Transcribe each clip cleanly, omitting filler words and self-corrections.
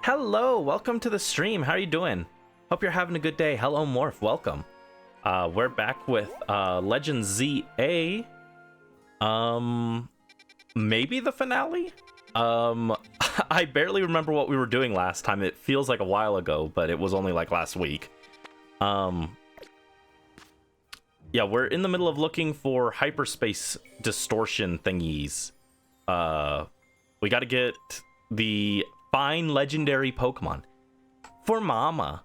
Hello, welcome to the stream. How are you doing? Hope you're having a good day. Hello, Morph. Welcome. We're back with Legend ZA. Maybe the finale? I barely remember what we were doing last time. It feels like a while ago, but it was only like last week. Yeah, we're in the middle of looking for hyperspace distortion thingies. We got to get the fine legendary Pokemon for Mama.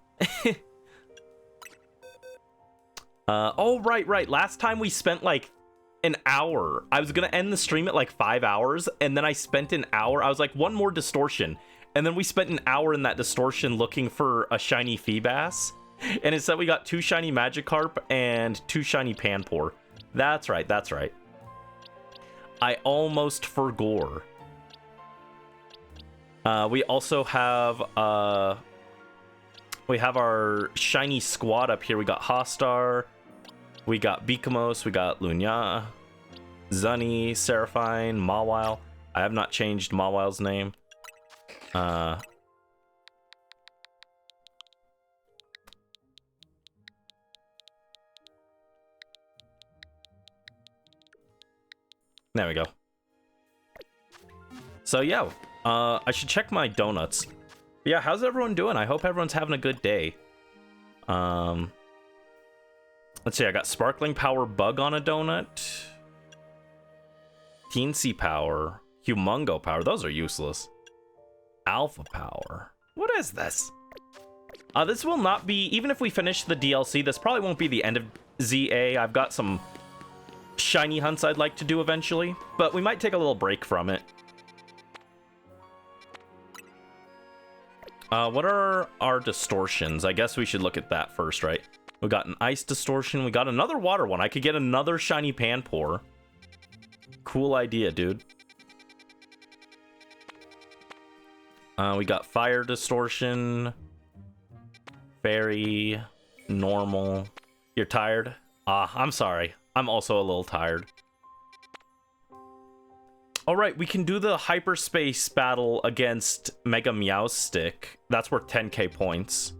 Oh, right. Last time we spent like an hour. I was gonna end the stream at like 5 hours, and then I spent an hour. I was like, one more distortion, and then we spent an hour in that distortion looking for a shiny Feebas, and it said we got 2 shiny Magikarp and 2 shiny Panpour. That's right. I almost forgot. We also have we have our shiny squad up here. We got Hostar, we got Bikamos, we got Lunya, Zunny, Seraphine, Mawile. I have not changed Mawile's name. There we go. So yeah, I should check my donuts. Yeah, how's everyone doing? I hope everyone's having a good day. Let's see, I got Sparkling Power Bug on a donut. Teensy Power. Humongo Power. Those are useless. Alpha Power. What is this? This will not be... Even if we finish the DLC, this probably won't be the end of ZA. I've got some shiny hunts I'd like to do eventually, but we might take a little break from it. What are our distortions? I guess we should look at that first, right? We got an ice distortion. We got another water one. I could get another shiny Panpour. Cool idea, dude. We got fire distortion. Fairy. Normal. You're tired? I'm sorry. I'm also a little tired. All right, we can do the hyperspace battle against Mega Meowstic. That's worth 10k points.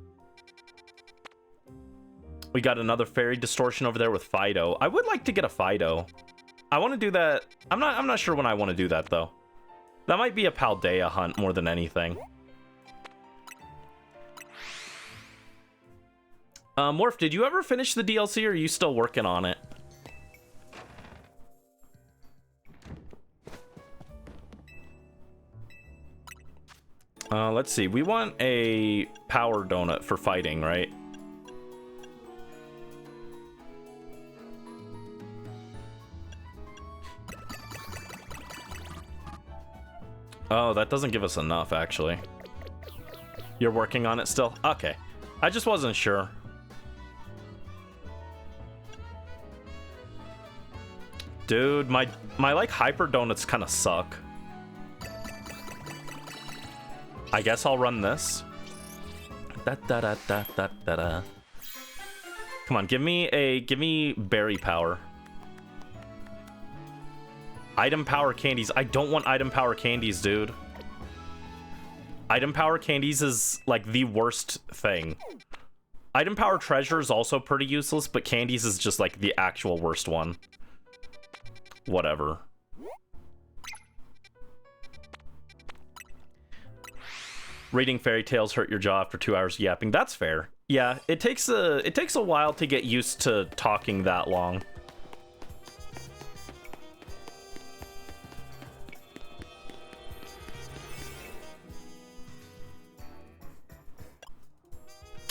We got another fairy distortion over there with Fido. I would like to get a Fido. I want to do that. I'm not sure when I want to do that though. That might be a Paldea hunt more than anything. Morph, did you ever finish the DLC or are you still working on it? Let's see. We want a power donut for fighting, right? Oh, that doesn't give us enough, actually. You're working on it still? Okay. I just wasn't sure. Dude, my like hyper donuts kind of suck. I guess I'll run this. Come on, give me berry power. Item power candies. I don't want item power candies, dude. Item power candies is like the worst thing. Item power treasure is also pretty useless, but candies is just like the actual worst one. Whatever. Reading fairy tales hurt your jaw after 2 hours of yapping. That's fair. Yeah, it takes a while to get used to talking that long.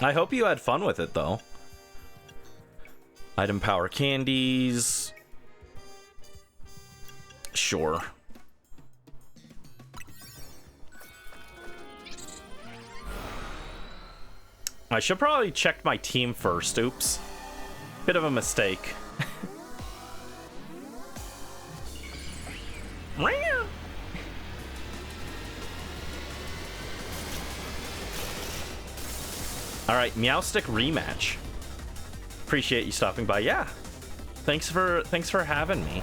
I hope you had fun with it though. Item power candies. Sure. I should probably check my team first. Oops. Bit of a mistake. Alright, Meowstic rematch. Appreciate you stopping by. Yeah. Thanks for having me.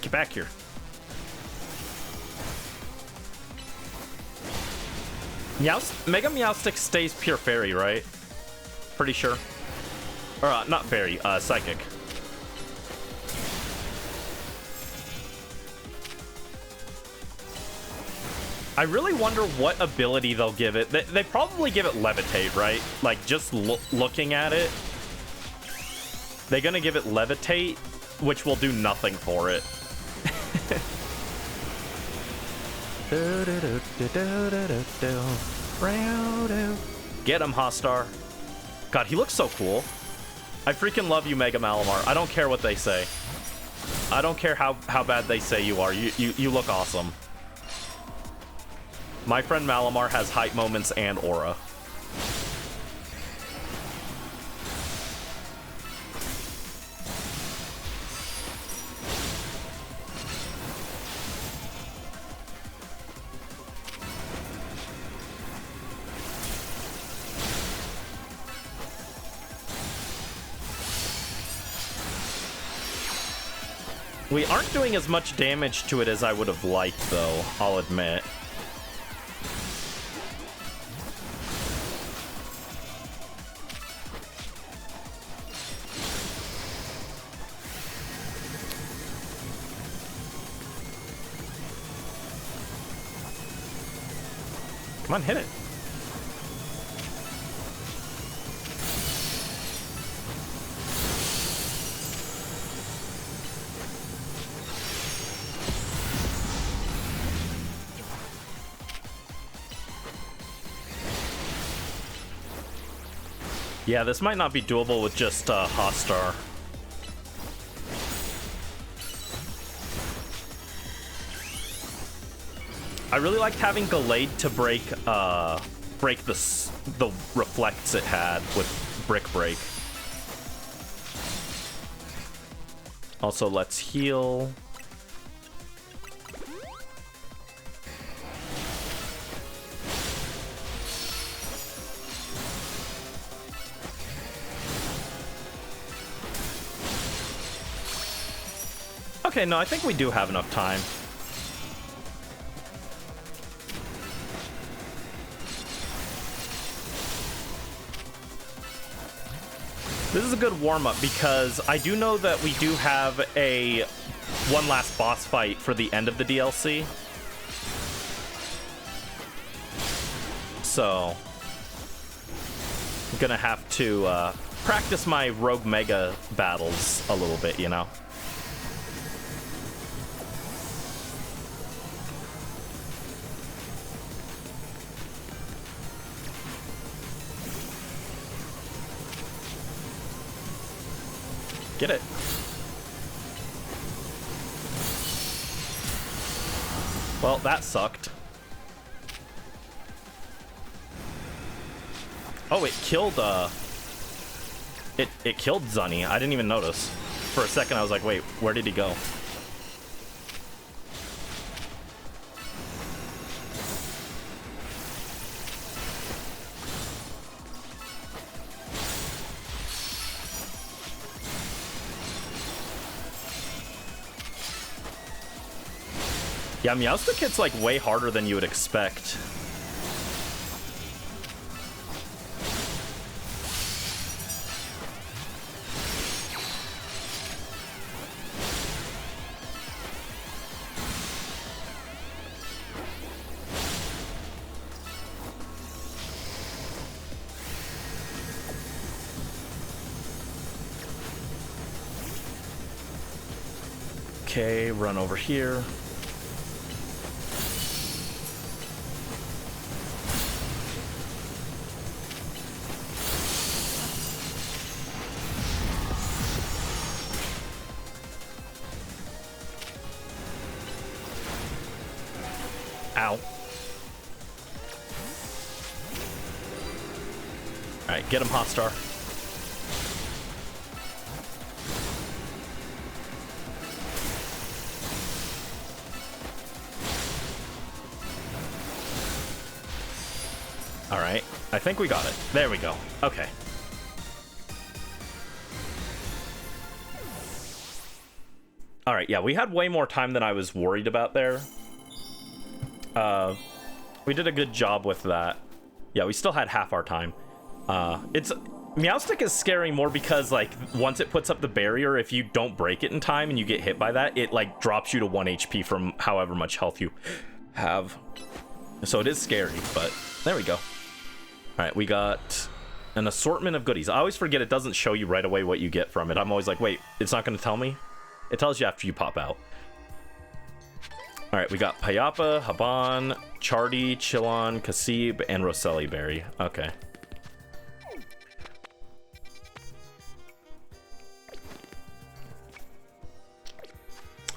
Get back here. Mega Meowstic stays pure fairy, right? Pretty sure. Or, not fairy, psychic. I really wonder what ability they'll give it. They probably give it Levitate, right? Like, just looking at it. They're gonna give it Levitate, which will do nothing for it. Get him, Hostar. God, he looks so cool. I freaking love you, Mega Malamar. I don't care what they say. I don't care how bad they say you are. You look awesome. My friend Malamar has hype moments and aura. We aren't doing as much damage to it as I would have liked, though, I'll admit. Come on, hit it. Yeah, this might not be doable with just Hostar. I really liked having Gallade to break the reflects it had with Brick Break. Also, let's heal. Okay, no, I think we do have enough time. This is a good warm-up because I do know that we do have one last boss fight for the end of the DLC. So I'm gonna have to practice my Rogue Mega battles a little bit, you know? Get it. Well, that sucked. Oh, it killed, it killed Zunny. I didn't even notice. For a second, I was like, wait, where did he go? Yeah, Meowstic hits like way harder than you would expect. Okay, run over here. Ow. Alright, get him, Hotstar. Alright, I think we got it. There we go. Okay. Alright, yeah, we had way more time than I was worried about there. We did a good job with that. Yeah, we still had half our time. It's Meowstic is scary more because, like, once it puts up the barrier, if you don't break it in time and you get hit by that, it, like, drops you to 1 HP from however much health you have. So it is scary, but there we go. All right, we got an assortment of goodies. I always forget it doesn't show you right away what you get from it. I'm always like, wait, it's not going to tell me? It tells you after you pop out. All right, we got Payapa, Haban, Chardy, Chillon, Kasib, and Roseli Berry. Okay.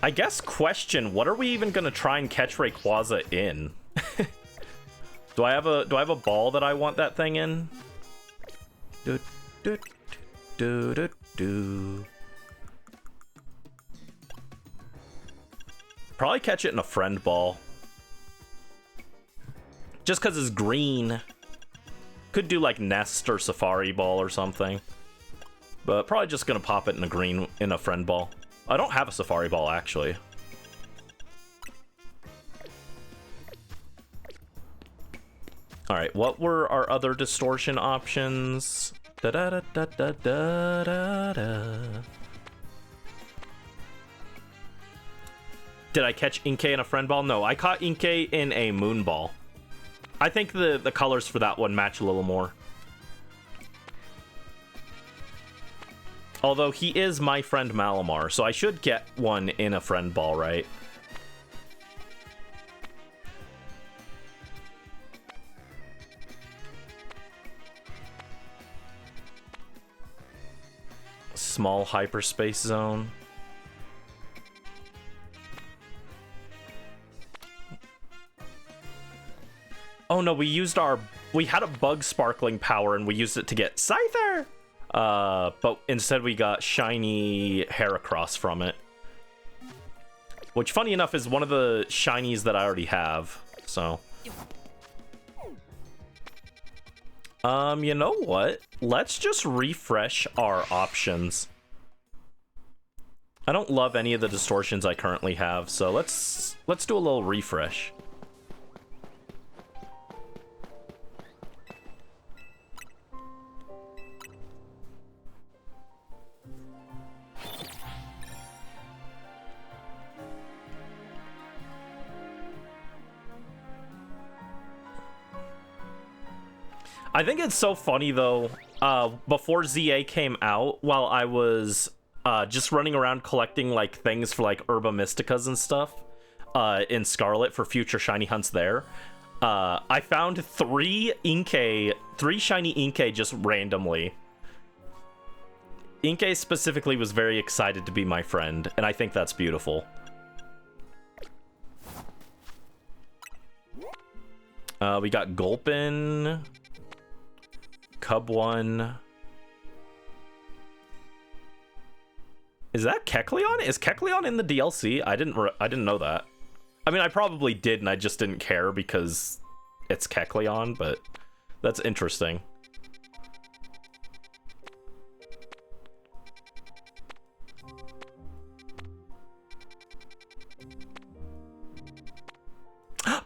I guess question, what are we even gonna try and catch Rayquaza in? do I have a ball that I want that thing in? Do, do, do, do, do. Probably catch it in a friend ball. Just because it's green. Could do like Nest or Safari Ball or something. But probably just gonna pop it in a friend ball. I don't have a Safari Ball, actually. Alright, what were our other distortion options? Da da da da da da da da. Did I catch Inkay in a friend ball? No, I caught Inkay in a moon ball. I think the colors for that one match a little more. Although he is my friend Malamar, so I should get one in a friend ball, right? Small hyperspace zone. Oh no, we had a bug sparkling power and we used it to get Scyther! But instead we got shiny Heracross from it. Which, funny enough, is one of the shinies that I already have, so. You know what? Let's just refresh our options. I don't love any of the distortions I currently have, so let's do a little refresh. I think it's so funny, though, before ZA came out, while I was just running around collecting, like, things for, like, Herba Mysticas and stuff in Scarlet for future shiny hunts there, I found three shiny Inkay just randomly. Inkay specifically was very excited to be my friend, and I think that's beautiful. We got Gulpin... Cub one. Is that Kecleon? Is Kecleon in the DLC? I didn't know that. I mean, I probably did, and I just didn't care because it's Kecleon, but that's interesting.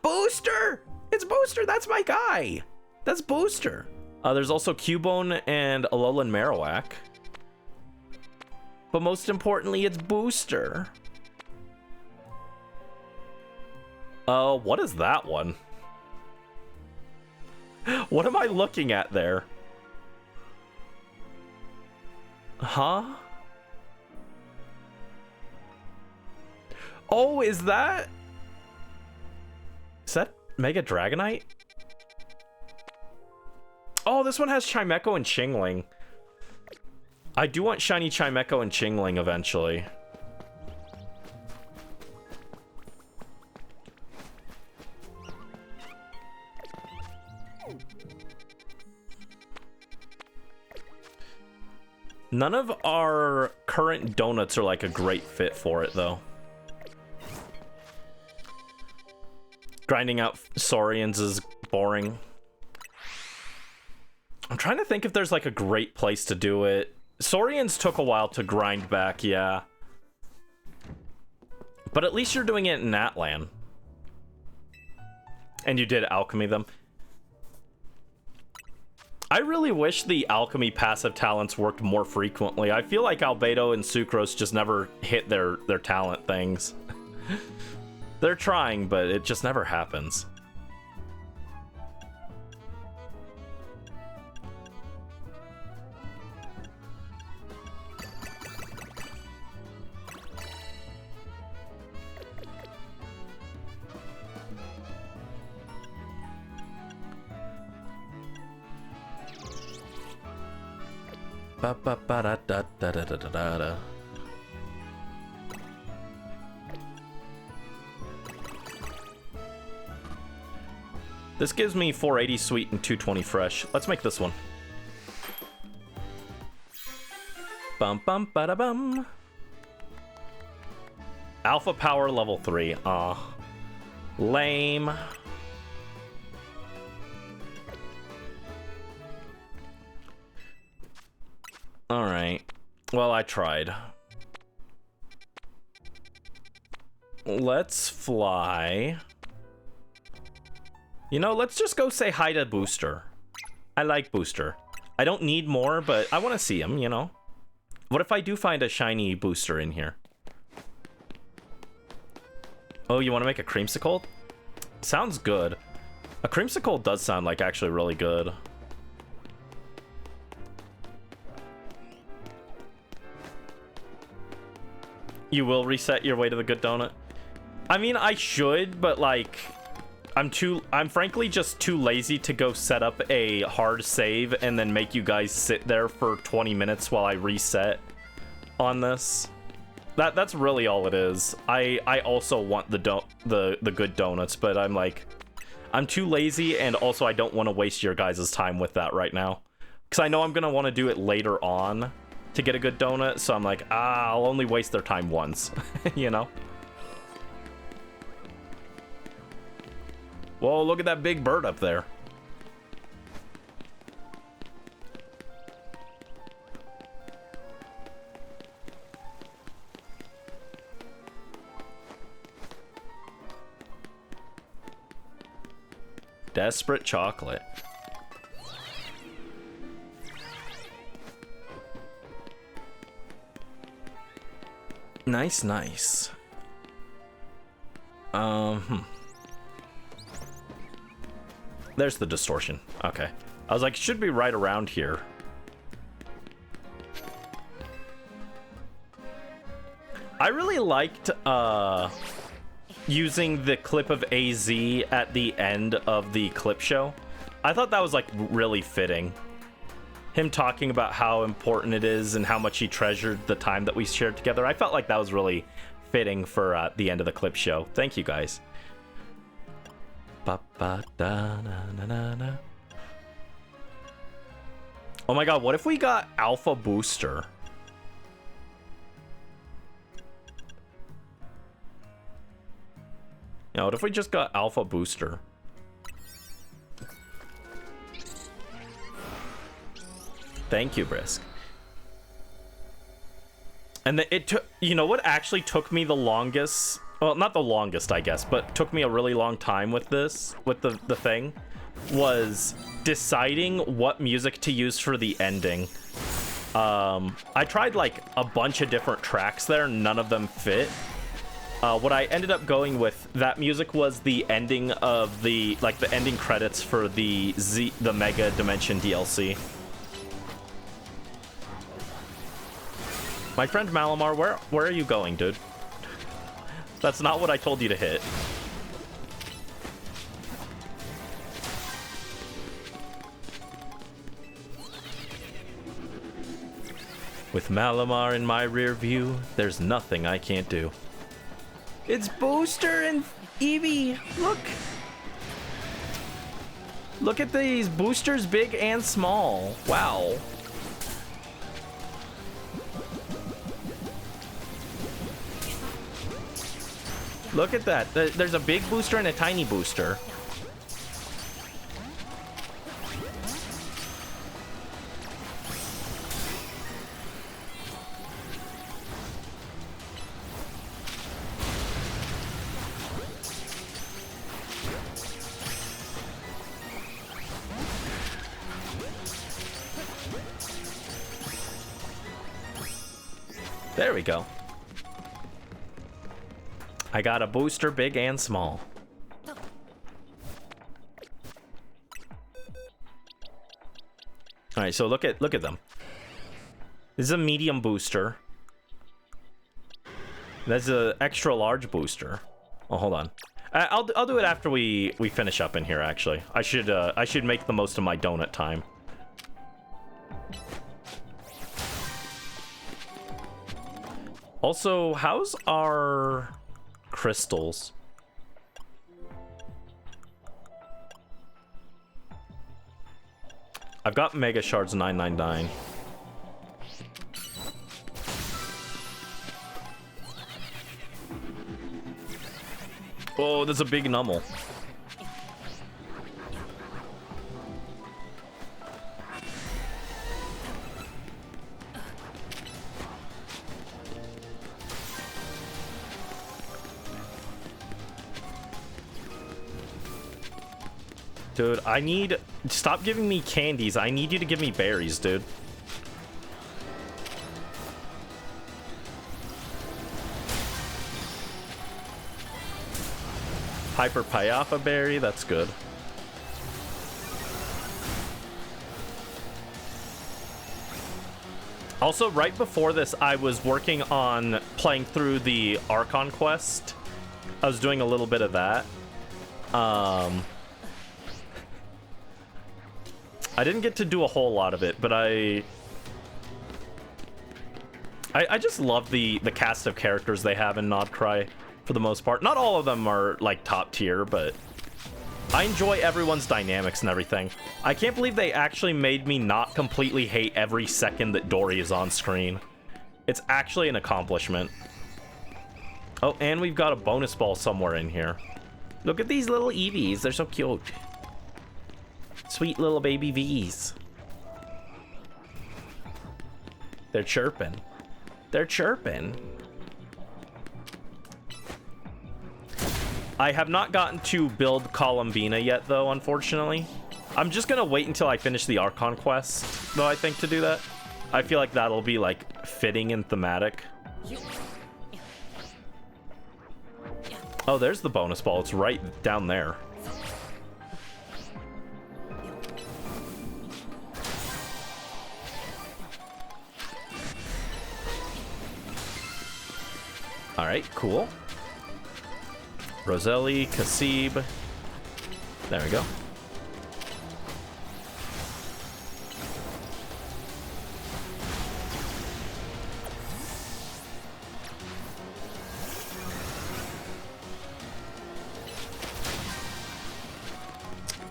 Booster! It's Booster! That's my guy! That's Booster! There's also Cubone and Alolan Marowak. But most importantly, it's Booster. What is that one? What am I looking at there? Huh? Oh, is that Mega Dragonite? Oh, this one has Chimecho and Chingling. I do want shiny Chimecho and Chingling eventually. None of our current donuts are like a great fit for it, though. Grinding out Saurians is boring. I'm trying to think if there's like a great place to do it. Saurians took a while to grind back, yeah. But at least you're doing it in Atlan. And you did alchemy them. I really wish the alchemy passive talents worked more frequently. I feel like Albedo and Sucrose just never hit their talent things. They're trying, but it just never happens. Ba ba ba da da da da da da da. This gives me 480 sweet and 220 fresh. Let's make this one. Bum bum ba da bum. Alpha power level 3. Aw. Lame. Alright. Well, I tried. Let's fly. You know, let's just go say hi to Booster. I like Booster. I don't need more, but I want to see him, you know? What if I do find a shiny Booster in here? Oh, you want to make a creamsicle? Sounds good. A creamsicle does sound like actually really good. You will reset your way to the good donut? I mean, I should, but like, I'm frankly just too lazy to go set up a hard save and then make you guys sit there for 20 minutes while I reset on this. That's really all it is. I also want the good donuts, but I'm like, I'm too lazy, and also I don't want to waste your guys' time with that right now. Because I know I'm going to want to do it later on to get a good donut, so I'm like, I'll only waste their time once, you know? Whoa, look at that big bird up there. Desperate chocolate. Nice, nice. There's the distortion. Okay. I was like, should be right around here. I really liked using the clip of AZ at the end of the clip show. I thought that was like really fitting. Him talking about how important it is and how much he treasured the time that we shared together. I felt like that was really fitting for the end of the clip show. Thank you guys. Ba, ba, da, na, na, na, na. Oh my god, what if we got Alpha Booster? Yeah, what if we just got Alpha Booster? Thank you, Brisk. And it took, you know what actually took me the longest? Well, not the longest, I guess, but took me a really long time with this, with the thing, was deciding what music to use for the ending. I tried like a bunch of different tracks there, none of them fit. What I ended up going with, that music was the ending of the, like the ending credits for the Mega Dimension DLC. My friend Malamar, where are you going, dude? That's not what I told you to hit. With Malamar in my rear view, there's nothing I can't do. It's Booster and Eevee! Look! Look at these boosters, big and small. Wow. Look at that. There's a big booster and a tiny booster. There we go. I got a booster, big and small. All right, so look at them. This is a medium booster. That's an extra large booster. Oh, hold on. I'll do it after we finish up in here. Actually, I should make the most of my donut time. Also, how's our crystals? I've got Mega Shards 999. Oh, there's a big Nummel. Dude, I need... Stop giving me candies. I need you to give me berries, dude. Hyper Pyappa berry, that's good. Also, right before this, I was working on playing through the Archon quest. I was doing a little bit of that. I didn't get to do a whole lot of it, but I just love the cast of characters they have in Nodcry for the most part. Not all of them are like top tier, but I enjoy everyone's dynamics and everything. I can't believe they actually made me not completely hate every second that Dory is on screen. It's actually an accomplishment. Oh, and we've got a bonus ball somewhere in here. Look at these little Eevees. They're so cute. Sweet little baby V's. They're chirping. They're chirping. I have not gotten to build Columbina yet, though, unfortunately. I'm just gonna wait until I finish the Archon quest, though, I think, to do that. I feel like that'll be, like, fitting and thematic. Oh, there's the bonus ball. It's right down there. All right, cool. Roselli, Kasib. There we go.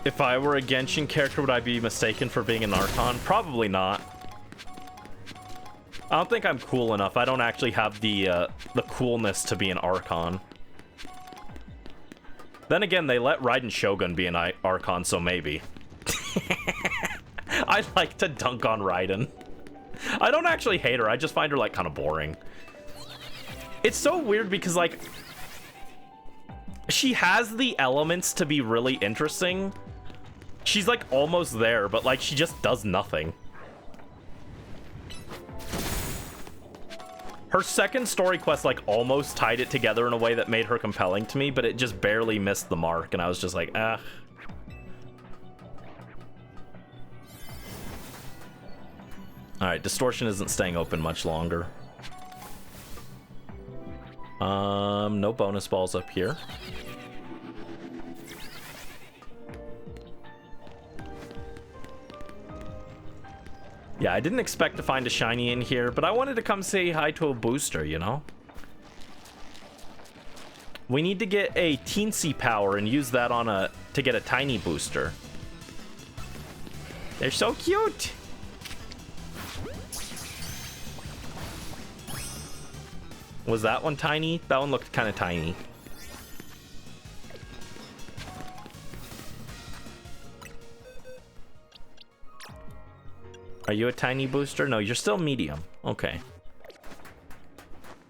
If I were a Genshin character, would I be mistaken for being an Archon? Probably not. I don't think I'm cool enough. I don't actually have the coolness to be an Archon. Then again, they let Raiden Shogun be an Archon, so maybe. I like to dunk on Raiden. I don't actually hate her. I just find her, like, kind of boring. It's so weird because, like, she has the elements to be really interesting. She's, like, almost there, but, like, she just does nothing. Her second story quest, like, almost tied it together in a way that made her compelling to me, but it just barely missed the mark, and I was just like, ah. Alright, Distortion isn't staying open much longer. No bonus balls up here. Yeah, I didn't expect to find a shiny in here, but I wanted to come say hi to a booster, you know? We need to get a teensy power and use that on to get a tiny booster. They're so cute! Was that one tiny? That one looked kind of tiny. Are you a tiny booster? No, you're still medium. Okay.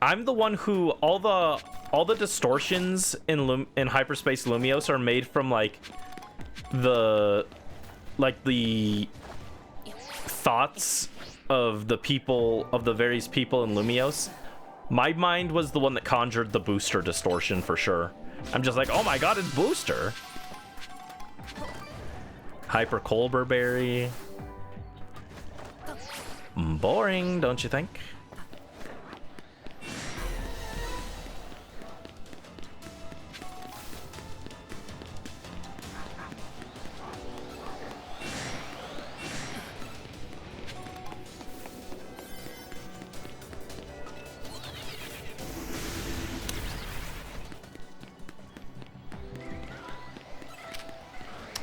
I'm the one who all the distortions in Hyperspace Lumiose are made from like the thoughts of the various people in Lumiose. My mind was the one that conjured the booster distortion for sure. I'm just like, oh my god, it's booster. Hyper Colbur Berry. Boring, don't you think?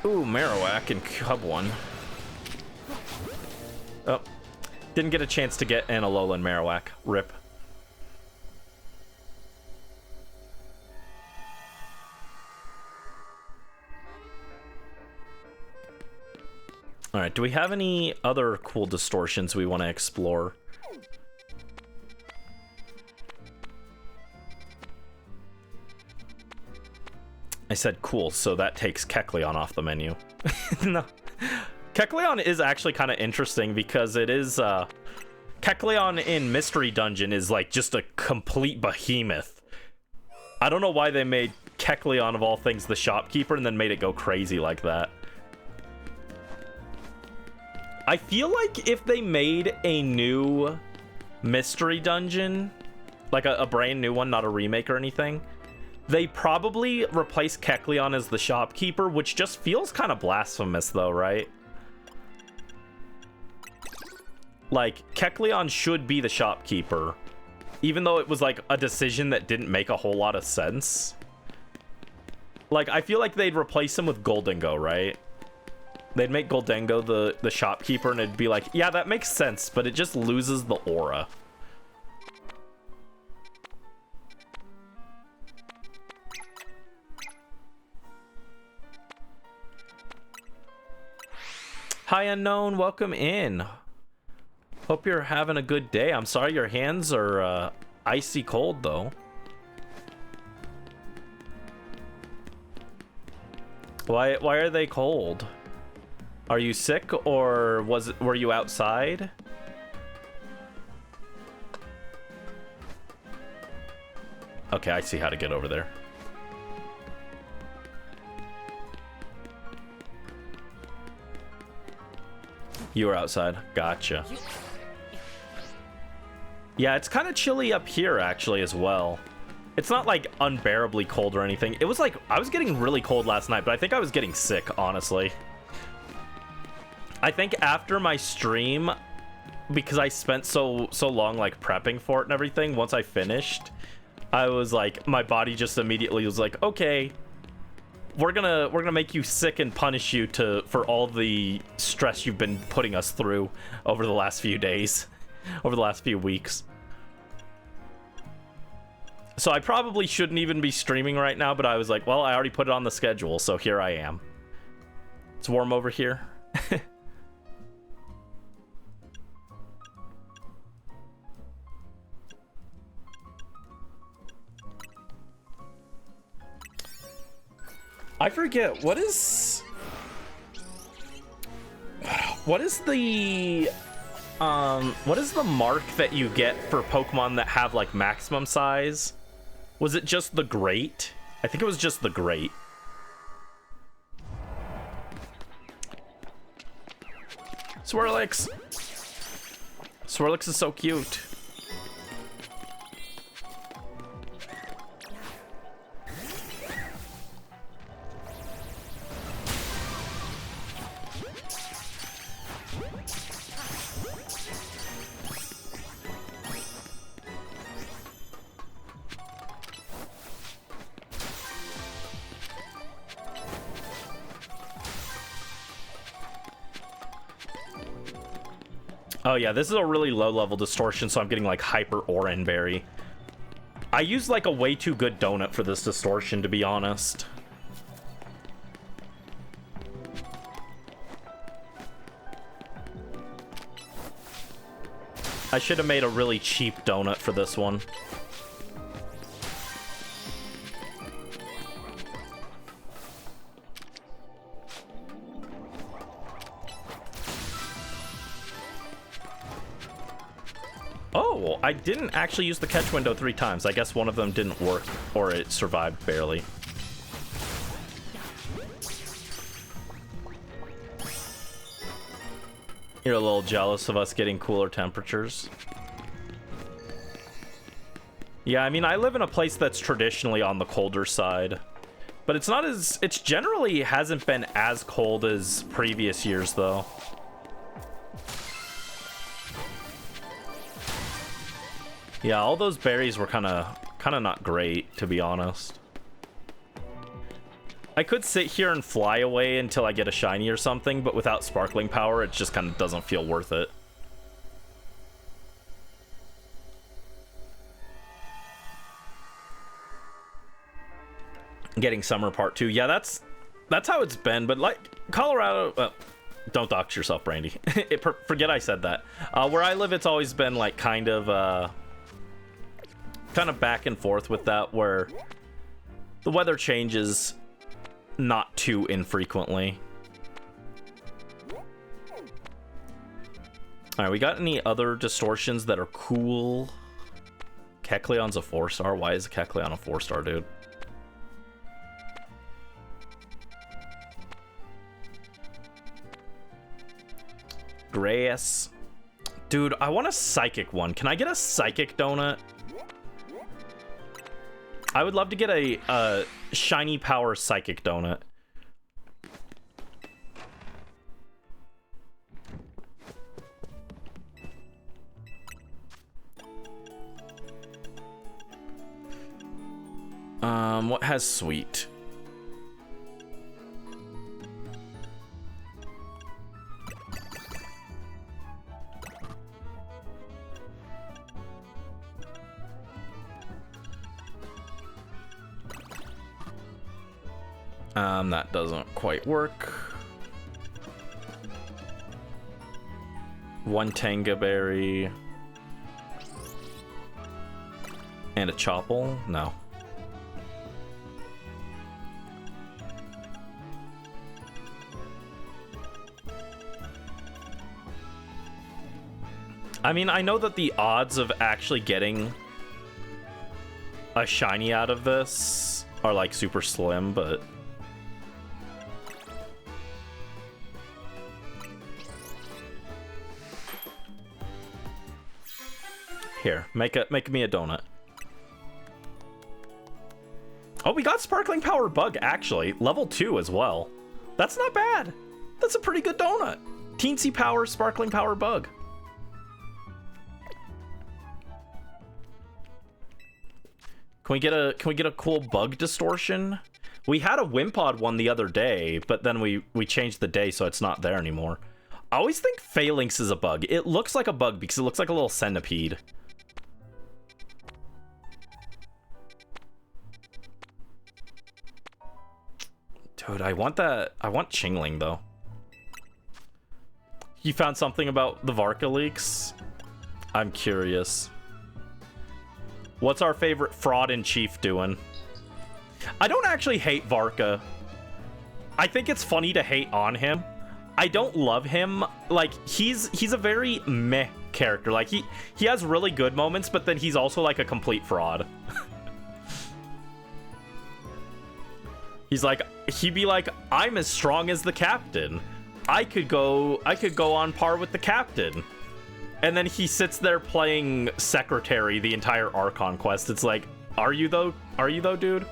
Ooh, Marowak and Cub one. Oh, didn't get a chance to get an Alolan Marowak. Rip. Alright, do we have any other cool distortions we want to explore? I said cool, so that takes Kecleon off the menu. No. Kecleon is actually kind of interesting because it is, Kecleon in Mystery Dungeon is like just a complete behemoth. I don't know why they made Kecleon of all things the shopkeeper and then made it go crazy like that. I feel like if they made a new Mystery Dungeon, like a brand new one, not a remake or anything, they probably replace Kecleon as the shopkeeper, which just feels kind of blasphemous though, right? Like, Kecleon should be the shopkeeper, even though it was like a decision that didn't make a whole lot of sense. Like, I feel like they'd replace him with Goldengo, right? They'd make Goldengo the shopkeeper and it'd be like, yeah, that makes sense, but it just loses the aura. Hi, Unknown. Welcome in. Hope you're having a good day. I'm sorry your hands are icy cold, though. Why are they cold? Are you sick or were you outside? Okay, I see how to get over there. You were outside. Gotcha. Yeah, it's kind of chilly up here, actually, as well. It's not, like, unbearably cold or anything. It was, like, I was getting really cold last night, but I think I was getting sick, honestly. I think after my stream, because I spent so long, like, prepping for it and everything, once I finished, I was, like, my body just immediately was like, okay, we're gonna make you sick and punish you for all the stress you've been putting us through over the last few days, over the last few weeks. So I probably shouldn't even be streaming right now, but I was like, well, I already put it on the schedule, so here I am. It's warm over here. I forget, what is the mark that you get for Pokemon that have like maximum size? Was it just the Great? I think it was just the Great. Swirlix! Swirlix is so cute. Oh yeah, this is a really low level distortion, so I'm getting like Hyper Oranberry. I used like a way too good donut for this distortion, to be honest. I should have made a really cheap donut for this one. Oh! Oh, I didn't actually use the catch window 3 times. I guess one of them didn't work, or it survived barely. You're a little jealous of us getting cooler temperatures. Yeah, I mean, I live in a place that's traditionally on the colder side. But it's not as... It's generally hasn't been as cold as previous years, though. Yeah, all those berries were kind of not great, to be honest. I could sit here and fly away until I get a shiny or something, but without sparkling power, it just kind of doesn't feel worth it. Getting summer part 2. Yeah, that's how it's been, but like Colorado, don't dox yourself, Brandy. Forget I said that. Where I live, it's always been like kind of back and forth with that, where the weather changes not too infrequently. Alright, we got any other distortions that are cool? Kecleon's a 4-star. Why is Kecleon a 4-star, dude? Grass. Dude, I want a psychic one. Can I get a psychic donut? I would love to get a shiny power psychic donut. What has sweet? That doesn't quite work. One Tanga berry. And a Chople? No. I mean, I know that the odds of actually getting a shiny out of this are like super slim, but here, make me a donut. Oh, we got Sparkling Power Bug, actually. Level 2 as well. That's not bad. That's a pretty good donut. Teensy Power, Sparkling Power Bug. Can we get a cool bug distortion? We had a Wimpod one the other day, but then we changed the day, so it's not there anymore. I always think Phalanx is a bug. It looks like a bug because it looks like a little centipede. Dude, I want that. I want Chingling, though. You found something about the Varka leaks? I'm curious. What's our favorite fraud in chief doing? I don't actually hate Varka. I think it's funny to hate on him. I don't love him. Like, he's a very meh character. Like, he has really good moments, but then he's also like a complete fraud. He'd be like, I'm as strong as the captain. I could go on par with the captain. And then he sits there playing secretary the entire Archon quest. It's like, are you though? Are you though, dude?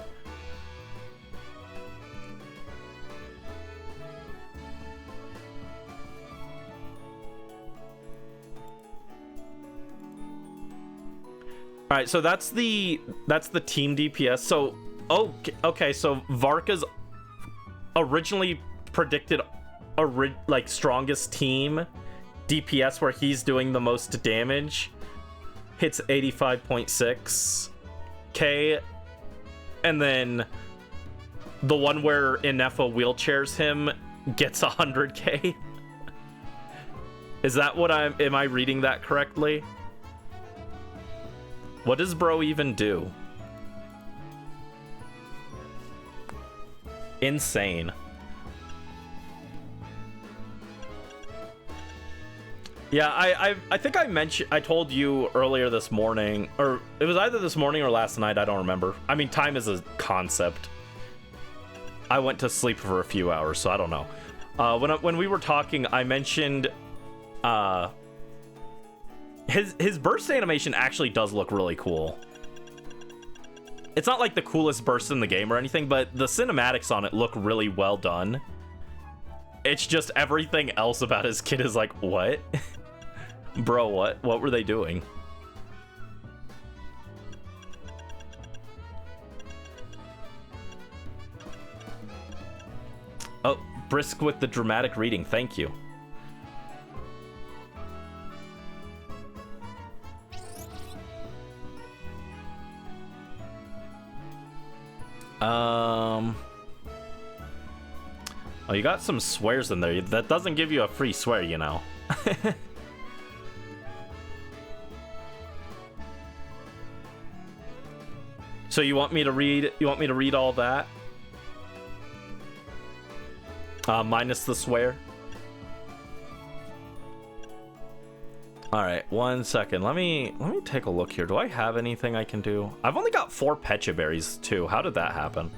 All right, so that's the team DPS. So, okay, so Varka's originally predicted like strongest team DPS where he's doing the most damage hits 85.6k, and then the one where Inefo wheelchairs him gets 100k. Is that what am I reading that correctly? What does bro even do? Insane. Yeah, I think I told you earlier this morning, or it was either this morning or last night, I don't remember. I mean, time is a concept. I went to sleep for a few hours, so I don't know. When we were talking, I mentioned his burst animation actually does look really cool. It's not like the coolest burst in the game or anything, but the cinematics on it look really well done. It's just everything else about his kid is like, what? Bro, what? What were they doing? Oh, brisk with the dramatic reading. Thank you. Oh, you got some swears in there. That doesn't give you a free swear, you know. So you want me to read? You want me to read all that? Minus the swear. All right, 1 second. Let me take a look here. Do I have anything I can do? I've only got 4 Pecha berries too. How did that happen?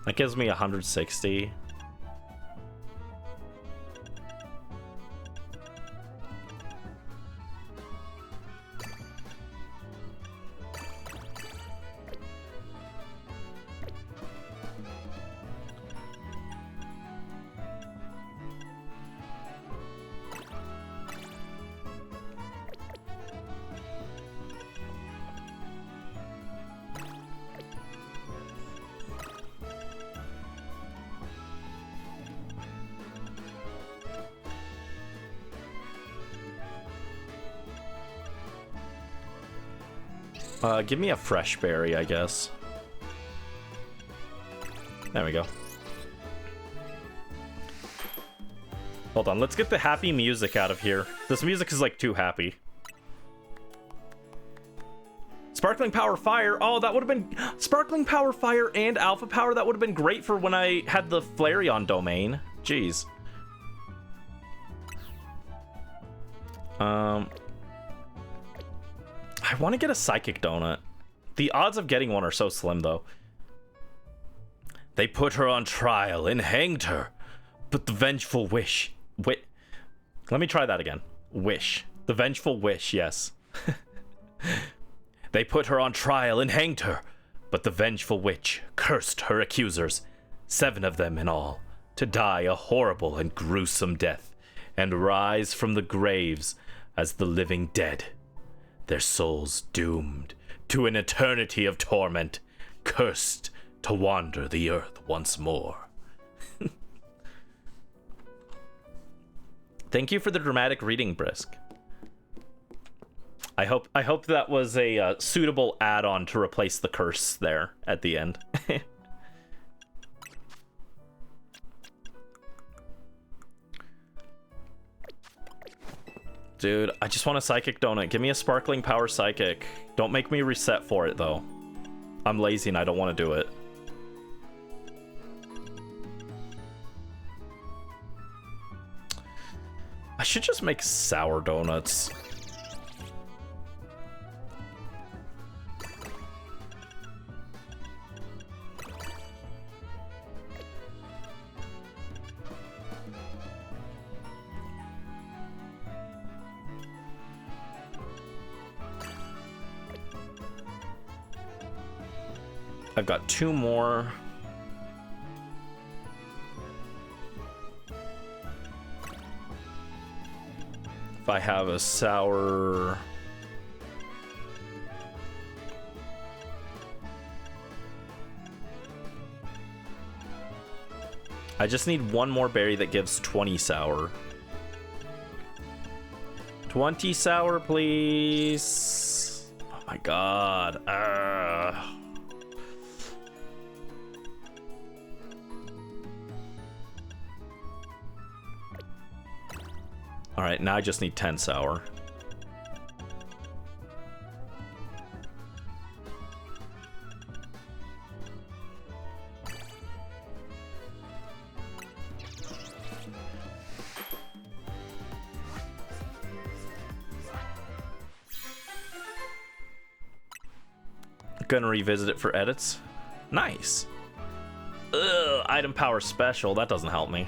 That gives me 160. Give me a fresh berry, I guess. There we go. Hold on, let's get the happy music out of here. This music is like too happy. Sparkling Power Fire. Oh, that would have been Sparkling Power Fire and Alpha Power. That would have been great for when I had the Flareon domain. Jeez. I want to get a Psychic Donut. The odds of getting one are so slim, though. They put her on trial and hanged her, but the vengeful wish... Wait. Let me try that again. Wish. The vengeful wish, yes. They put her on trial and hanged her, but the vengeful witch cursed her accusers, 7 of them in all, to die a horrible and gruesome death, and rise from the graves as the living dead. Their souls doomed to an eternity of torment, cursed to wander the earth once more. Thank you for the dramatic reading, Brisk. I hope that was a suitable add-on to replace the curse there at the end. Dude, I just want a Psychic Donut. Give me a Sparkling Power Psychic. Don't make me reset for it, though. I'm lazy and I don't want to do it. I should just make sour donuts. I've got 2 more. If I have a sour... I just need 1 more berry that gives 20 sour. 20 sour, please. Oh my god. Alright, now I just need 10 sour. Gonna revisit it for edits. Nice. Ugh, item power special. That doesn't help me.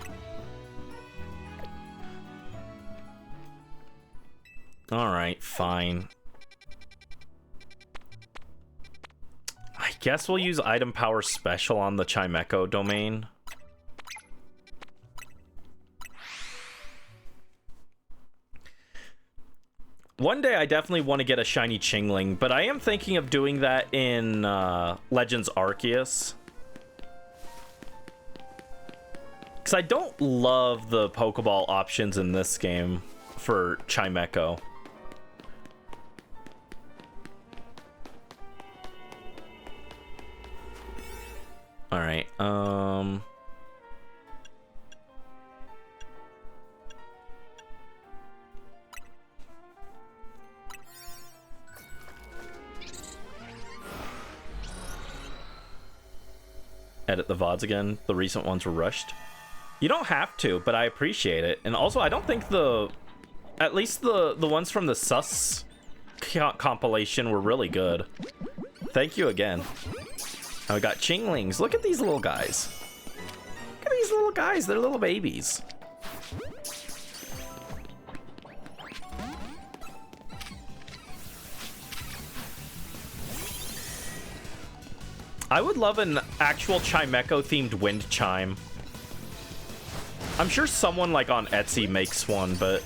Alright, fine. I guess we'll use item power special on the Chimecho domain. One day I definitely want to get a shiny Chingling, but I am thinking of doing that in Legends Arceus. Because I don't love the Pokeball options in this game for Chimecho. Alright, edit the VODs again. The recent ones were rushed. You don't have to, but I appreciate it. And also, I don't think at least the ones from the Sus compilation were really good. Thank you again. Now we got Chinglings. Look at these little guys. Look at these little guys. They're little babies. I would love an actual Chimecho themed wind chime. I'm sure someone like on Etsy makes one, but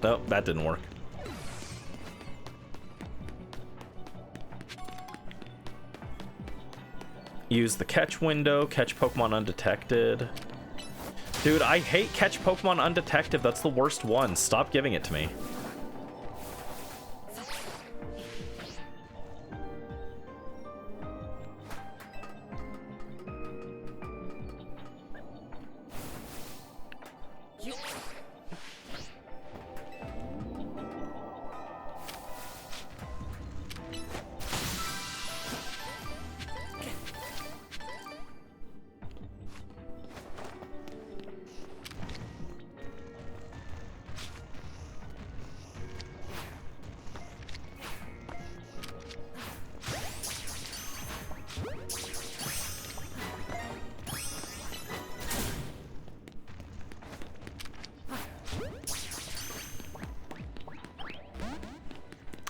oh, that didn't work. Use the catch window, catch Pokemon undetected. Dude, I hate catch Pokemon undetected. That's the worst one. Stop giving it to me.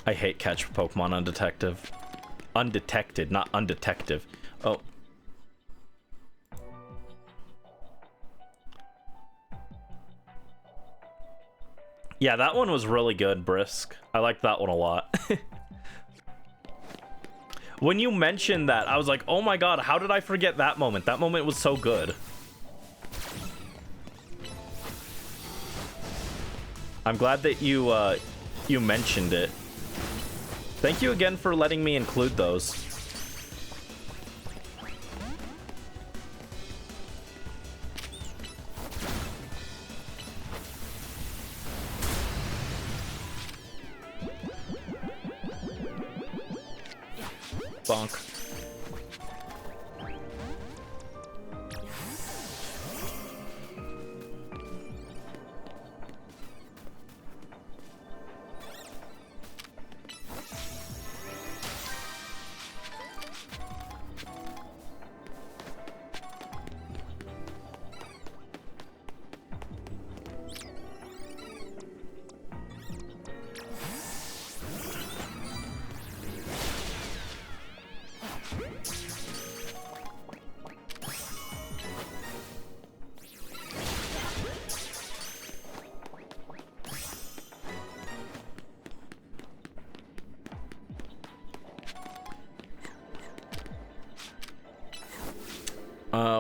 I hate catch Pokemon undetected, not undetective. Oh. Yeah, that one was really good, Brisk. I liked that one a lot. When you mentioned that, I was like, oh my god, how did I forget that moment? That moment was so good. I'm glad that you mentioned it. Thank you again for letting me include those. Bonk.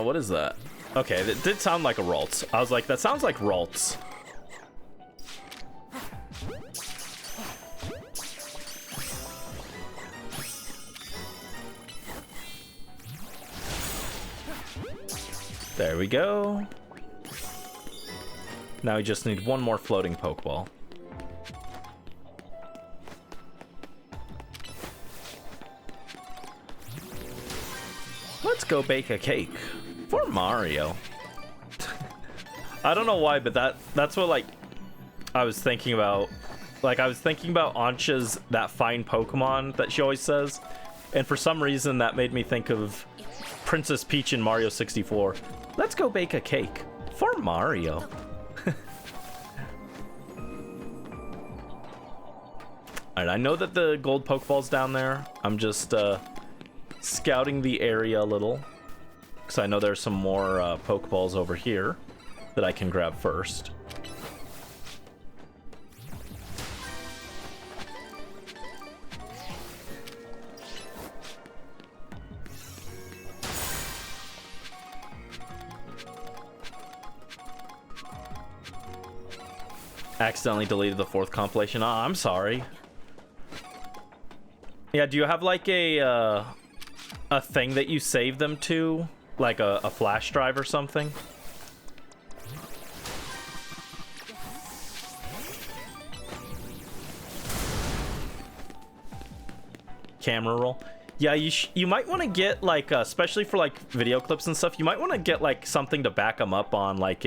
What is that? Okay, that did sound like a Ralts. I was like, that sounds like Ralts. There we go. Now we just need one more floating Pokeball. Let's go bake a cake for Mario. I don't know why, but that's what like I was thinking about Like, I was thinking about Ancha's that fine Pokemon that she always says, and for some reason that made me think of Princess Peach in Mario 64. Let's go bake a cake for Mario. Alright, I know that the gold Pokeball's down there. I'm just scouting the area a little, because I know there's some more Pokeballs over here that I can grab first. Accidentally deleted the 4th compilation. Oh, I'm sorry. Yeah, do you have like a thing that you save them to? Like a flash drive or something? Camera roll. Yeah, you might want to get like, especially for like video clips and stuff, you might want to get like something to back them up on, like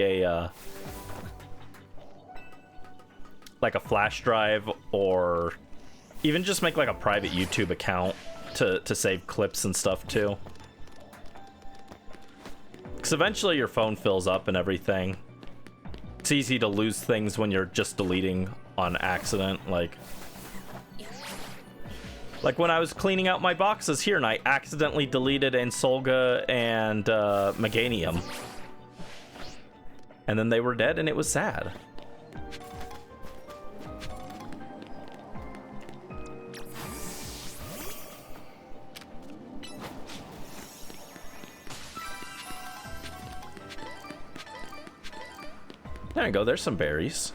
a flash drive, or even just make like a private YouTube account to save clips and stuff too. Because eventually your phone fills up and everything. It's easy to lose things when you're just deleting on accident. Like when I was cleaning out my boxes here and I accidentally deleted Ansolga and Meganium. And then they were dead and it was sad. There you go, there's some berries.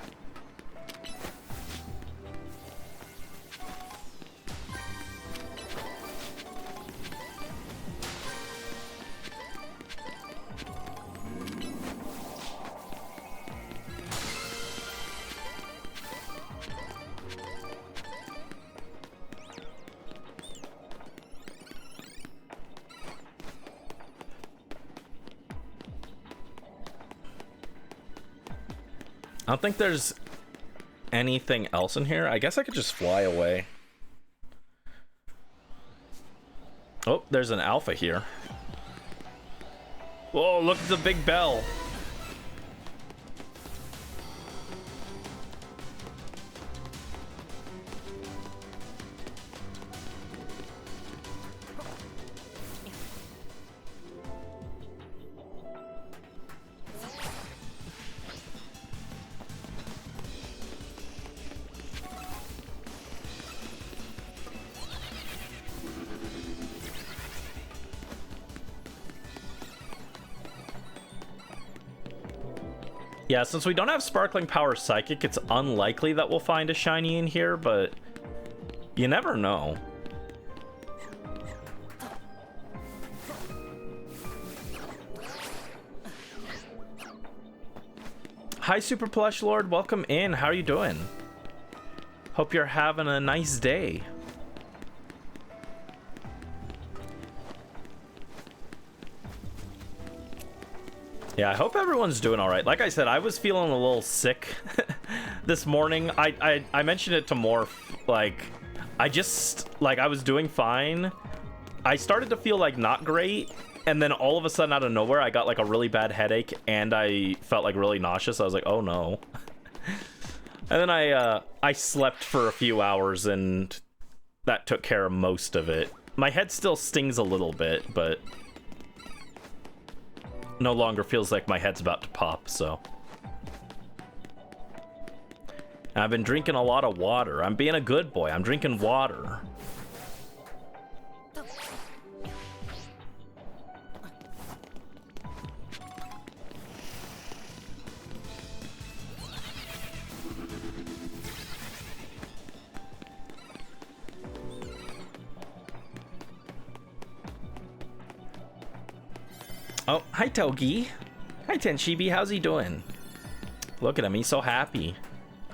I don't think there's anything else in here. I guess I could just fly away. Oh, there's an alpha here. Whoa, look at the big bell. Yeah, since we don't have Sparkling Power Psychic, it's unlikely that we'll find a shiny in here, but you never know. Hi, Super Plush Lord. Welcome in. How are you doing? Hope you're having a nice day. Yeah, I hope everyone's doing all right. Like I said, I was feeling a little sick this morning. I mentioned it to Morph. Like, I was doing fine. I started to feel like not great, and then all of a sudden out of nowhere, I got like a really bad headache, and I felt like really nauseous. I was like, oh no. And then I slept for a few hours, and that took care of most of it. My head still stings a little bit, but no longer feels like my head's about to pop, so. I've been drinking a lot of water. I'm being a good boy. I'm drinking water. Oh, hi Togi. Hi Tenshibi, how's he doing? Look at him, he's so happy.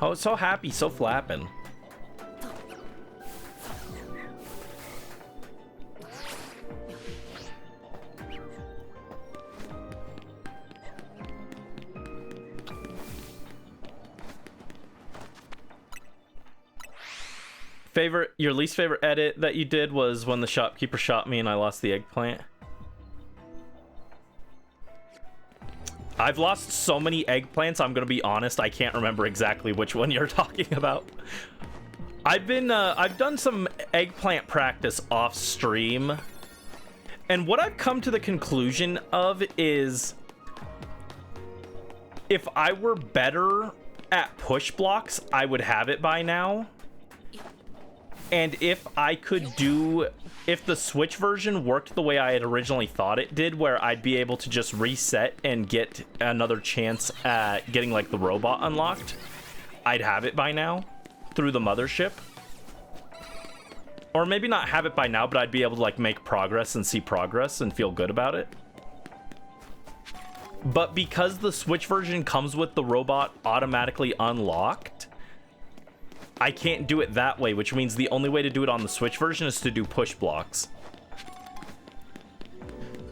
Oh, so happy, so flapping. Your least favorite edit that you did was when the shopkeeper shot me and I lost the eggplant. I've lost so many eggplants, I'm gonna be honest, I can't remember exactly which one you're talking about. I've done some eggplant practice off stream, and what I've come to the conclusion of is if I were better at push blocks, I would have it by now. And if the Switch version worked the way I had originally thought it did, where I'd be able to just reset and get another chance at getting like the robot unlocked, I'd have it by now through the mothership. Or maybe not have it by now, but I'd be able to like make progress and see progress and feel good about it. But because the Switch version comes with the robot automatically unlocked, I can't do it that way, which means the only way to do it on the Switch version is to do push blocks.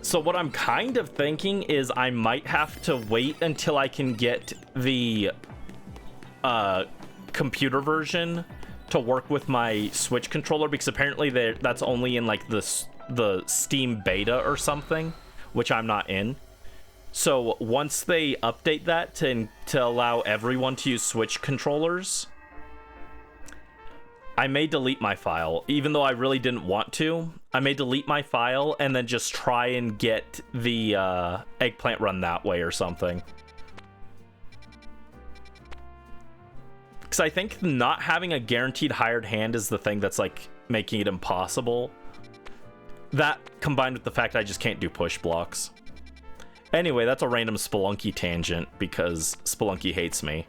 So what I'm kind of thinking is I might have to wait until I can get the computer version to work with my Switch controller, because apparently that's only in like the Steam beta or something, which I'm not in. So once they update that to allow everyone to use Switch controllers, I may delete my file, even though I really didn't want to. I may delete my file and then just try and get the eggplant run that way or something. Because I think not having a guaranteed hired hand is the thing that's like making it impossible. That combined with the fact I just can't do push blocks. Anyway, that's a random Spelunky tangent because Spelunky hates me.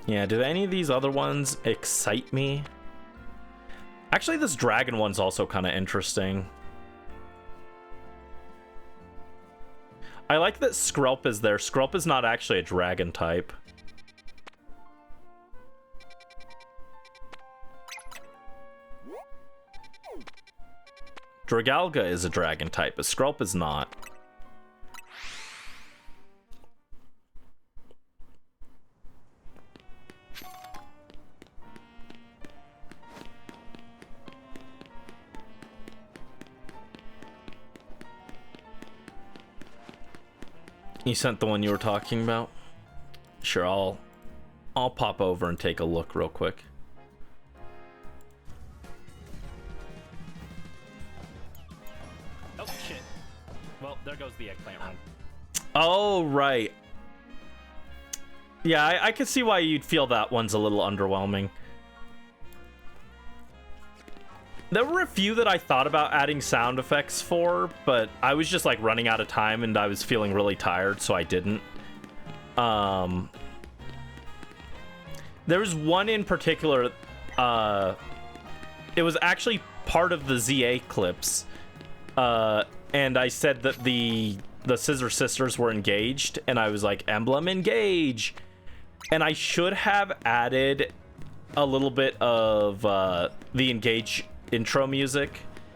Yeah, do any of these other ones excite me? Actually, this dragon one's also kind of interesting. I like that Skrelp is there. Skrelp is not actually a dragon type. Dragalga is a dragon type, but Skrelp is not. You sent the one you were talking about? Sure, I'll pop over and take a look real quick. Oh shit. Well, there goes the eggplant run. Oh, right. Yeah, I can see why you'd feel that one's a little underwhelming. There were a few that I thought about adding sound effects for, but I was just like running out of time and I was feeling really tired, so I didn't. There was one in particular, it was actually part of the ZA clips, and I said that the Scissor Sisters were engaged, and I was like, emblem engage! And I should have added a little bit of the engage intro music,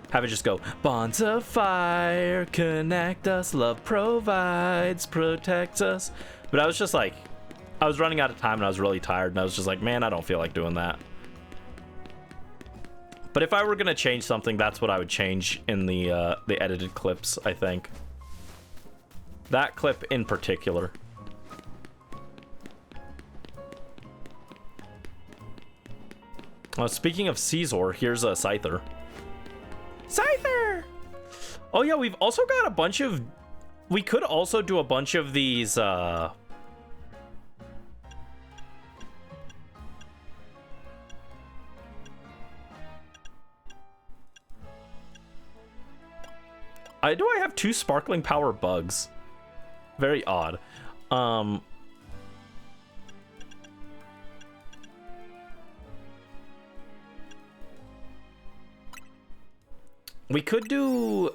have it just go, bonds of fire connect us, love provides, protects us. But I was just like, I was running out of time and I was really tired, and I was just like, man, I don't feel like doing that. But if I were gonna change something, that's what I would change in the edited clips, I think. That clip in particular. Speaking of Caesar, here's a Scyther. Scyther! Oh yeah, we've also got a bunch of... We could also do a bunch of these, I have 2 sparkling power bugs. Very odd. We could do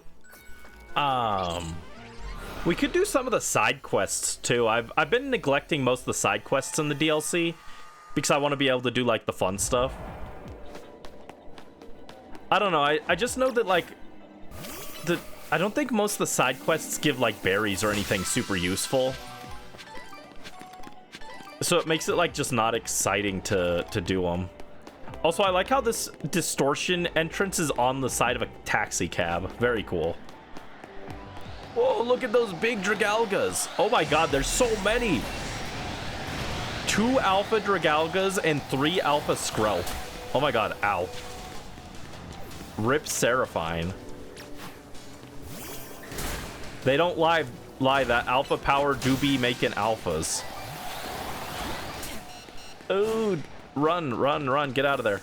some of the side quests too. I've been neglecting most of the side quests in the DLC because I want to be able to do like the fun stuff. I don't know. I just know that, like, I don't think most of the side quests give, like, berries or anything super useful. So it makes it, like, just not exciting to do them. Also, I like how this distortion entrance is on the side of a taxi cab. Very cool. Whoa, look at those big Dragalgas. Oh my god, there's so many. 2 alpha Dragalgas and 3 alpha Skrelp. Oh my god, ow. Rip Seraphine. They don't lie, that alpha power do be making alphas. Oh, run, run, run. Get out of there.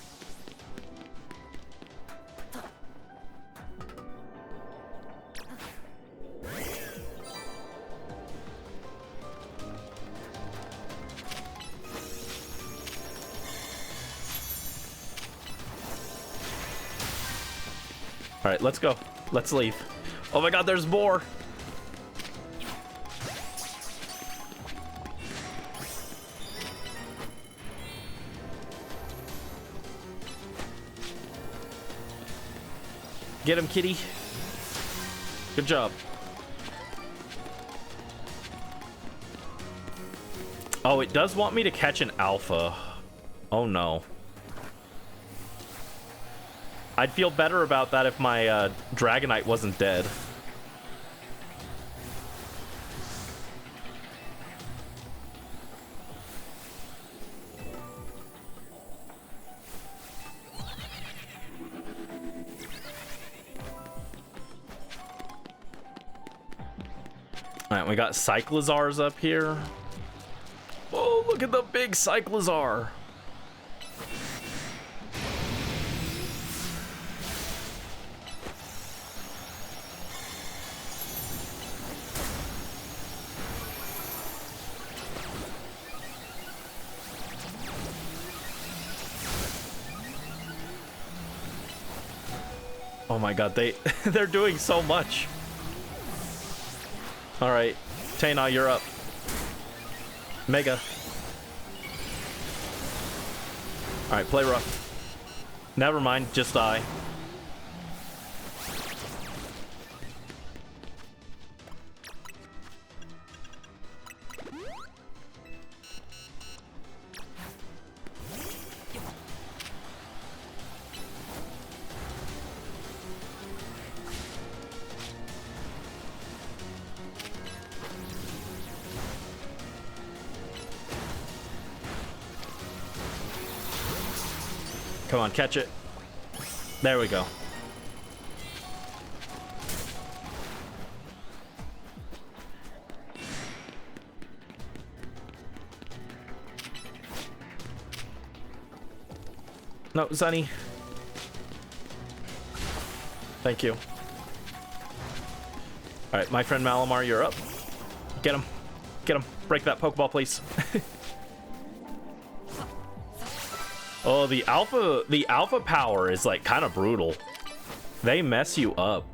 All right, let's go. Let's leave. Oh my god, there's more. Get him, kitty. Good job. Oh, it does want me to catch an alpha. Oh no. I'd feel better about that if my Dragonite wasn't dead. Alright, we got Cyclizars up here. Oh, look at the big Cyclizar. Oh my god, they're doing so much. All right, Tana, you're up. Mega. All right, play rough. Never mind, just die. Come on, catch it. There we go. No, Sunny. Thank you. Alright, my friend Malamar, you're up. Get him. Get him. Break that Pokeball, please. Oh, the alpha power is like kind of brutal. They mess you up.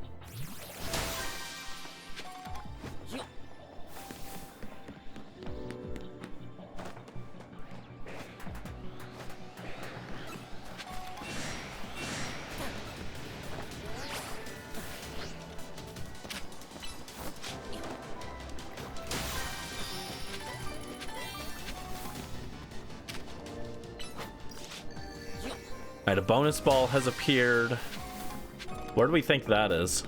Alright, a bonus ball has appeared. Where do we think that is?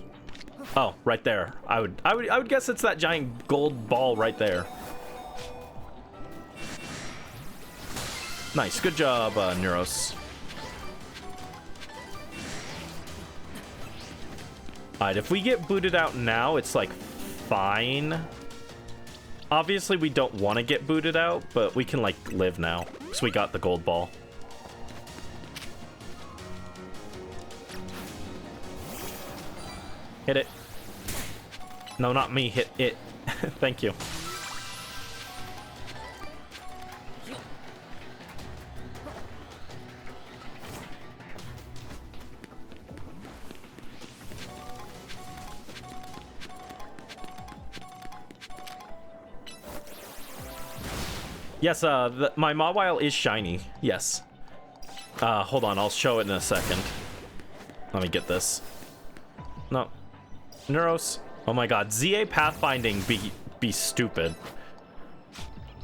Oh, right there. I would guess it's that giant gold ball right there. Nice, good job, Neuros. Alright, if we get booted out now, it's like fine. Obviously, we don't want to get booted out, but we can like live now because we got the gold ball. Hit it. No, not me. Hit it. Thank you. Yes, my Mawile is shiny. Yes. Hold on, I'll show it in a second. Let me get this. No. Neuros. Oh my god. ZA pathfinding be stupid.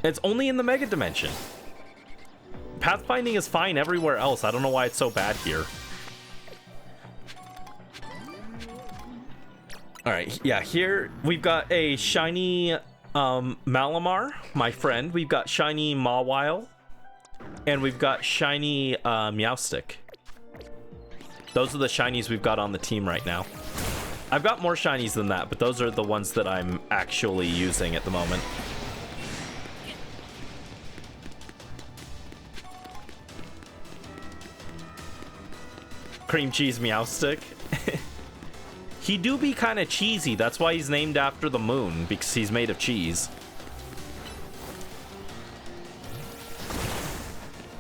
It's only in the Mega Dimension. Pathfinding is fine everywhere else. I don't know why it's so bad here. Alright, yeah, here we've got a shiny Malamar, my friend. We've got shiny Mawile. And we've got shiny Meowstic. Those are the shinies we've got on the team right now. I've got more shinies than that, but those are the ones that I'm actually using at the moment. Cream cheese Meowstic. He do be kind of cheesy. That's why he's named after the moon, because he's made of cheese.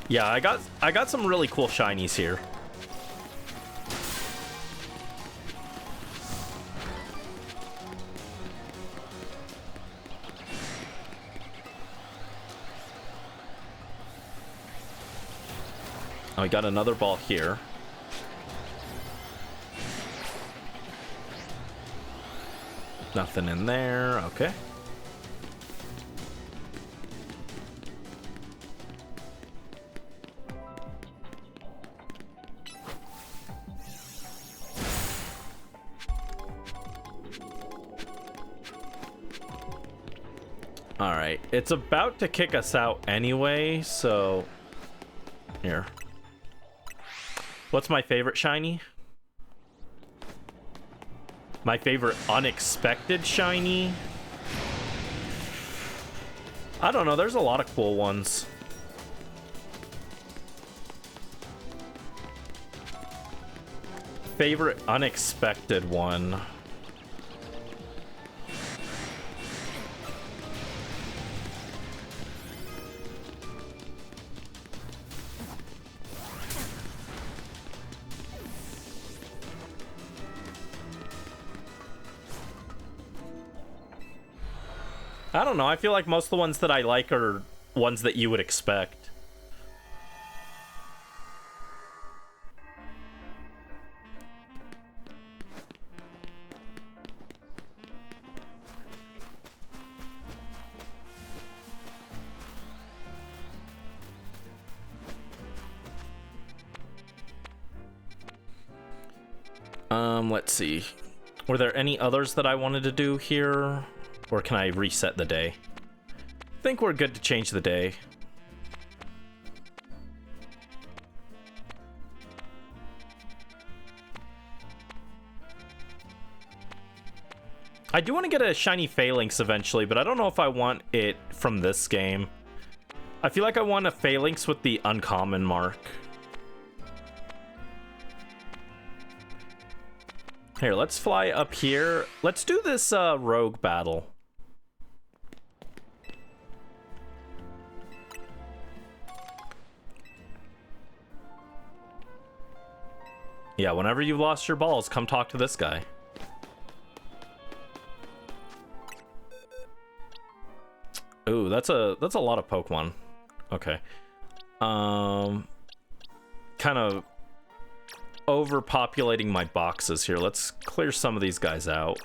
Yeah, I got some really cool shinies here. Oh, we got another ball here. Nothing in there. Okay. All right. It's about to kick us out anyway, so here. What's my favorite shiny? My favorite unexpected shiny? I don't know, there's a lot of cool ones. Favorite unexpected one. I don't know. I feel like most of the ones that I like are ones that you would expect. Let's see. Were there any others that I wanted to do here? Or can I reset the day? I think we're good to change the day. I do want to get a shiny Phalanx eventually, but I don't know if I want it from this game. I feel like I want a Phalanx with the uncommon mark. Here, let's fly up here. Let's do this rogue battle. Yeah, whenever you've lost your balls, come talk to this guy. Ooh, that's a lot of Pokemon. Okay. Kind of overpopulating my boxes here. Let's clear some of these guys out.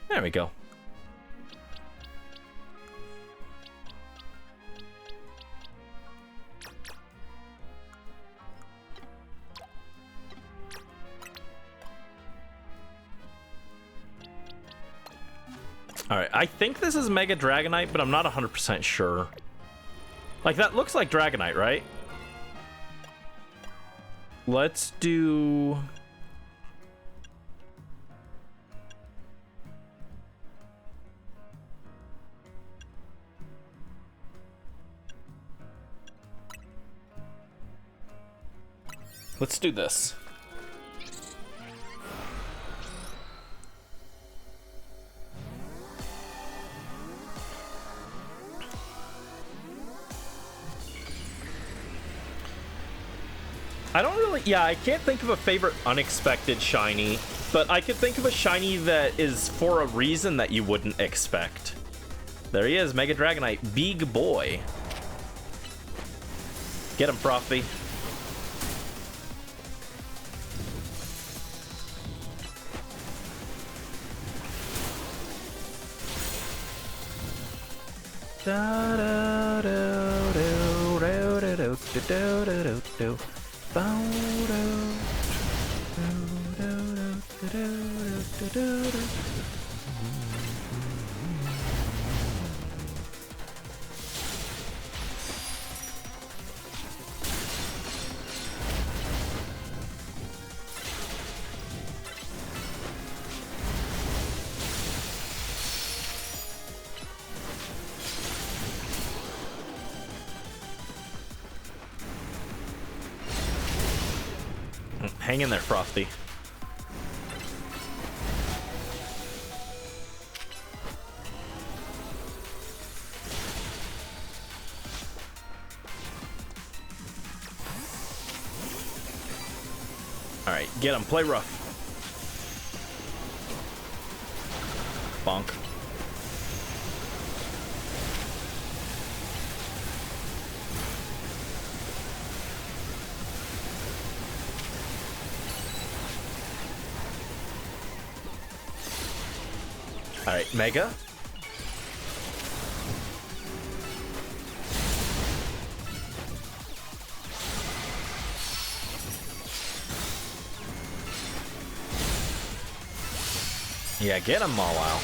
There we go. Alright, I think this is Mega Dragonite, but I'm not 100% sure. Like, that looks like Dragonite, right? Let's do... Let's do this. I don't really... Yeah, I can't think of a favorite unexpected shiny, but I could think of a shiny that is for a reason that you wouldn't expect. There he is, Mega Dragonite, big boy. Get him, Frothy. Da da do do do do do do do do. Bow do do do do do do. Hang in there, Frothy. Alright, get him. Play rough. Bonk. Alright, Mega. Yeah, get him, Mawile.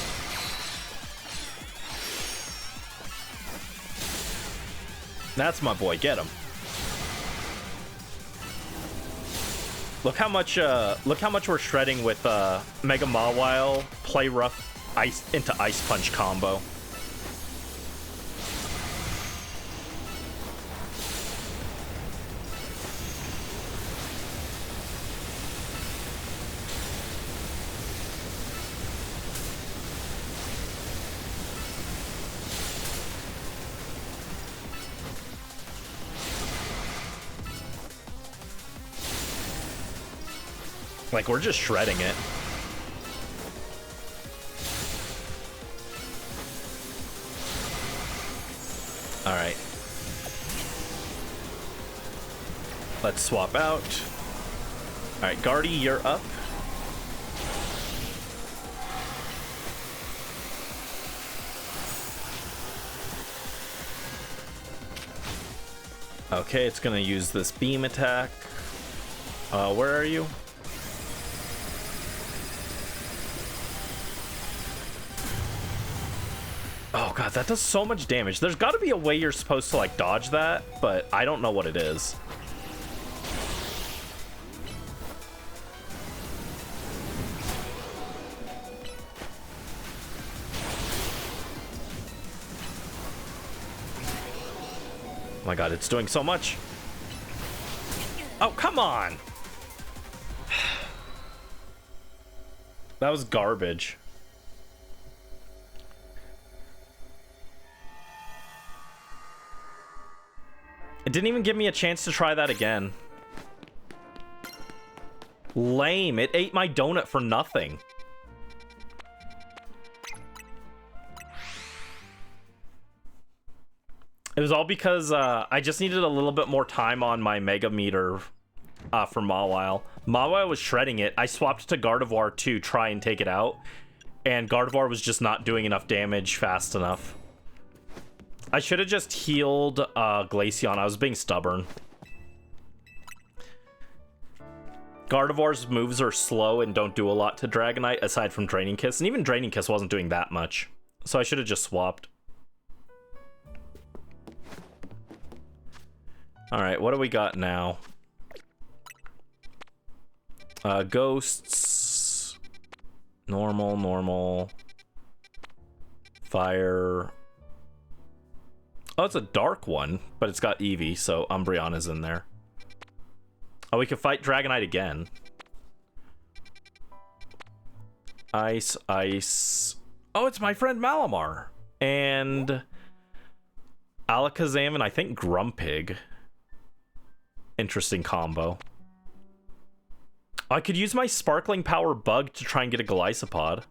That's my boy, get him. Look how much we're shredding with Mega Mawile, Play Rough, Ice into Ice Punch combo. Like, we're just shredding it. Alright. Let's swap out. Alright, Guardy, you're up. Okay, it's gonna use this beam attack. Where are you? Oh god, that does so much damage. There's got to be a way you're supposed to, like, dodge that, but I don't know what it is. Oh my god, it's doing so much. Oh, come on! That was garbage. It didn't even give me a chance to try that again. Lame. It ate my donut for nothing. It was all because I just needed a little bit more time on my Mega Meter for Mawile. Mawile was shredding it. I swapped to Gardevoir to try and take it out. And Gardevoir was just not doing enough damage fast enough. I should have just healed Glaceon. I was being stubborn. Gardevoir's moves are slow and don't do a lot to Dragonite, aside from Draining Kiss. And even Draining Kiss wasn't doing that much. So I should have just swapped. Alright, what do we got now? Ghosts. Normal. Fire. Oh, it's a dark one, but it's got Eevee, so Umbreon is in there. Oh, we can fight Dragonite again. Ice. Oh, it's my friend Malamar. And Alakazam and I think Grumpig. Interesting combo. I could use my sparkling power bug to try and get a Glycopod.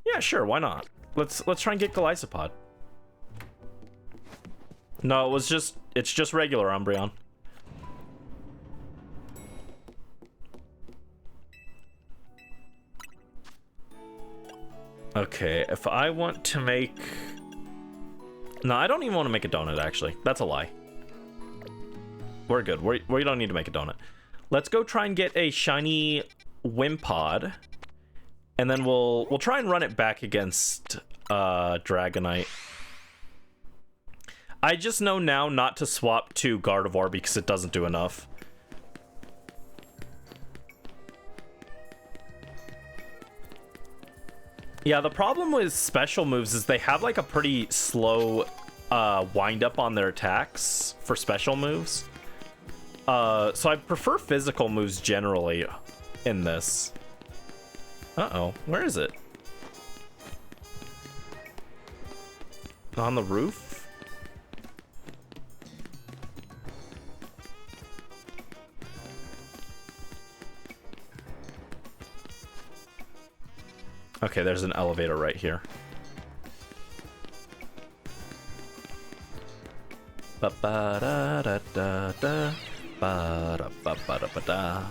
Yeah, sure, why not? Let's try and get Glycopod. No, it's just regular Umbreon. Okay, if I want to make... No, I don't even want to make a donut, actually. That's a lie. We're good. We don't need to make a donut. Let's go try and get a shiny Wimpod. And then we'll try and run it back against Dragonite. I just know now not to swap to Gardevoir because it doesn't do enough. Yeah, the problem with special moves is they have like a pretty slow wind up on their attacks for special moves. So I prefer physical moves generally in this. Uh-oh, where is it? On the roof? Okay, there's an elevator right here. Ba-ba-da-da-da-da. Ba-da-ba-ba-da-ba-da.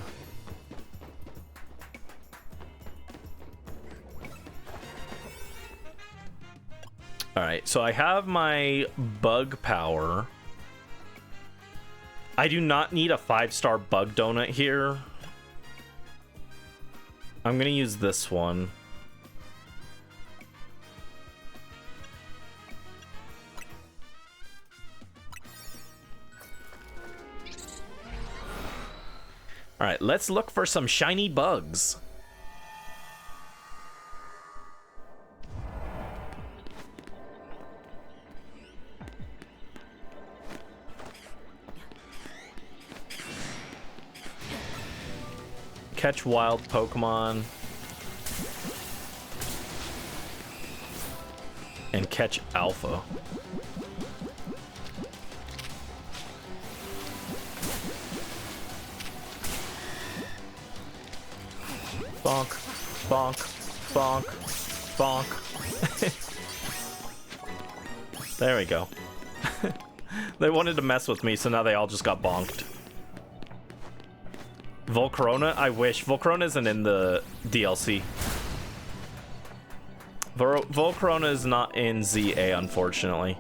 Alright, so I have my bug power. I do not need a 5-star bug donut here. I'm gonna use this one. Alright, let's look for some shiny bugs. Catch wild Pokemon. And catch Alpha. Bonk, bonk, bonk, bonk. There we go. They wanted to mess with me, so now they all just got bonked. Volcarona? I wish. Volcarona isn't in the DLC. Volcarona is not in ZA, unfortunately.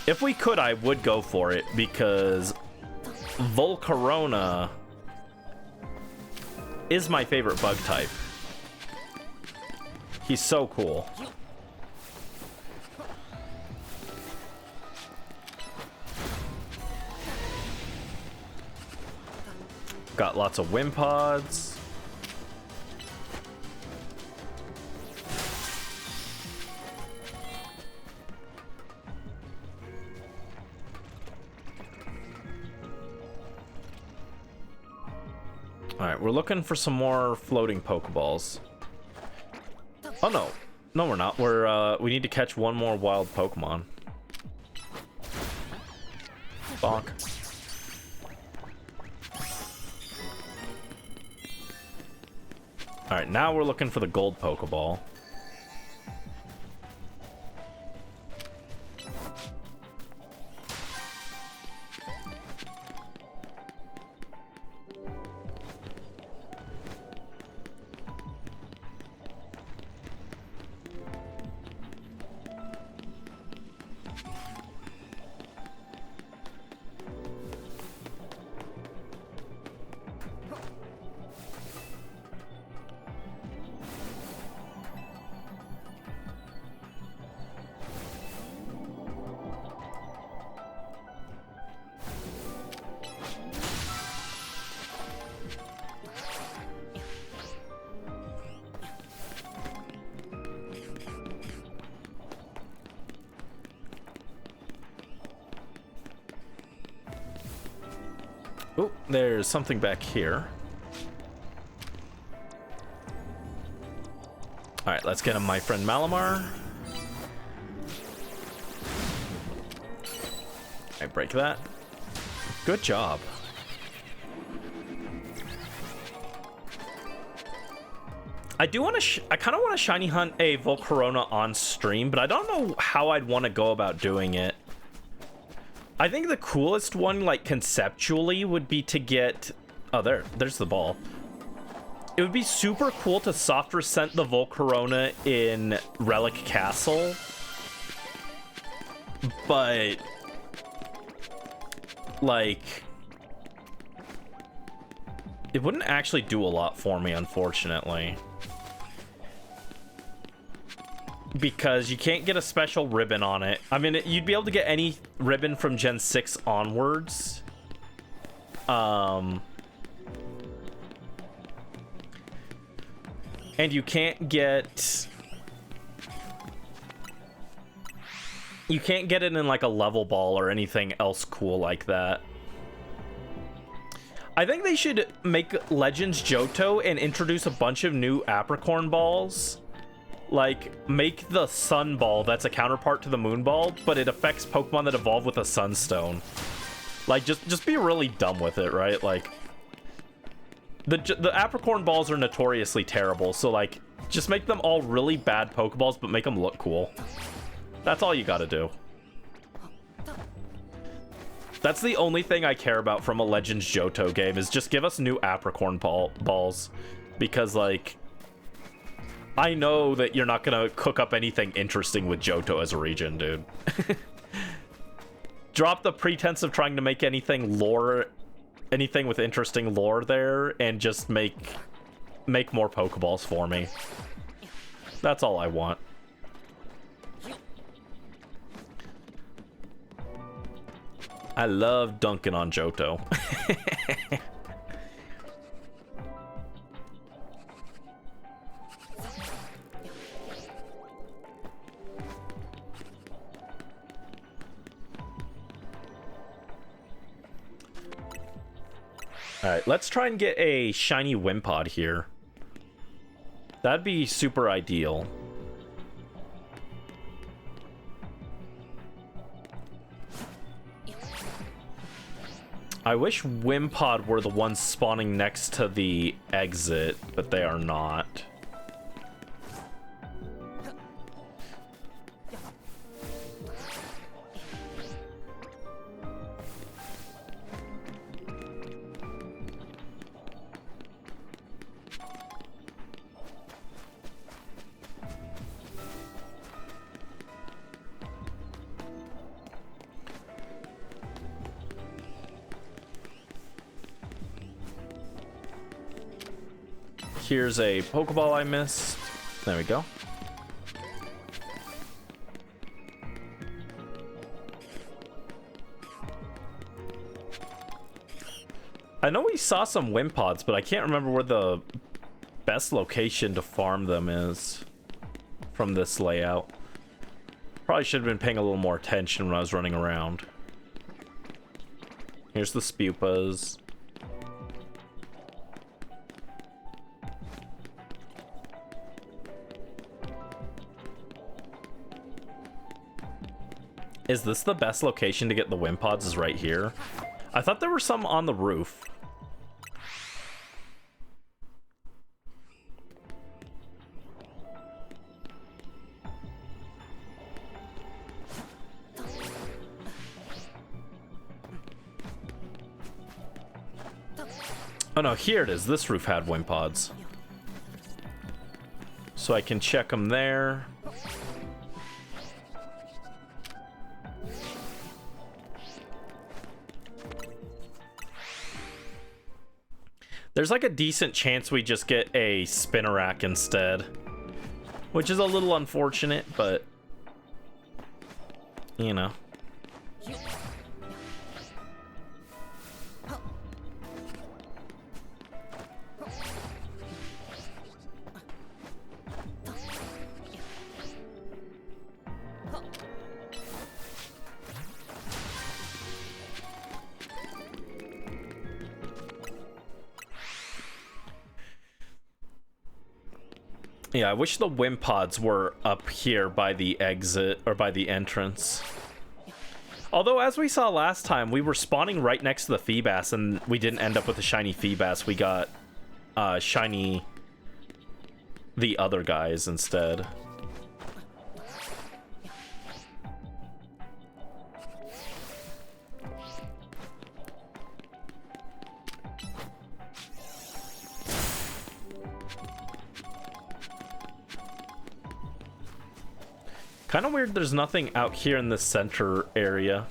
If we could, I would go for it, because Volcarona is my favorite bug type. He's so cool. Got lots of Wimpods. Alright, we're looking for some more floating Pokeballs. Oh no. No, we're not. We need to catch one more wild Pokemon. Bonk. Alright, now we're looking for the gold Pokeball. Oh, there's something back here. Alright, let's get him, my friend Malamar. I break that. Good job. I do want to. I kind of want to shiny hunt a Volcarona on stream, but I don't know how I'd want to go about doing it. I think the coolest one, like conceptually, would be to get. Oh, there's the ball. It would be super cool to soft resent the Volcarona in Relic Castle, but like it wouldn't actually do a lot for me, unfortunately. Because you can't get a special ribbon on it. I mean, you'd be able to get any ribbon from Gen 6 onwards. And you can't get... You can't get it in, like, a level ball or anything else cool like that. I think they should make Legends Johto and introduce a bunch of new Apricorn balls. Like, make the Sun Ball that's a counterpart to the Moon Ball, but it affects Pokemon that evolve with a Sunstone. Like, just be really dumb with it, right? Like, the Apricorn balls are notoriously terrible, so, like, just make them all really bad Pokeballs, but make them look cool. That's all you gotta do. That's the only thing I care about from a Legends Johto game, is just give us new Apricorn balls. Because, like... I know that you're not gonna cook up anything interesting with Johto as a region, dude. Drop the pretense of trying to make anything with interesting lore there, and just make more Pokeballs for me. That's all I want. I love dunking on Johto. Alright, let's try and get a shiny Wimpod here. That'd be super ideal. I wish Wimpod were the ones spawning next to the exit, but they are not. Here's a Pokeball I missed. There we go. I know we saw some Wimpods, but I can't remember where the best location to farm them is from this layout. Probably should have been paying a little more attention when I was running around. Here's the Spupas. Is this the best location to get the Wimpods? Is right here? I thought there were some on the roof. Oh no, here it is. This roof had Wimpods. So I can check them there. There's like a decent chance we just get a Spinarak instead, which is a little unfortunate, but you know. Yeah, I wish the Wimpods were up here by the exit, or by the entrance. Although, as we saw last time, we were spawning right next to the Feebas, and we didn't end up with a shiny Feebas. We got shiny the other guys instead. Kind of weird there's nothing out here in the center area.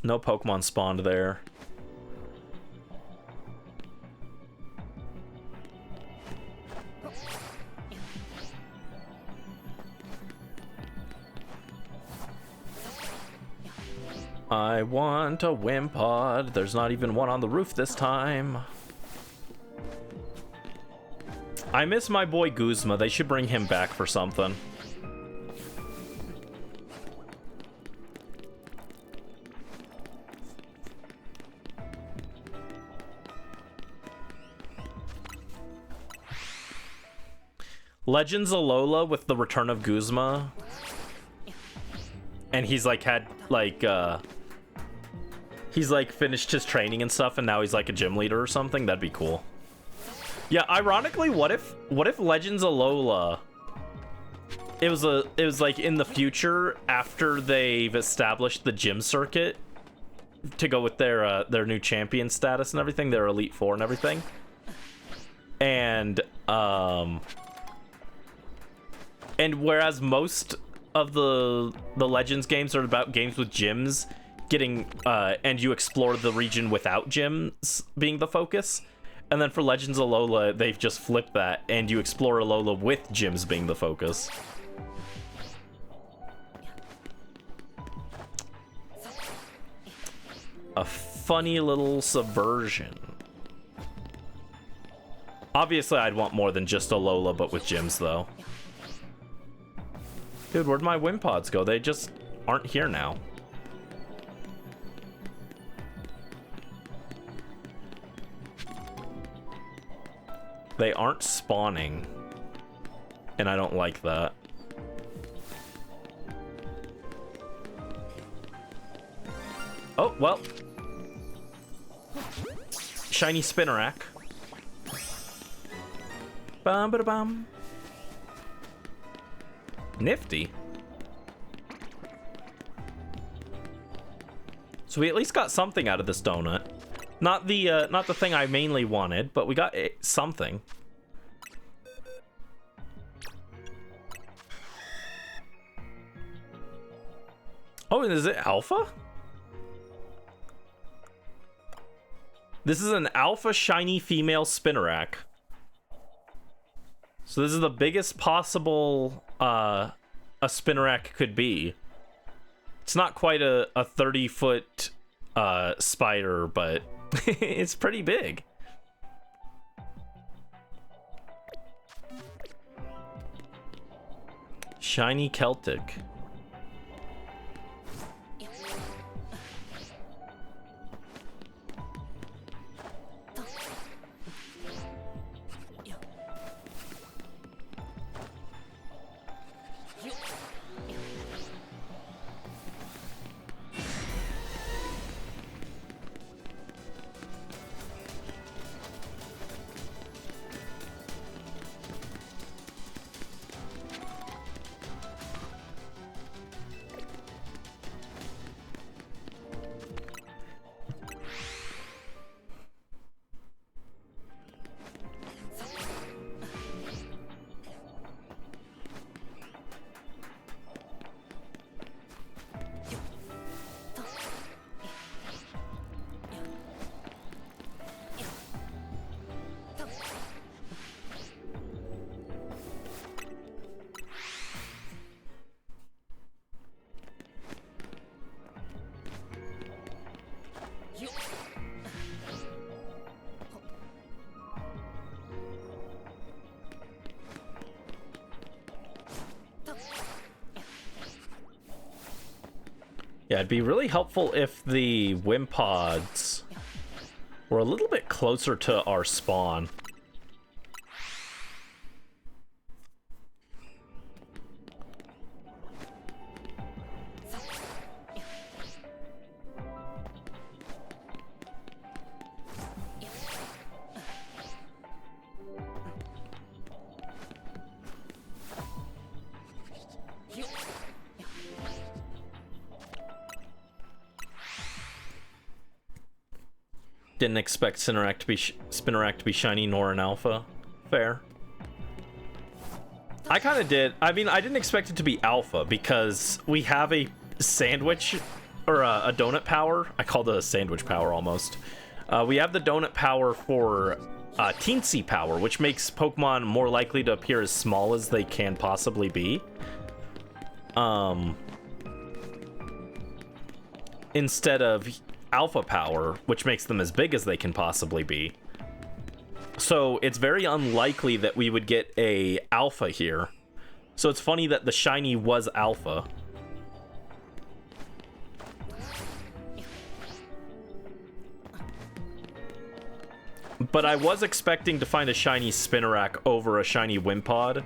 No Pokemon spawned there. I want a Wimpod. There's not even one on the roof this time. I miss my boy Guzma. They should bring him back for something. Legends Alola with the return of Guzma. And he's like had like he's like finished his training and stuff, and now he's like a gym leader or something. That'd be cool. Yeah, ironically, what if Legends Alola, it was like in the future after they've established the gym circuit to go with their new champion status and everything, their Elite Four and everything. And whereas most of the Legends games are about games with gyms getting and you explore the region without gyms being the focus. And then for Legends Alola, they've just flipped that, and you explore Alola with gyms being the focus. A funny little subversion. Obviously, I'd want more than just Alola, but with gyms, though. Dude, where'd my Wimpods go? They just aren't here now. They aren't spawning, and I don't like that. Oh, well. Shiny Spinnerack. Bum ba da bum. Nifty. So we at least got something out of this donut. Not the thing I mainly wanted, but we got something. Oh, is it alpha? This is an alpha shiny female Spinnerack. So this is the biggest possible a Spinnerack could be. It's not quite a 30-foot spider, but it's pretty big. Shiny Celtic. Yeah, it'd be really helpful if the Wimpods were a little bit closer to our spawn. Didn't expect Spinarak to be shiny nor an alpha. Fair. I kind of did. I mean, I didn't expect it to be alpha because we have a sandwich or a donut power. I called it a sandwich power almost. We have the donut power for teensy power, which makes Pokemon more likely to appear as small as they can possibly be. Instead of alpha power, which makes them as big as they can possibly be. So it's very unlikely that we would get a alpha here. So it's funny that the shiny was alpha. But I was expecting to find a shiny Spinarak over a shiny Wimpod,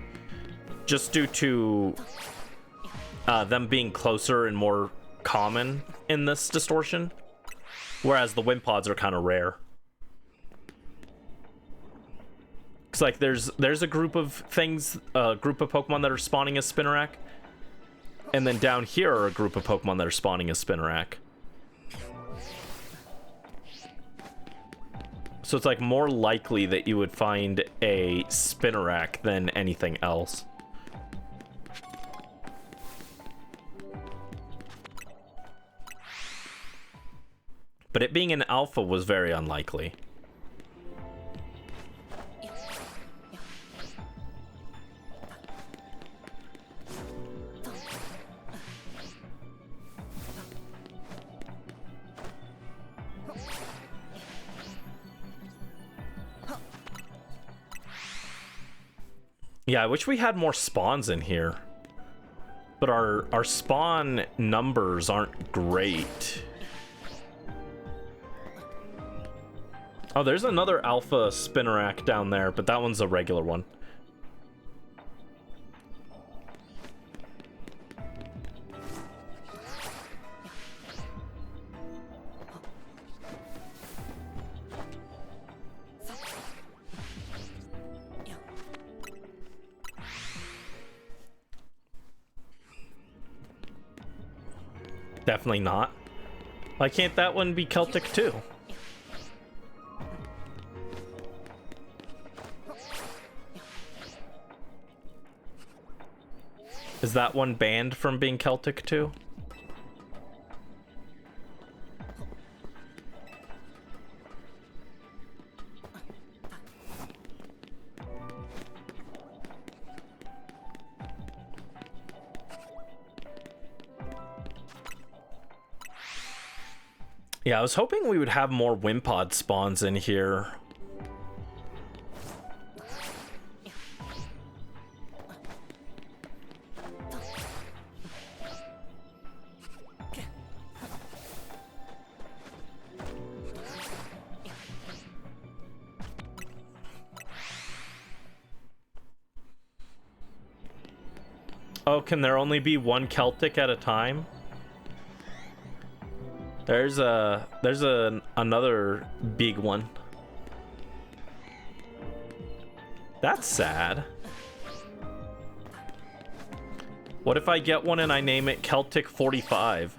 just due to them being closer and more common in this distortion, whereas the Wimpods are kind of rare. It's like there's a group of things, a group of Pokemon that are spawning as Spinarak, and then down here are a group of Pokemon that are spawning as Spinarak. So it's like more likely that you would find a Spinarak than anything else. But it being an alpha was very unlikely. Yeah, I wish we had more spawns in here. But our spawn numbers aren't great. Oh, there's another alpha Spinarak down there, but that one's a regular one. Definitely not. Why can't that one be Celtic too? Is that one banned from being Celtic too? Yeah, I was hoping we would have more Wimpod spawns in here. Oh, can there only be one Celtic at a time? There's another big one. That's sad. What if I get one and I name it Celtic 45?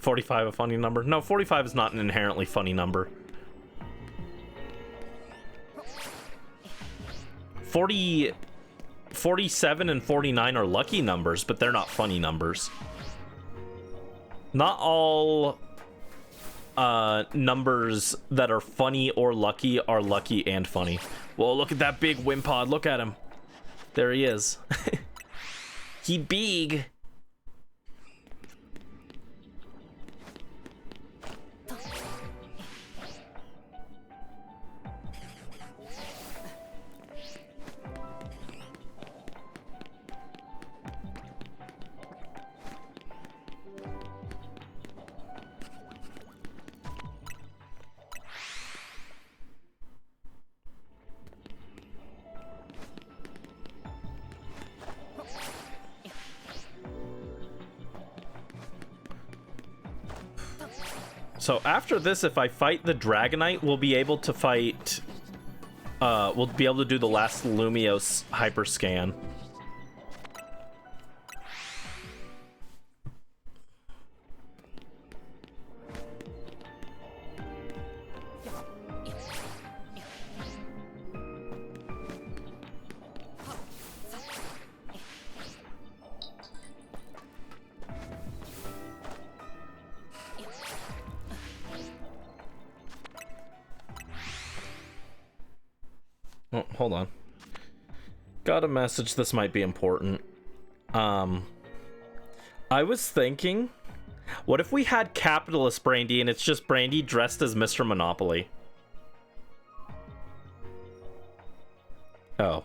$45 a funny number? No, 45 is not an inherently funny number. 47 and 49 are lucky numbers, but they're not funny numbers. Not all numbers that are funny or lucky are lucky and funny. Whoa, look at that big Wimpod. Look at him. There he is. He big. So after this, if I fight the Dragonite, we'll be able to fight we'll be able to do the last Lumios hyperscan. Oh, hold on. Got a message. This might be important. I was thinking, what if we had capitalist Brandy and it's just Brandy dressed as Mr. Monopoly? Oh.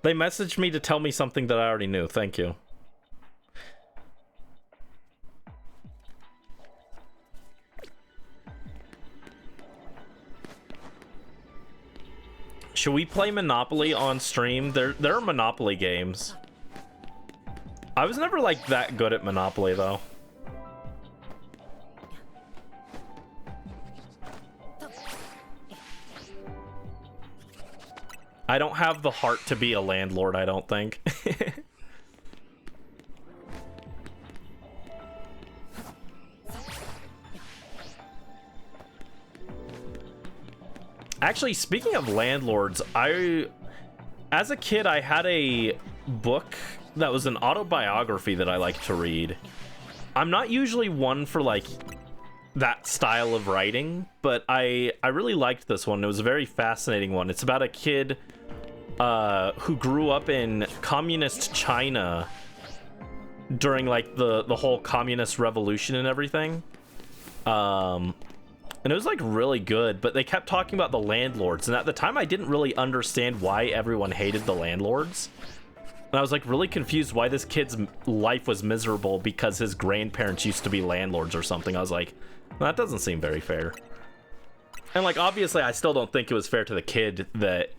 They messaged me to tell me something that I already knew. Thank you. Should we play Monopoly on stream? There are Monopoly games. I was never like that good at Monopoly though. I don't have the heart to be a landlord, I don't think. Actually, speaking of landlords, as a kid, I had a book that was an autobiography that I liked to read. I'm not usually one for like that style of writing, but I really liked this one. It was a very fascinating one. It's about a kid who grew up in communist China during like the whole communist revolution and everything. And it was like really good, but they kept talking about the landlords, and at the time I didn't really understand why everyone hated the landlords. And I was like really confused why this kid's life was miserable because his grandparents used to be landlords or something. I was like, well, that doesn't seem very fair. And like obviously I still don't think it was fair to the kid that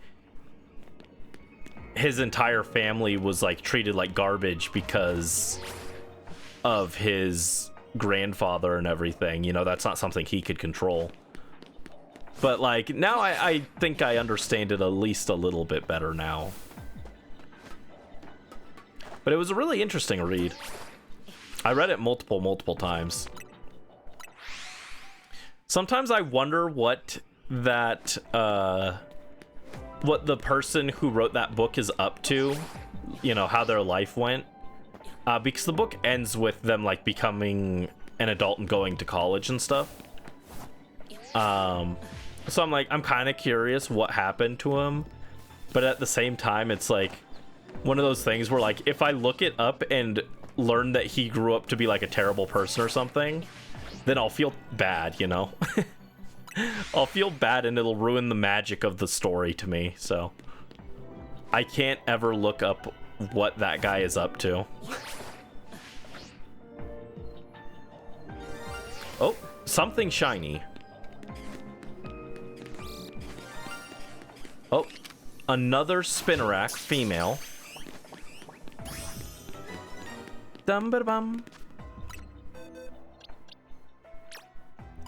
his entire family was like treated like garbage because of his grandfather and everything. You know, that's not something he could control. But like now I think I understand it at least a little bit better now. But it was a really interesting read. I read it multiple times. Sometimes I wonder what that what the person who wrote that book is up to, you know, how their life went. Because the book ends with them like becoming an adult and going to college and stuff. So I'm like, I'm kind of curious what happened to him, but at the same time, it's like one of those things where like if I look it up and learn that he grew up to be like a terrible person or something, then I'll feel bad, you know. I'll feel bad and it'll ruin the magic of the story to me. So I can't ever look up what that guy is up to. Oh, something shiny. Oh, another Spinnerack female. Dum-ba-dum.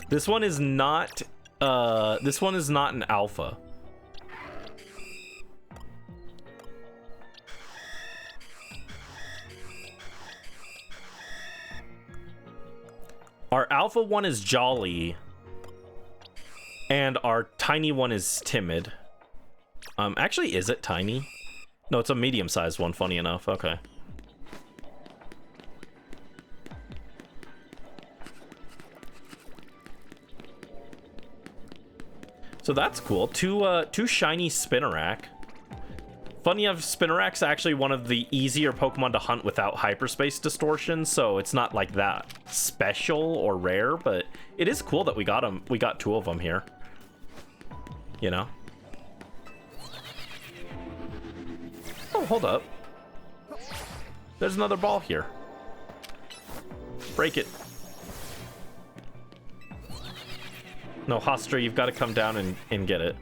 This one is not an alpha. Our alpha one is jolly, and our tiny one is timid. Actually, is it tiny? No, it's a medium-sized one, funny enough. Okay. So that's cool. Two shiny Spinnerack. Funny enough, Spinnerack's actually one of the easier Pokemon to hunt without hyperspace distortion, so it's not like that special or rare, but it is cool that we got them. We got two of them here. You know? Oh, hold up. There's another ball here. Break it. No, Hostra, you've got to come down and get it.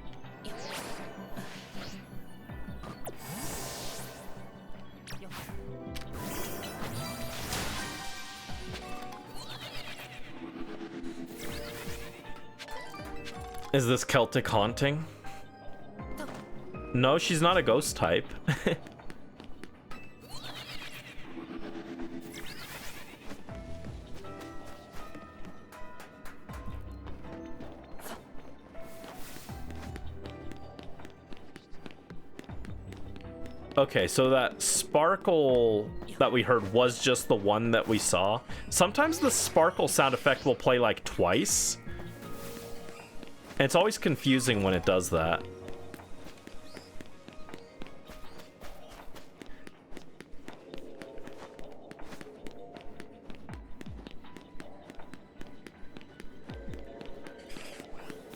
Is this Celtic haunting? No, she's not a ghost type. Okay, so that sparkle that we heard was just the one that we saw. Sometimes the sparkle sound effect will play like twice. And it's always confusing when it does that.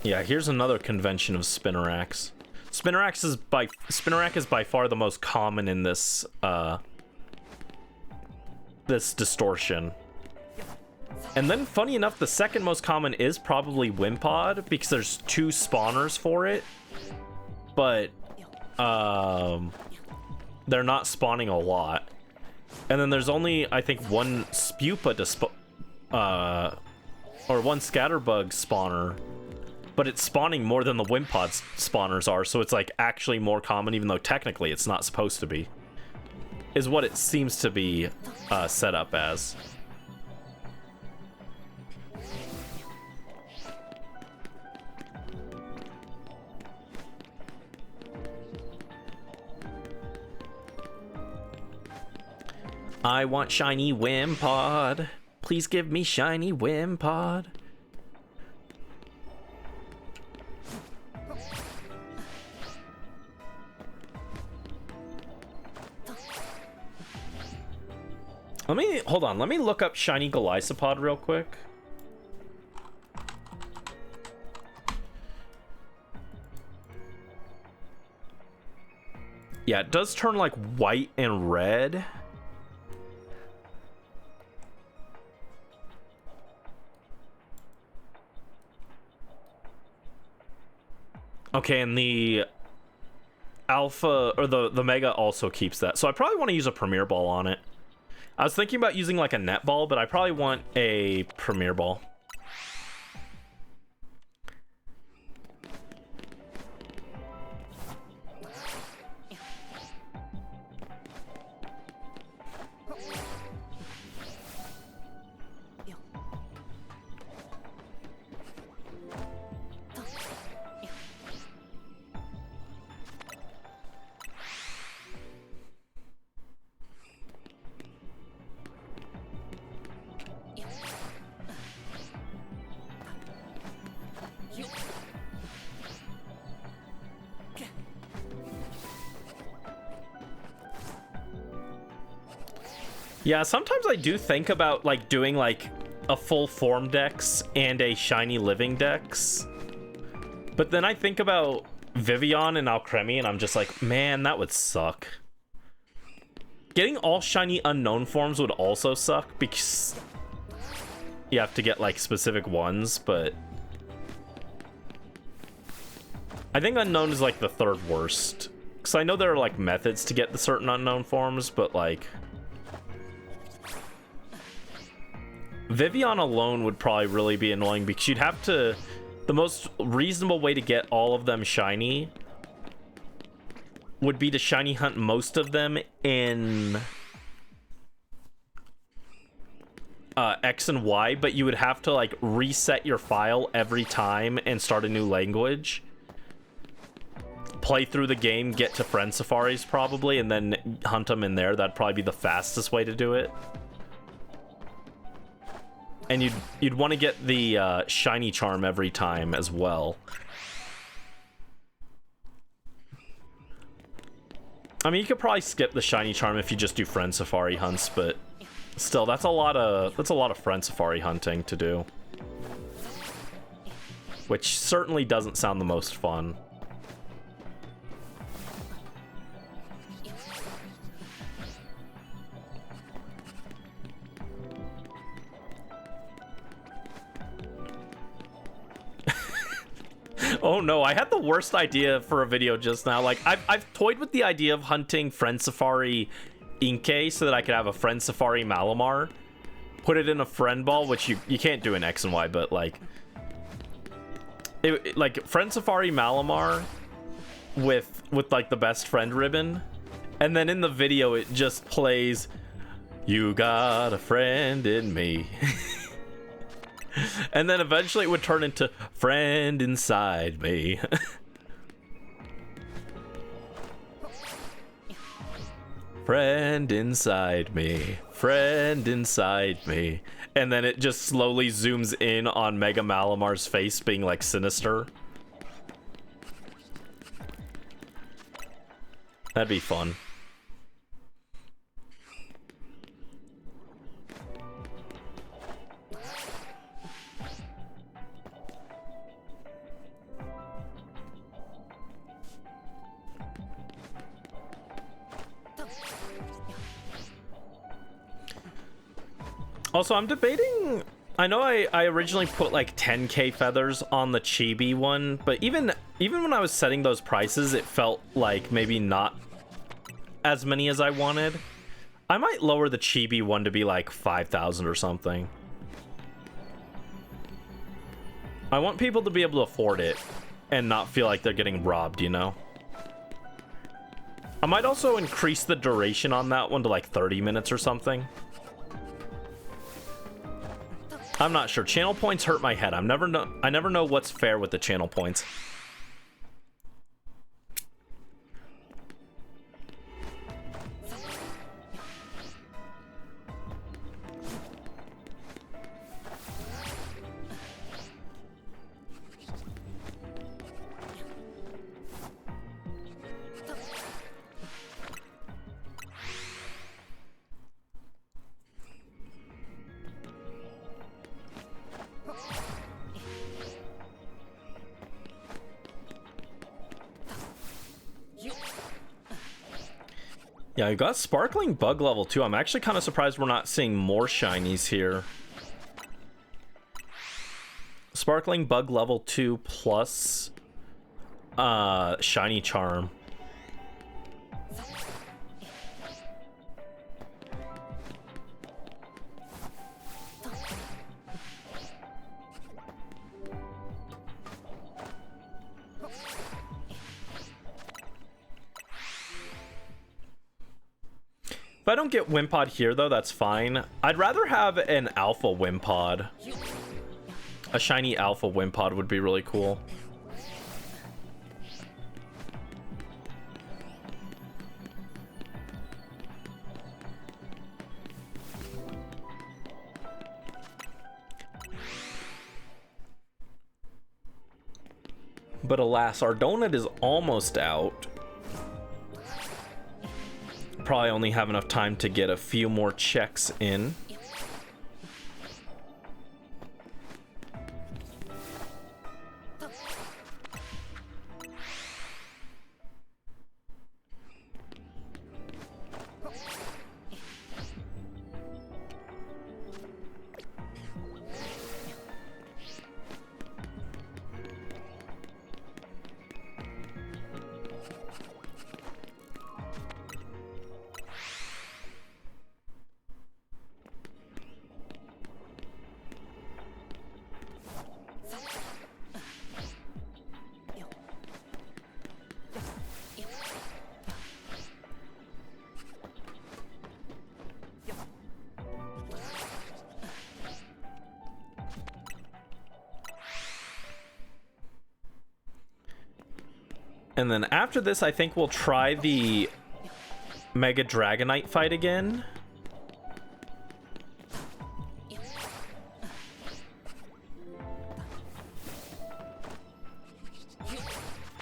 Yeah, here's another convention of Spinnerack. Spinnerack is by far the most common in this this distortion. And then, funny enough, the second most common is probably Wimpod, because there's 2 spawners for it. But they're not spawning a lot. And then there's only, I think, 1 Spupa or 1 Scatterbug spawner. But it's spawning more than the Wimpod spawners are, so it's like actually more common, even though technically it's not supposed to be. Is what it seems to be set up as. I want shiny Wimpod. Please give me shiny Wimpod. Hold on, let me look up shiny Golisopod real quick. Yeah, it does turn like white and red. Okay, and the alpha or the mega also keeps that. So I probably want to use a Premier Ball on it. I was thinking about using like a net ball, but I probably want a Premier Ball. Yeah, sometimes I do think about like doing like a full form dex and a shiny living dex. But then I think about Vivian and Alcremie and I'm just like, man, that would suck. Getting all shiny unknown forms would also suck because you have to get like specific ones, but I think unknown is like the 3rd worst. Because I know there are like methods to get the certain unknown forms, but like Vivian alone would probably really be annoying because you'd have to... The most reasonable way to get all of them shiny would be to shiny hunt most of them in X and Y, but you would have to like reset your file every time and start a new language. Play through the game, get to Friend Safaris probably, and then hunt them in there. That'd probably be the fastest way to do it. And you'd want to get the shiny charm every time as well. I mean, you could probably skip the shiny charm if you just do Friend Safari hunts, but still, that's a lot of Friend Safari hunting to do, which certainly doesn't sound the most fun. Oh no, I had the worst idea for a video just now. Like, I've toyed with the idea of hunting Friend Safari Inkay so that I could have a Friend Safari Malamar. Put it in a friend ball, which you can't do in X and Y, but like... like, Friend Safari Malamar with like the best friend ribbon, and then in the video it just plays, "You got a friend in me." And then eventually it would turn into "Friend inside me." Friend inside me, friend inside me. And then it just slowly zooms in on Mega Malamar's face being like sinister. That'd be fun. Also, I'm debating, I know I originally put like 10k feathers on the chibi one, but even when I was setting those prices, it felt like maybe not as many as I wanted. I might lower the chibi one to be like 5,000 or something. I want people to be able to afford it and not feel like they're getting robbed, you know? I might also increase the duration on that one to like 30 minutes or something. I'm not sure. Channel points hurt my head. I never know what's fair with the channel points. Yeah, I got Sparkling Bug level 2. I'm actually kind of surprised we're not seeing more shinies here. Sparkling Bug level 2 plus Shiny Charm. If I don't get Wimpod here, though, that's fine. I'd rather have an Alpha Wimpod. A shiny Alpha Wimpod would be really cool. But alas, our donut is almost out. Probably only have enough time to get a few more checks in. And then after this, I think we'll try the Mega Dragonite fight again.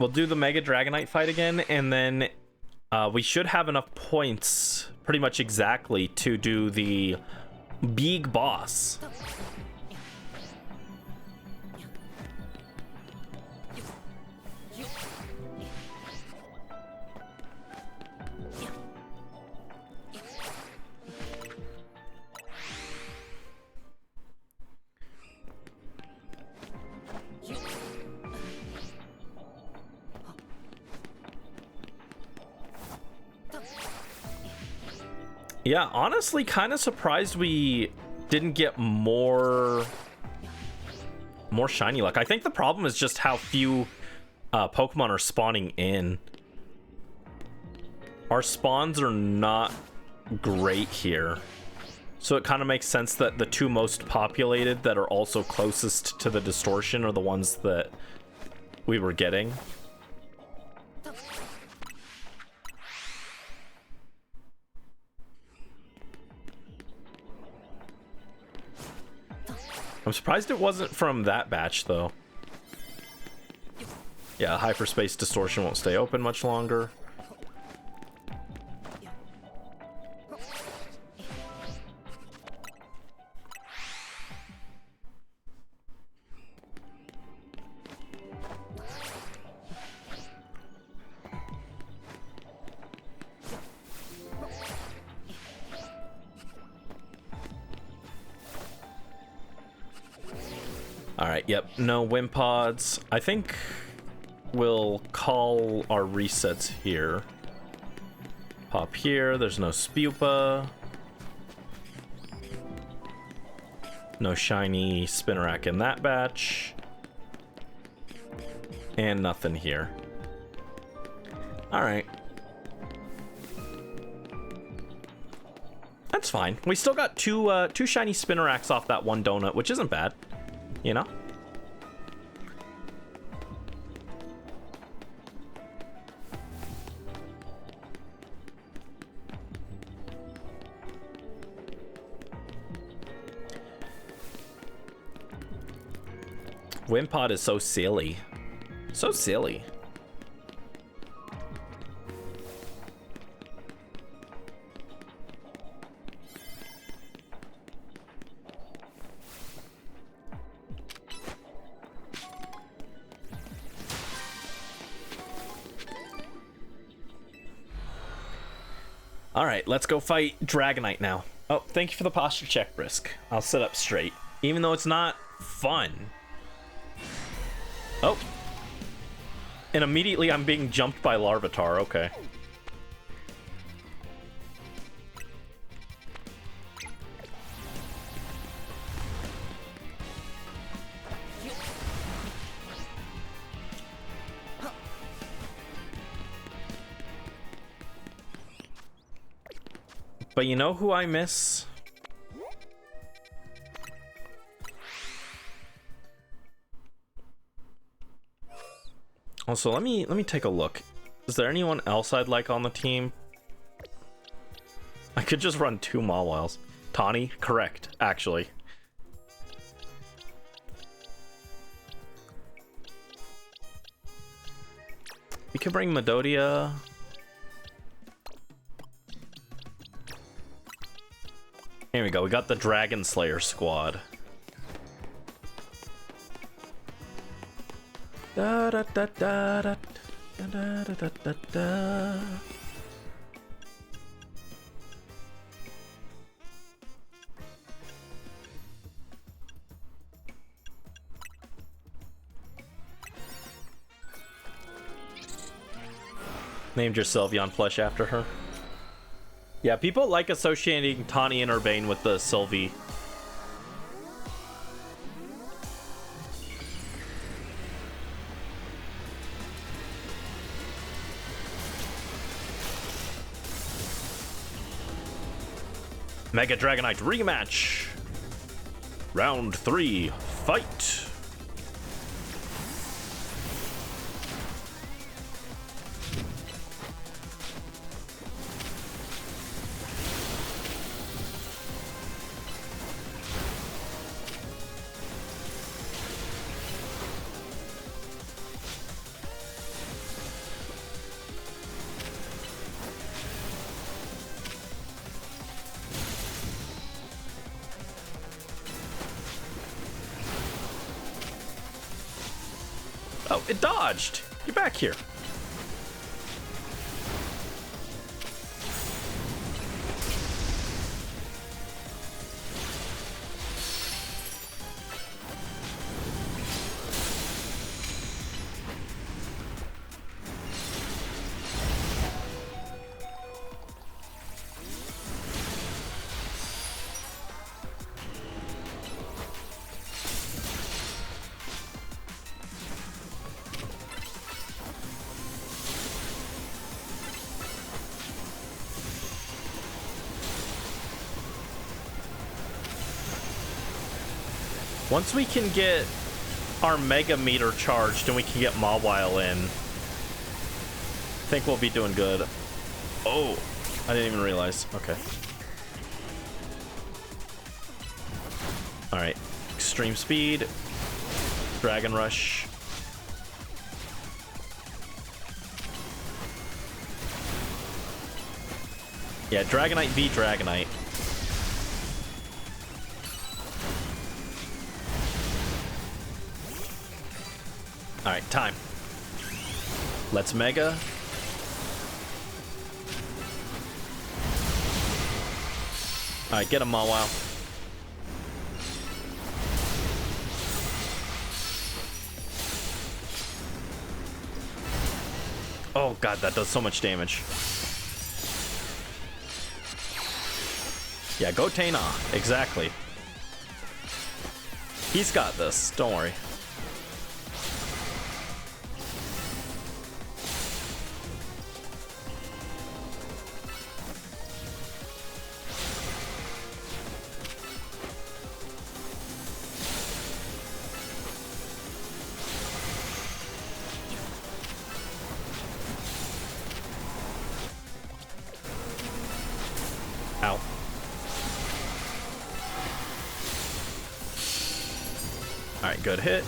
We'll do the Mega Dragonite fight again, and then we should have enough points, pretty much exactly, to do the big boss. Yeah, honestly, kind of surprised we didn't get more shiny luck. I think the problem is just how few Pokemon are spawning in. Our spawns are not great here. So it kind of makes sense that the two most populated that are also closest to the distortion are the ones that we were getting. I'm surprised it wasn't from that batch, though. Yeah, hyperspace distortion won't stay open much longer. Alright, yep, no Wimpods. I think we'll call our resets here. Pop here, there's no Spupa. No shiny Spinarak in that batch. And nothing here. Alright. That's fine. We still got two shiny Spinaraks off that one donut, which isn't bad. You know? Wimpod is so silly. So silly. Alright, let's go fight Dragonite now. Oh, thank you for the posture check, Brisk. I'll sit up straight. Even though it's not fun. Oh. And immediately I'm being jumped by Larvitar, okay. But you know who I miss? Also, let me take a look. Is there anyone else I'd like on the team? I could just run 2 Mawiles. Tawny? Correct, actually. We could bring Medodia. Here we go, we got the Dragon Slayer squad. Da da da da da da da da da da. Named your Sylveon plush after her. Yeah, people like associating Tawny and Urbane with the Sylvie. Mega Dragonite rematch. Round 3, fight. Oh, it dodged! Get back here. Once we can get our Mega Meter charged and we can get Mawile in, I think we'll be doing good. Oh, I didn't even realize. Okay. Alright. Extreme Speed. Dragon Rush. Yeah, Dragonite v Dragonite. Alright, time. Let's Mega. Alright, get him, Mawile. Oh god, that does so much damage. Yeah, go Tana. Exactly. He's got this. Don't worry. Ow. Alright, good hit.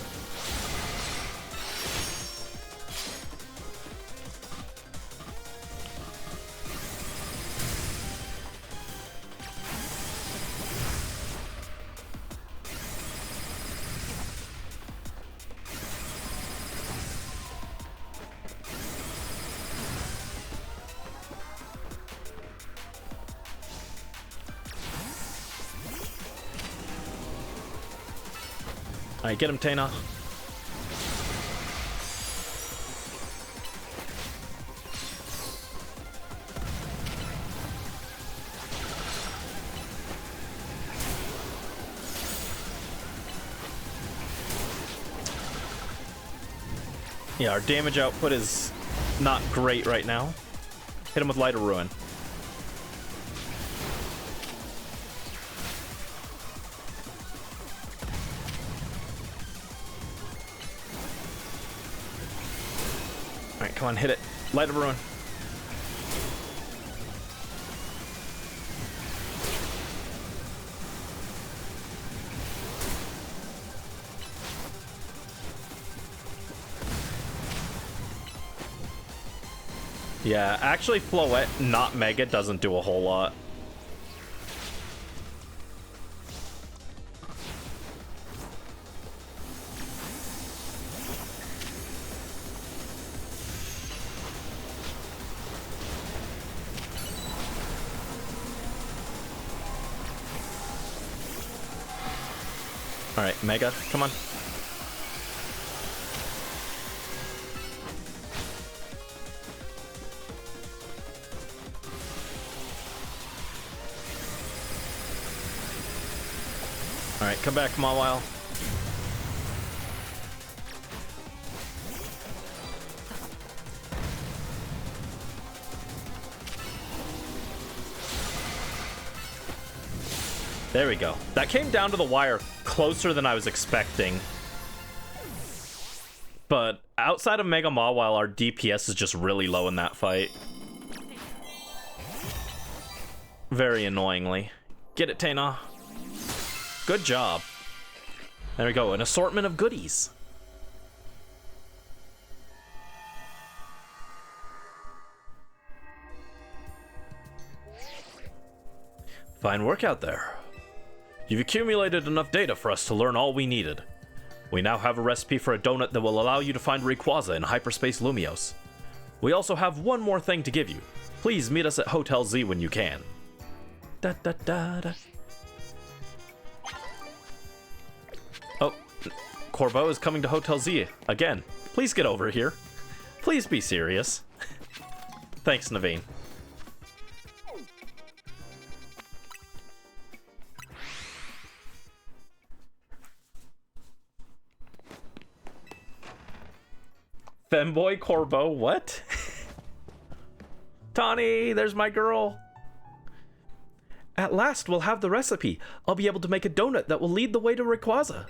Alright, get him, Tana. Yeah, our damage output is not great right now. Hit him with Light of Ruin. Alright, come on, hit it. Light of Ruin. Yeah, actually Floette, not Mega, doesn't do a whole lot. Alright, Mega, come on. Alright, come back, Mawile. There we go. That came down to the wire closer than I was expecting. But outside of Mega Mawile, our DPS is just really low in that fight. Very annoyingly. Get it, Tana. Good job. There we go, an assortment of goodies. Fine work out there. You've accumulated enough data for us to learn all we needed. We now have a recipe for a donut that will allow you to find Rayquaza in Hyperspace Lumiose. We also have one more thing to give you. Please meet us at Hotel Z when you can. Da da da da. Oh, Corbeau is coming to Hotel Z again. Please get over here. Please be serious. Thanks, Naveen. Femboy Corbeau, what? Tawny, there's my girl. At last, we'll have the recipe. I'll be able to make a donut that will lead the way to Rayquaza.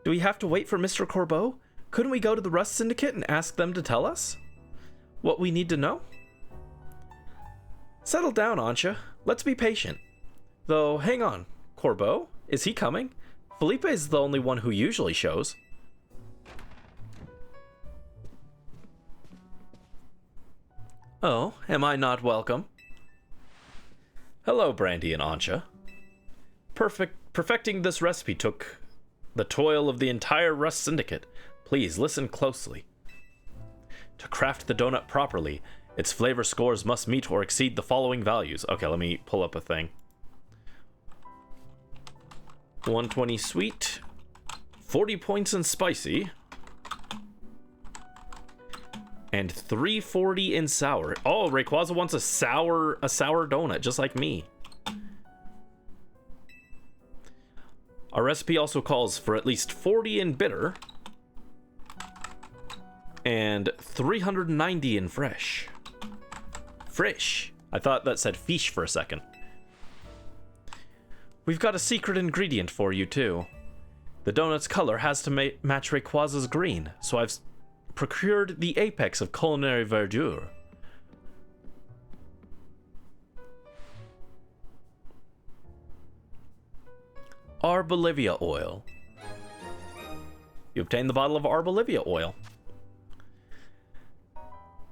Do we have to wait for Mr. Corbeau? Couldn't we go to the Rust Syndicate and ask them to tell us what we need to know? Settle down, Ancha. Let's be patient. Though, hang on. Corbeau? Is he coming? Felipe is the only one who usually shows. Oh, am I not welcome? Hello, Brandy and Ancha. Perfecting this recipe took the toil of the entire Rust Syndicate. Please listen closely. To craft the donut properly, its flavor scores must meet or exceed the following values. Okay, let me pull up a thing. 120 sweet, 40 points in spicy, and 340 in sour. Oh, Rayquaza wants a sour donut, just like me. Our recipe also calls for at least 40 in bitter and 390 in fresh. Fresh. I thought that said fish for a second. We've got a secret ingredient for you, too. The donut's color has to match Rayquaza's green, so I've procured the apex of culinary verdure. Arbolivia oil. You obtain the bottle of Arbolivia oil.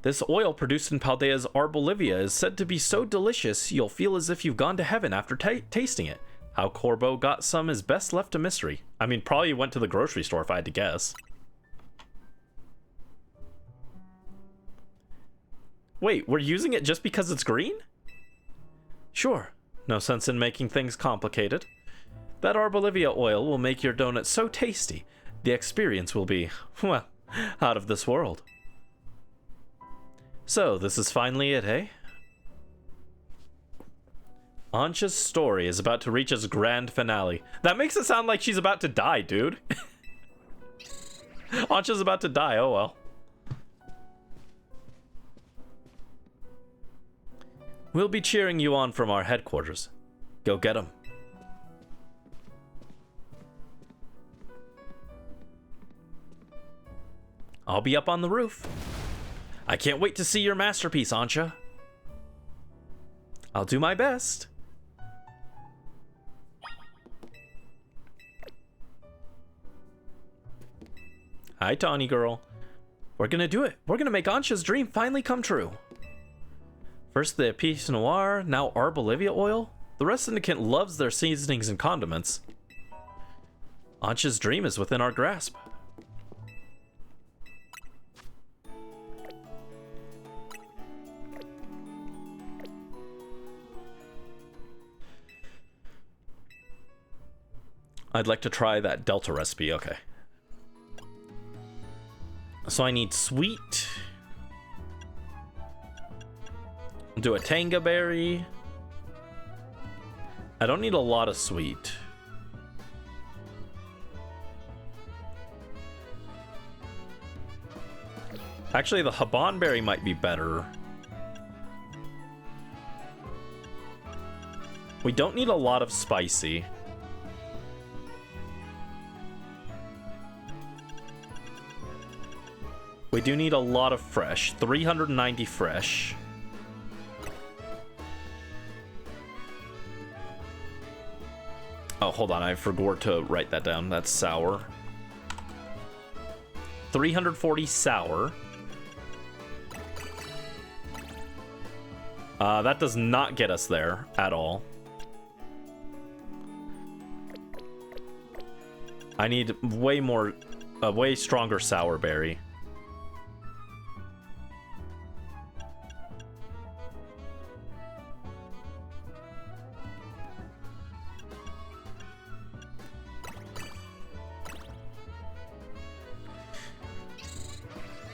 This oil produced in Paldea's Arbolivia is said to be so delicious you'll feel as if you've gone to heaven after tasting it. How Corbeau got some is best left a mystery. I mean, probably went to the grocery store if I had to guess. Wait, we're using it just because it's green? Sure. No sense in making things complicated. That Arbolivia oil will make your donut so tasty, the experience will be, well, out of this world. So, this is finally it, eh? Ancha's story is about to reach its grand finale. That makes it sound like she's about to die, dude. Ancha's about to die, oh well. We'll be cheering you on from our headquarters. Go get 'em. I'll be up on the roof. I can't wait to see your masterpiece, Ancha. I'll do my best. Hi, Tawny girl. We're gonna do it. We're gonna make Ancha's dream finally come true. First the Épice Noire, now Arbolivia oil. The Rust Syndicate loves their seasonings and condiments. Ancha's dream is within our grasp. I'd like to try that Delta recipe, okay. So I need sweet. Do a Tanga berry. I don't need a lot of sweet. Actually, the Haban berry might be better. We don't need a lot of spicy. We do need a lot of fresh. 390 fresh. Oh, hold on. I forgot to write that down. That's sour. 340 sour. That does not get us there at all. I need way more, a way stronger sour berry.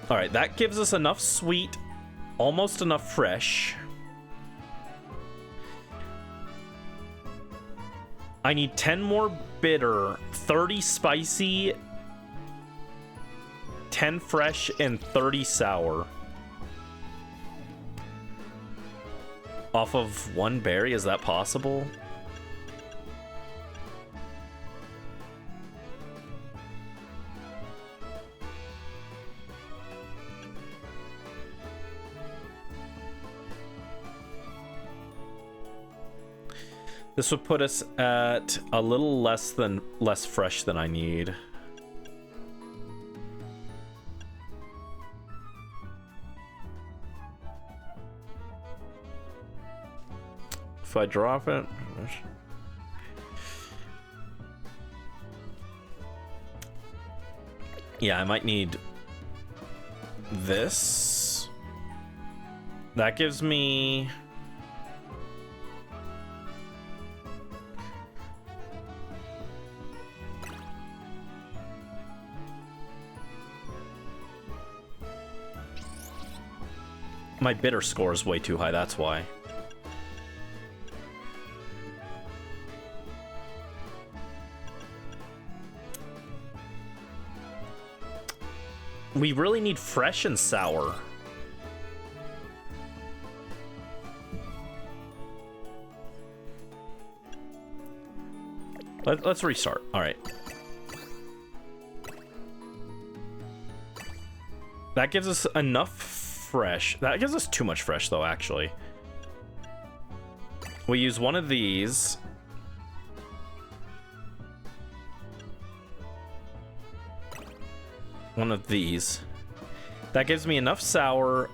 All right, that gives us enough sweet, almost enough fresh. I need 10 more bitter, 30 spicy, 10 fresh, and 30 sour. Off of one berry, is that possible? This would put us at a little less fresh than I need. If I drop it... Yeah, I might need this. That gives me... My bitter score is way too high, that's why. We really need fresh and sour. Let's restart. All right. That gives us enough fresh. That gives us too much fresh, though, actually. We use one of these. One of these. That gives me enough sour,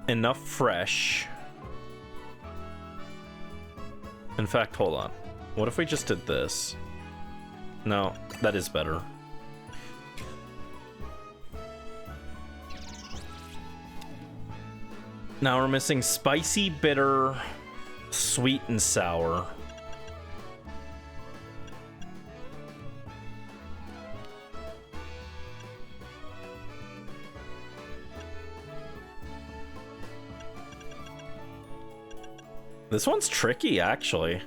enough fresh. In fact, hold on. What if we just did this? No, that is better. Now we're missing spicy, bitter, sweet, and sour. This one's tricky, actually.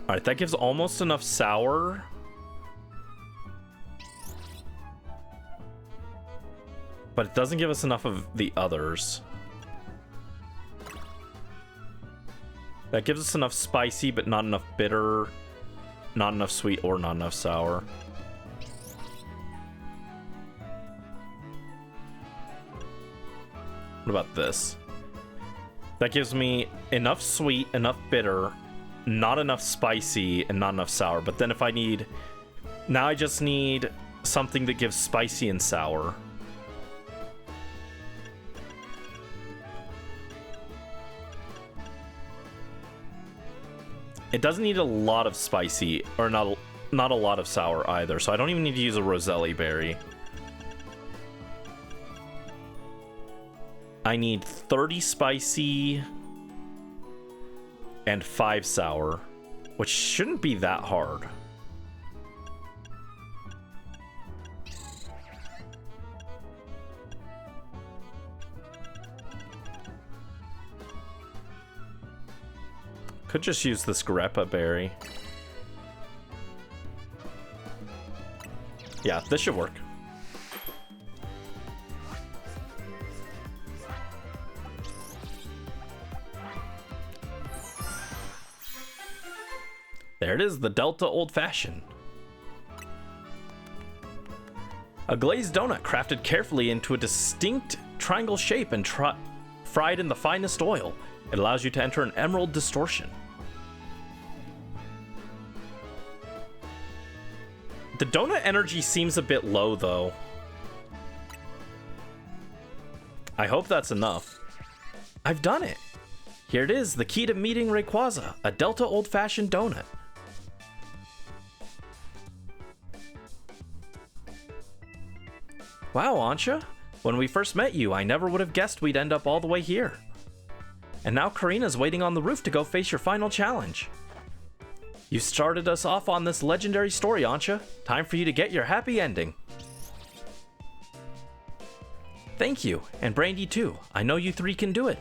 Alright, that gives almost enough sour. But it doesn't give us enough of the others. That gives us enough spicy, but not enough bitter, not enough sweet, or not enough sour. What about this? That gives me enough sweet, enough bitter, not enough spicy, and not enough sour. But then if I need... Now I just need something that gives spicy and sour. It doesn't need a lot of spicy, or not a lot of sour either, so I don't even need to use a Roselli berry. I need 30 spicy and 5 sour, which shouldn't be that hard. Could just use this Greppa berry. Yeah, this should work. There it is, the Delta Old Fashioned. A glazed donut crafted carefully into a distinct triangle shape and fried in the finest oil. It allows you to enter an emerald distortion. The donut energy seems a bit low, though. I hope that's enough. I've done it. Here it is, the key to meeting Rayquaza, a Delta Old Fashioned donut. Wow, Ansha. When we first met you, I never would have guessed we'd end up all the way here. And now Karina's waiting on the roof to go face your final challenge. You started us off on this legendary story, Ansha. Time for you to get your happy ending. Thank you, and Brandy too. I know you three can do it.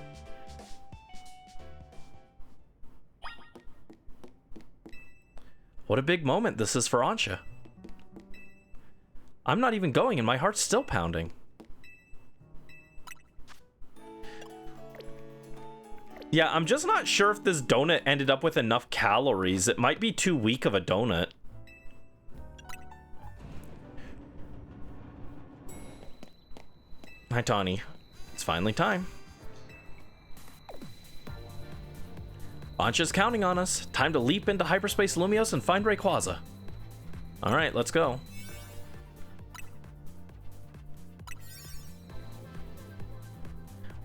What a big moment this is for Ansha. I'm not even going and my heart's still pounding. Yeah, I'm just not sure if this donut ended up with enough calories. It might be too weak of a donut. Hi, Tawny. It's finally time. Ancha's counting on us. Time to leap into hyperspace Lumios and find Rayquaza. Alright, let's go.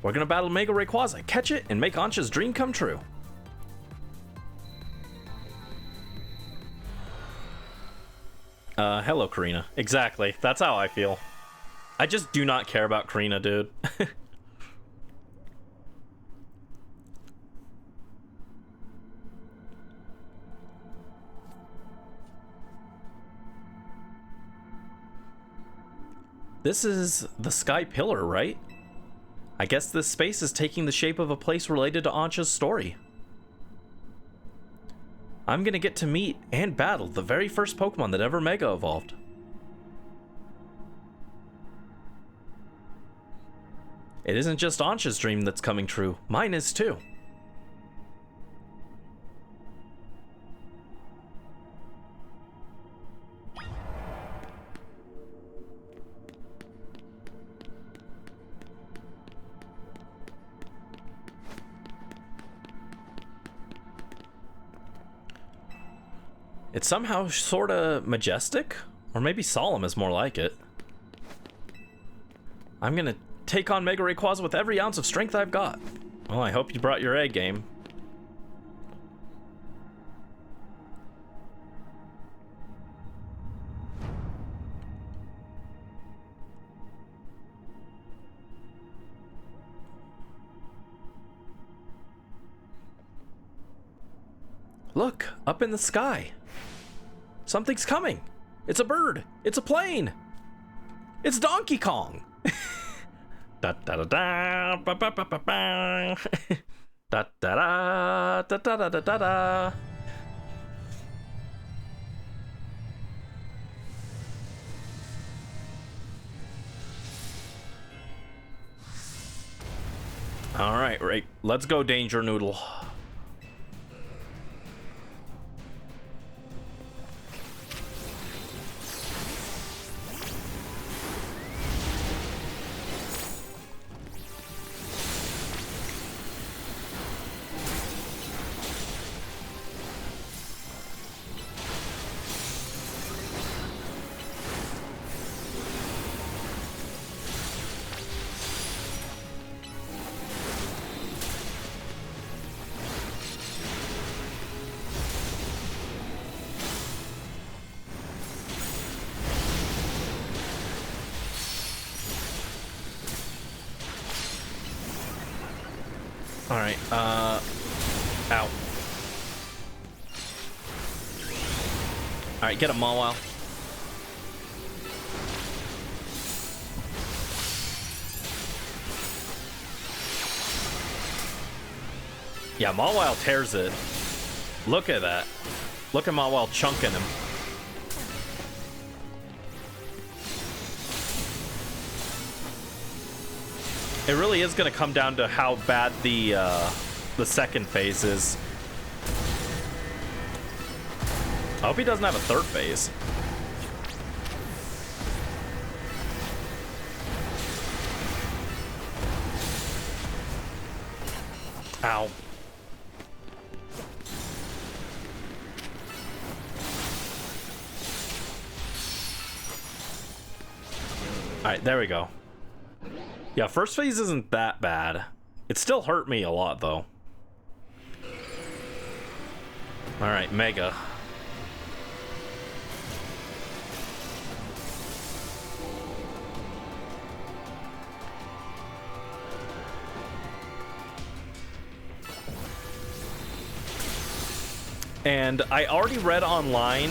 We're gonna battle Mega Rayquaza, catch it, and make Ancha's dream come true. Hello, Karina. Exactly. That's how I feel. I just do not care about Karina, dude. This is the Sky Pillar, right? I guess this space is taking the shape of a place related to Ancha's story. I'm gonna get to meet and battle the very first Pokemon that ever Mega Evolved. It isn't just Ancha's dream that's coming true, mine is too. It's somehow sorta majestic? Or maybe solemn is more like it. I'm gonna take on Mega Rayquaza with every ounce of strength I've got. Well, I hope you brought your A game. Look, up in the sky. Something's coming. It's a bird. It's a plane. It's Donkey Kong. Da da da da ba ba ba ba ba. Da da da da da da da da. All right, let's go, Danger Noodle. Alright, ow. Alright, get him, Mawile. Yeah, Mawile tears it. Look at that. Look at Mawile chunking him. It really is going to come down to how bad the second phase is. I hope he doesn't have a third phase. Ow. Alright, there we go. Yeah, first phase isn't that bad. It still hurt me a lot, though. Alright, Mega. And I already read online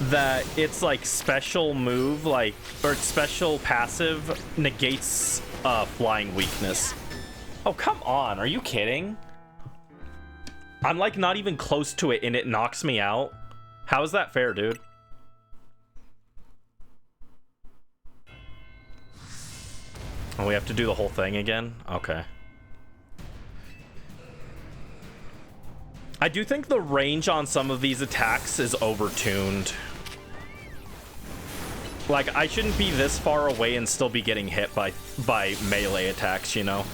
that it's like special move, like, or special passive negates flying weakness. Oh, come on, are you kidding? I'm like not even close to it and it knocks me out. How is that fair, dude? Oh, we have to do the whole thing again? Okay. I do think the range on some of these attacks is overtuned. Like, I shouldn't be this far away and still be getting hit by melee attacks, you know?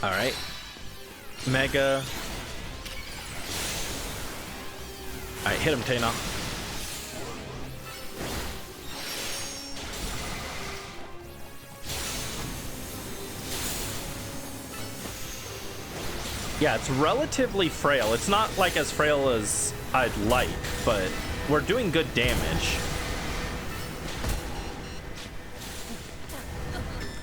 All right. Mega. All right, hit him, Tana. Yeah, it's relatively frail. It's not like as frail as I'd like, but we're doing good damage.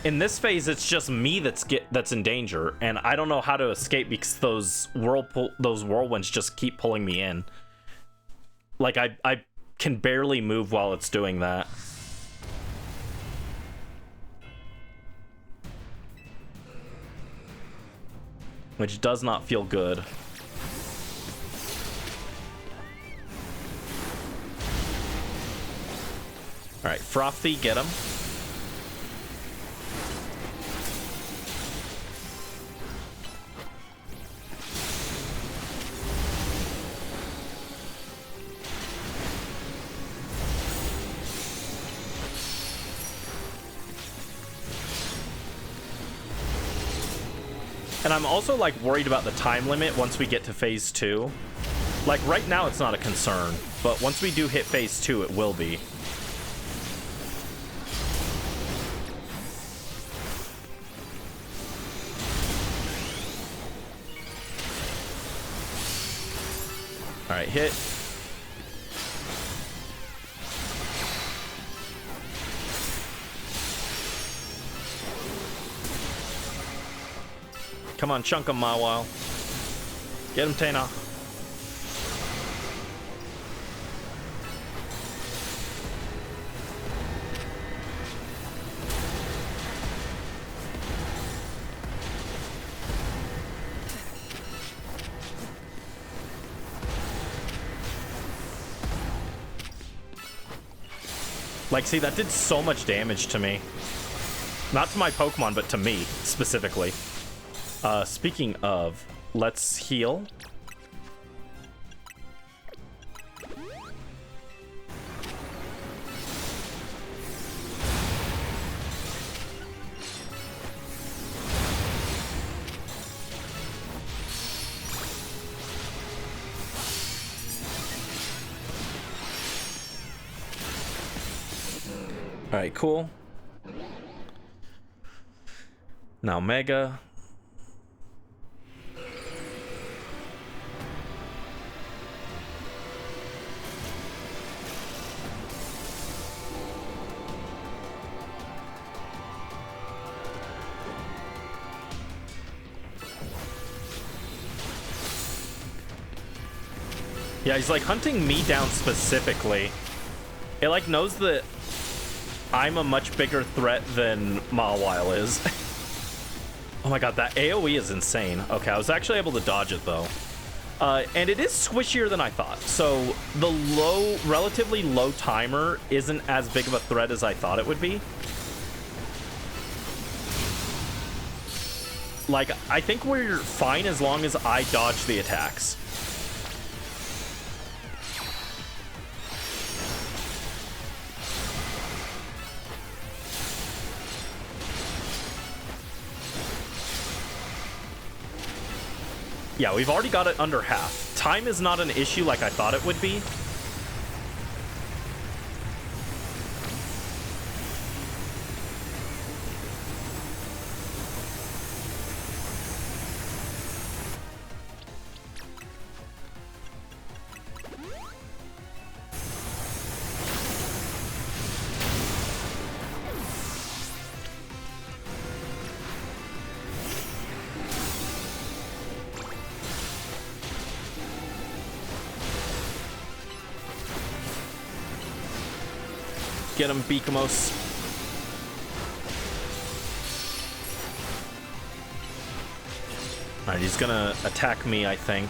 In this phase, it's just me that's in danger, and I don't know how to escape because those whirlwinds just keep pulling me in. Like I can barely move while it's doing that. Which does not feel good. All right, Frothy, get him. And I'm also like worried about the time limit once we get to phase 2. Like right now it's not a concern, but once we do hit phase 2 it will be. All right, hit. Come on, chunk him, Mawile. Get him, Tana. Like, see, that did so much damage to me. Not to my Pokemon, but to me, specifically. Speaking of, let's heal. All right, cool. Now Mega. Yeah, he's like hunting me down specifically. It like knows that I'm a much bigger threat than Mawile is. Oh my god, that AoE is insane. Okay, I was actually able to dodge it though. And it is squishier than I thought. So the relatively low timer isn't as big of a threat as I thought it would be. Like, I think we're fine as long as I dodge the attacks. Yeah, we've already got it under half. Time is not an issue like I thought it would be. Get him, Beakamos. Alright, he's gonna attack me, I think.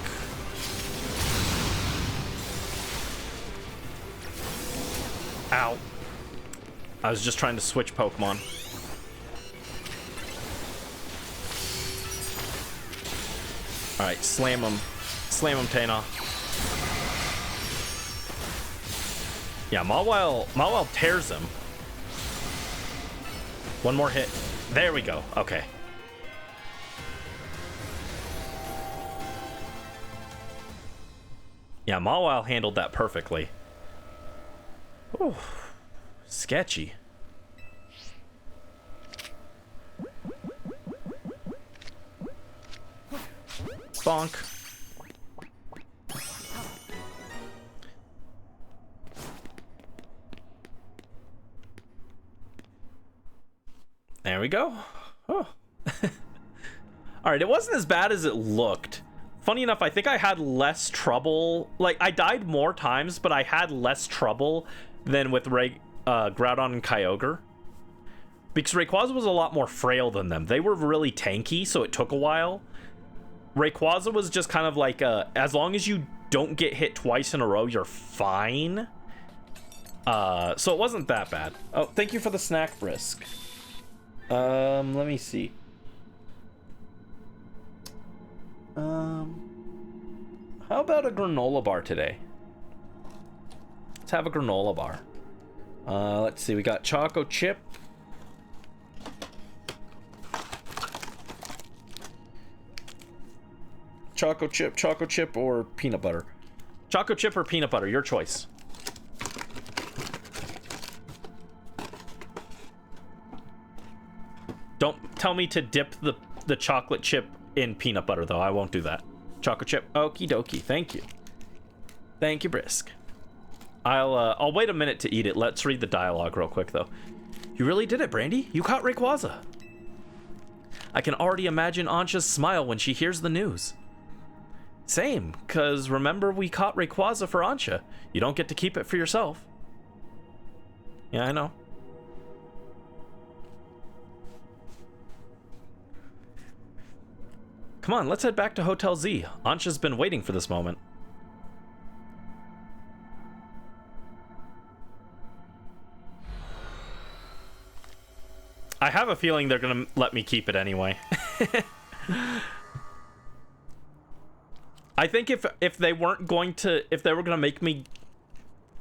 Ow. I was just trying to switch Pokemon. Alright, slam him. Slam him, Tana. Yeah, Mawile tears him. One more hit. There we go. Okay. Yeah, Mawile handled that perfectly. Ooh, sketchy. Bonk. There we go. Oh. Alright, it wasn't as bad as it looked. Funny enough, I think I had less trouble. Like, I died more times, but I had less trouble than with Groudon and Kyogre. Because Rayquaza was a lot more frail than them. They were really tanky, so it took a while. Rayquaza was just kind of like, as long as you don't get hit twice in a row, you're fine. So it wasn't that bad. Oh, thank you for the snack, Brisk. Let me see. How about a granola bar today? Let's have a granola bar. Let's see, we got choco chip. Choco chip, or peanut butter. Choco chip or peanut butter, your choice. Don't tell me to dip the chocolate chip in peanut butter, though. I won't do that. Choco chip, okie dokie. Thank you. Thank you, Brisk. I'll wait a minute to eat it. Let's read the dialogue real quick, though. You really did it, Brandy. You caught Rayquaza. I can already imagine Ansha's smile when she hears the news. Same, because remember we caught Rayquaza for Ansha. You don't get to keep it for yourself. Yeah, I know. Come on, let's head back to Hotel Z. Ansha's been waiting for this moment. I have a feeling they're gonna let me keep it anyway. I think if they weren't going to, if they were gonna make me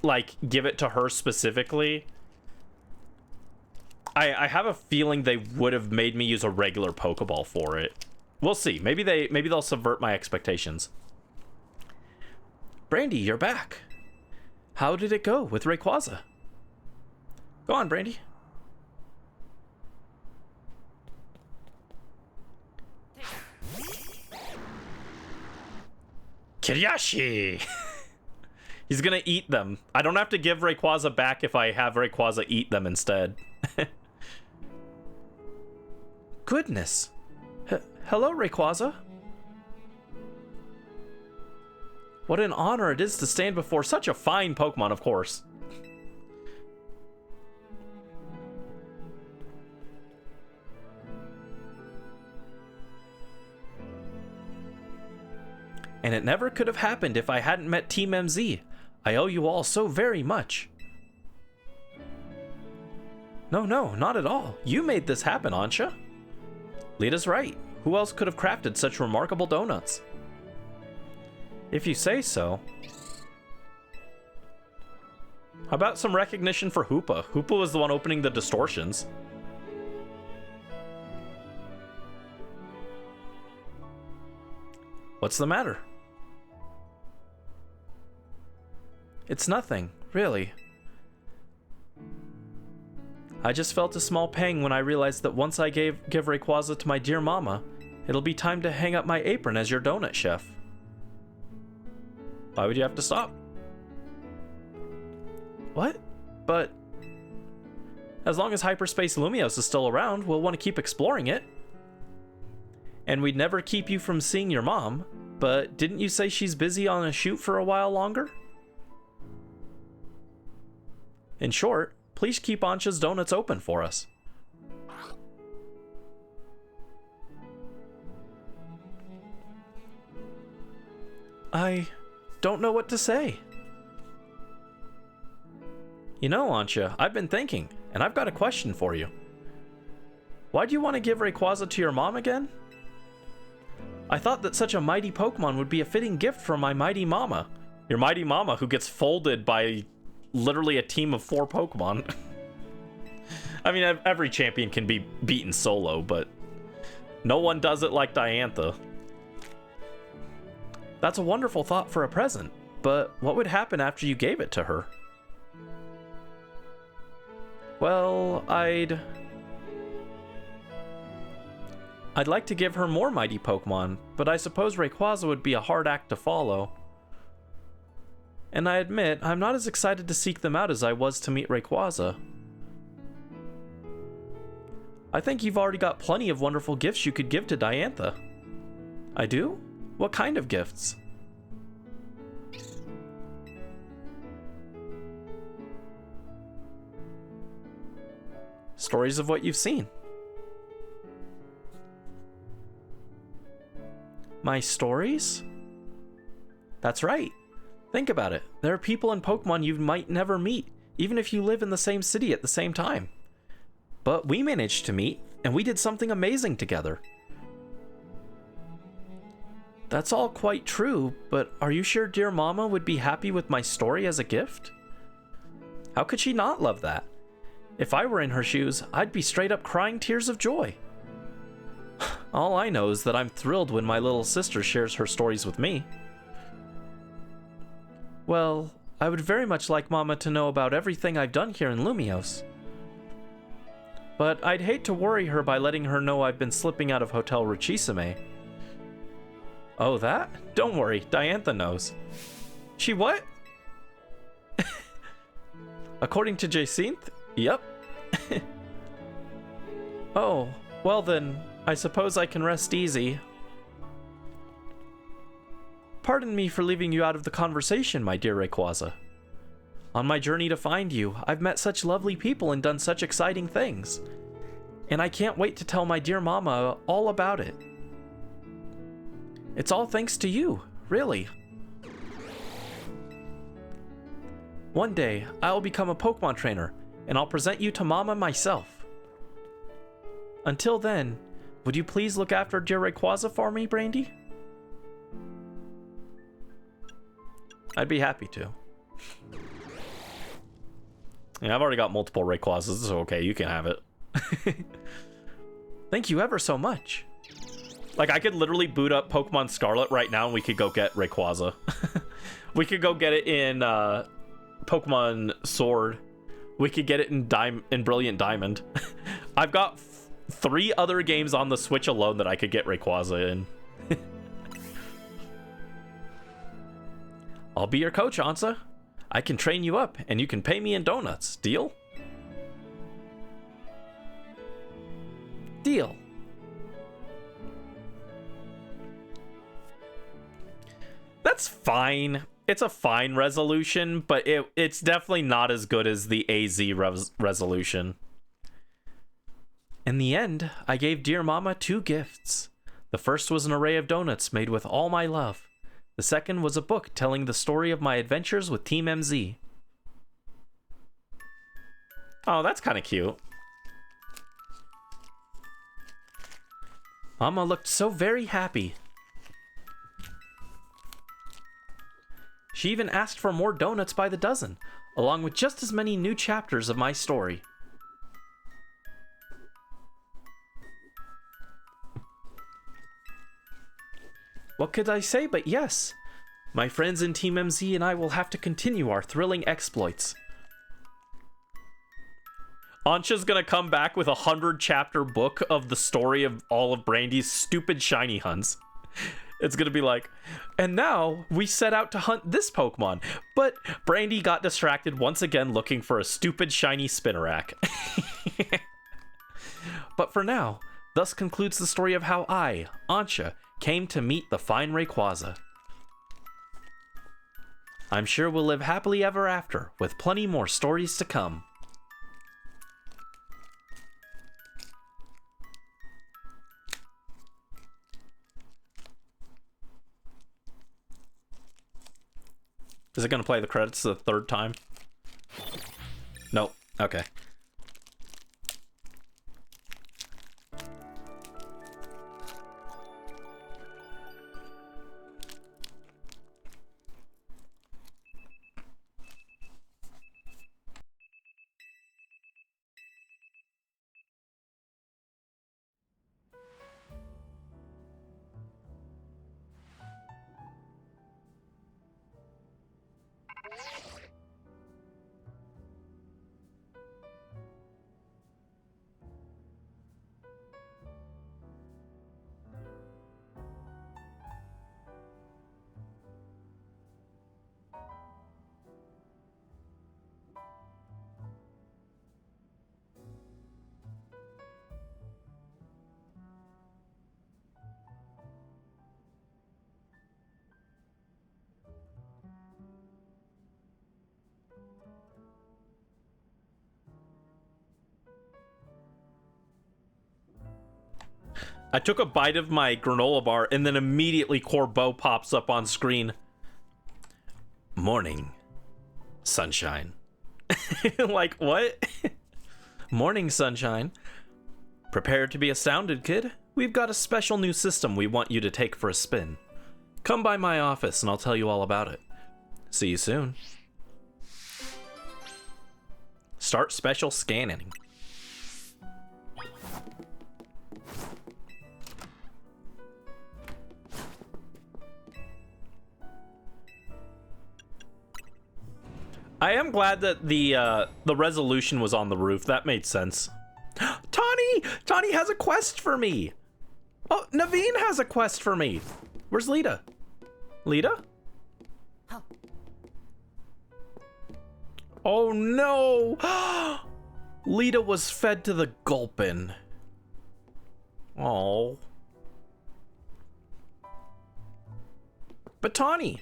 like give it to her specifically, I have a feeling they would have made me use a regular Pokeball for it. We'll see. Maybe they'll subvert my expectations. Brandy, you're back. How did it go with Rayquaza? Go on, Brandy. Kiryashi! He's gonna eat them. I don't have to give Rayquaza back if I have Rayquaza eat them instead. Goodness. Hello, Rayquaza. What an honor it is to stand before such a fine Pokemon, of course. And it never could have happened if I hadn't met Team MZ. I owe you all so very much. No, not at all. You made this happen, Ansha. Lita's right. Who else could have crafted such remarkable donuts? If you say so. How about some recognition for Hoopa? Hoopa was the one opening the distortions. What's the matter? It's nothing, really. I just felt a small pang when I realized that once I give Rayquaza to my dear mama, it'll be time to hang up my apron as your donut chef. Why would you have to stop? What? But as long as Hyperspace Lumiose is still around, we'll want to keep exploring it. And we'd never keep you from seeing your mom, but didn't you say she's busy on a shoot for a while longer? In short, please keep Ansha's donuts open for us. I don't know what to say. You know, Ansha, I've been thinking, and I've got a question for you. Why do you want to give Rayquaza to your mom again? I thought that such a mighty Pokemon would be a fitting gift from my mighty mama. Your mighty mama who gets folded by literally a team of 4 Pokemon. I mean, every champion can be beaten solo, but no one does it like Diantha. That's a wonderful thought for a present. But what would happen after you gave it to her? Well, I'd like to give her more mighty Pokemon, but I suppose Rayquaza would be a hard act to follow. And I admit, I'm not as excited to seek them out as I was to meet Rayquaza. I think you've already got plenty of wonderful gifts you could give to Diantha. I do? What kind of gifts? Stories of what you've seen. My stories? That's right. Think about it. There are people and Pokemon you might never meet, even if you live in the same city at the same time. But we managed to meet, and we did something amazing together. That's all quite true, but are you sure dear Mama would be happy with my story as a gift? How could she not love that? If I were in her shoes, I'd be straight up crying tears of joy. All I know is that I'm thrilled when my little sister shares her stories with me. Well, I would very much like Mama to know about everything I've done here in Lumiose. But I'd hate to worry her by letting her know I've been slipping out of Hotel Richisame. Oh, that? Don't worry, Diantha knows. She what? According to Jacinth? Yep. Oh, well then, I suppose I can rest easy. Pardon me for leaving you out of the conversation, my dear Rayquaza. On my journey to find you, I've met such lovely people and done such exciting things. And I can't wait to tell my dear Mama all about it. It's all thanks to you, really. One day, I'll become a Pokemon trainer, and I'll present you to Mama myself. Until then, would you please look after dear Rayquaza for me, Brandy? I'd be happy to. Yeah, I've already got multiple Rayquazas, so okay, you can have it. Thank you ever so much. Like, I could literally boot up Pokemon Scarlet right now and we could go get Rayquaza. We could go get it in Pokemon Sword. We could get it in Brilliant Diamond. I've got 3 other games on the Switch alone that I could get Rayquaza in. I'll be your coach, Ansa. I can train you up, and you can pay me in donuts. Deal? Deal. That's fine. It's a fine resolution, but it's definitely not as good as the AZ resolution. In the end, I gave dear Mama 2 gifts. The first was an array of donuts made with all my love. The second was a book telling the story of my adventures with Team MZ. Oh, that's kind of cute. Mama looked so very happy. She even asked for more donuts by the dozen, along with just as many new chapters of my story. What could I say but yes? My friends in Team MZ and I will have to continue our thrilling exploits. Ansha's gonna come back with a 100-chapter book of the story of all of Brandy's stupid shiny hunts. It's gonna be like, and now we set out to hunt this Pokemon, but Brandy got distracted once again looking for a stupid shiny Spinarak. But for now, thus concludes the story of how I, Ansha, came to meet the fine Rayquaza. I'm sure we'll live happily ever after, with plenty more stories to come. Is it going to play the credits the 3rd time? Nope. Okay. I took a bite of my granola bar and then immediately Corbeau pops up on screen. Morning, sunshine. Like, what? Morning, sunshine. Prepare to be astounded, kid. We've got a special new system we want you to take for a spin. Come by my office and I'll tell you all about it. See you soon. Start special scanning. I am glad that the resolution was on the roof. That made sense. Tawny! Tawny has a quest for me! Oh, Naveen has a quest for me! Where's Lita? Lita? Oh no! Lita was fed to the Gulpin. Oh. But Tawny!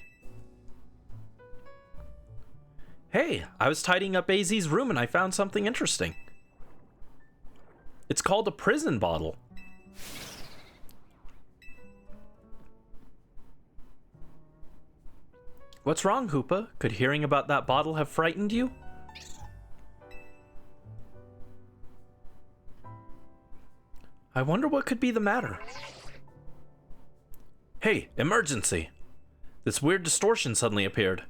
Hey, I was tidying up AZ's room and I found something interesting. It's called a prison bottle. What's wrong, Hoopa? Could hearing about that bottle have frightened you? I wonder what could be the matter. Hey, emergency! This weird distortion suddenly appeared.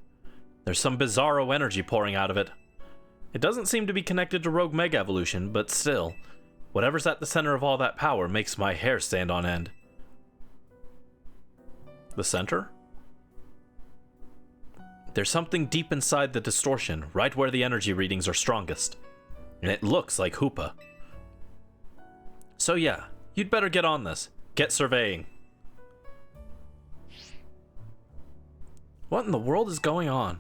There's some bizarro energy pouring out of it. It doesn't seem to be connected to Rogue Mega Evolution, but still, whatever's at the center of all that power makes my hair stand on end. The center? There's something deep inside the distortion, right where the energy readings are strongest. And it looks like Hoopa. So yeah, you'd better get on this. Get surveying. What in the world is going on?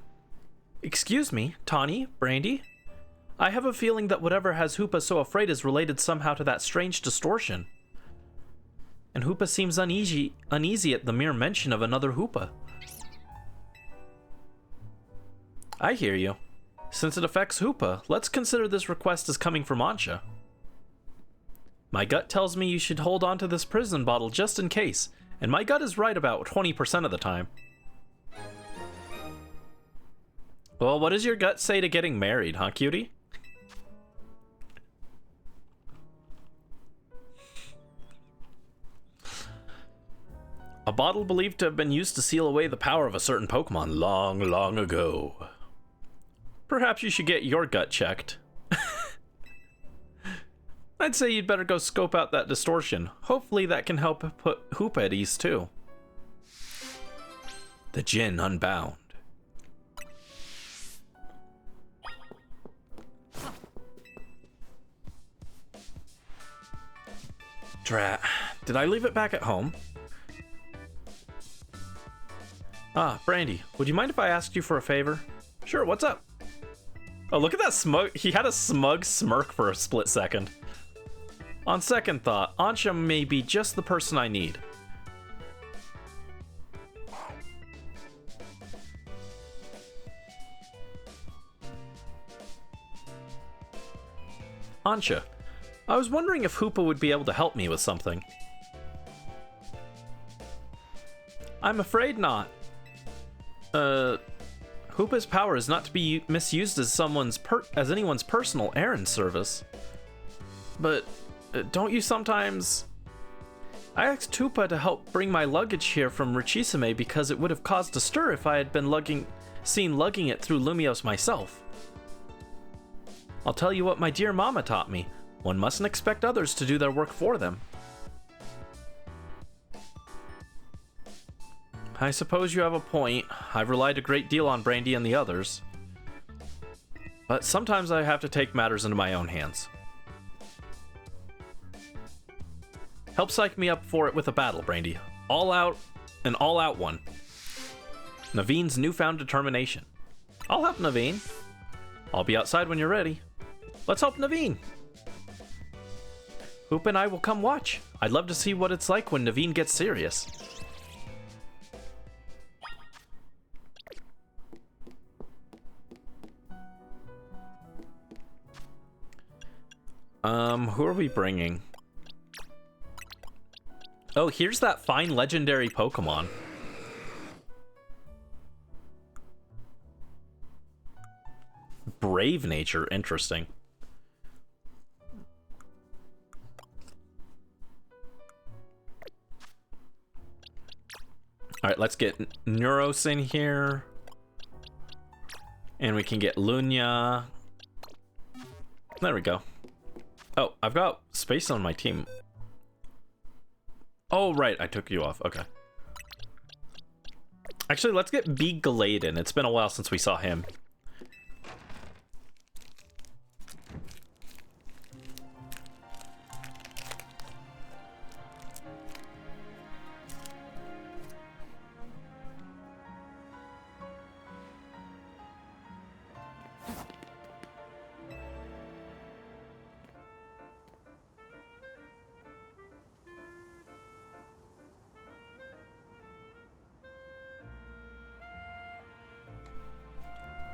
Excuse me, Tawny, Brandy? I have a feeling that whatever has Hoopa so afraid is related somehow to that strange distortion. And Hoopa seems uneasy at the mere mention of another Hoopa. I hear you. Since it affects Hoopa, let's consider this request as coming from Ansha. My gut tells me you should hold on to this prison bottle just in case, and my gut is right about 20% of the time. Well, what does your gut say to getting married, huh, cutie? A bottle believed to have been used to seal away the power of a certain Pokemon long, long ago. Perhaps you should get your gut checked. I'd say you'd better go scope out that distortion. Hopefully that can help put Hoopa at ease too. The Djinn Unbound. Drat. Did I leave it back at home? Ah, Brandy, would you mind if I asked you for a favor? Sure, what's up? Oh, look at that smug. He had a smug smirk for a split second. On second thought, Ansha may be just the person I need. Ansha, I was wondering if Hoopa would be able to help me with something. I'm afraid not. Hoopa's power is not to be misused as anyone's personal errand service. But don't you sometimes... I asked Hoopa to help bring my luggage here from Richisame because it would have caused a stir if I had been seen lugging it through Lumios myself. I'll tell you what my dear mama taught me. One mustn't expect others to do their work for them. I suppose you have a point. I've relied a great deal on Brandy and the others. But sometimes I have to take matters into my own hands. Help psych me up for it with a battle, Brandy. All out, an all-out one. Naveen's newfound determination. I'll help Naveen. I'll be outside when you're ready. Let's help Naveen. Hoop and I will come watch. I'd love to see what it's like when Naveen gets serious. Who are we bringing? Oh, here's that fine legendary Pokemon. Brave nature, interesting. Alright, let's get Neuros in here. And we can get Lunya. There we go. Oh, I've got space on my team. Oh, right, I took you off. Okay. Actually, let's get B. Galaden. It's been a while since we saw him.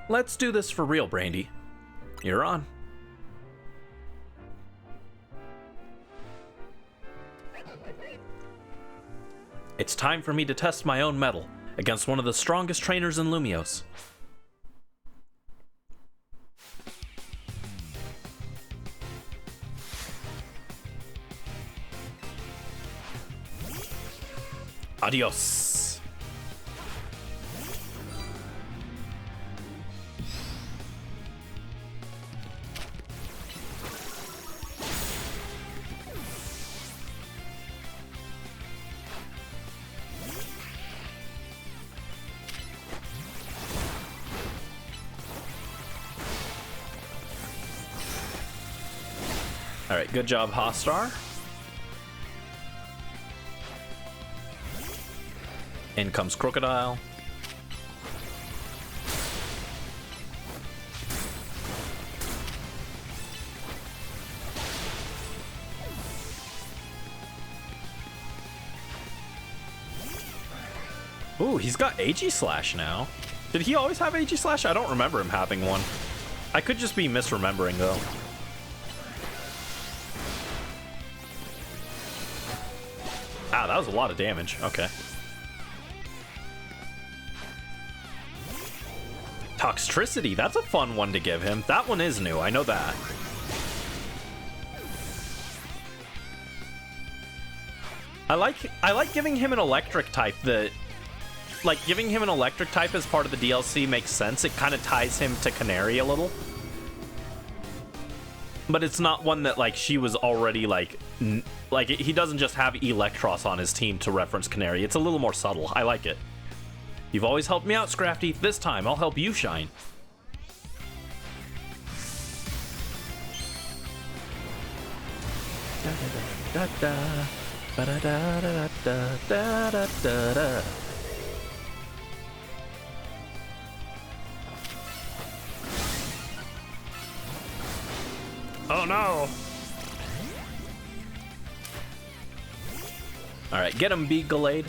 Let's do this for real, Brandy. You're on. It's time for me to test my own mettle against one of the strongest trainers in Lumiose. Adios. Alright, good job, Hostar. In comes Crocodile. Ooh, he's got AG Slash now. Did he always have AG Slash? I don't remember him having one. I could just be misremembering, though. Ah, that was a lot of damage. Okay. Toxtricity, that's a fun one to give him. That one is new, I know that. I like giving him an electric type that... Like, giving him an electric type as part of the DLC makes sense. It kind of ties him to Canary a little. But it's not one that, like, she was already, like... Like, he doesn't just have Electros on his team to reference Canary. It's a little more subtle. I like it. You've always helped me out, Scrafty. This time, I'll help you shine. Oh no! Alright, get him, B. Gallade.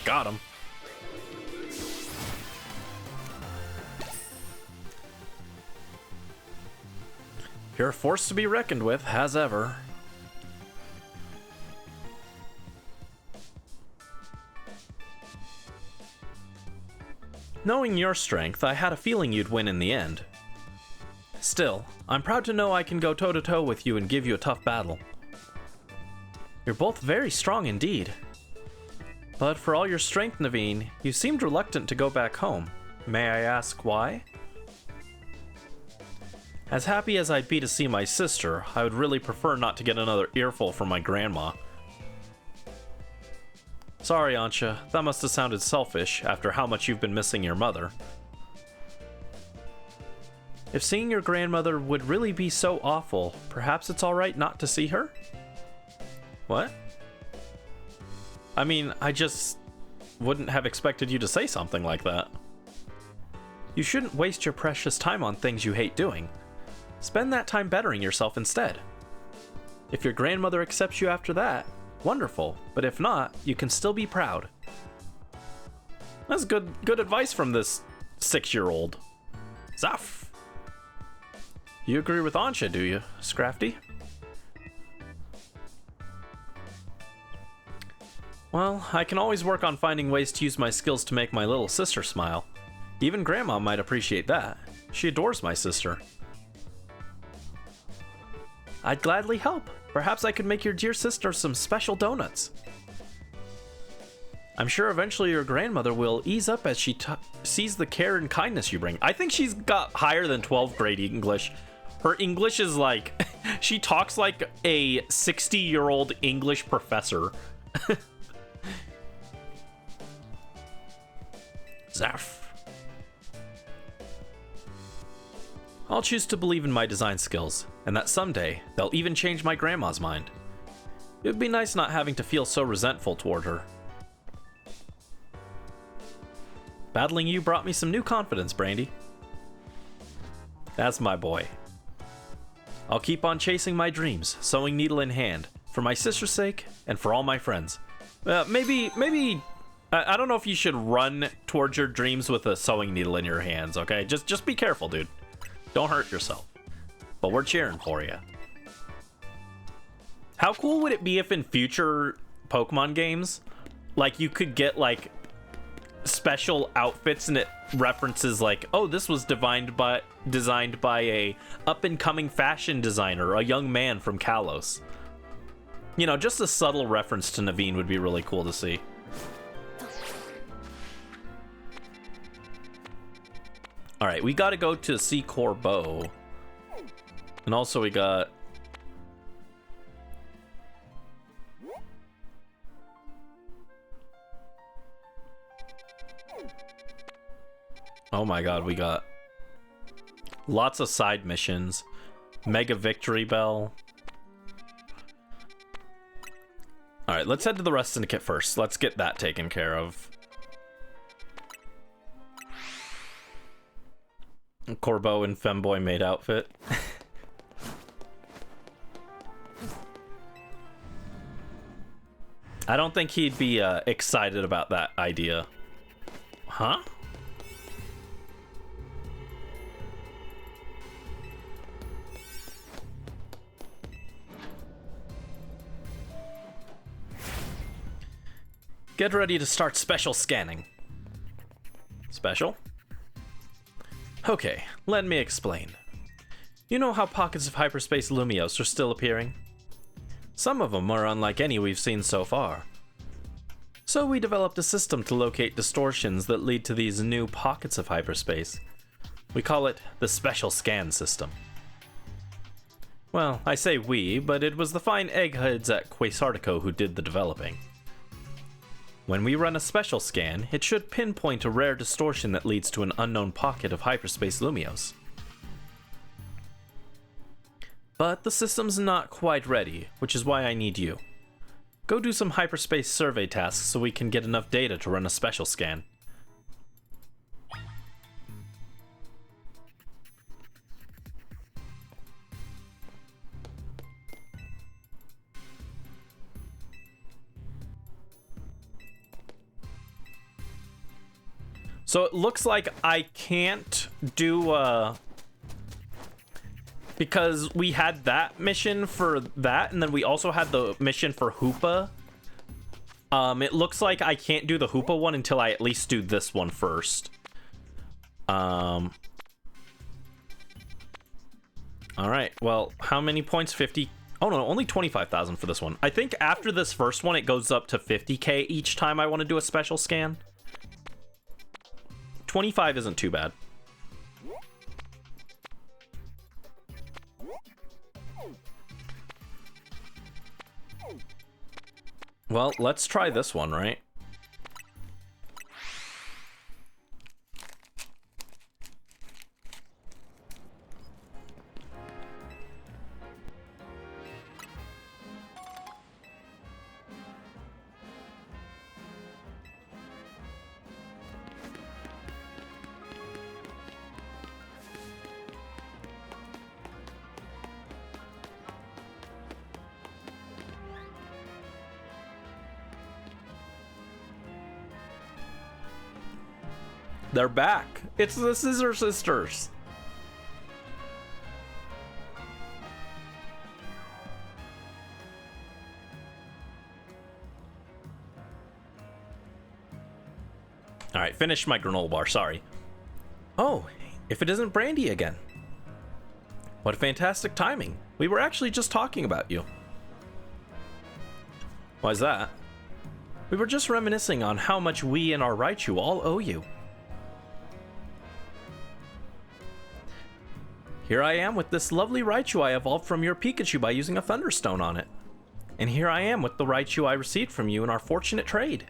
Got him. You're a force to be reckoned with, as ever. Knowing your strength, I had a feeling you'd win in the end. Still, I'm proud to know I can go toe-to-toe with you and give you a tough battle. You're both very strong indeed. But for all your strength, Naveen, you seemed reluctant to go back home. May I ask why? As happy as I'd be to see my sister, I would really prefer not to get another earful from my grandma. Sorry, Ansha, that must have sounded selfish after how much you've been missing your mother. If seeing your grandmother would really be so awful, perhaps it's alright not to see her? What? I mean, I just wouldn't have expected you to say something like that. You shouldn't waste your precious time on things you hate doing. Spend that time bettering yourself instead. If your grandmother accepts you after that, wonderful, but if not, you can still be proud. That's good advice from this 6-year-old. Zaf! You agree with Ansha, do you, Scrafty? Well, I can always work on finding ways to use my skills to make my little sister smile. Even Grandma might appreciate that. She adores my sister. I'd gladly help. Perhaps I could make your dear sister some special donuts. I'm sure eventually your grandmother will ease up as she sees the care and kindness you bring. I think she's got higher than 12th grade English. Her English is like, she talks like a 60-year-old English professor. Zarf. I'll choose to believe in my design skills, and that someday they'll even change my grandma's mind. It would be nice not having to feel so resentful toward her. Battling you brought me some new confidence, Brandy. That's my boy. I'll keep on chasing my dreams, sewing needle in hand, for my sister's sake and for all my friends. Maybe, I don't know if you should run towards your dreams with a sewing needle in your hands, okay? Just be careful, dude. Don't hurt yourself. But we're cheering for you. How cool would it be if in future Pokemon games, like, you could get, like, special outfits and it references, like, oh, this was designed by a up-and-coming fashion designer, a young man from Kalos. You know, just a subtle reference to Naveen would be really cool to see. Alright, we gotta go to see Corbeau. And also we got... oh my god, we got lots of side missions. Mega Victory Bell. Alright, let's head to the Rust Syndicate first. Let's get that taken care of. Corbeau and Femboy maid outfit. I don't think he'd be excited about that idea. Huh? Get ready to start special scanning. Special? Okay, let me explain. You know how pockets of hyperspace Lumios are still appearing? Some of them are unlike any we've seen so far. So we developed a system to locate distortions that lead to these new pockets of hyperspace. We call it the Special Scan System. Well, I say we, but it was the fine eggheads at Quasartico who did the developing. When we run a special scan, it should pinpoint a rare distortion that leads to an unknown pocket of hyperspace Lumios. But the system's not quite ready, which is why I need you. Go do some hyperspace survey tasks so we can get enough data to run a special scan. So it looks like I can't do, because we had that mission for that, and then we also had the mission for Hoopa. It looks like I can't do the Hoopa one until I at least do this one first. Alright, well, how many points? 50? Oh no, only 25,000 for this one. I think after this first one, it goes up to 50k each time I want to do a special scan. 25 isn't too bad. Well, let's try this one, right? They're back. It's the Scissor Sisters. All right, finish my granola bar, sorry. Oh, if it isn't Brandy again. What fantastic timing. We were actually just talking about you. Why's that? We were just reminiscing on how much we and our Raichu all owe you. Here I am with this lovely Raichu I evolved from your Pikachu by using a Thunderstone on it. And here I am with the Raichu I received from you in our fortunate trade.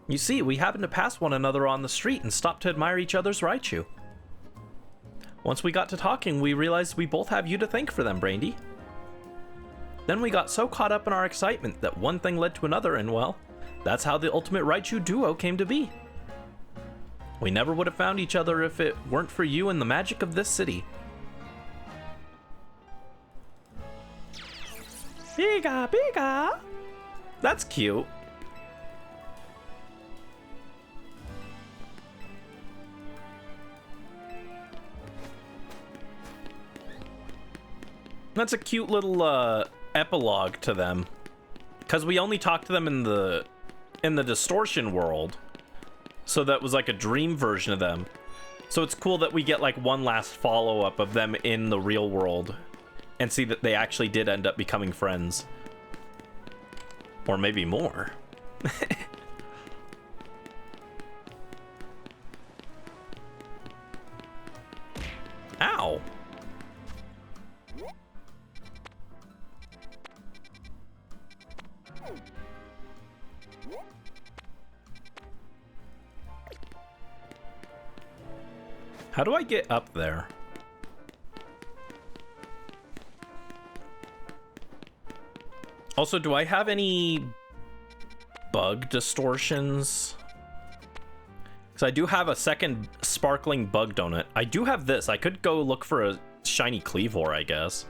You see, we happened to pass one another on the street and stopped to admire each other's Raichu. Once we got to talking, we realized we both have you to thank for them, Brandy. Then we got so caught up in our excitement that one thing led to another, and well, that's how the ultimate Raichu duo came to be. We never would have found each other if it weren't for you and the magic of this city. Pika, Pika! That's cute. That's a cute little epilogue to them, because we only talked to them in the distortion world, so that was like a dream version of them. So it's cool that we get like one last follow-up of them in the real world and see that they actually did end up becoming friends, or maybe more. Ow. How do I get up there? Also, do I have any bug distortions? Because I do have a second sparkling bug donut. I do have this. I could go look for a shiny Cleavor, I guess.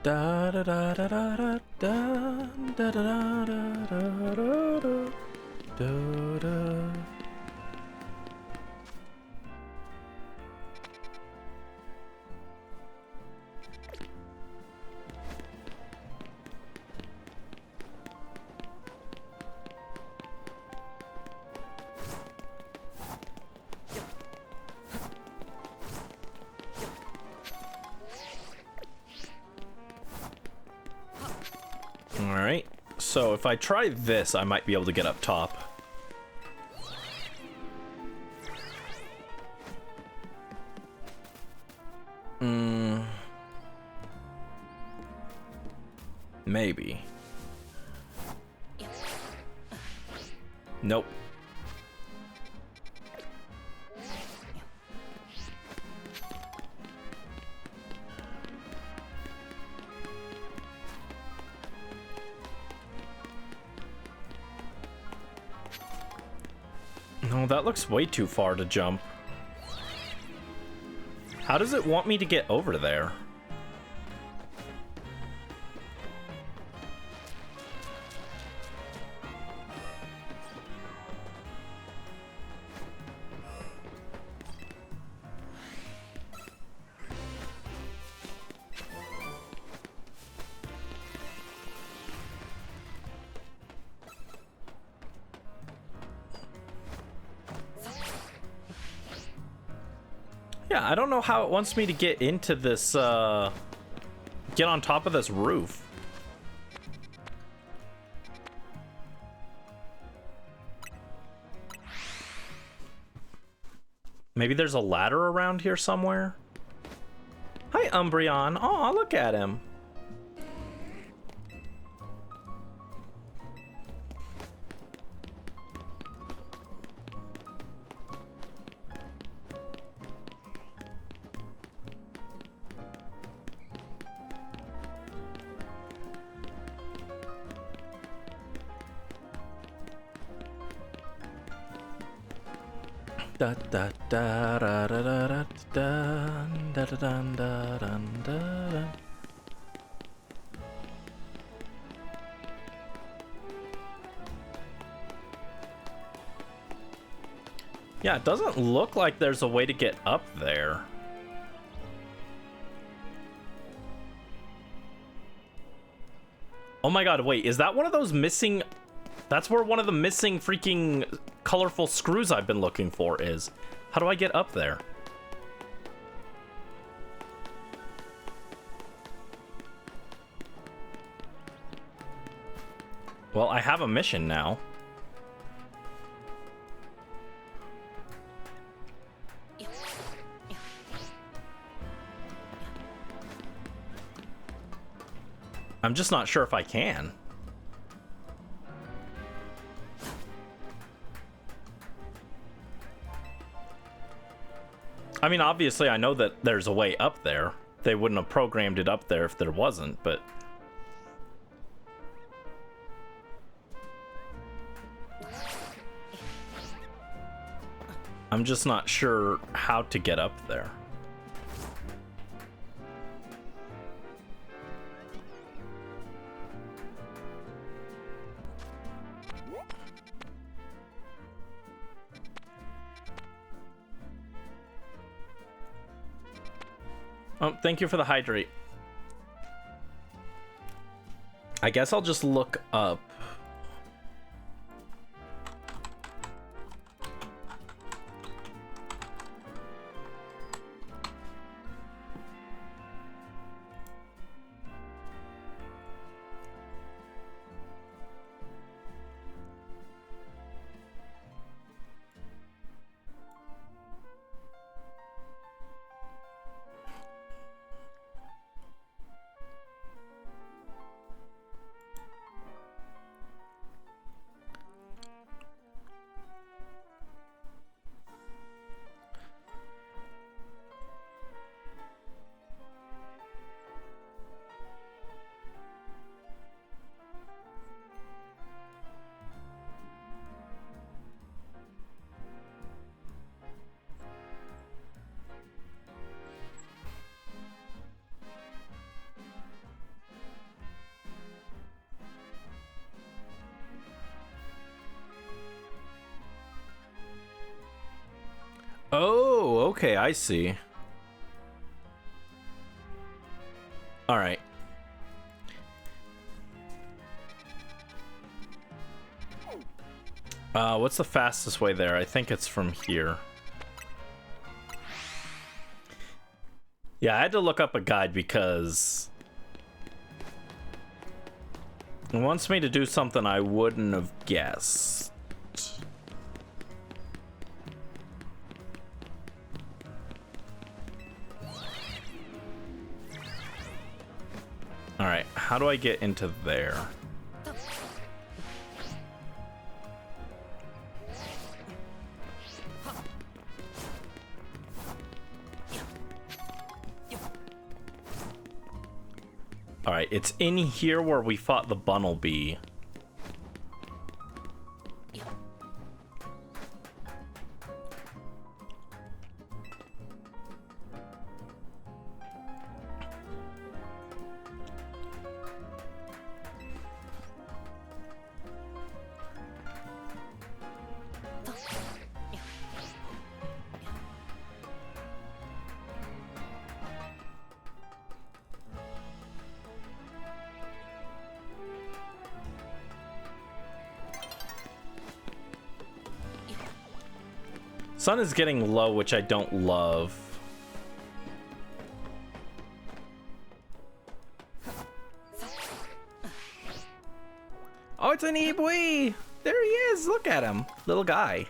Da da da da da da da da da da da da da. Alright, so if I try this, I might be able to get up top. Maybe. Nope. No, that looks way too far to jump. How does it want me to get over there? Yeah, I don't know how it wants me to get into this, get on top of this roof. Maybe there's a ladder around here somewhere? Hi, Umbreon. Aw, look at him. Da da da da da da da da da da da da da. Yeah, it doesn't look like there's a way to get up there. Oh my god, wait, is that one of those missing... That's where one of the missing freaking colorful screws I've been looking for is. How do I get up there? Well, I have a mission now. I'm just not sure if I can. I mean, obviously, I know that there's a way up there. They wouldn't have programmed it up there if there wasn't, but... I'm just not sure how to get up there. Oh, thank you for the hydrate. I guess I'll just look up. Oh, okay, I see. All right. What's the fastest way there? I think it's from here. Yeah, I had to look up a guide because it wants me to do something I wouldn't have guessed. All right, how do I get into there? All right, it's in here where we fought the Bunnelby. Sun is getting low, which I don't love. Oh, it's an Ebwee! There he is! Look at him! Little guy.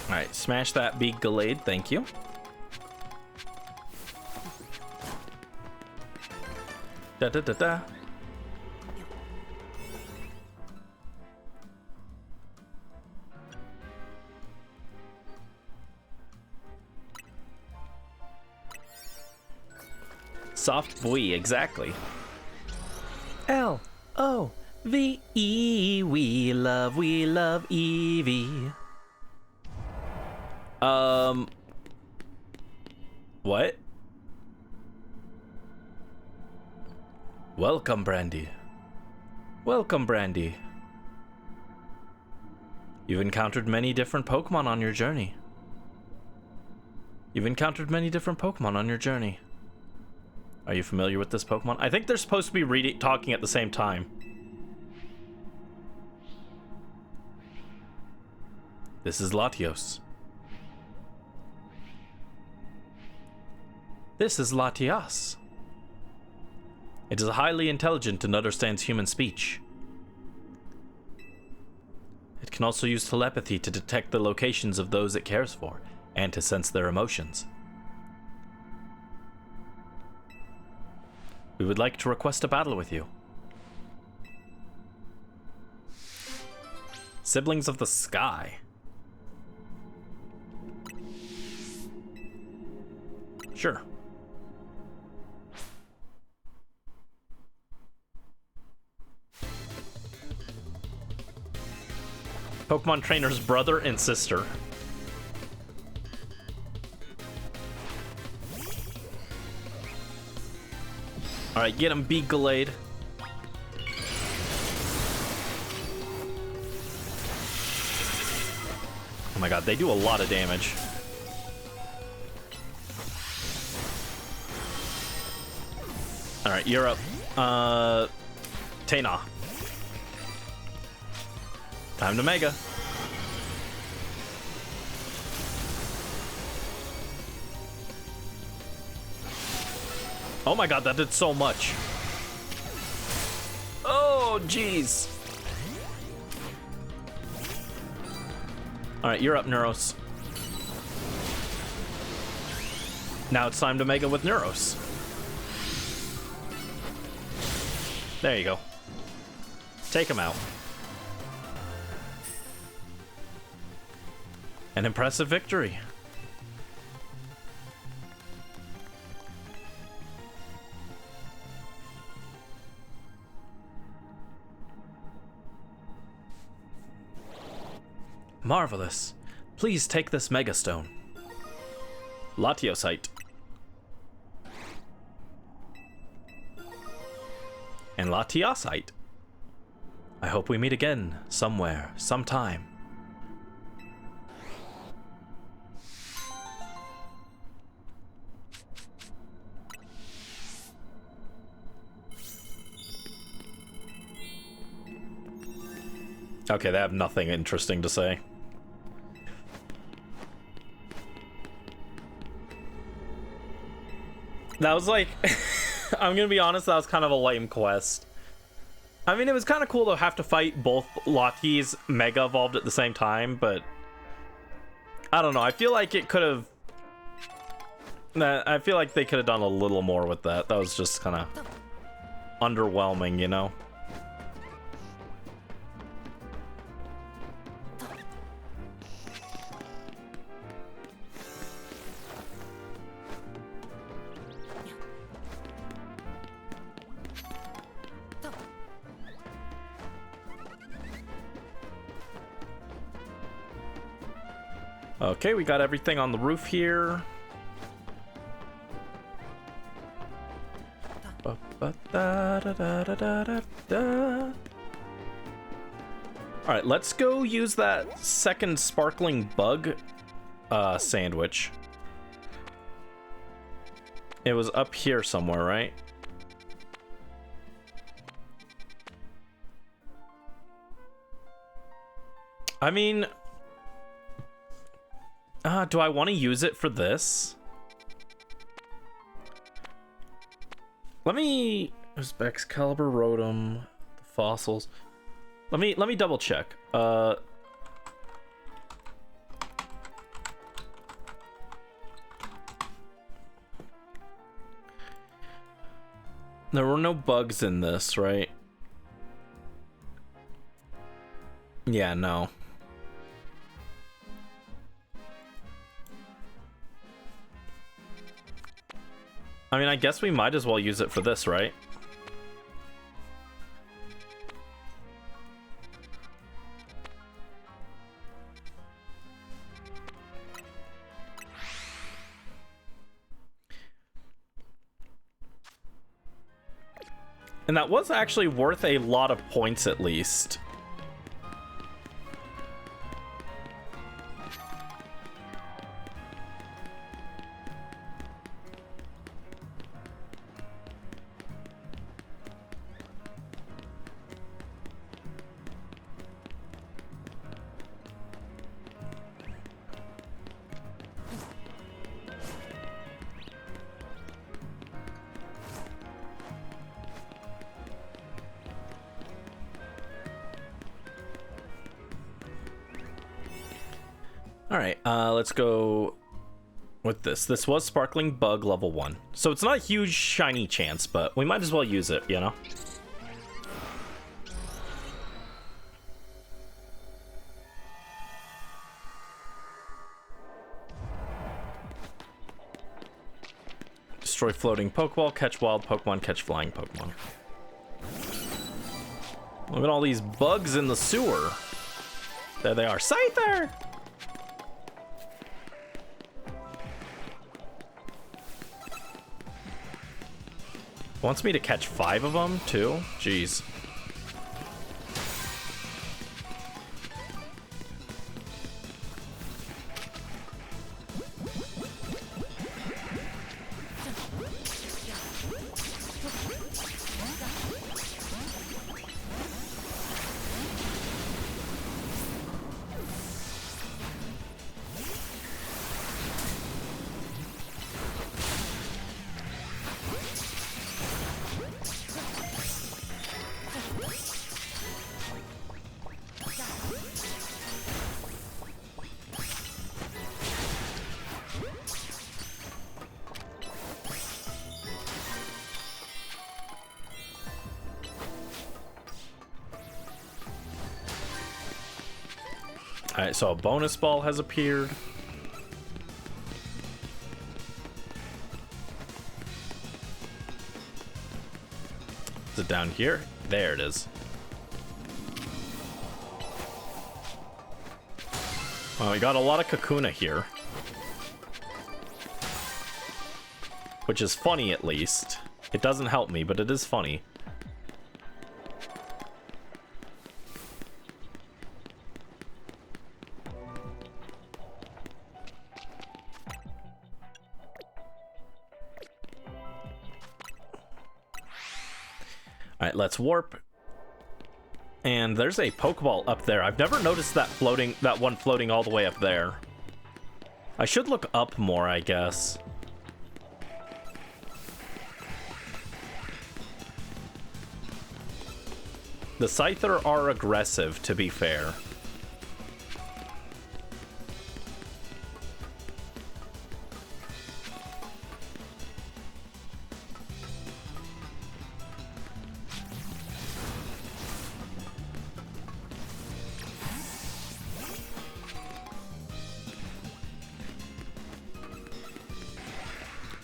Alright, smash that big Gallade, thank you. Da da da da. Soft Bwee, exactly. L-O-V-E, we love Eevee. What? Welcome, Brandy. Welcome, Brandy. You've encountered many different Pokemon on your journey. Are you familiar with this Pokemon? I think they're supposed to be talking at the same time. This is Latios. This is Latias. It is highly intelligent and understands human speech. It can also use telepathy to detect the locations of those it cares for, and to sense their emotions. We would like to request a battle with you. Siblings of the Sky. Sure. Pokemon trainer's brother and sister. Alright, get him, Beaglade. Oh my god, they do a lot of damage. Alright, you're up. Tana. Time to Mega. Oh my god, that did so much. Oh, jeez. Alright, you're up, Neuros. Now it's time to Mega with Neuros. There you go. Take him out. An impressive victory. Marvelous. Please take this Mega Stone. Latiosite. And Latiasite. I hope we meet again, somewhere, sometime. Okay, they have nothing interesting to say. That was like... I'm gonna be honest, that was kind of a lame quest. I mean, it was kind of cool to have to fight both Lottie's Mega Evolved at the same time, but... I don't know, I feel like it could have... I feel like they could have done a little more with that. That was just kind of underwhelming, you know? Okay, we got everything on the roof here. Alright, let's go use that second sparkling bug sandwich. It was up here somewhere, right? I mean... do I want to use it for this? Let me... There's Excalibur, Rotom, the fossils. Let me double check. There were no bugs in this, right? Yeah, no. I mean, I guess we might as well use it for this, right? And that was actually worth a lot of points at least. Alright, let's go with this. This was Sparkling Bug level 1. So it's not a huge shiny chance, but we might as well use it, you know? Destroy floating Pokeball, catch wild Pokemon, catch flying Pokemon. Look at all these bugs in the sewer. There they are. Scyther! Wants me to catch 5 of them, too? Jeez. Alright, so a bonus ball has appeared. Is it down here? There it is. Oh, we got a lot of Kakuna here. Which is funny, at least. It doesn't help me, but it is funny. Alright, let's warp. And there's a Pokeball up there. I've never noticed that one floating all the way up there. I should look up more, I guess. The Scyther are aggressive, to be fair.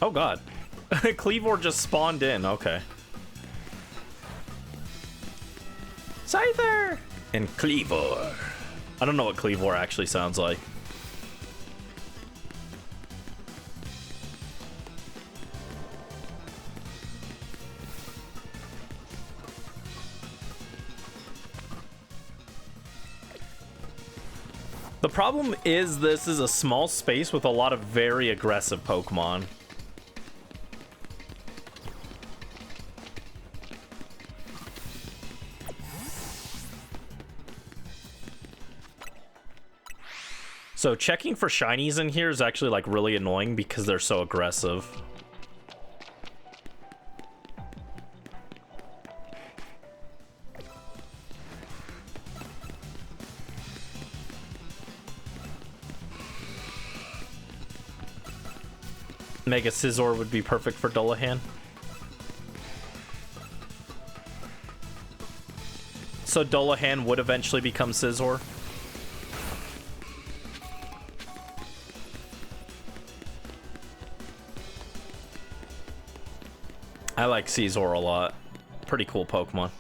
Oh god. Cleavor just spawned in, okay. Scyther! And Cleavor. I don't know what Cleavor actually sounds like. The problem is this is a small space with a lot of very aggressive Pokemon. So checking for shinies in here is actually like really annoying because they're so aggressive. Mega Scizor would be perfect for Dullahan. So Dullahan would eventually become Scizor. I like Scizor a lot. Pretty cool Pokemon.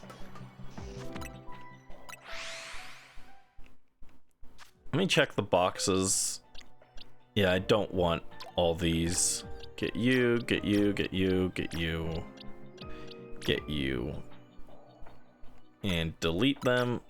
Let me check the boxes. Yeah, I don't want all these. Get you, get you, get you, get you. Get you. And delete them.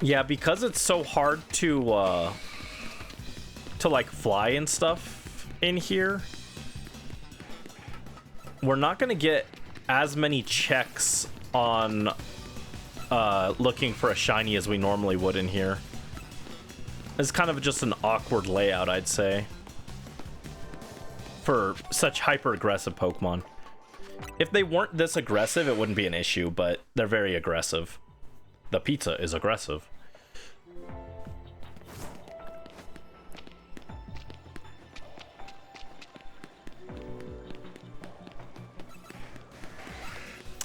Yeah, because it's so hard to like fly and stuff in here, we're not gonna get as many checks on looking for a shiny as we normally would in here. It's kind of just an awkward layout, I'd say, for such hyper-aggressive Pokemon. If they weren't this aggressive, it wouldn't be an issue, but they're very aggressive. The pizza is aggressive.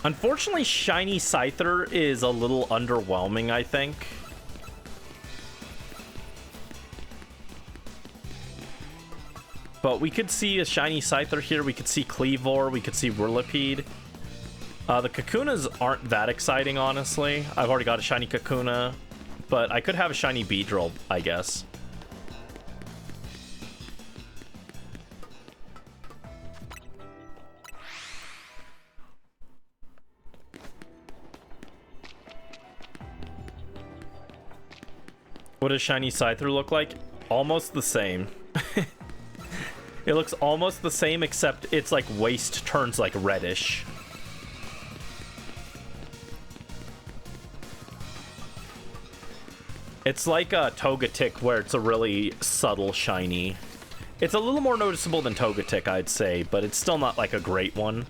Unfortunately, Shiny Scyther is a little underwhelming, I think. But we could see a Shiny Scyther here. We could see Cleavor. We could see Whirlipede. The Kakunas aren't that exciting, honestly. I've already got a Shiny Kakuna. But I could have a Shiny Beedrill, I guess. What does Shiny Scyther look like? Almost the same. It looks almost the same, except its like waist turns like reddish. It's like a Togetic, where it's a really subtle shiny. It's a little more noticeable than Togetic, I'd say, but it's still not like a great one.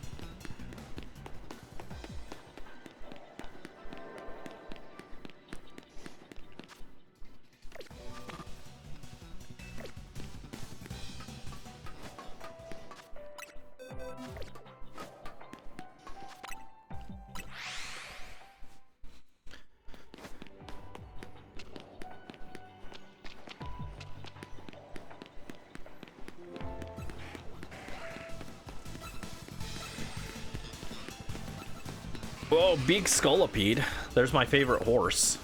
Whoa, big Scolipede. There's my favorite horse.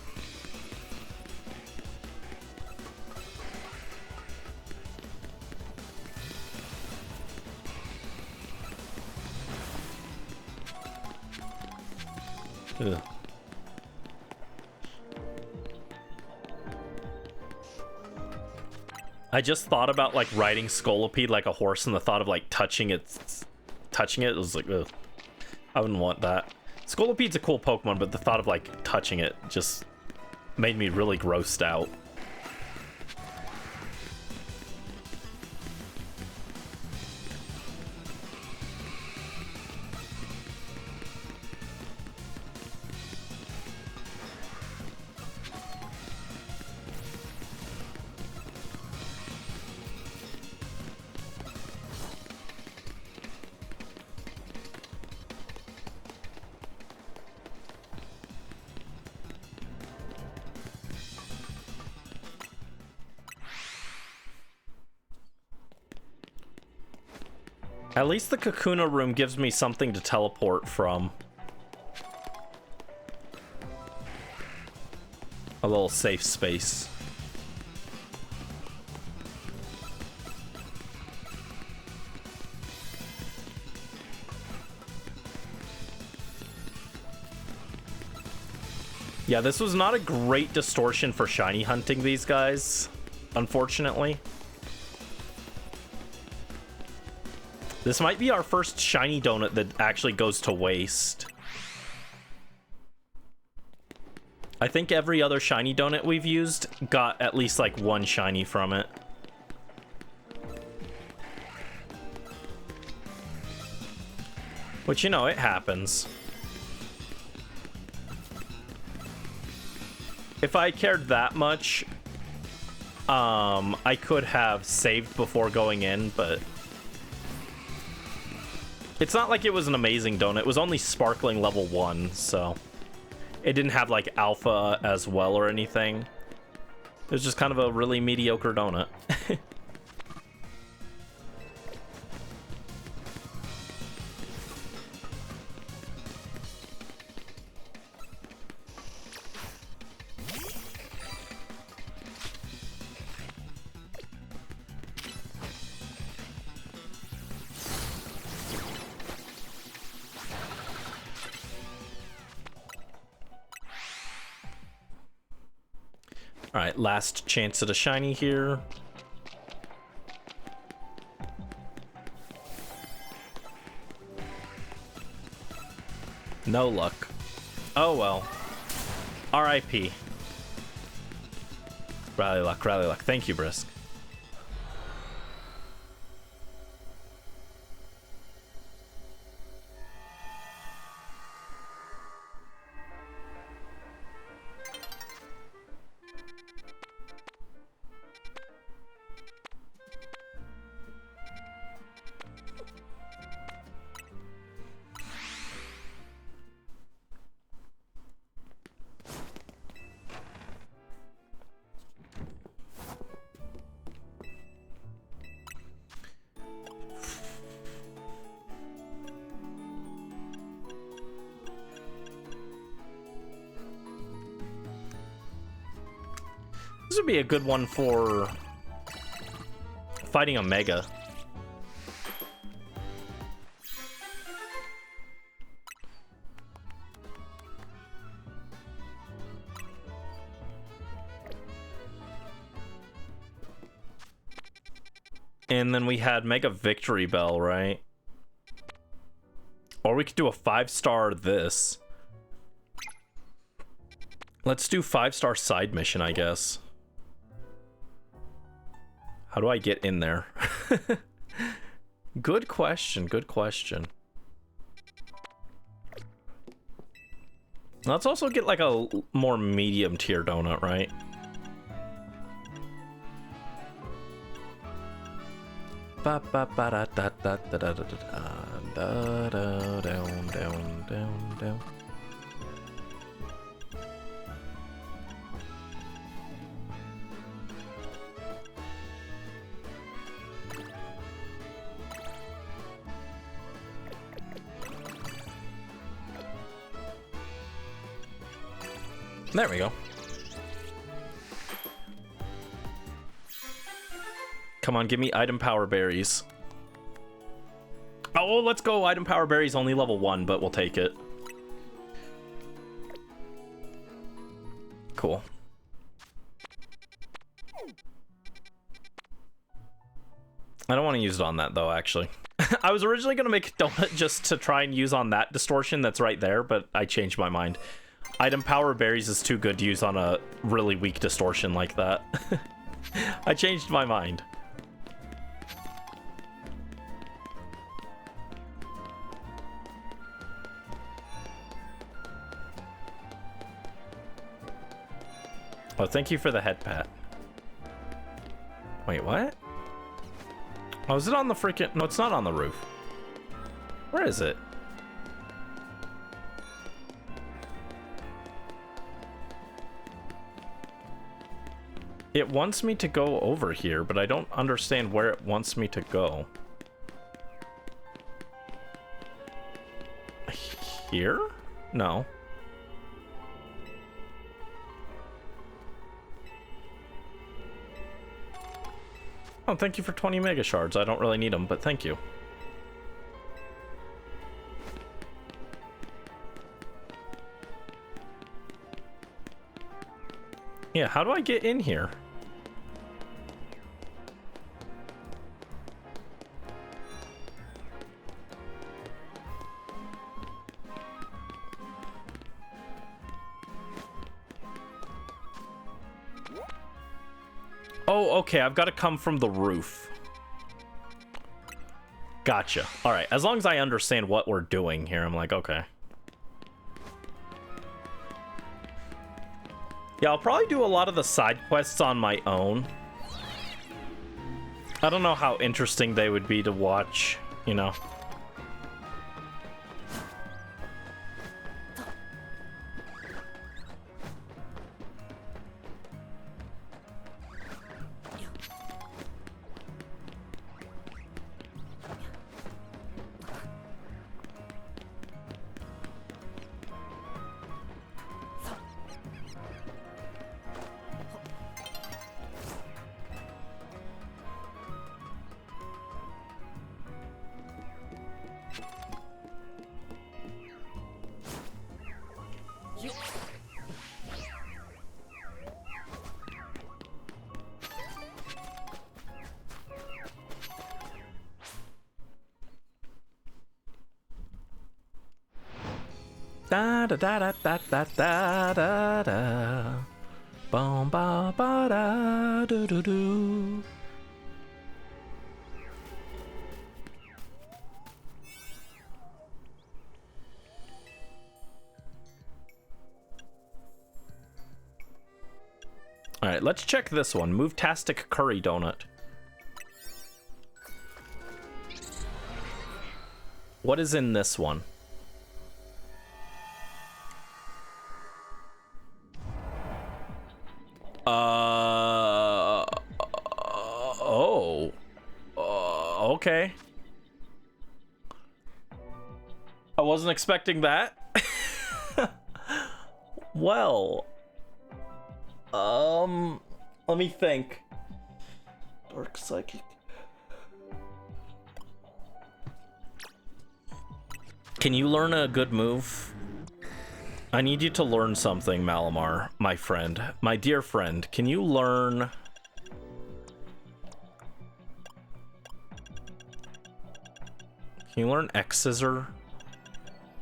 Ugh. I just thought about like riding Scolipede like a horse, and the thought of like touching it was like, ugh. I wouldn't want that. Scolipede's a cool Pokemon, but the thought of like touching it just made me really grossed out. At least the Kakuna room gives me something to teleport from. A little safe space. Yeah, this was not a great distortion for shiny hunting these guys, unfortunately. This might be our first shiny donut that actually goes to waste. I think every other shiny donut we've used got at least like one shiny from it. Which, you know, it happens. If I cared that much, I could have saved before going in, but it's not like it was an amazing donut. It was only sparkling level 1, so It didn't have like alpha as well or anything. It was just kind of a really mediocre donut. All right, last chance at a shiny here. No luck. Oh well. R.I.P. Rally luck, rally luck. Thank you, Brisk. This would be a good one for fighting a Mega. And then we had Mega Victory Bell, right? Or we could do a 5-star this. Let's do 5-star side mission, I guess. How do I get in there? Good question, good question. Let's also get like a more medium tier donut, right? Ba ba ba da da da da da da da da down down down down. There we go. Come on, give me item power berries. Oh, let's go. Item power berries only level 1, but we'll take it. Cool. I don't want to use it on that though, actually. I was originally going to make a donut just to try and use on that distortion that's right there, but I changed my mind. Item power berries is too good to use on a really weak distortion like that. I changed my mind. Oh, thank you for the head pat. Wait, what? Oh, is it on the freaking... No, it's not on the roof. Where is it? It wants me to go over here, but I don't understand where it wants me to go. Here? No. Oh, thank you for 20 mega shards. I don't really need them, but thank you. Yeah, how do I get in here? Oh, okay, I've got to come from the roof. Gotcha. All right, as long as I understand what we're doing here, I'm like, okay. Yeah, I'll probably do a lot of the side quests on my own. I don't know how interesting they would be to watch, you know. Da da da da da da da da da. Bum ba ba da do do do. All right, let's check this one. Move-tastic curry donut. What is in this one? Okay. I wasn't expecting that. Well, let me think. Dark Psychic. Can you learn a good move? I need you to learn something, Malamar, my friend. My dear friend, can you learn... Can you learn X-Scissor?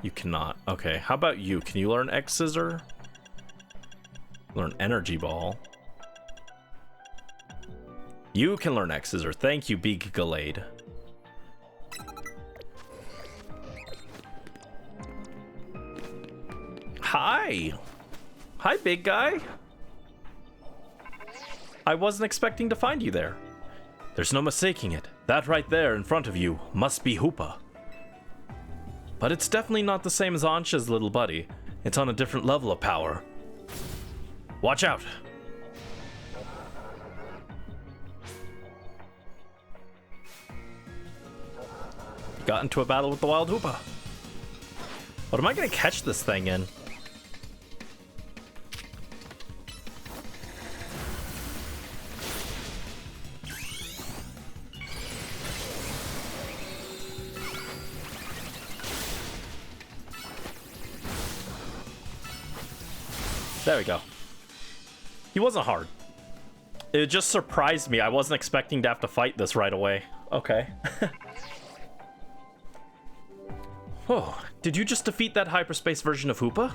You cannot. Okay, how about you? Can you learn X-Scissor? Learn Energy Ball. You can learn X-Scissor. Thank you, Big Gallade. Hi! Hi, big guy! I wasn't expecting to find you there. There's no mistaking it. That right there in front of you must be Hoopa. But it's definitely not the same as Ansha's little buddy. It's on a different level of power. Watch out! Got into a battle with the wild Hoopa. What am I gonna catch this thing in? There we go. He wasn't hard. It just surprised me. I wasn't expecting to have to fight this right away. Okay. Oh, did you just defeat that hyperspace version of Hoopa?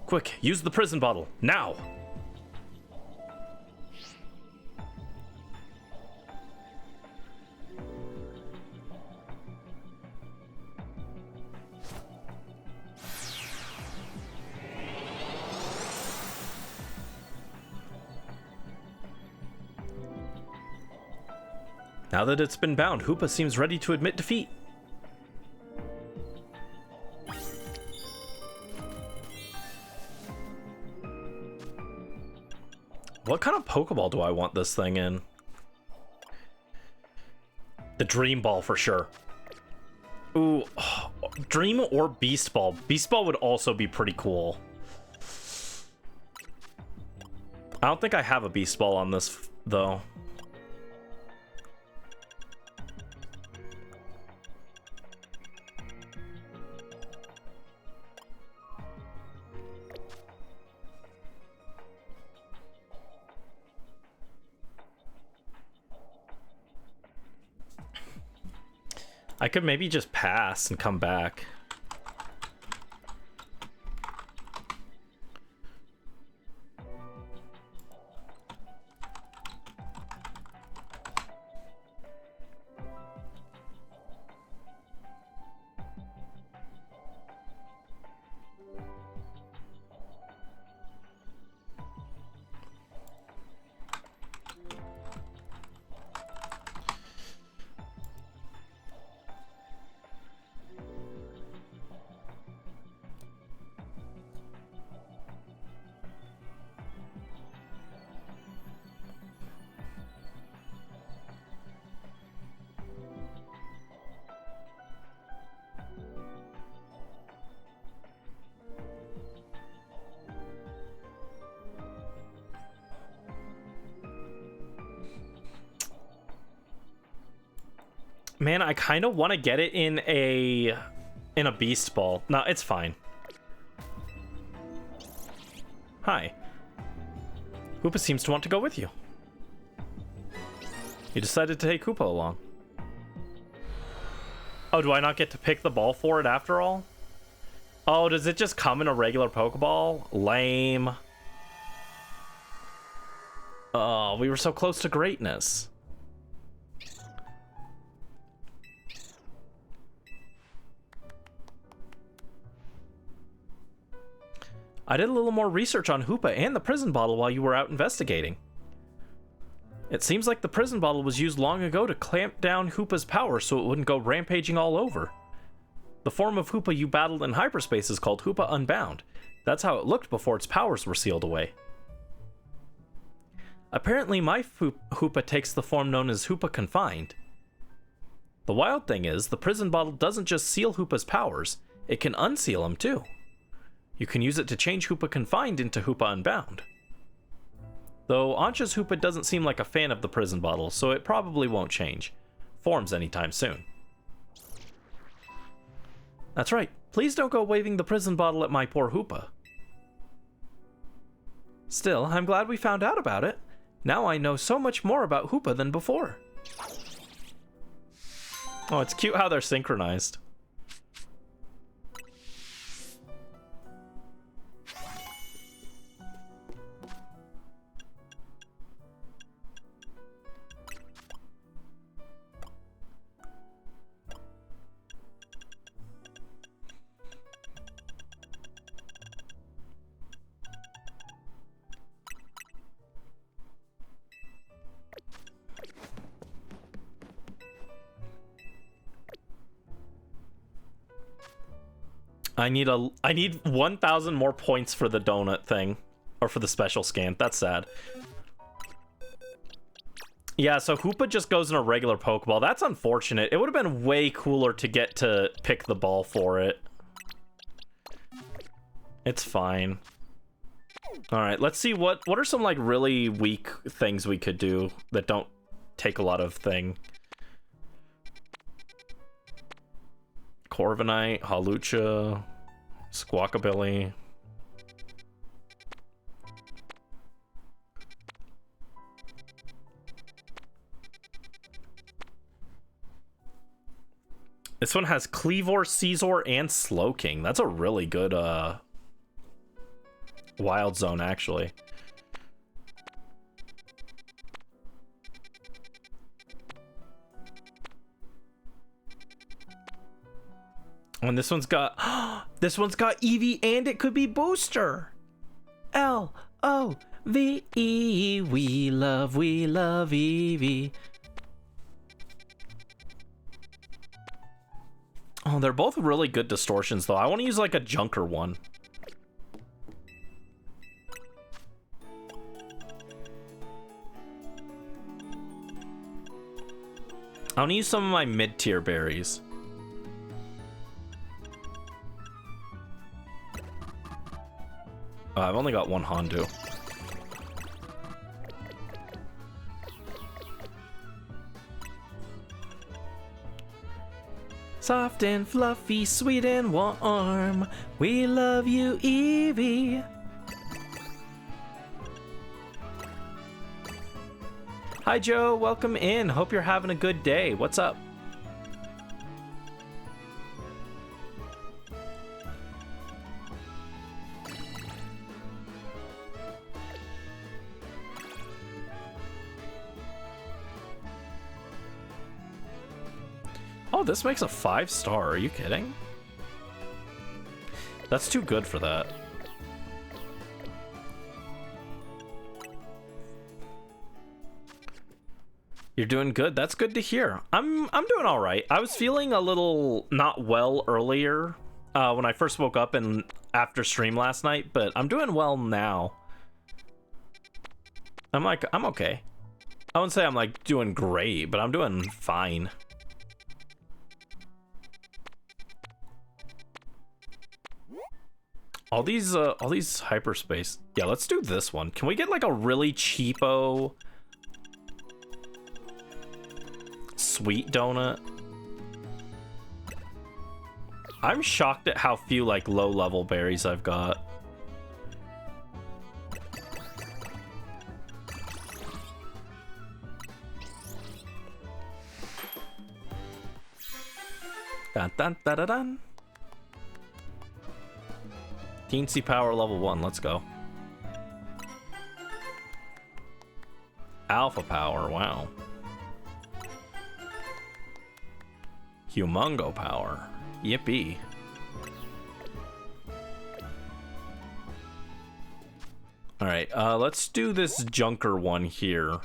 Quick, use the prison bottle, now! Now that it's been bound, Hoopa seems ready to admit defeat. What kind of Pokeball do I want this thing in? The Dream Ball for sure. Ooh, Dream or Beast Ball. Beast Ball would also be pretty cool. I don't think I have a Beast Ball on this, though. I could maybe just pass and come back. Man, I kind of want to get it in a Beast Ball. No, it's fine. Hi. Hoopa seems to want to go with you. You decided to take Hoopa along. Oh, do I not get to pick the ball for it after all? Oh, does it just come in a regular Pokeball? Lame. Oh, we were so close to greatness. I did a little more research on Hoopa and the prison bottle while you were out investigating. It seems like the prison bottle was used long ago to clamp down Hoopa's power so it wouldn't go rampaging all over. The form of Hoopa you battled in hyperspace is called Hoopa Unbound. That's how it looked before its powers were sealed away. Apparently my Hoopa takes the form known as Hoopa Confined. The wild thing is, the prison bottle doesn't just seal Hoopa's powers, it can unseal them too. You can use it to change Hoopa Confined into Hoopa Unbound. Though Ancha's Hoopa doesn't seem like a fan of the prison bottle, so it probably won't change forms anytime soon. That's right, please don't go waving the prison bottle at my poor Hoopa. Still, I'm glad we found out about it. Now I know so much more about Hoopa than before. Oh, it's cute how they're synchronized. I need 1,000 more points for the donut thing, or for the special scan. That's sad. Yeah, so Hoopa just goes in a regular Pokeball. That's unfortunate. It would have been way cooler to get to pick the ball for it. It's fine. All right, let's see what are some like really weak things we could do that don't take a lot of thing. Corviknight, Hawlucha, Squawkabilly. This one has Cleavor, Scizor, and Slowking. That's a really good Wild Zone, actually. And this one's got Eevee, and it could be Booster. L-O-V-E, we love Eevee. Oh, they're both really good distortions, though. I want to use like a Junker one. I want to use some of my mid-tier berries. I've only got one Hondo. Soft and fluffy, sweet and warm, we love you, Eevee. Hi Joe, welcome in. Hope you're having a good day. What's up? Oh, this makes a 5-star. Are you kidding? That's too good for that. You're doing good. That's good to hear. I'm doing all right. I was feeling a little not well earlier when I first woke up and after stream last night, but I'm doing well now. I'm okay. I wouldn't say I'm like doing great, but I'm doing fine. All these hyperspace. Yeah, let's do this one. Can we get like a really cheapo sweet donut? I'm shocked at how few like low level berries I've got. Dun dun dun dun dun. Teensy power level 1, let's go. Alpha power, wow. Humongo power, yippee. Alright, let's do this Junker one here.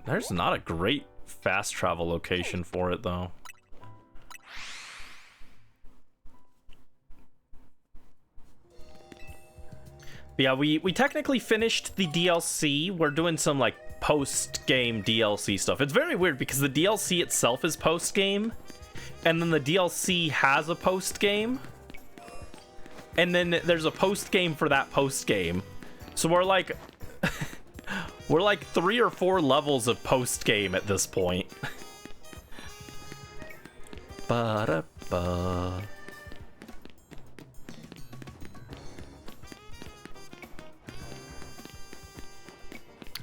There's not a great fast travel location for it, though. Yeah, we technically finished the DLC. We're doing some, like, post-game DLC stuff. It's very weird because the DLC itself is post-game, and then the DLC has a post-game, and then there's a post-game for that post-game. So we're like... we're like 3 or 4 levels of post-game at this point. Ba-da-ba.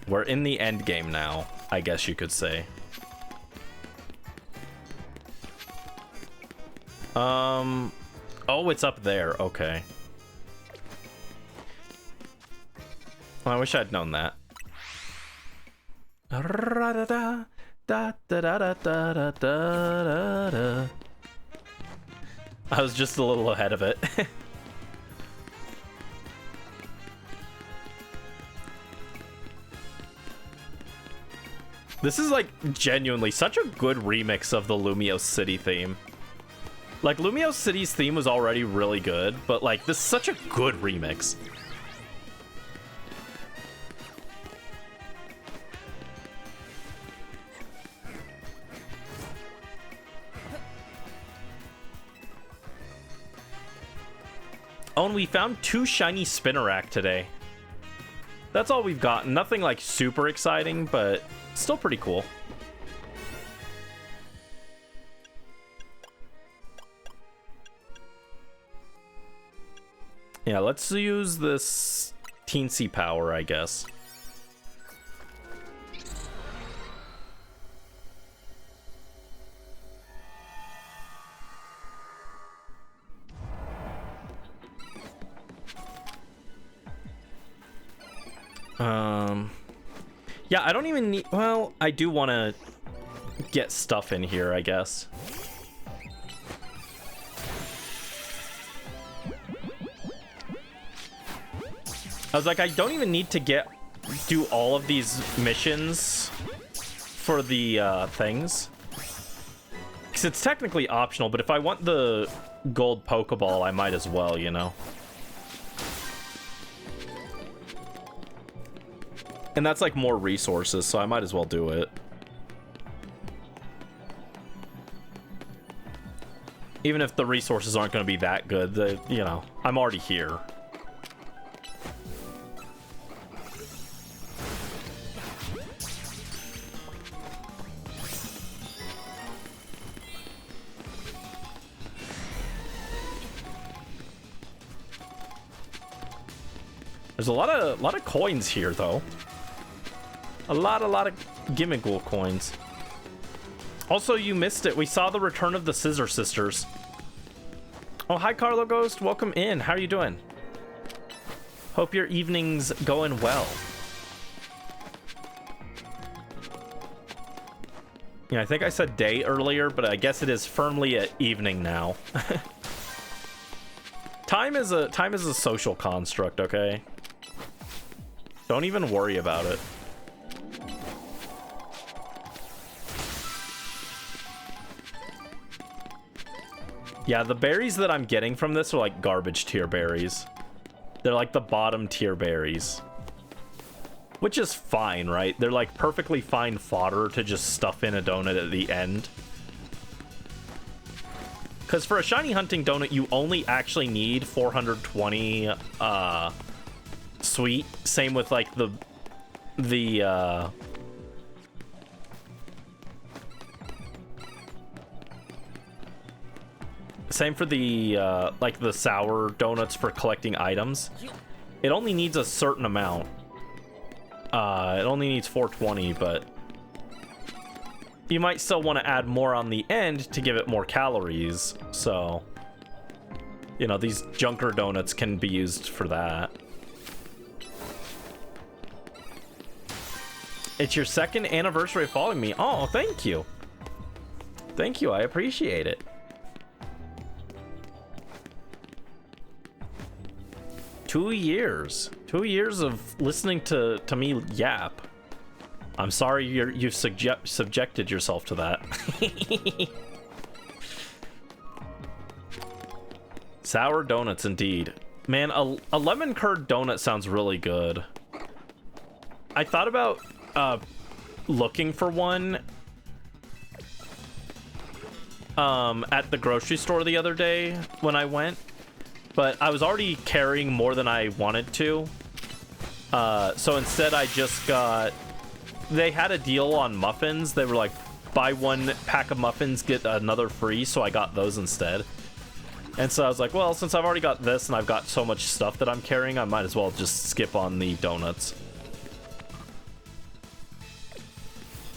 We're in the end game now, I guess you could say. Oh, it's up there. Okay. Well, I wish I'd known that. I was just a little ahead of it. This is, like, genuinely such a good remix of the Lumiose City theme. Like, Lumiose City's theme was already really good, but, like, this is such a good remix. Oh, and we found 2 shiny Spinarak today. That's all we've gotten. Nothing, like, super exciting, but still pretty cool. Yeah, let's use this teensy power, I guess. Yeah, I don't even need... Well, I do want to get stuff in here, I guess. I was like, I don't even need to do all of these missions for the things. Because it's technically optional, but if I want the gold Pokeball, I might as well, you know? And that's like more resources, so I might as well do it. Even if the resources aren't going to be that good, you know, I'm already here. There's a lot of coins here, though. A lot of gimmickle coins. Also, you missed it. We saw the return of the Scissor Sisters. Oh, hi, Carlo Ghost. Welcome in. How are you doing? Hope your evening's going well. Yeah, I think I said day earlier, but I guess it is firmly at evening now. Time is a social construct, okay? Don't even worry about it. Yeah, the berries that I'm getting from this are like garbage tier berries. They're like the bottom tier berries. Which is fine, right? They're like perfectly fine fodder to just stuff in a donut at the end. Because for a shiny hunting donut, you only actually need 420 sweet. Same with like the same for the like the sour donuts for collecting items. It only needs a certain amount. It only needs 420, but you might still want to add more on the end to give it more calories, so You know, these Junker donuts can be used for that. It's your 2nd anniversary of following me. Oh, thank you. Thank you, I appreciate it. 2 years. 2 years of listening to me yap. I'm sorry you've subjected yourself to that. Sour donuts, indeed. Man, a lemon curd donut sounds really good. I thought about looking for one at the grocery store the other day when I went, but I was already carrying more than I wanted to. So instead I just got... They had a deal on muffins. They were like, buy 1 pack of muffins, get another free, so I got those instead. And so I was like, well, since I've already got this and I've got so much stuff that I'm carrying, I might as well just skip on the donuts.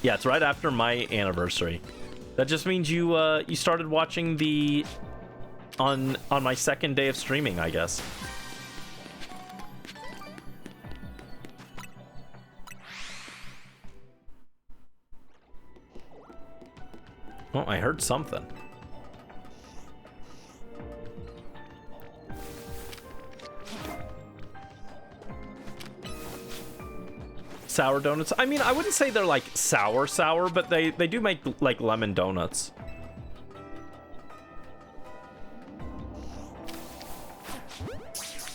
Yeah, it's right after my anniversary. That just means you you started watching the... on my 2nd day of streaming, I guess. Oh, I heard something. Sour donuts. I mean, I wouldn't say they're like sour, but they do make like lemon donuts.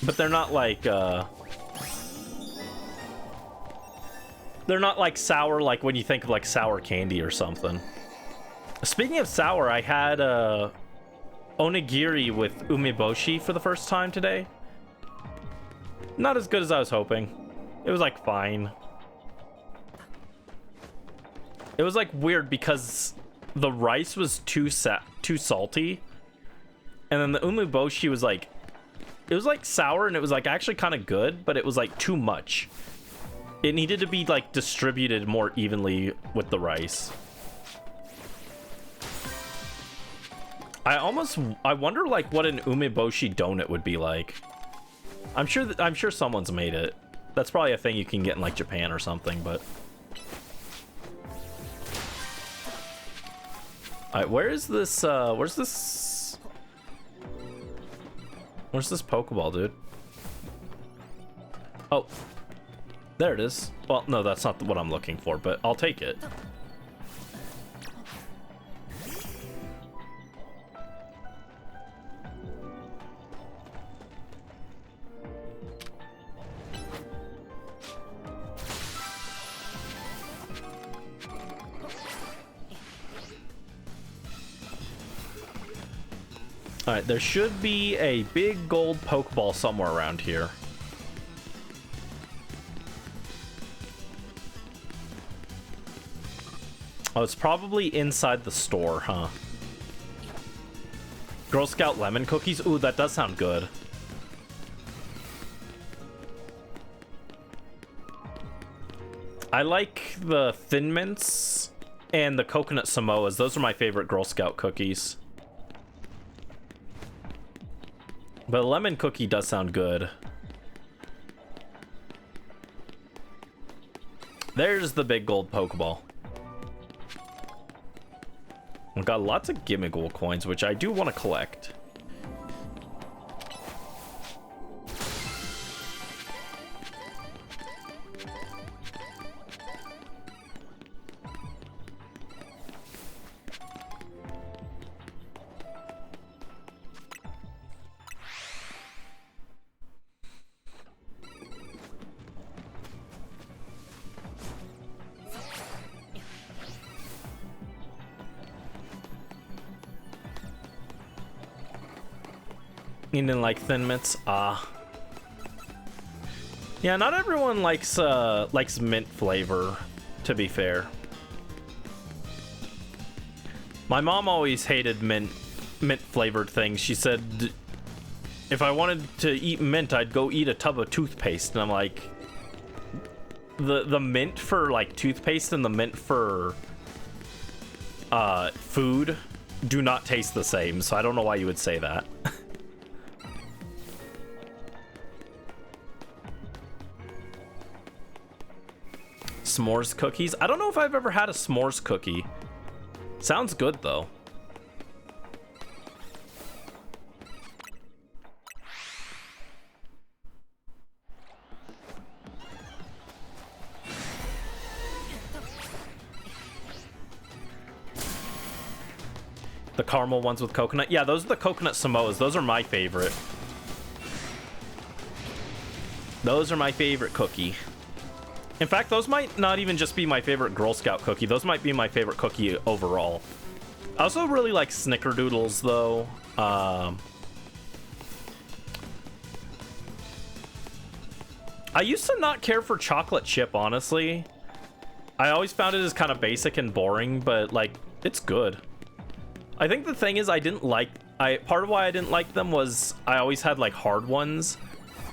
But they're not like sour like when you think of like sour candy or something. Speaking of sour, I had onigiri with umeboshi for the first time today. Not as good as I was hoping. It was like fine. It was like weird because the rice was too salty, and then the umeboshi was like, it was like sour, and it was like actually kind of good, but it was like too much. It needed to be like distributed more evenly with the rice. I wonder like what an umeboshi donut would be like. I'm sure someone's made it. That's probably a thing you can get in like Japan or something, but. Alright, where's this Pokeball, dude? Oh, there it is. Well, no, that's not what I'm looking for, but I'll take it. Alright, there should be a big gold Pokeball somewhere around here. Oh, it's probably inside the store, huh? Girl Scout lemon cookies? Ooh, that does sound good. I like the Thin Mints and the Coconut Samoas. Those are my favorite Girl Scout cookies. But a lemon cookie does sound good. There's the big gold Pokeball. I've got lots of Gimmighoul coins, which I do want to collect. You didn't like Thin Mints? Ah. Yeah, not everyone likes mint flavor, to be fair. My mom always hated mint flavored things. She said if I wanted to eat mint, I'd go eat a tub of toothpaste. And I'm like, the mint for like toothpaste and the mint for food do not taste the same. So I don't know why you would say that. s'mores cookies. I don't know if I've ever had a s'mores cookie. Sounds good though. The caramel ones with coconut. Yeah, those are the coconut Samoas. Those are my favorite. Those are my favorite cookie. In fact, those might not even just be my favorite Girl Scout cookie. Those might be my favorite cookie overall. I also really like Snickerdoodles, though. I used to not care for chocolate chip, honestly. I always found it as kind of basic and boring, but, like, it's good. I think the thing is part of why I didn't like them was I always had, like, hard ones.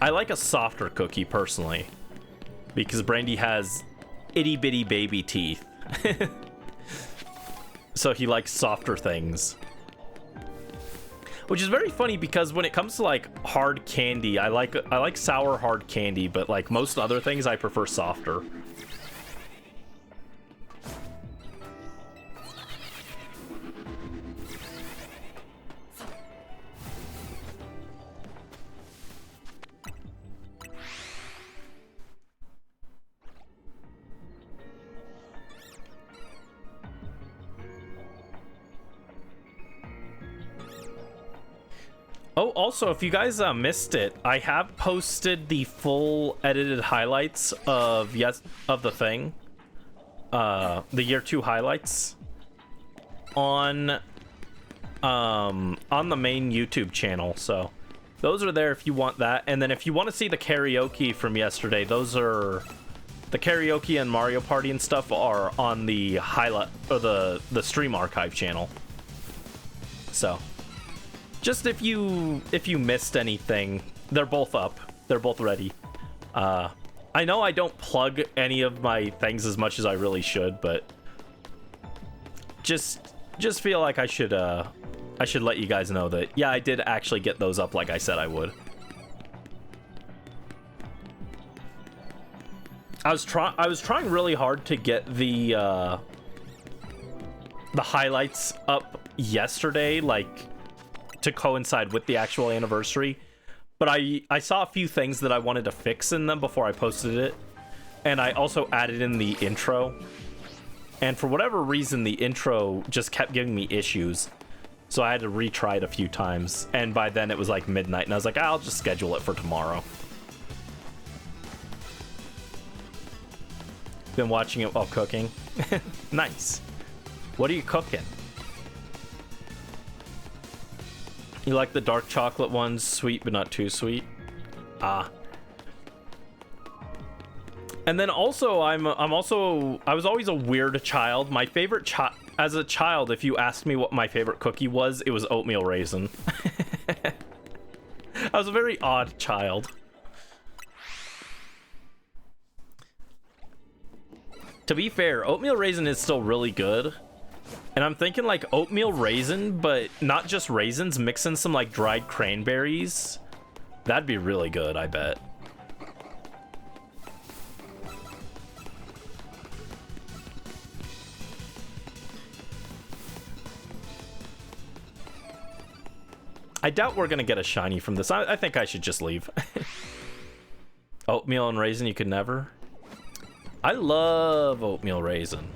I like a softer cookie, personally. Because Brandy has itty-bitty baby teeth. So he likes softer things. Which is very funny because when it comes to, like, hard candy, I like sour hard candy, but, like, most other things I prefer softer. Oh, also, if you guys missed it, I have posted the full edited highlights of the thing, the year 2 highlights on the main YouTube channel. So those are there if you want that. And then if you want to see the karaoke from yesterday, those are the karaoke and Mario Party and stuff are on the highlight or the stream archive channel. So. Just if you missed anything, they're both up. They're both ready. I know I don't plug any of my things as much as I really should, but just feel like I should let you guys know that yeah, I did actually get those up like I said I would. I was trying really hard to get the highlights up yesterday, like to coincide with the actual anniversary, but I saw a few things that I wanted to fix in them before I posted it, and I also added in the intro, and for whatever reason the intro just kept giving me issues, so I had to retry it a few times, and by then it was like midnight and I was like, I'll just schedule it for tomorrow. Been watching it while cooking. Nice. What are you cooking? You like the dark chocolate ones, sweet but not too sweet. Ah. And then also, I was always a weird child. My favorite as a child, if you asked me what my favorite cookie was, it was oatmeal raisin. I was a very odd child. To be fair, oatmeal raisin is still really good. And I'm thinking like oatmeal raisin, but not just raisins, mix in some like dried cranberries. That'd be really good, I bet. I doubt we're gonna get a shiny from this. I think I should just leave. Oatmeal and raisin, you could never. I love oatmeal raisin.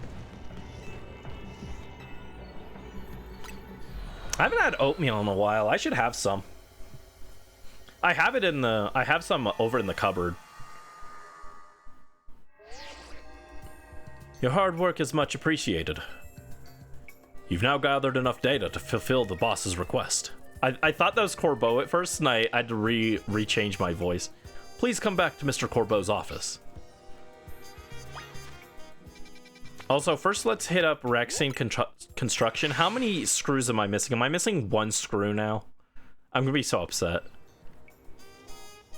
I haven't had oatmeal in a while. I should have some. I have some over in the cupboard. Your hard work is much appreciated. You've now gathered enough data to fulfill the boss's request. I thought that was Corbeau at first, and I had to rechange my voice. Please come back to Mr. Corbeau's office. Also, first let's hit up Rexine Construction. How many screws am I missing? Am I missing one screw now? I'm gonna be so upset.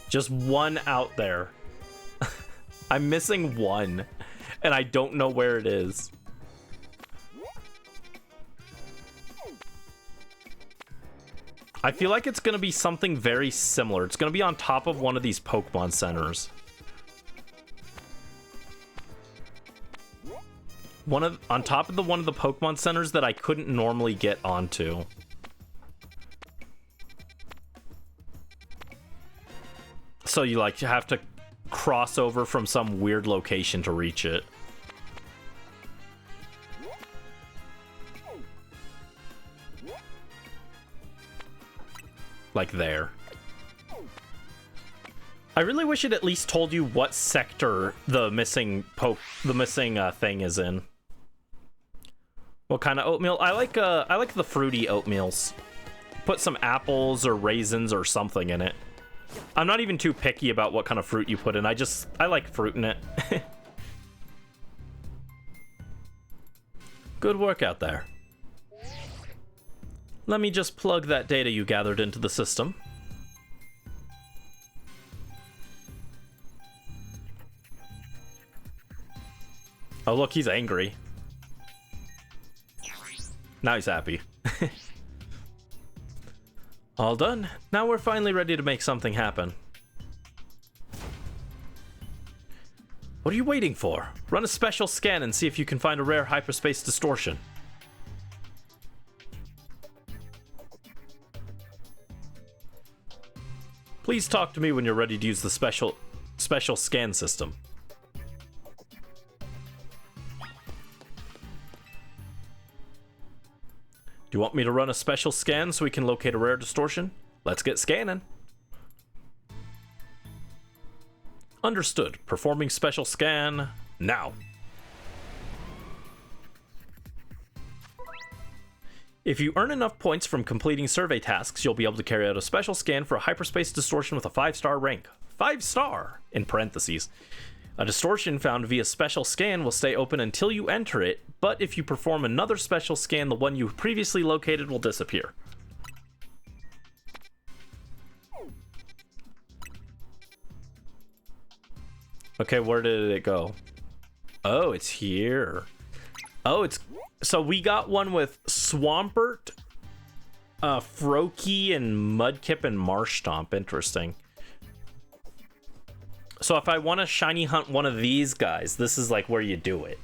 Just one out there. I'm missing one, and I don't know where it is. I feel like it's gonna be something very similar. It's gonna be on top of one of these Pokemon centers. on top of one of the Pokemon centers that I couldn't normally get onto. So you have to cross over from some weird location to reach it. Like there. I really wish it at least told you what sector the missing thing is in. What kind of oatmeal? I like the fruity oatmeals. Put some apples or raisins or something in it. I'm not even too picky about what kind of fruit you put in. I like fruit in it. Good work out there. Let me just plug that data you gathered into the system. Oh, look, he's angry. Now he's happy. All done. Now we're finally ready to make something happen. What are you waiting for? Run a special scan and see if you can find a rare hyperspace distortion. Please talk to me when you're ready to use the special scan system. Do you want me to run a special scan so we can locate a rare distortion? Let's get scanning. Understood. Performing special scan now. If you earn enough points from completing survey tasks, you'll be able to carry out a special scan for a hyperspace distortion with a 5-star rank. 5-star, in parentheses. A distortion found via special scan will stay open until you enter it, but if you perform another special scan, the one you previously located will disappear. Okay, where did it go? Oh, it's here. Oh, it's... So we got one with Swampert, Froakie, and Mudkip, and Marshtomp. Interesting. So if I want to shiny hunt one of these guys, this is like where you do it.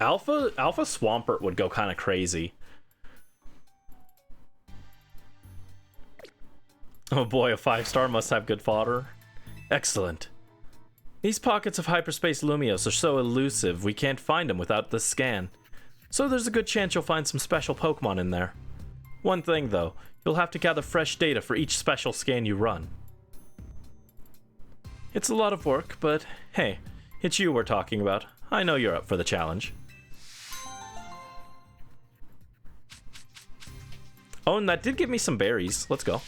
Alpha Swampert would go kind of crazy. Oh boy, a 5-star must have good fodder. Excellent. These pockets of hyperspace Lumios are so elusive, we can't find them without this scan. So there's a good chance you'll find some special Pokemon in there. One thing though, you'll have to gather fresh data for each special scan you run. It's a lot of work, but hey, it's you we're talking about. I know you're up for the challenge. Oh, and that did give me some berries. Let's go.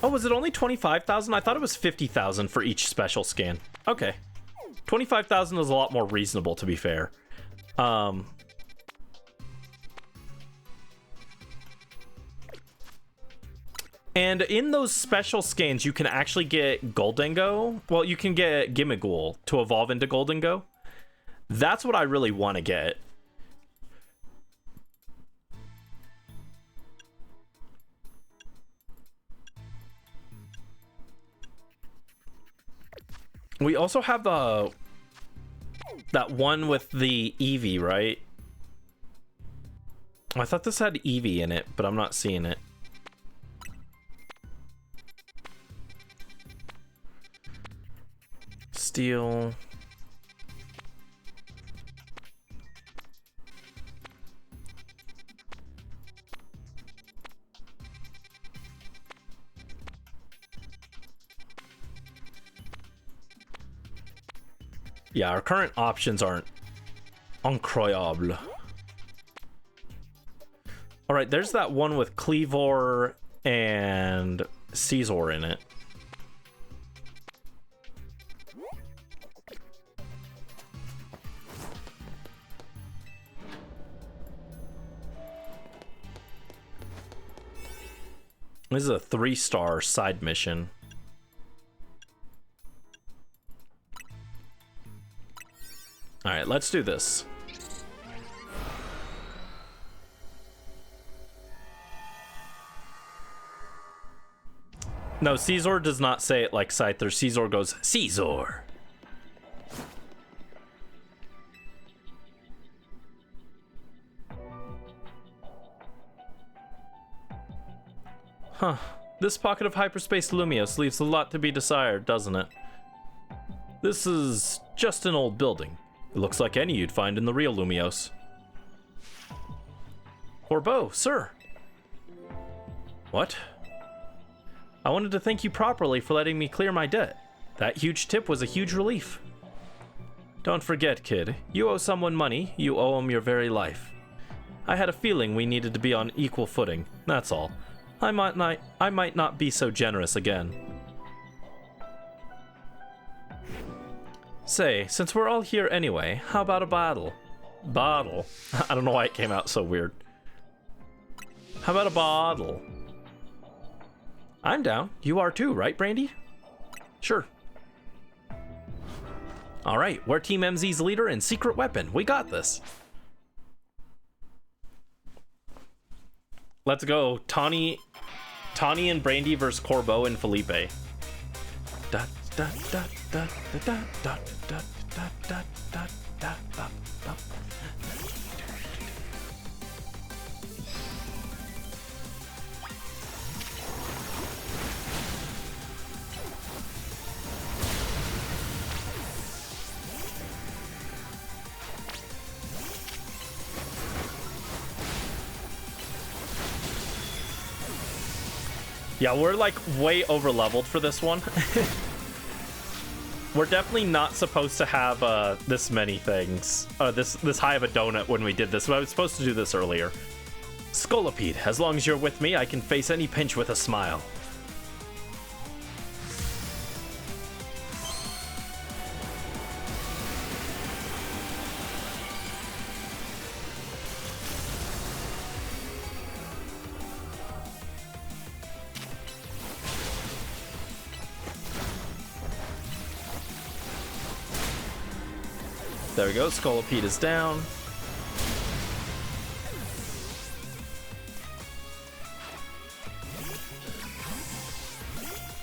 Oh, was it only 25,000? I thought it was 50,000 for each special scan. Okay. 25,000 is a lot more reasonable, to be fair. And in those special scans, you can actually get Goldengo. Well, you can get Gimmighoul to evolve into Goldengo. That's what I really want to get. We also have that one with the Eevee, right? I thought this had Eevee in it, but I'm not seeing it. Steel. Yeah, our current options aren't incroyable. All right, there's that one with Cleavor and Caesar in it. This is a 3-star side mission. All right, let's do this. No, Caesar does not say it like Scyther. Caesar goes, Caesar. Huh. This pocket of hyperspace Lumios leaves a lot to be desired, doesn't it? This is just an old building. It looks like any you'd find in the real Lumios. Corbeau, sir. What? I wanted to thank you properly for letting me clear my debt. That huge tip was a huge relief. Don't forget, kid. You owe someone money, you owe him your very life. I had a feeling we needed to be on equal footing, that's all. I might not be so generous again. Say, since we're all here anyway, how about a bottle? Bottle? I don't know why it came out so weird. How about a bottle? I'm down. You are too, right, Brandy? Sure. Alright, we're Team MZ's leader and secret weapon. We got this. Let's go. Tawny and Brandy versus Corbeau and Felipe. Da, da, da, da, da, da, da, da, da, da, da, da, da. Yeah, we're like way over leveled for this one. We're definitely not supposed to have this many things. This high of a donut when we did this. But I was supposed to do this earlier. Scolipede, as long as you're with me, I can face any pinch with a smile. There we go, Scolipede is down.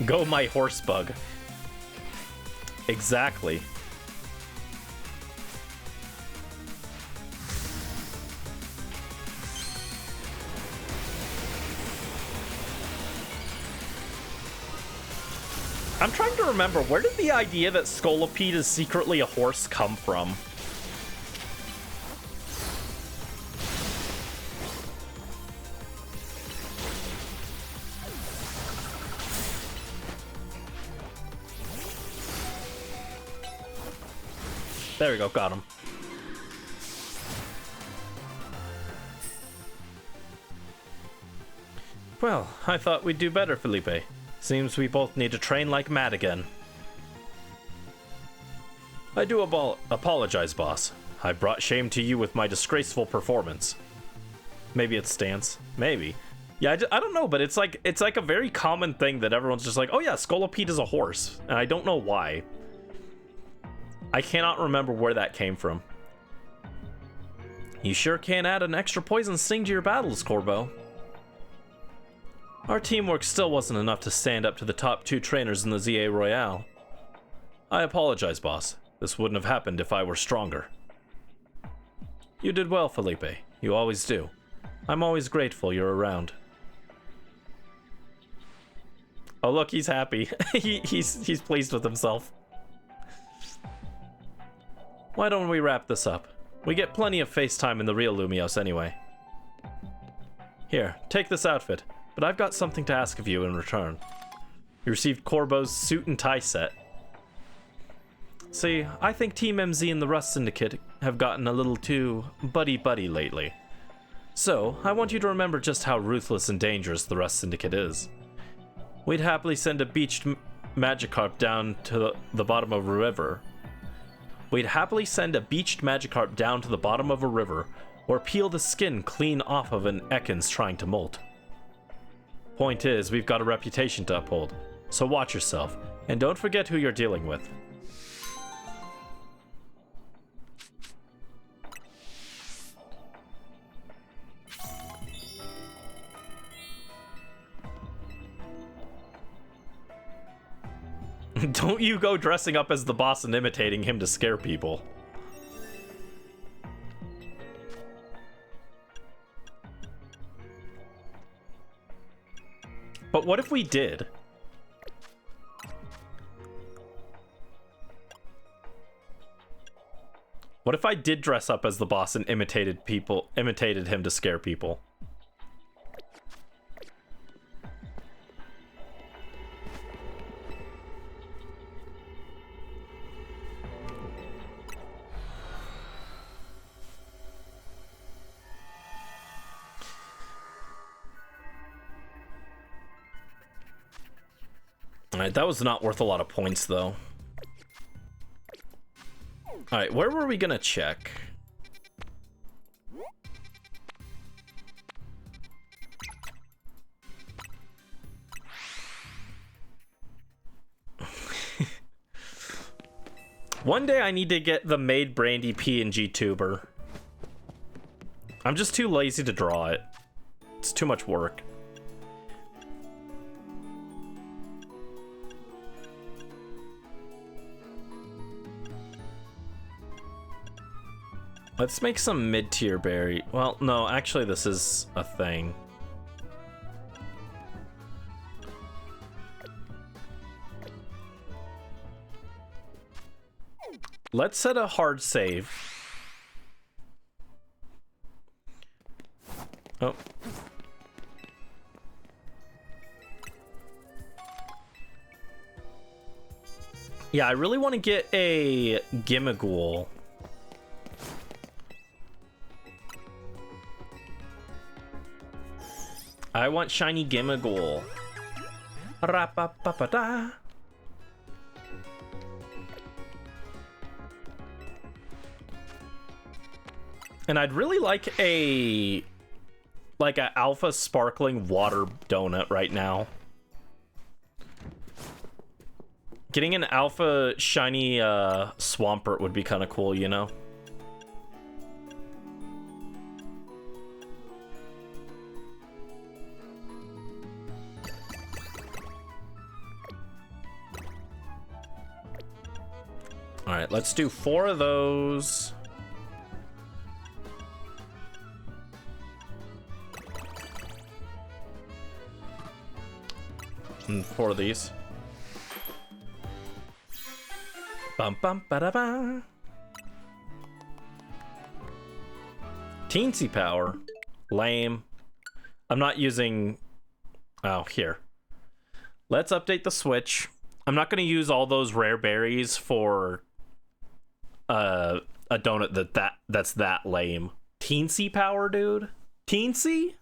Go my horse bug. Exactly. I'm trying to remember, where did the idea that Scolipede is secretly a horse come from? There we go, got him. Well, I thought we'd do better, Felipe. Seems we both need to train like mad again. I do apologize, boss. I brought shame to you with my disgraceful performance. Maybe it's stance. Maybe. Yeah, I don't know, but it's like a very common thing that everyone's just like, oh yeah, Scolipede is a horse. And I don't know why. I cannot remember where that came from. You sure can add an extra poison sting to your battles, Corbeau. Our teamwork still wasn't enough to stand up to the top 2 trainers in the ZA Royale. I apologize, boss. This wouldn't have happened if I were stronger. You did well, Felipe. You always do. I'm always grateful you're around. Oh look, he's happy. he's pleased with himself. Why don't we wrap this up? We get plenty of FaceTime in the real Lumios anyway. Here, take this outfit. But I've got something to ask of you in return. You received Corbeau's suit and tie set. See, I think Team MZ and the Rust Syndicate have gotten a little too buddy-buddy lately. So, I want you to remember just how ruthless and dangerous the Rust Syndicate is. We'd happily send a beached Magikarp down to the bottom of a river. We'd happily send a beached Magikarp down to the bottom of a river, or peel the skin clean off of an Ekans trying to molt. Point is, we've got a reputation to uphold, so watch yourself, and don't forget who you're dealing with. Don't you go dressing up as the boss and imitating him to scare people. But what if we did? What if I did dress up as the boss and imitated him to scare people? Alright, that was not worth a lot of points, though. Alright, where were we gonna check? One day I need to get the Made Brandy PNG tuber. I'm just too lazy to draw it. It's too much work. Let's make some mid-tier berry. Well, no, actually this is a thing. Let's set a hard save. Oh. Yeah, I really want to get a Gimmighoul. I want shiny Gimmighoul. Ra-pa-pa-pa-da. And I'd really like a alpha sparkling water donut right now. Getting an alpha shiny Swampert would be kind of cool, you know? All right, let's do 4 of those. And 4 of these. Bum bum ba da ba. Teensy power. Lame. I'm not using. Oh, here. Let's update the Switch. I'm not going to use all those rare berries for a donut that's that lame. Teensy power, dude. Teensy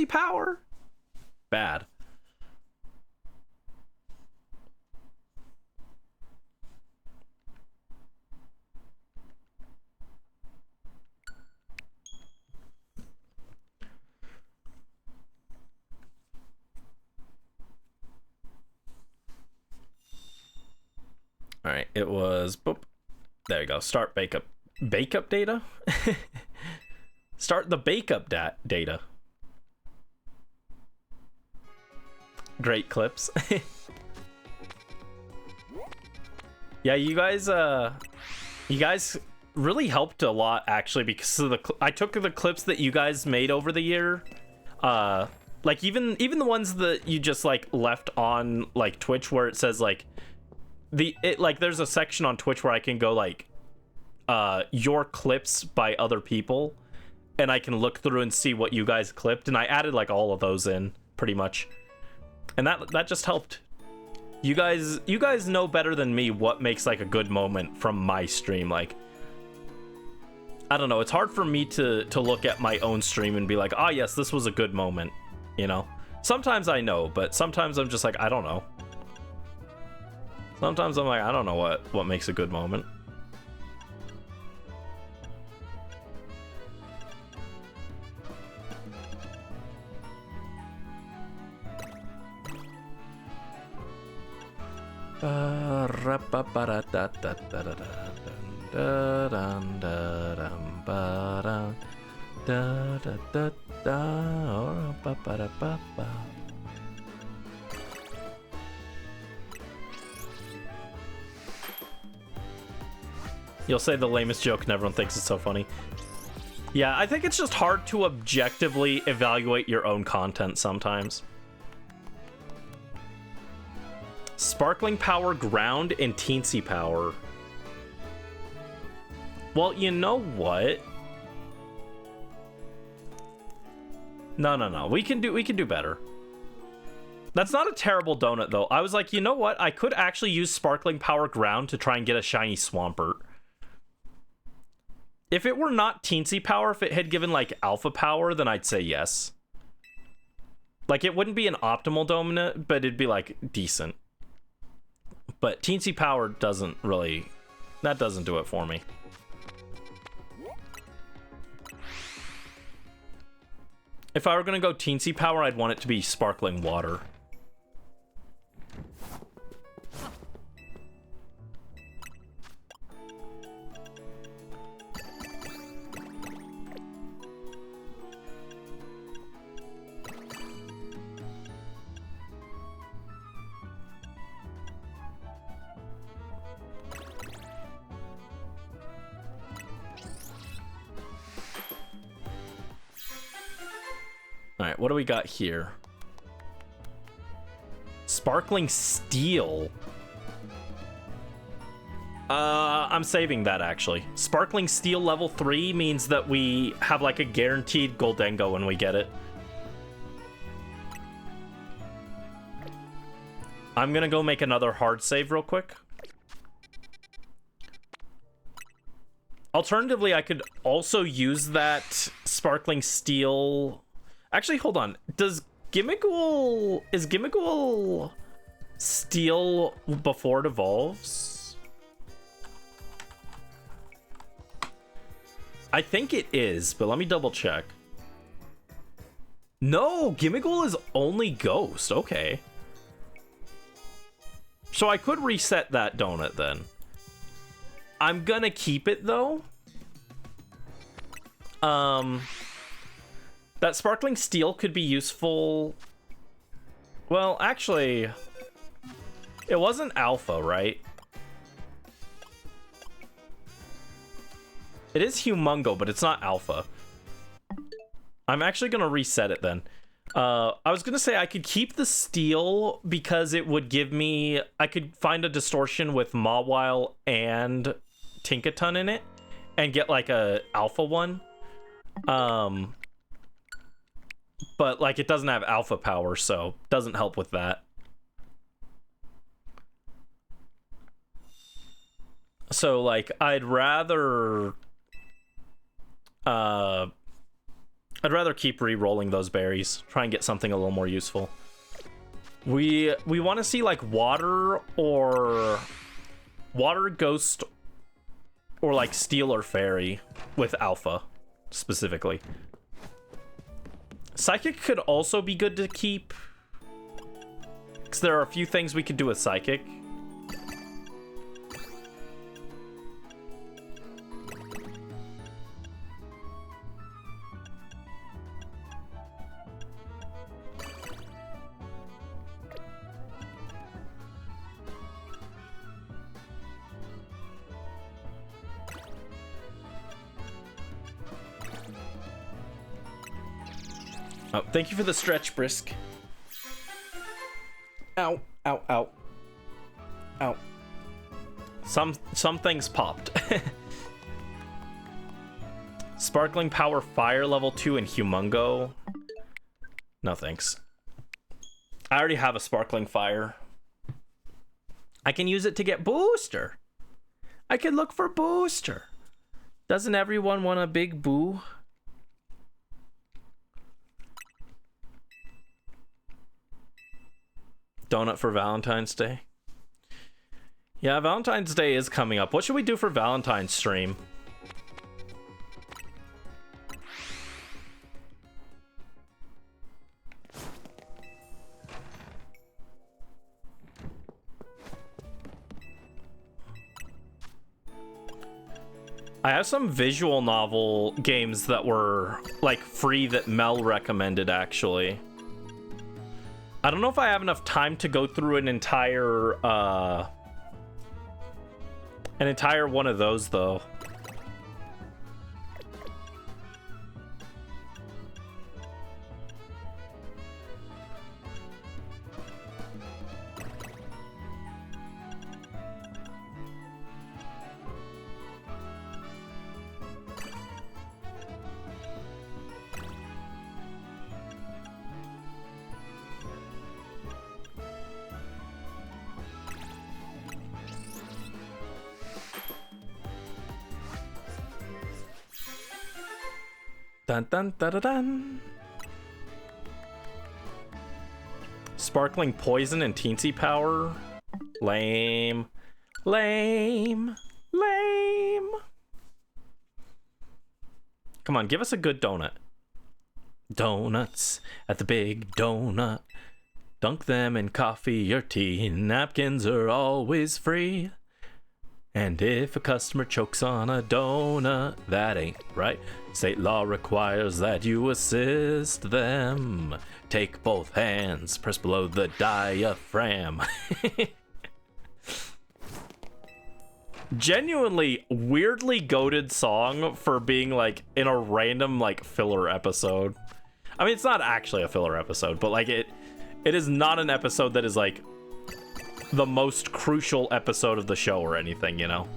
power. Bad. All right, it was boop. There you go. Start bake up data. Start the bake up data. Great clips. Yeah, you guys really helped a lot actually because of I took the clips that you guys made over the year. Like even the ones that you just like left on like Twitch where it says like there's a section on Twitch where I can go like your clips by other people and I can look through and see what you guys clipped, and I added like all of those in pretty much, and that just helped. You guys know better than me what makes like a good moment from my stream. Like I don't know, it's hard for me to look at my own stream and be like, oh yes, this was a good moment, you know. Sometimes I know, but sometimes I'm just like, I don't know. Sometimes I'm like, I don't know what makes a good moment. You'll say the lamest joke and everyone thinks it's so funny. Yeah, I think it's just hard to objectively evaluate your own content sometimes. Sparkling Power, Ground, and Teensy Power. Well, you know what? No. We can do better. That's not a terrible donut, though. I was like, you know what? I could actually use Sparkling Power Ground to try and get a shiny Swampert. If it were not Teensy Power, if it had given, like, Alpha Power, then I'd say yes. Like, it wouldn't be an optimal donut, but it'd be, like, decent. But Teensy Power doesn't really... That doesn't do it for me. If I were going to go Teensy Power, I'd want it to be Sparkling Water. Alright, what do we got here? Sparkling Steel. I'm saving that, actually. Sparkling Steel level 3 means that we have, like, a guaranteed Goldengo when we get it. I'm gonna go make another hard save real quick. Alternatively, I could also use that Sparkling Steel... Actually, hold on. Is Gimmighoul Steel before it evolves? I think it is, but let me double check. No, Gimmighoul is only Ghost. Okay. So I could reset that donut then. I'm gonna keep it though. That Sparkling Steel could be useful. Well, actually, it wasn't Alpha, right? It is Humongo, but it's not Alpha. I'm actually gonna reset it then. I was gonna say I could keep the Steel because it would give me... I could find a Distortion with Mawile and Tinkaton in it and get like a Alpha one. But, like, it doesn't have Alpha Power, so doesn't help with that. So, like, I'd rather keep re-rolling those berries. Try and get something a little more useful. We want to see, like, Water, Ghost, or, like, Steel or Fairy with Alpha, specifically. Psychic could also be good to keep, because there are a few things we could do with Psychic. Oh, thank you for the stretch, Brisk. Ow, ow, ow. Ow. Some things popped. Sparkling Power Fire level 2 and Humongo. No thanks. I already have a Sparkling Fire. I can use it to get Booster. I can look for Booster. Doesn't everyone want a big boo? Donut for Valentine's Day. Yeah, Valentine's Day is coming up. What should we do for Valentine's stream? I have some visual novel games that were, like, free that Mel recommended, actually. I don't know if I have enough time to go through an entire An entire one of those, though. Dun dun dun dun dun. Sparkling poison and teensy power. Lame. Lame. Lame. Come on, give us a good donut. Donuts at the big donut. Dunk them in coffee or tea. Napkins are always free. And if a customer chokes on a donut, that ain't right. State law requires that you assist them. Take both hands, press below the diaphragm. Genuinely weirdly goated song for being like in a random like filler episode. I mean, it's not actually a filler episode, but like it is not an episode that is like the most crucial episode of the show or anything, you know?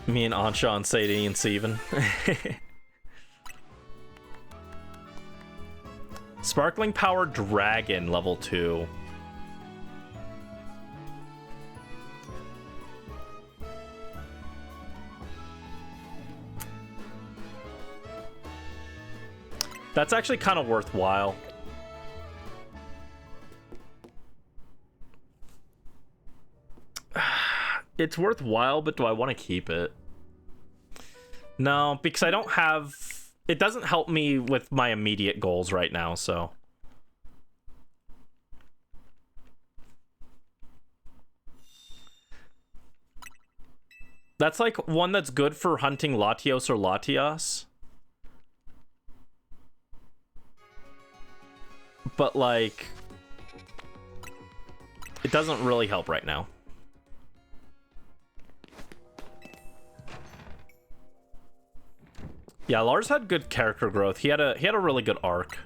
Me and Ansha and Sadie and Steven. Sparkling Power Dragon, level 2. That's actually kind of worthwhile. It's worthwhile, but do I want to keep it? No, because I don't have... It doesn't help me with my immediate goals right now, so... That's like one that's good for hunting Latios or Latias. But like... It doesn't really help right now. Yeah, Lars had good character growth. He had a really good arc.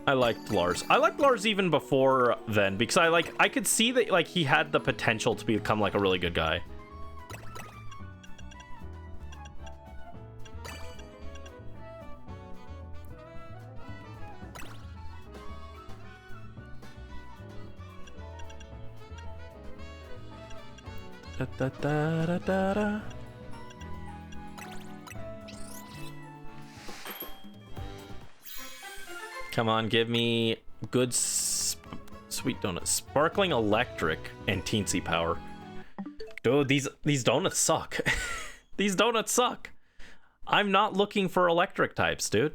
I liked Lars. I liked Lars even before then because I could see that like he had the potential to become like a really good guy. Da, da, da, da, da, da. Come on, give me good sweet donuts. Sparkling electric and teensy power. Dude, these donuts suck. These donuts suck. I'm not looking for electric types, dude.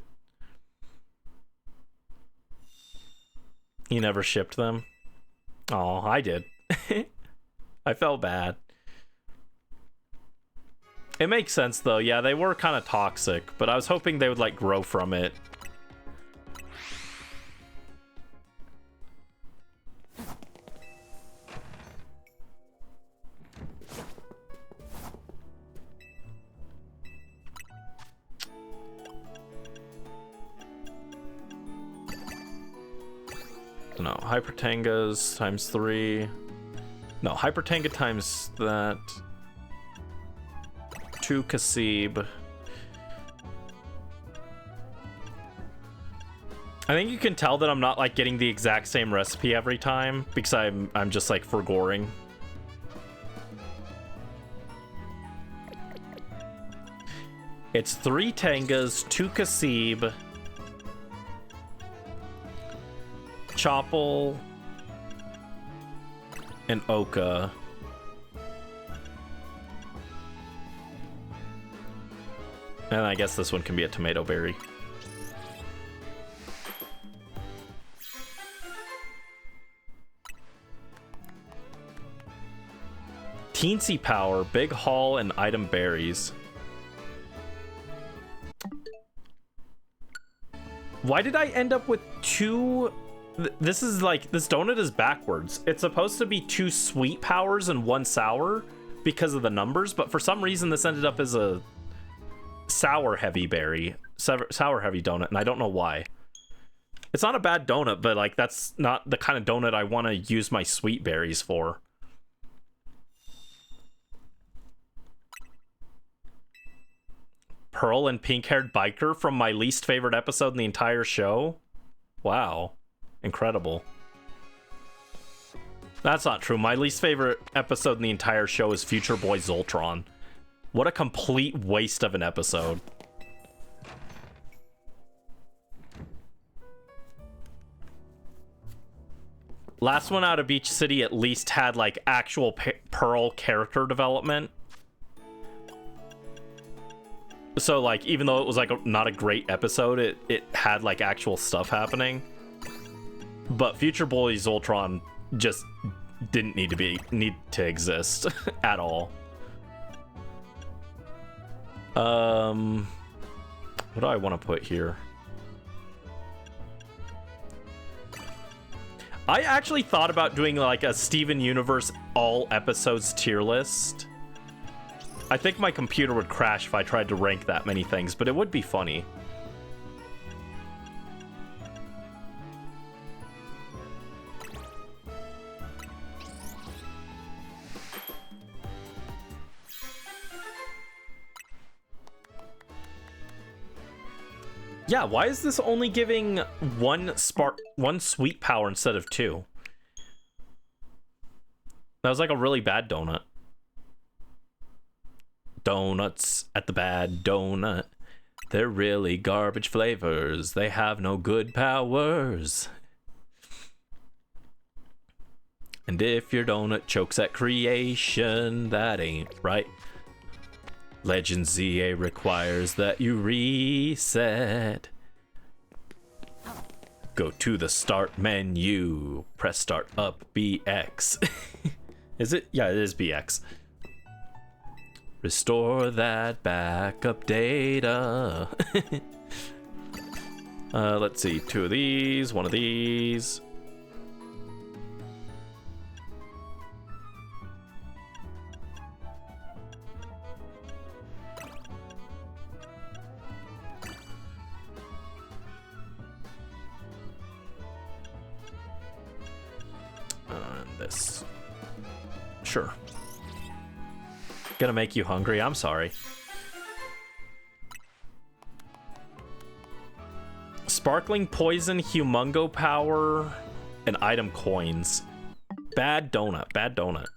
You never shipped them? Oh, I did. I felt bad. It makes sense though. Yeah, they were kind of toxic, but I was hoping they would like grow from it. No, Hypertangas times 3. No, Hypertanga times that. 2 Kasib. I think you can tell that I'm not like getting the exact same recipe every time because I'm just like forgoring. It's 3 Tangas, 2 Kasib, Choppel, and Oka. And I guess this one can be a tomato berry. Teensy power, big haul, and item berries. Why did I end up with two? This is like, this donut is backwards. It's supposed to be 2 sweet powers and 1 sour because of the numbers, but for some reason this ended up as a sour heavy berry, sour heavy donut, and I don't know why. It's not a bad donut, but like that's not the kind of donut I want to use my sweet berries for. Pearl and pink-haired biker from my least favorite episode in the entire show. Wow. Incredible. That's not true. My least favorite episode in the entire show is Future Boy Zoltron. What a complete waste of an episode. Last one out of Beach City at least had like actual Pearl character development. So like, even though it was like not a great episode, it had like actual stuff happening. But Future Boy Zoltron just didn't need to exist at all. What do I want to put here? I actually thought about doing like a Steven Universe all episodes tier list. I think my computer would crash if I tried to rank that many things, but it would be funny. Yeah, why is this only giving one sweet power instead of 2? That was like a really bad donut. Donuts at the bad donut. They're really garbage flavors. They have no good powers. And if your donut chokes at creation, that ain't right. Legend ZA requires that you reset. Go to the start menu. Press start up BX. Is it? Yeah, it is BX. Restore that backup data. Let's see. 2 of these, 1 of these. This. Sure. Gonna make you hungry? I'm sorry. Sparkling poison, humongo power, and item coins. Bad donut. Bad donut.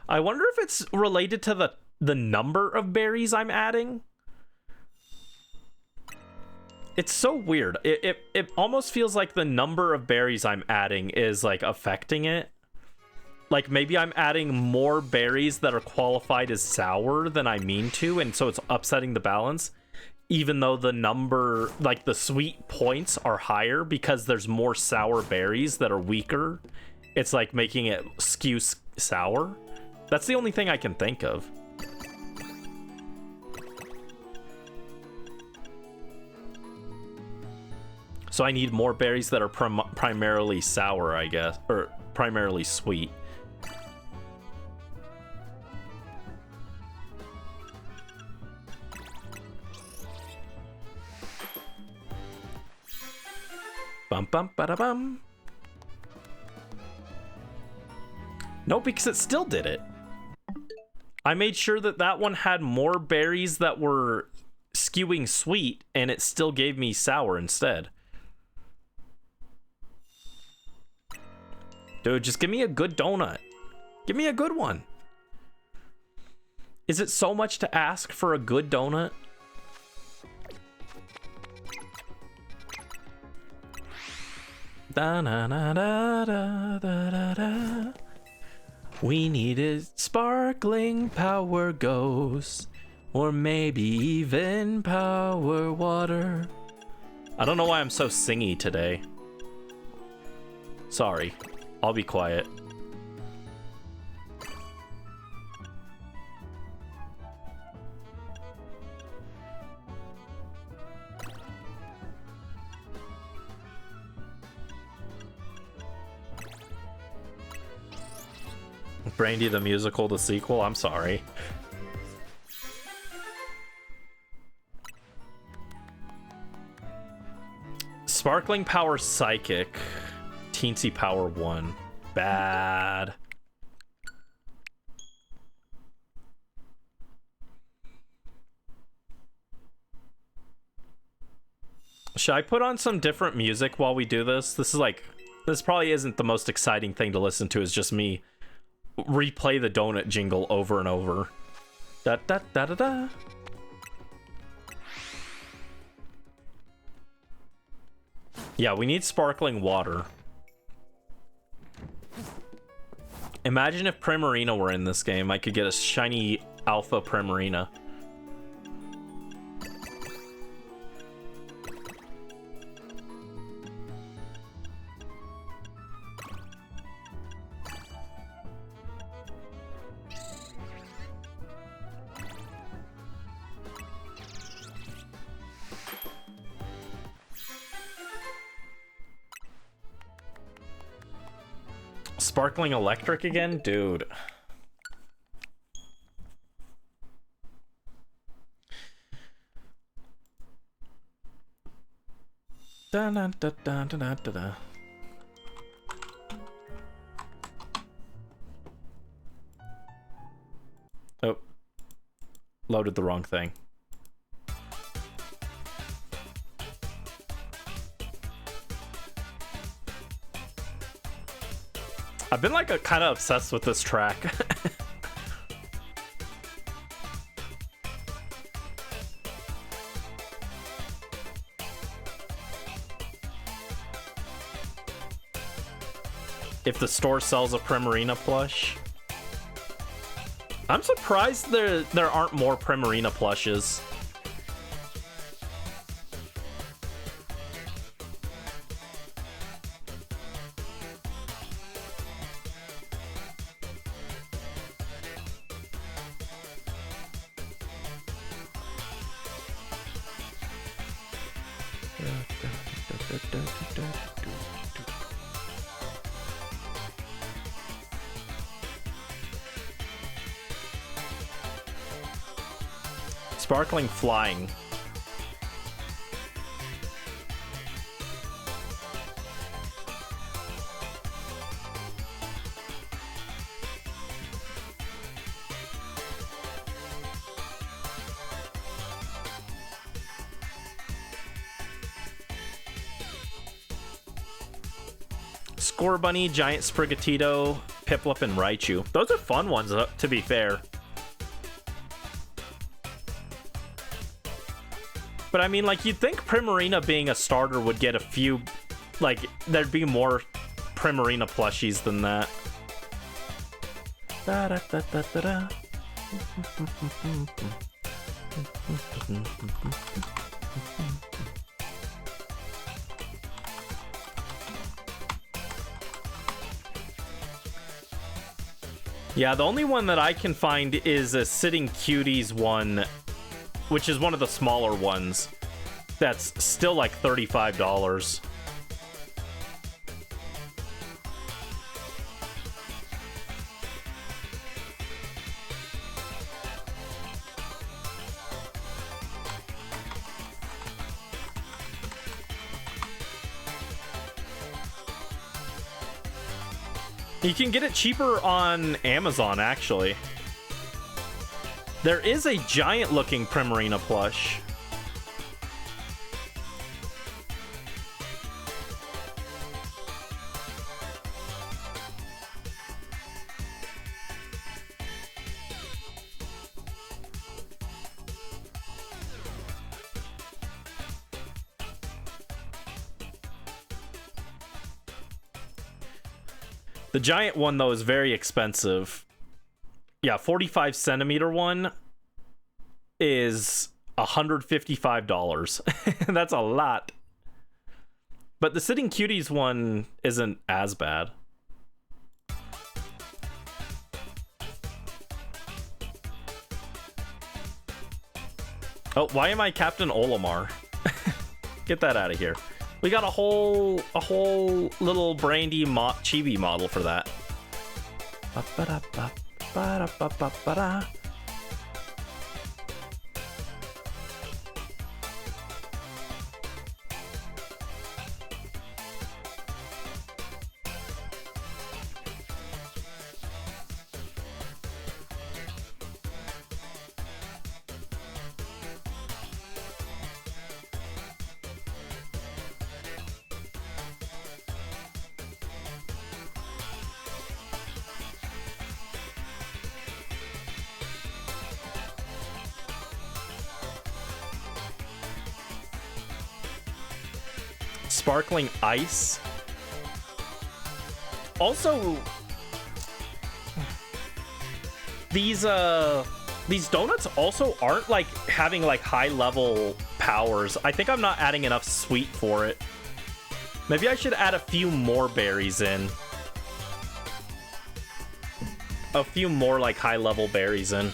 I wonder if it's related to the number of berries I'm adding. It's so weird. It almost feels like the number of berries I'm adding is like affecting it. Like maybe I'm adding more berries that are qualified as sour than I mean to, and so it's upsetting the balance. Even though the number, like the sweet points are higher because there's more sour berries that are weaker. It's like making it skew sour. That's the only thing I can think of. So I need more berries that are primarily sour, I guess, or primarily sweet. Bum bum bada bum. No, because it still did it. I made sure that that one had more berries that were skewing sweet, and it still gave me sour instead. Dude, just give me a good donut. Give me a good one. Is it so much to ask for a good donut? Da na na da da da da da. We needed sparkling power ghost, or maybe even power water. I don't know why I'm so singy today. Sorry. I'll be quiet. Brandy the Musical, the sequel? I'm sorry. Sparkling Power Psychic. Teensy Power 1. Bad. Should I put on some different music while we do this? This probably isn't the most exciting thing to listen to, is just me replay the donut jingle over and over. Da da da da da. Yeah, we need sparkling water. Imagine if Primarina were in this game. I could get a shiny Alpha Primarina. Sparkling Electric again? Dude. Da da da da da da da. Oh. Loaded the wrong thing. I've been like kind of obsessed with this track. If the store sells a Primarina plush. I'm surprised there aren't more Primarina plushes. Sparkling Flying. Scorbunny, Giant Sprigatito, Piplup, and Raichu. Those are fun ones, to be fair. But I mean, like, you'd think Primarina being a starter would get a few, like, there'd be more Primarina plushies than that. Da da da da da da. Yeah, the only one that I can find is a Sitting Cuties one, which is one of the smaller ones. That's still like $35. You can get it cheaper on Amazon, actually. There is a giant-looking Primarina plush. The giant one, though, is very expensive. Yeah, 45 centimeter one is $155. That's a lot. But the Sitting Cuties one isn't as bad. Oh, why am I Captain Olimar? Get that out of here. We got a whole little Brandy Chibi model for that. Ba-da-ba-ba-da-ba-ba-ba-da. Sparkling ice. Also, these donuts also aren't like having like high level powers. I think I'm not adding enough sweet for it. Maybe I should add a few more berries in. A few more like high level berries in.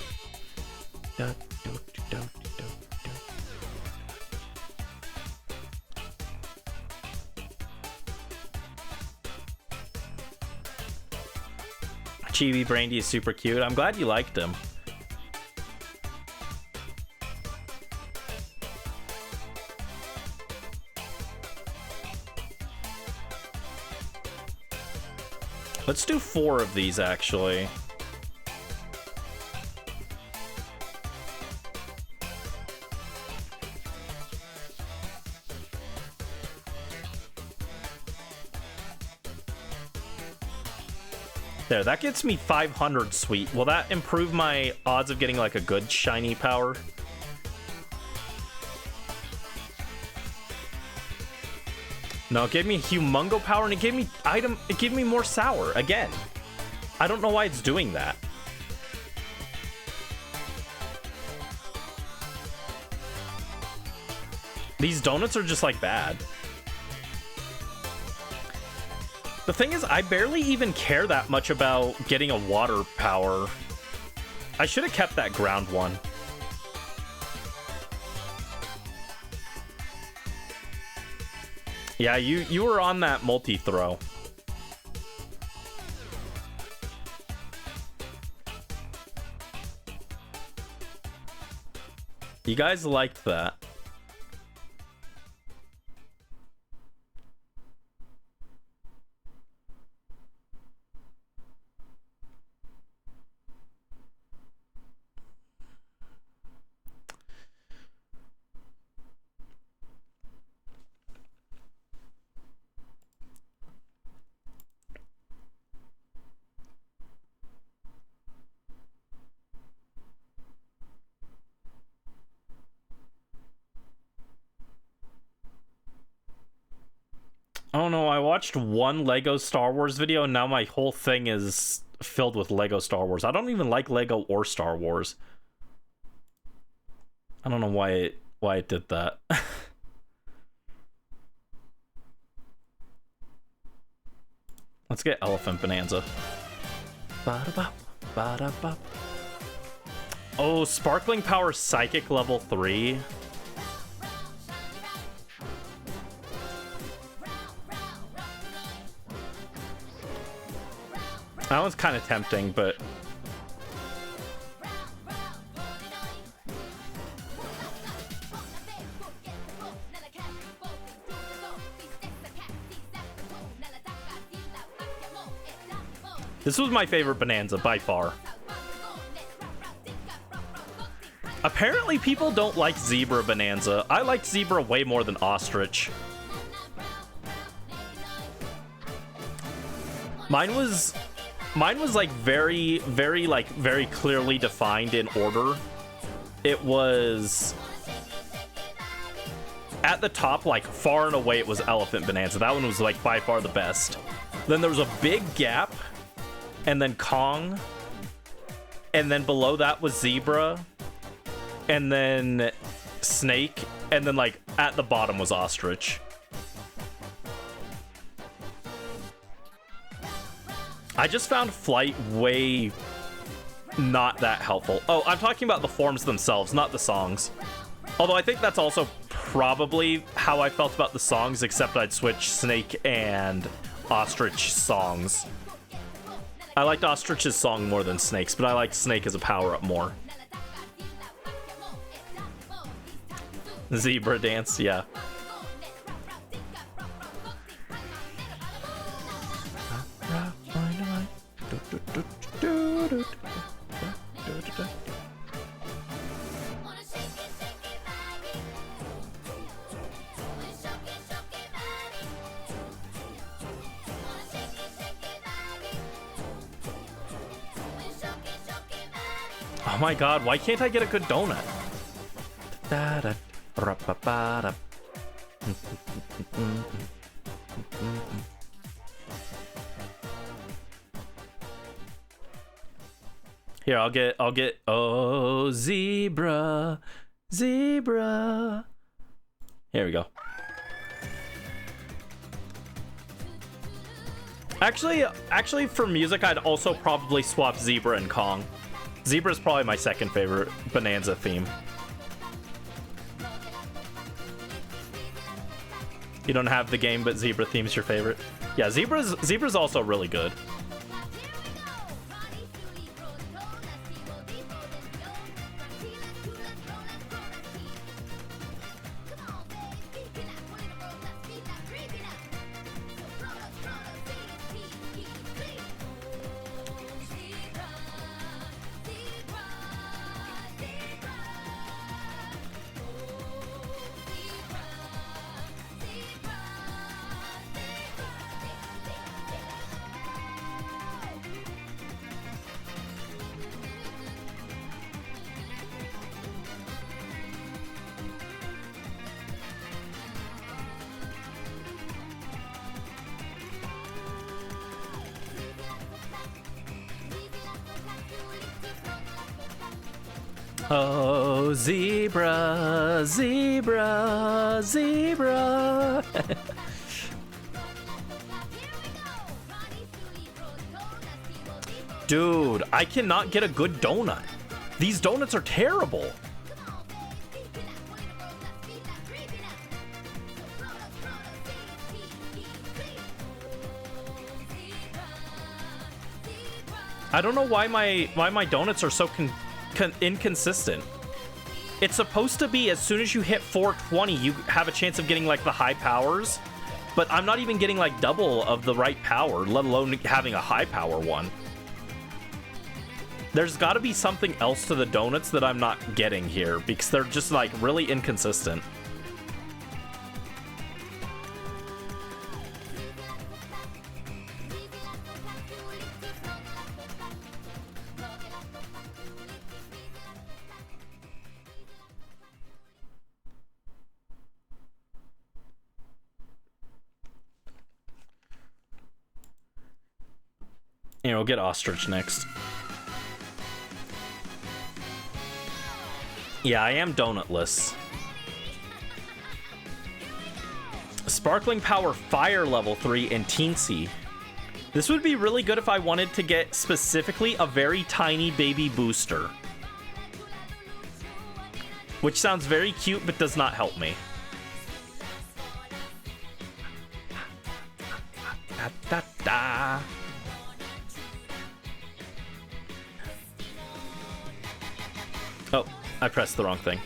Chibi Brandy is super cute. I'm glad you liked him. Let's do 4 of these, actually. There, that gets me 500 sweet. Will that improve my odds of getting like a good shiny power? No, it gave me a humongo power and it gave me more sour again. I don't know why it's doing that. These donuts are just like bad. The thing is, I barely even care that much about getting a water power. I should have kept that ground one. Yeah, you were on that multi-throw. You guys liked that. I don't know, I watched one Lego Star Wars video and now my whole thing is filled with Lego Star Wars. I don't even like Lego or Star Wars. I don't know why it did that. Let's get Elephant Bonanza. Ba-da-bop, ba-da-bop. Oh, Sparkling Power Psychic level 3. That one's kind of tempting, but... This was my favorite Bonanza, by far. Apparently, people don't like Zebra Bonanza. I liked Zebra way more than Ostrich. Mine was like very clearly defined in order. It was at the top, like far and away, it was Elephant Bonanza. That one was like by far the best. Then there was a big gap, and then Kong, and then below that was Zebra, and then Snake, and then like at the bottom was Ostrich. I just found Flight way not that helpful. Oh, I'm talking about the forms themselves, not the songs. Although I think that's also probably how I felt about the songs, except I'd switch Snake and Ostrich songs. I liked Ostrich's song more than Snake's, but I liked Snake as a power-up more. Zebra dance, yeah. Oh my god, why can't I get a good donut? Here, I'll get oh zebra. Here we go. Actually for music I'd also probably swap Zebra and Kong. Zebra's probably my second favorite Bonanza theme. You don't have the game, but Zebra theme's your favorite. Yeah, Zebra's also really good. Oh, zebra, zebra, zebra. Dude, I cannot get a good donut. These donuts are terrible. I don't know why my donuts are so inconsistent. It's supposed to be as soon as you hit 420 you have a chance of getting like the high powers, but I'm not even getting like double of the right power, let alone having a high power one. There's got to be something else to the donuts that I'm not getting here because they're just like really inconsistent. Here, we'll get Ostrich next. Yeah, I am donutless. Sparkling Power Fire level 3 and Teensy. This would be really good if I wanted to get specifically a very tiny baby booster. Which sounds very cute but does not help me. Da, da, da. Oh, I pressed the wrong thing.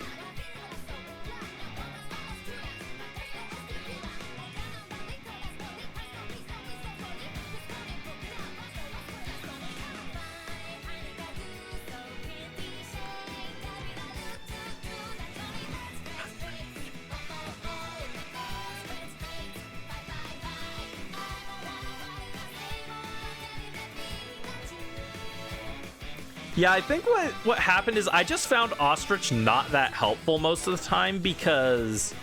Yeah, I think what happened is I just found Ostrich not that helpful most of the time because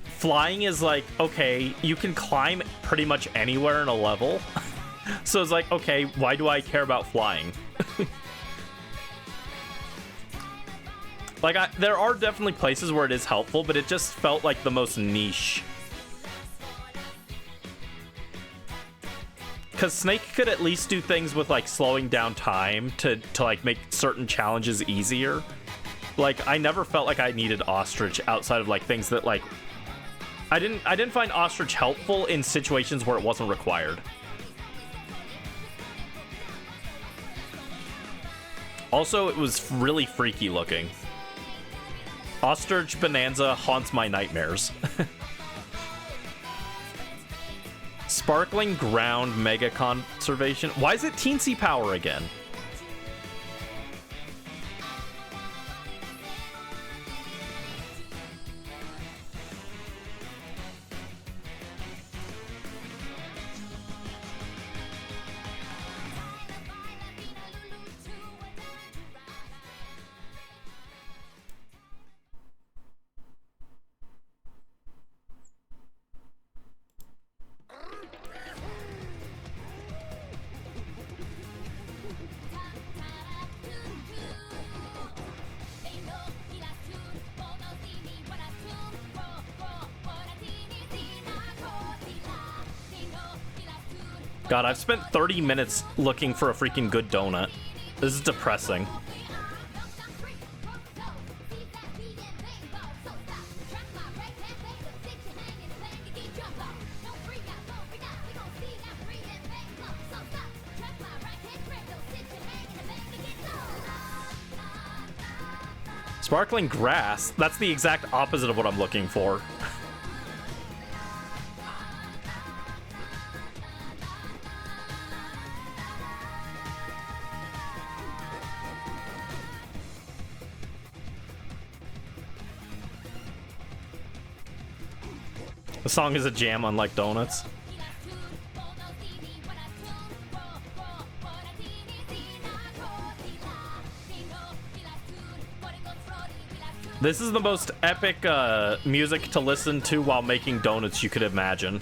flying is like, okay, you can climb pretty much anywhere in a level. So it's like, okay, why do I care about flying? Like, there are definitely places where it is helpful, but it just felt like the most niche. Because Snake could at least do things with, like, slowing down time to like, make certain challenges easier. Like, I never felt like I needed Ostrich outside of, like, things that, like... I didn't find Ostrich helpful in situations where it wasn't required. Also, it was really freaky looking. Ostrich Bonanza haunts my nightmares. Sparkling Ground Mega Conservation. Why is it Teensy Power again? God, I've spent 30 minutes looking for a freaking good donut. This is depressing. Sparkling Grass? That's the exact opposite of what I'm looking for. The song is a jam, unlike donuts. This is the most epic music to listen to while making donuts you could imagine.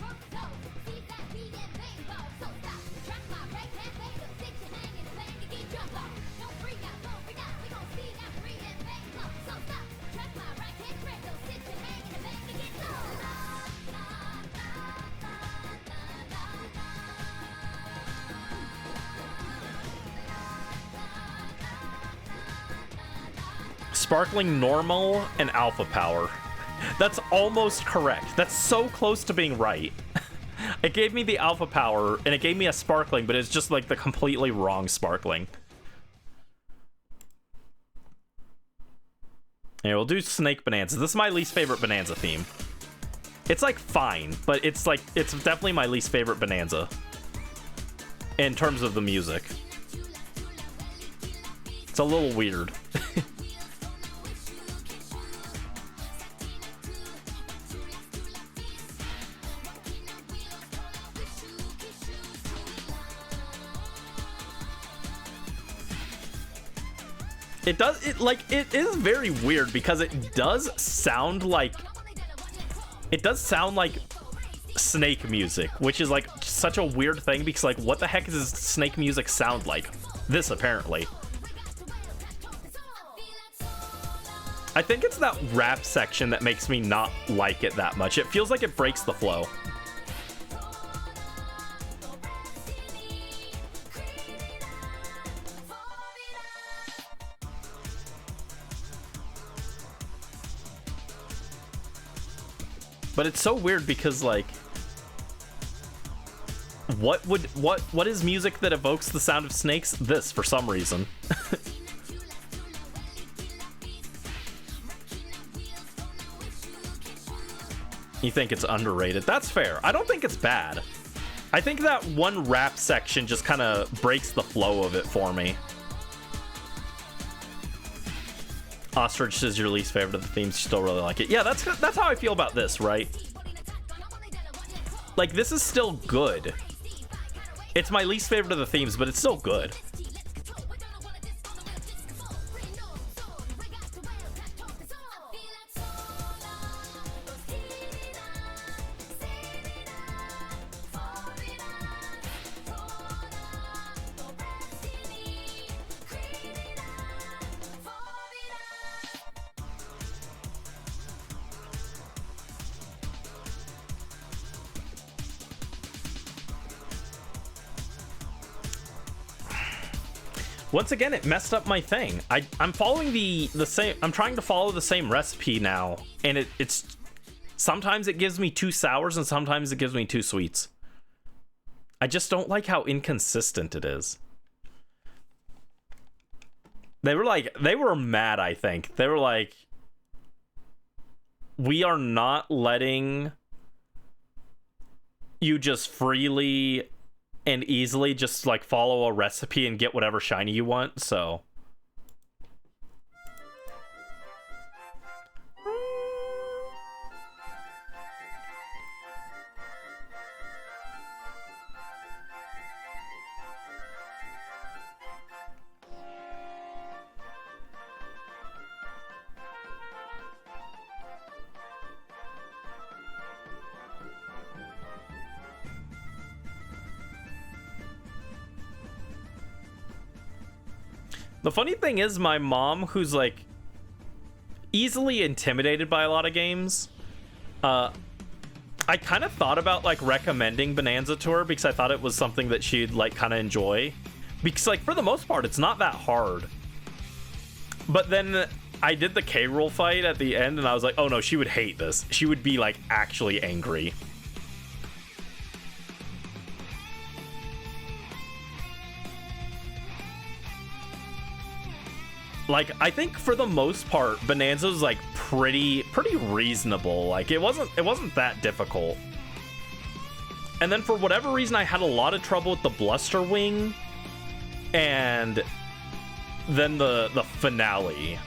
Sparkling Normal and Alpha Power. That's almost correct. That's so close to being right. It gave me the Alpha Power, and it gave me a Sparkling, but it's just like the completely wrong Sparkling. Yeah, we'll do Snake Bonanza. This is my least favorite Bonanza theme. It's like fine, but it's definitely my least favorite Bonanza in terms of the music. It's a little weird. It is very weird because it does sound like snake music, which is like such a weird thing because like what the heck does snake music sound like? This apparently. I think it's that rap section that makes me not like it that much. It feels like it breaks the flow. But it's so weird because like what is music that evokes the sound of snakes? This for some reason. You think it's underrated? That's fair. I don't think it's bad. I think that one rap section just kind of breaks the flow of it for me. Ostrich is your least favorite of the themes. You still really like it. Yeah, that's how I feel about this, right? Like, this is still good. It's my least favorite of the themes, but it's still good. Once again, it messed up my thing. I'm following the same. I'm trying to follow the same recipe now, and it's sometimes it gives me 2 sours and sometimes it gives me 2 sweets. I just don't like how inconsistent it is. they were mad, I think. They were like, we are not letting you just freely and easily just like follow a recipe and get whatever shiny you want, so the funny thing is, my mom, who's like easily intimidated by a lot of games, I kind of thought about like recommending Bonanza to her because I thought it was something that she'd like kind of enjoy, because like for the most part it's not that hard. But then I did the K. Rool fight at the end and I was like, oh no, she would hate this. She would be like actually angry. Like, I think for the most part, Bonanza was like pretty reasonable. Like, it wasn't that difficult. And then for whatever reason, I had a lot of trouble with the Bluster Wing, and then the finale.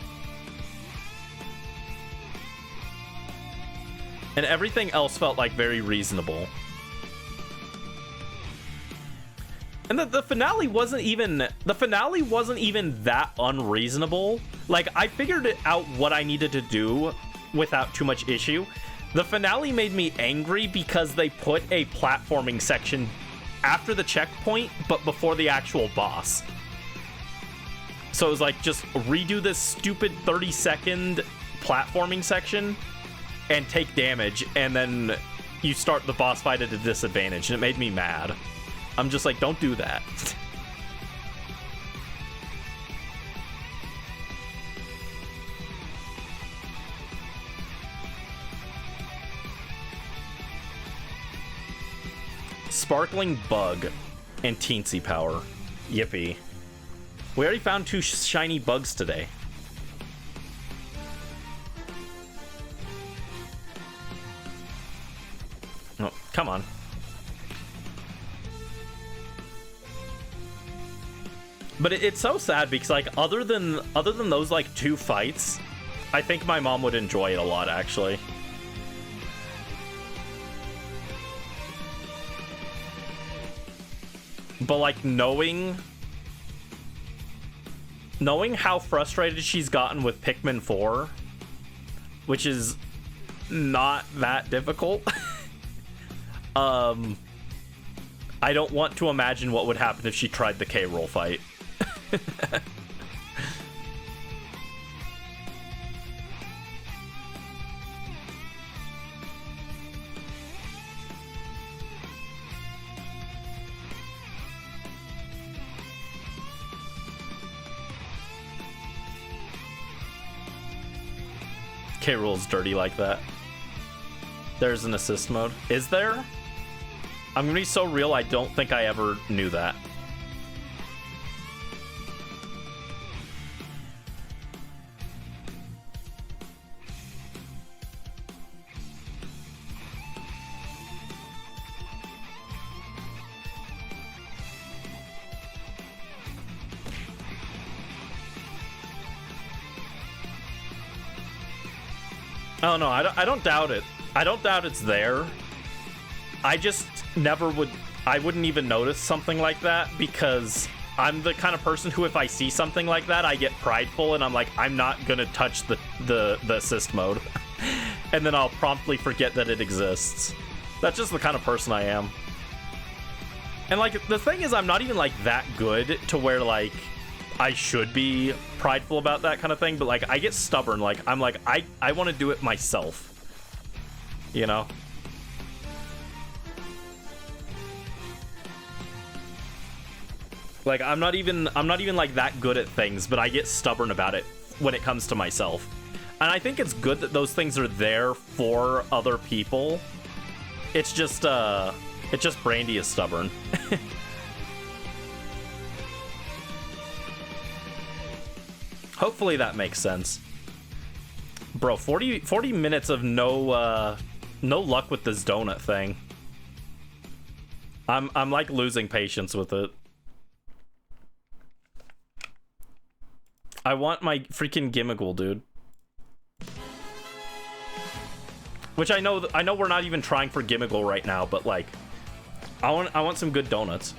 And everything else felt like very reasonable. And the finale wasn't even that unreasonable. Like, I figured out what I needed to do without too much issue. The finale made me angry because they put a platforming section after the checkpoint, but before the actual boss. So it was like, just redo this stupid 30-second platforming section and take damage, and then you start the boss fight at a disadvantage, and it made me mad. I'm just like, don't do that. Sparkling Bug and Teensy Power. Yippee. We already found 2 shiny bugs today. Oh, come on. But it's so sad because, like, other than those like 2 fights, I think my mom would enjoy it a lot, actually. But like knowing how frustrated she's gotten with Pikmin 4, which is not that difficult, I don't want to imagine what would happen if she tried the K. Rool fight. K. Rool's dirty like that. There's an assist mode. Is there? I'm gonna be so real, I don't think I ever knew that. Oh no, I don't doubt it. I don't doubt it's there. I just I wouldn't even notice something like that because I'm the kind of person who, if I see something like that, I get prideful and I'm like, I'm not gonna touch the assist mode. And then I'll promptly forget that it exists. That's just the kind of person I am. And like, the thing is, I'm not even like that good to where like I should be prideful about that kind of thing, but like I get stubborn. Like I'm like, I want to do it myself, you know? Like I'm not even like that good at things, but I get stubborn about it when it comes to myself. And I think it's good that those things are there for other people. It's just Brandy is stubborn. Hopefully that makes sense. Bro, 40 minutes of no luck with this donut thing. I'm like losing patience with it. I want my freaking Gimmighoul, dude. Which I know we're not even trying for Gimmighoul right now, but like I want some good donuts.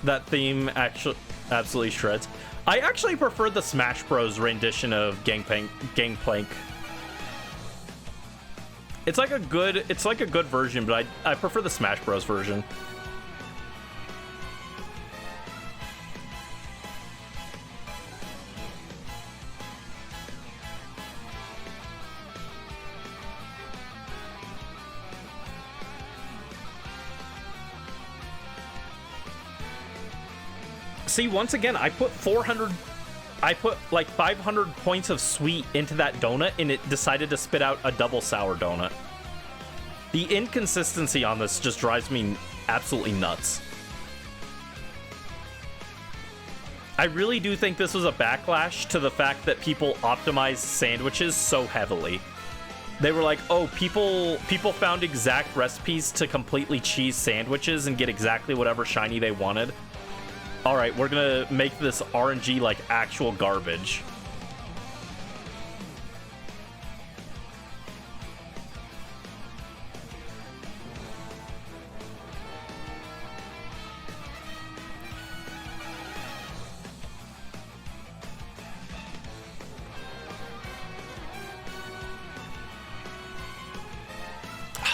That theme actually absolutely shreds. I actually prefer the Smash Bros rendition of Gangplank. It's like a good version, but I prefer the Smash Bros version. See, once again, I put like 500 points of sweet into that donut, and it decided to spit out a double sour donut. The inconsistency on this just drives me absolutely nuts. I really do think this was a backlash to the fact that people optimized sandwiches so heavily. They were like, oh, people found exact recipes to completely cheese sandwiches and get exactly whatever shiny they wanted. All right, we're gonna make this RNG like actual garbage.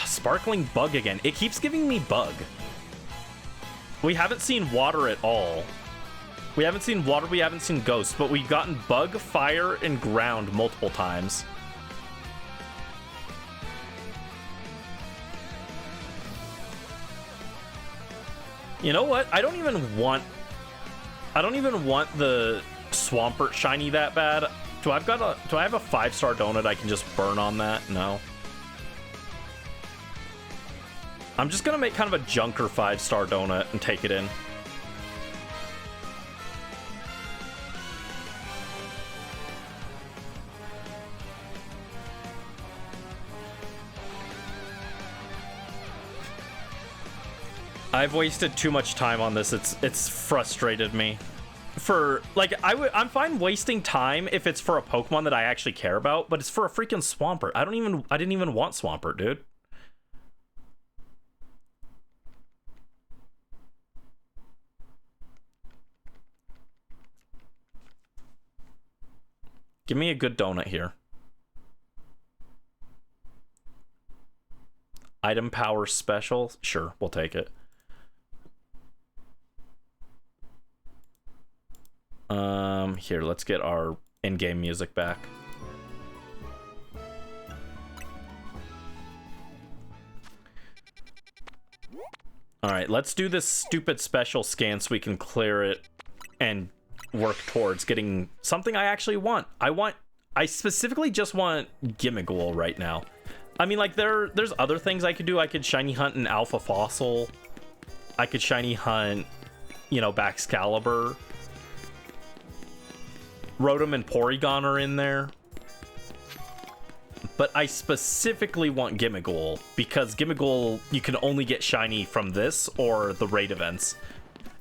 Sparkling bug again. It keeps giving me bug. We haven't seen water at all. We haven't seen water, we haven't seen ghost, but we've gotten bug, fire, and ground multiple times. You know what? I don't even want the Swampert shiny that bad. Do I have a 5-star donut I can just burn on that? No. I'm just gonna make kind of a junker 5-star donut and take it in. I've wasted too much time on this. It's frustrated me. For like, I'm fine wasting time if it's for a Pokemon that I actually care about, but it's for a freaking Swampert. I didn't even want Swampert, dude. Give me a good donut here. Item power special? Sure, we'll take it. Here, let's get our in-game music back. Alright, let's do this stupid special scan so we can clear it and work towards getting something I actually want. I specifically just want Gimmighoul right now. I mean, like, there's other things I could do. I could shiny hunt an Alpha Fossil. I could shiny hunt, you know, Baxcalibur. Rotom and Porygon are in there. But I specifically want Gimmighoul, because Gimmighoul, you can only get shiny from this or the raid events.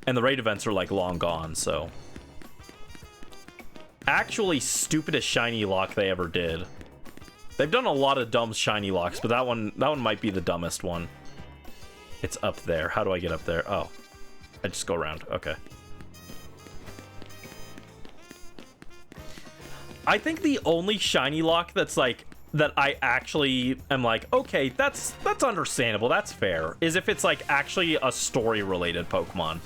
And the raid events are, like, long gone, so... Actually, stupidest shiny lock they ever did. They've done a lot of dumb shiny locks, but that one might be the dumbest one. It's up there. How do I get up there? Oh, I just go around. Okay. I think the only shiny lock that's like that I actually am like, okay, that's understandable, that's fair, is if it's like actually a story related Pokemon.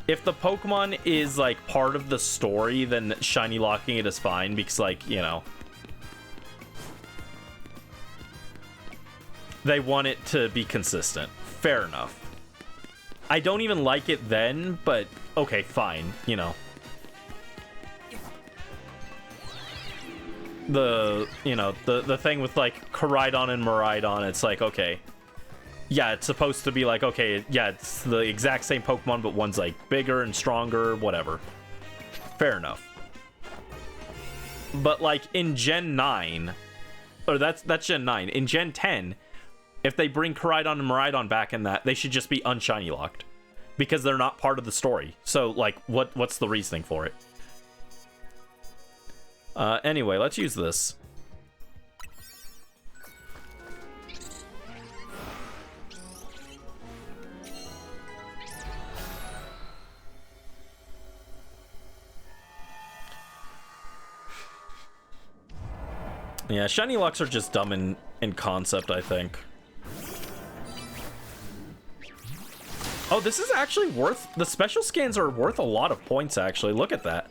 If the Pokemon is like part of the story, then shiny locking it is fine, because, like, you know, they want it to be consistent. Fair enough. I don't even like it then, but okay, fine, you know. The thing with like Koraidon and Miraidon, it's like, okay, Yeah, it's supposed to be like, okay, yeah, it's the exact same Pokemon, but one's like bigger and stronger, whatever. Fair enough. But like in Gen 9, or that's Gen 9. In Gen 10, if they bring Koraidon and Miraidon back in that, they should just be unshiny locked. Because they're not part of the story. So like, what's the reasoning for it? Anyway, let's use this. Yeah, shiny locks are just dumb in concept, I think. Oh, this is actually worth... The special scans are worth a lot of points, actually. Look at that.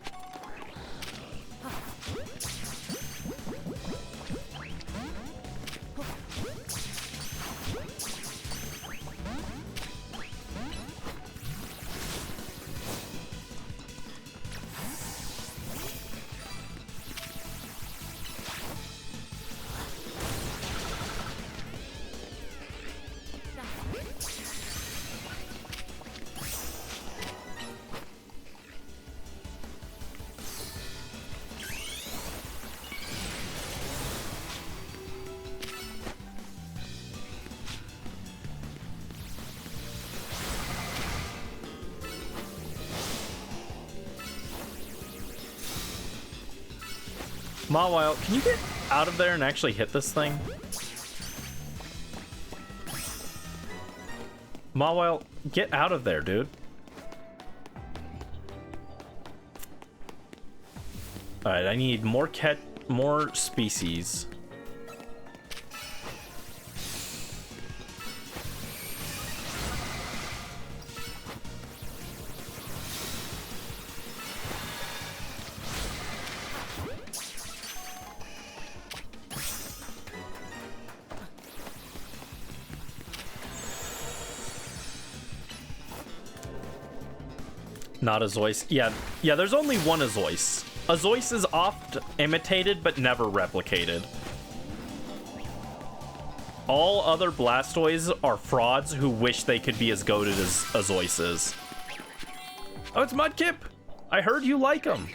Mawile, can you get out of there and actually hit this thing? Mawile, get out of there, dude. Alright, I need more species. Not a Zoice. Yeah, there's only one Azoice. Azoice is oft imitated, but never replicated. All other Blastoise are frauds who wish they could be as goated as Azoice is. Oh, it's Mudkip! I heard you like him.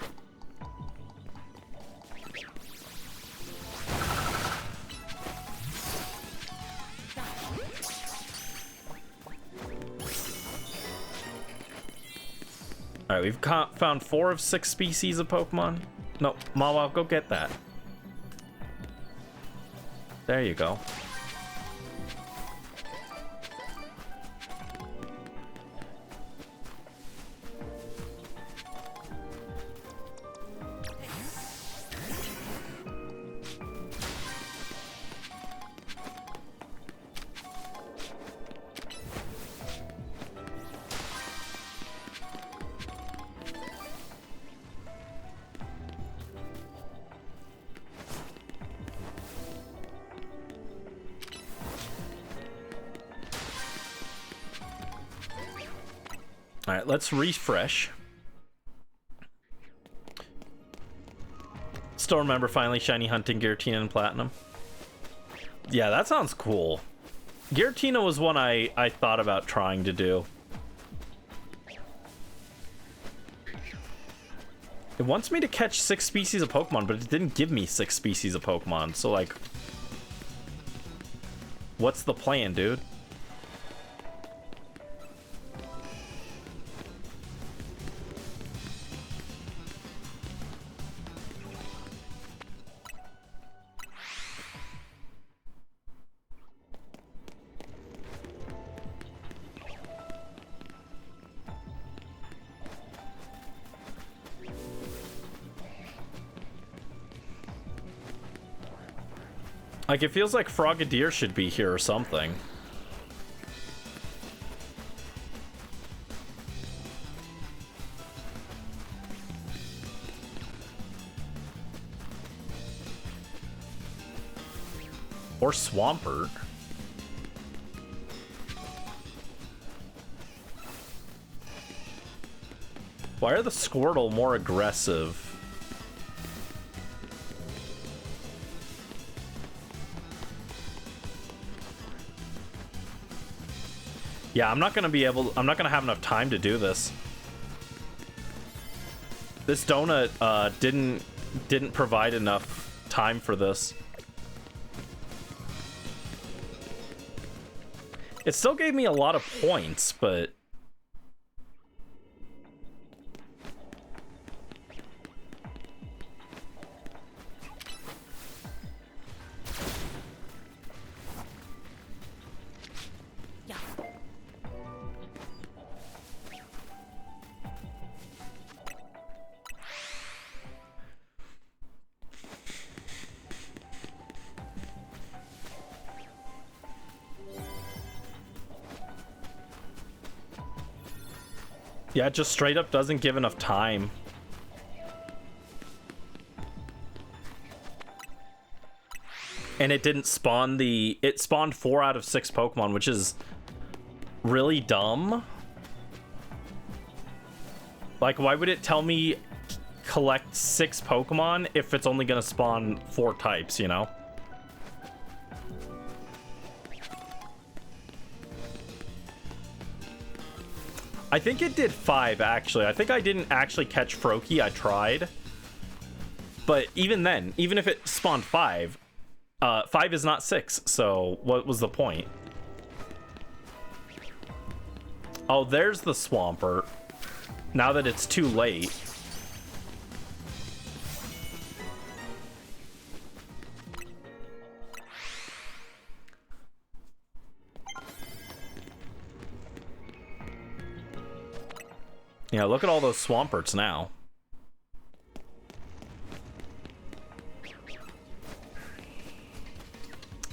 Alright, we've found 4 of 6 species of Pokemon. No, Mawile, go get that. There you go. Alright, let's refresh. Still remember finally shiny hunting Giratina and Platinum. Yeah, that sounds cool. Giratina was one I thought about trying to do. It wants me to catch 6 species of Pokemon, but it didn't give me 6 species of Pokemon. So, like, what's the plan, dude? Like, it feels like Frogadier should be here or something. Or Swampert. Why are the Squirtle more aggressive? Yeah, I'm not gonna have enough time to do this. This donut didn't provide enough time for this. It still gave me a lot of points, but yeah, it just straight up doesn't give enough time. And it didn't spawn it spawned 4 out of 6 Pokemon, which is really dumb. Like, why would it tell me collect 6 Pokemon if it's only gonna spawn 4 types, you know? I think it did 5, actually. I think I didn't actually catch Froakie. I tried. But even then, even if it spawned 5, 5 is not 6, so what was the point? Oh, there's the Swampert. Now that it's too late. Yeah, look at all those Swamperts now.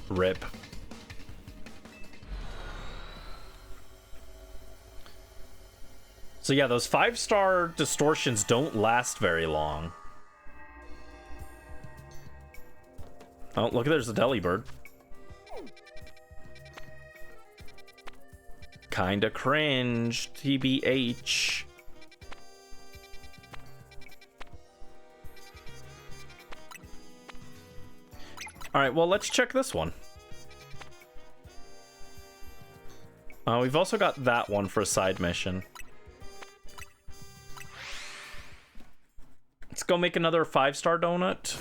Rip. So yeah, those 5-star distortions don't last very long. Oh, look, there's a Delibird. Kinda cringe, TBH. Alright, well, let's check this one. We've also got that one for a side mission. Let's go make another 5-star donut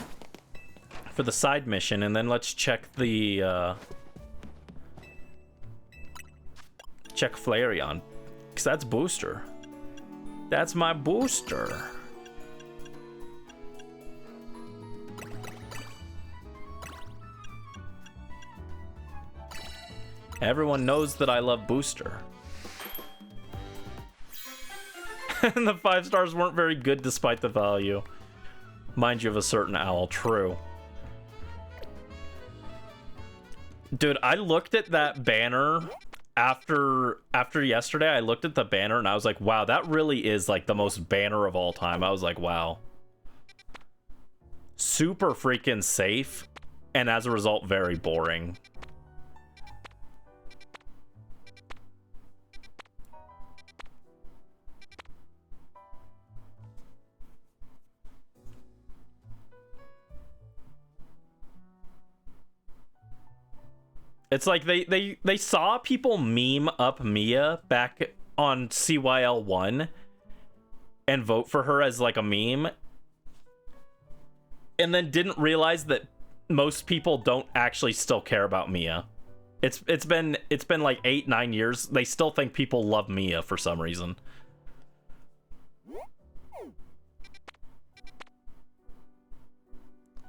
for the side mission, and then let's check the, check Flareon. Because that's booster. That's my booster. Everyone knows that I love booster. And the 5 stars weren't very good despite the value. Mind you, of a certain owl, true. Dude, I looked at that banner after yesterday. I looked at the banner and I was like, wow, that really is like the most banner of all time. I was like, wow. Super freaking safe, and as a result, very boring. It's like they saw people meme up Mia back on CYL1 and vote for her as like a meme, and then didn't realize that most people don't actually still care about Mia. It's been like 8-9 years. They still think people love Mia for some reason.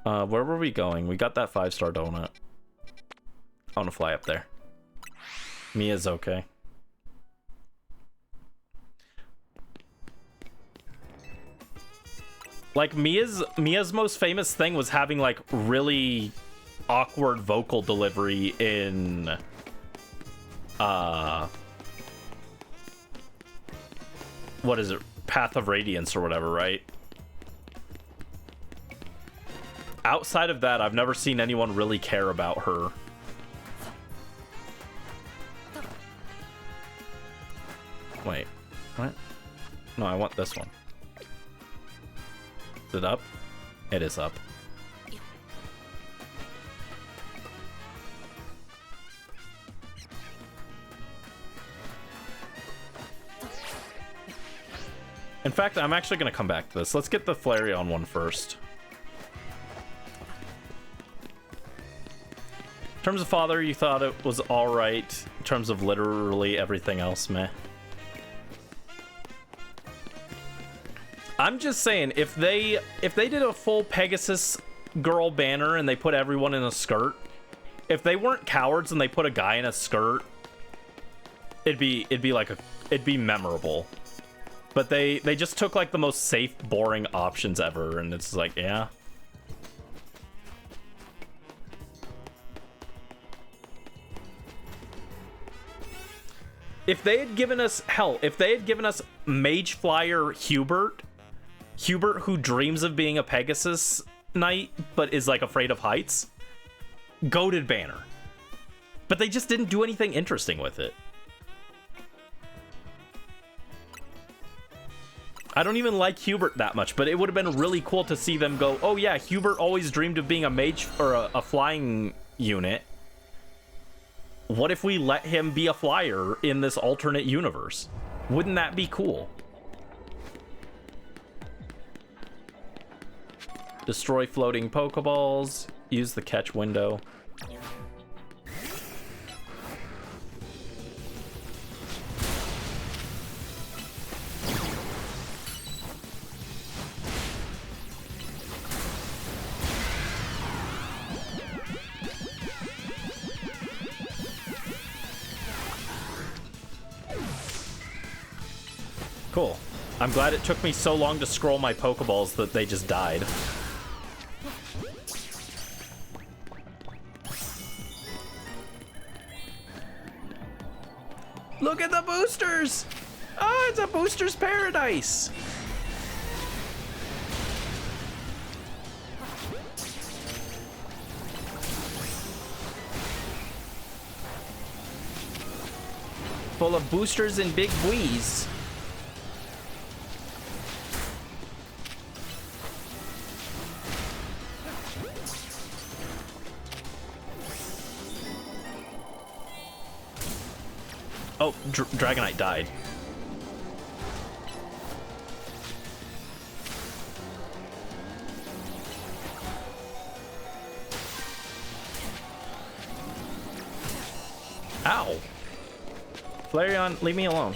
Where were we going? We got that 5-star donut. I want to fly up there. Mia's okay. Like, Mia's most famous thing was having like really awkward vocal delivery in what is it? Path of Radiance or whatever, right? Outside of that, I've never seen anyone really care about her. Wait, what? No, I want this one. Is it up? It is up. In fact, I'm actually going to come back to this. Let's get the Flareon one first. In terms of father, you thought it was alright. In terms of literally everything else, meh. I'm just saying, if they did a full Pegasus girl banner and they put everyone in a skirt, if they weren't cowards and they put a guy in a skirt, it'd be memorable. But they just took like the most safe, boring options ever, and it's like, yeah. If they had given us, hell, if they had given us Mage Flyer Hubert who dreams of being a Pegasus Knight, but is like afraid of heights, goated banner. But they just didn't do anything interesting with it. I don't even like Hubert that much, but it would have been really cool to see them go, oh yeah, Hubert always dreamed of being a mage or a flying unit. What if we let him be a flyer in this alternate universe? Wouldn't that be cool? Destroy floating Pokeballs. Use the catch window. Cool. I'm glad it took me so long to scroll my Pokeballs that they just died. Look at the boosters! Oh, it's a booster's paradise! Full of boosters and big buoys. Oh, Dragonite died. Ow. Flareon, leave me alone.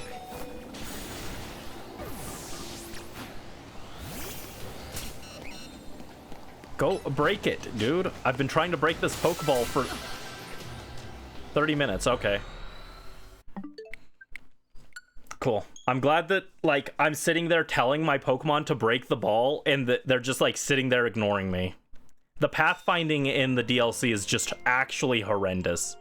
Go break it, dude. I've been trying to break this Pokeball for 30 minutes. Okay. Cool. I'm glad that, like, I'm sitting there telling my Pokemon to break the ball, and that they're just, like, sitting there ignoring me. The pathfinding in the DLC is just actually horrendous.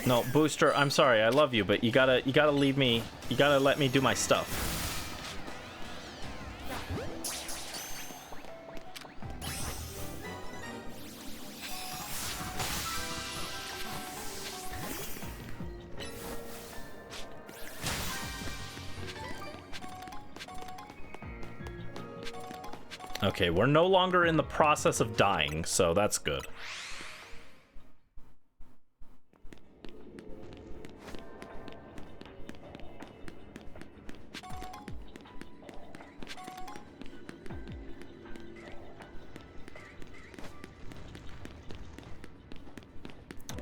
No, Booster, I'm sorry, I love you, but you gotta leave me, you gotta let me do my stuff. Okay, we're no longer in the process of dying, so that's good.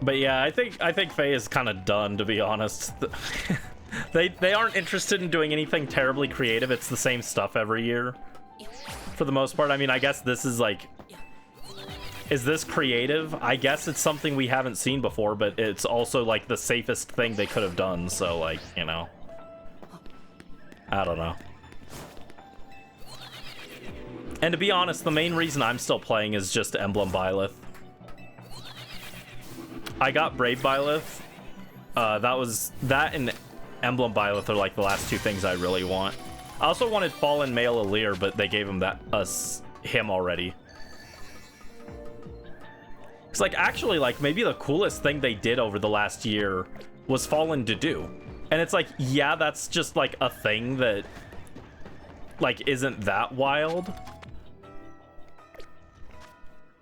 But yeah, I think Faye is kind of done, to be honest. They aren't interested in doing anything terribly creative. It's the same stuff every year, for the most part. I mean, I guess this is like... Is this creative? I guess it's something we haven't seen before, but it's also, like, the safest thing they could have done, so, like, you know. I don't know. And to be honest, the main reason I'm still playing is just Emblem Byleth. I got Brave Byleth. That and Emblem Byleth are like the last two things I really want. I also wanted Fallen Male Alir, but they gave him him already. It's like, actually, like, maybe the coolest thing they did over the last year was Fallen Dedue. And it's like, yeah, that's just like a thing that, like, isn't that wild.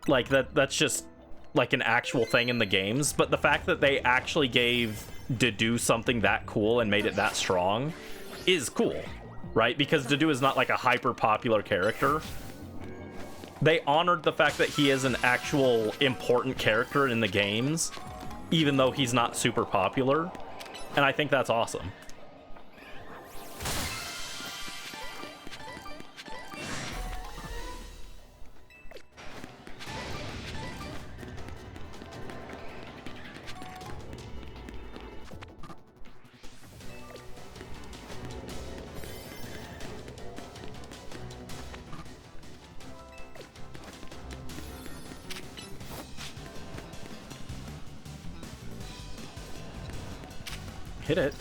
Like, that's just like an actual thing in the games, but the fact that they actually gave Dedue something that cool and made it that strong is cool, right? Because Dedue is not like a hyper popular character. They honored the fact that he is an actual important character in the games, even though he's not super popular, and I think that's awesome. Hit it.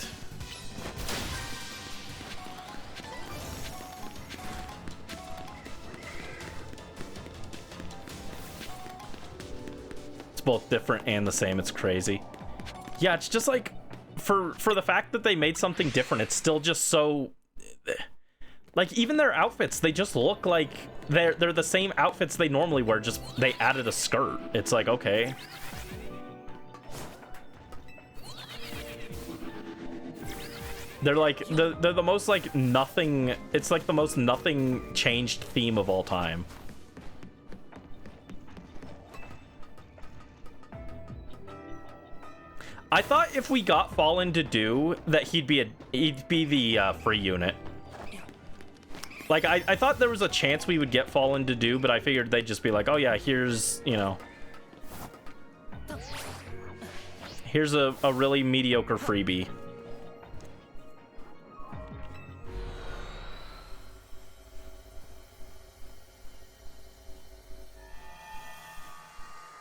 It's both different and the same. It's crazy. Yeah, it's just like, for the fact that they made something different, it's still just so... Like, even their outfits, they just look like they're the same outfits they normally wear, just they added a skirt. It's like, okay. They're like, they're the most, like, nothing... It's like the most nothing changed theme of all time. I thought if we got Fallen Dedue, that he'd be the free unit. Like, I thought there was a chance we would get Fallen Dedue, but I figured they'd just be like, oh yeah, here's, you know... Here's a really mediocre freebie.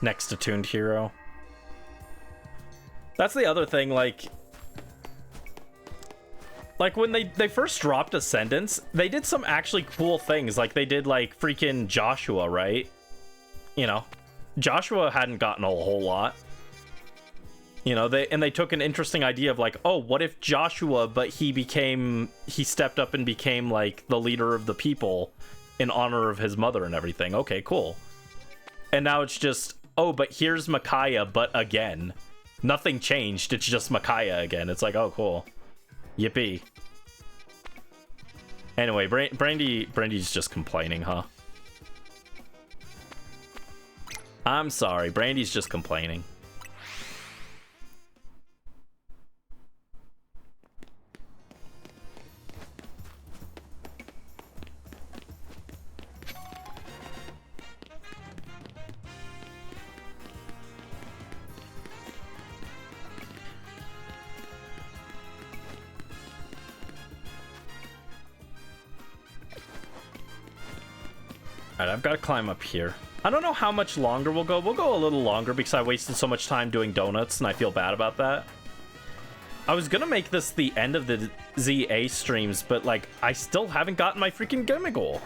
Next attuned hero. That's the other thing, like when they first dropped Ascendance, they did some actually cool things. Like, they did, like, freaking Joshua, right? You know, Joshua hadn't gotten a whole lot. You know, they took an interesting idea of, like, oh, what if Joshua, but he stepped up and became, like, the leader of the people in honor of his mother and everything. Okay, cool. And now it's just, oh, but here's Micaiah, but again. Nothing changed, it's just Micaiah again. It's like, oh, cool. Yippee. Anyway, Brandy's just complaining, huh? I'm sorry, Brandy's just complaining. Alright, I've got to climb up here. I don't know how much longer we'll go. We'll go a little longer because I wasted so much time doing donuts, and I feel bad about that. I was gonna make this the end of the ZA streams, but, like, I still haven't gotten my freaking Gimmighoul.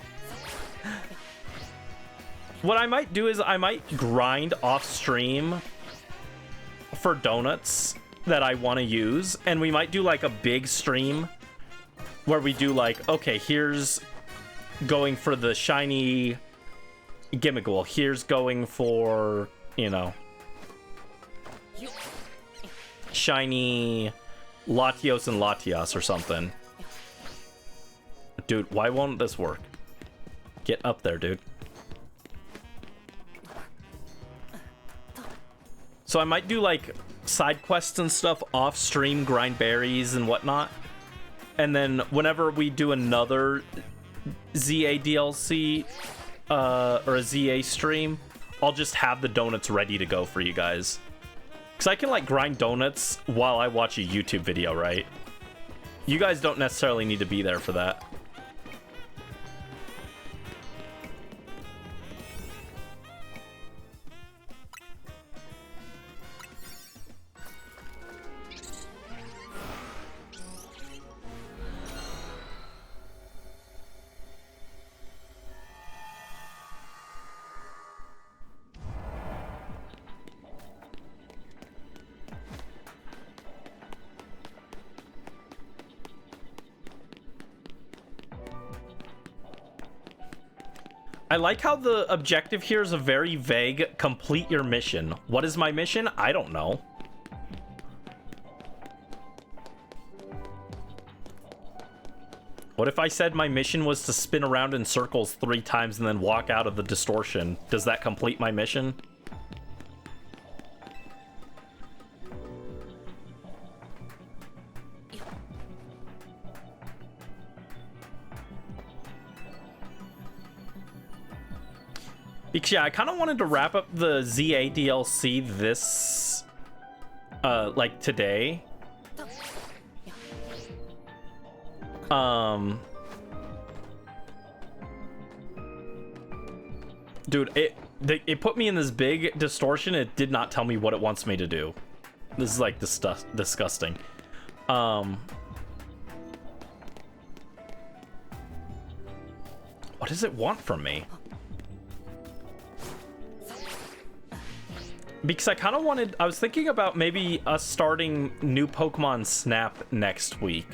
What I might do is I might grind off stream for donuts that I want to use, and we might do, like, a big stream where we do, like, okay, here's going for the shiny Gimmighoul. Here's going for, you know, shiny Latios and Latias or something. Dude, why won't this work? Get up there, dude. So I might do, like, side quests and stuff off stream, grind berries and whatnot. And then whenever we do another ZA DLC or a ZA stream, I'll just have the donuts ready to go for you guys. Because I can like grind donuts while I watch a YouTube video, right? You guys don't necessarily need to be there for that. I like how the objective here is a very vague, complete your mission. What is my mission? I don't know. What if I said my mission was to spin around in circles 3 times and then walk out of the distortion? Does that complete my mission? Because yeah, I kind of wanted to wrap up the ZA DLC this, like today. Dude, it put me in this big distortion. It did not tell me what it wants me to do. This is like disgusting. What does it want from me? Because I kind of wanted, I was thinking about maybe us starting new Pokemon Snap next week.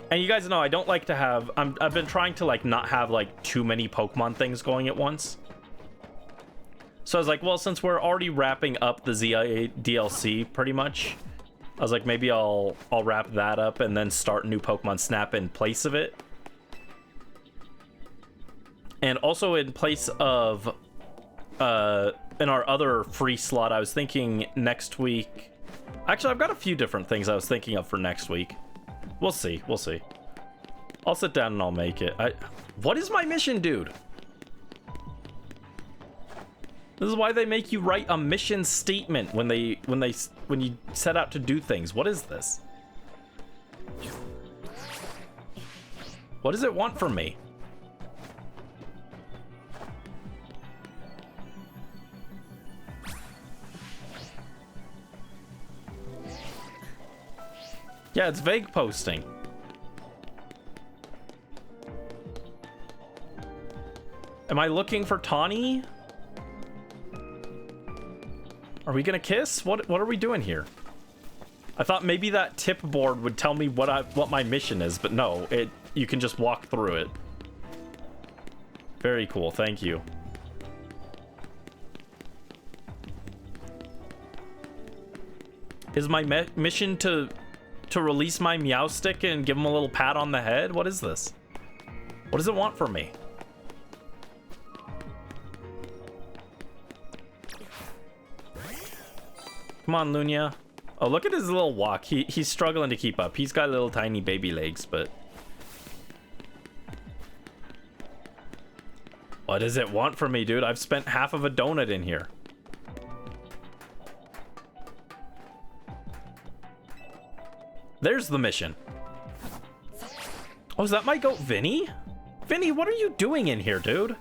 And you guys know I don't like to have, I've been trying to like not have like too many Pokemon things going at once. So I was like, well, since we're already wrapping up the ZIA DLC pretty much, I was like, maybe I'll wrap that up and then start new Pokemon Snap in place of it. And also in place of, in our other free slot, I was thinking next week. Actually, I've got a few different things I was thinking of for next week. We'll see. We'll see. I'll sit down and I'll make it. What is my mission, dude? This is why they make you write a mission statement when you set out to do things. What is this? What does it want from me? Yeah, it's vague posting. Am I looking for Tawny? Are we gonna kiss? What are we doing here? I thought maybe that tip board would tell me what my mission is, but no, you can just walk through it. Very cool, thank you. Is my mission to release my Meowstic and give him a little pat on the head? What is this? What does it want from me? Come on, Lunia. Oh, look at his little walk. He's struggling to keep up. He's got little tiny baby legs, but... What does it want from me, dude? I've spent half of a donut in here. There's the mission. Oh, is that my goat, Vinny? Vinny, what are you doing in here, dude?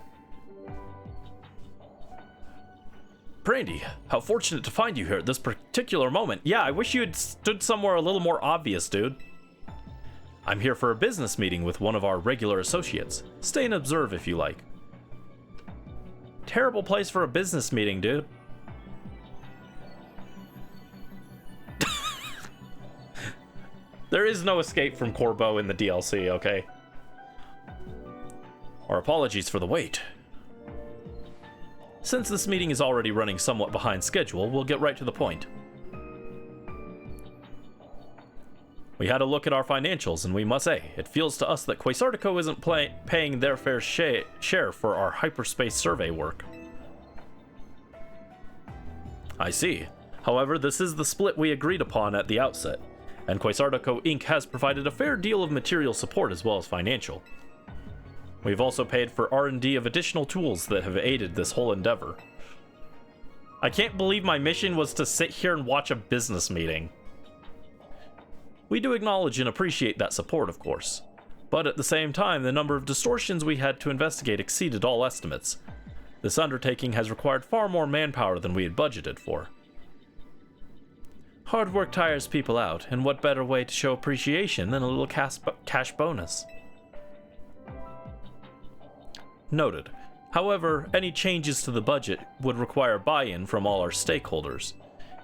Brandy, how fortunate to find you here at this particular moment. Yeah, I wish you had stood somewhere a little more obvious, dude. I'm here for a business meeting with one of our regular associates. Stay and observe if you like. Terrible place for a business meeting, dude. There is no escape from Corbeau in the DLC, okay? Our apologies for the wait. Since this meeting is already running somewhat behind schedule, we'll get right to the point. We had a look at our financials, and we must say, it feels to us that Quasartico isn't paying their fair share for our hyperspace survey work. I see. However, this is the split we agreed upon at the outset, and Quasartico Inc. has provided a fair deal of material support as well as financial. We've also paid for R&D of additional tools that have aided this whole endeavor. I can't believe my mission was to sit here and watch a business meeting. We do acknowledge and appreciate that support, of course. But at the same time, the number of distortions we had to investigate exceeded all estimates. This undertaking has required far more manpower than we had budgeted for. Hard work tires people out, and what better way to show appreciation than a little cash bonus? Noted. However, any changes to the budget would require buy-in from all our stakeholders.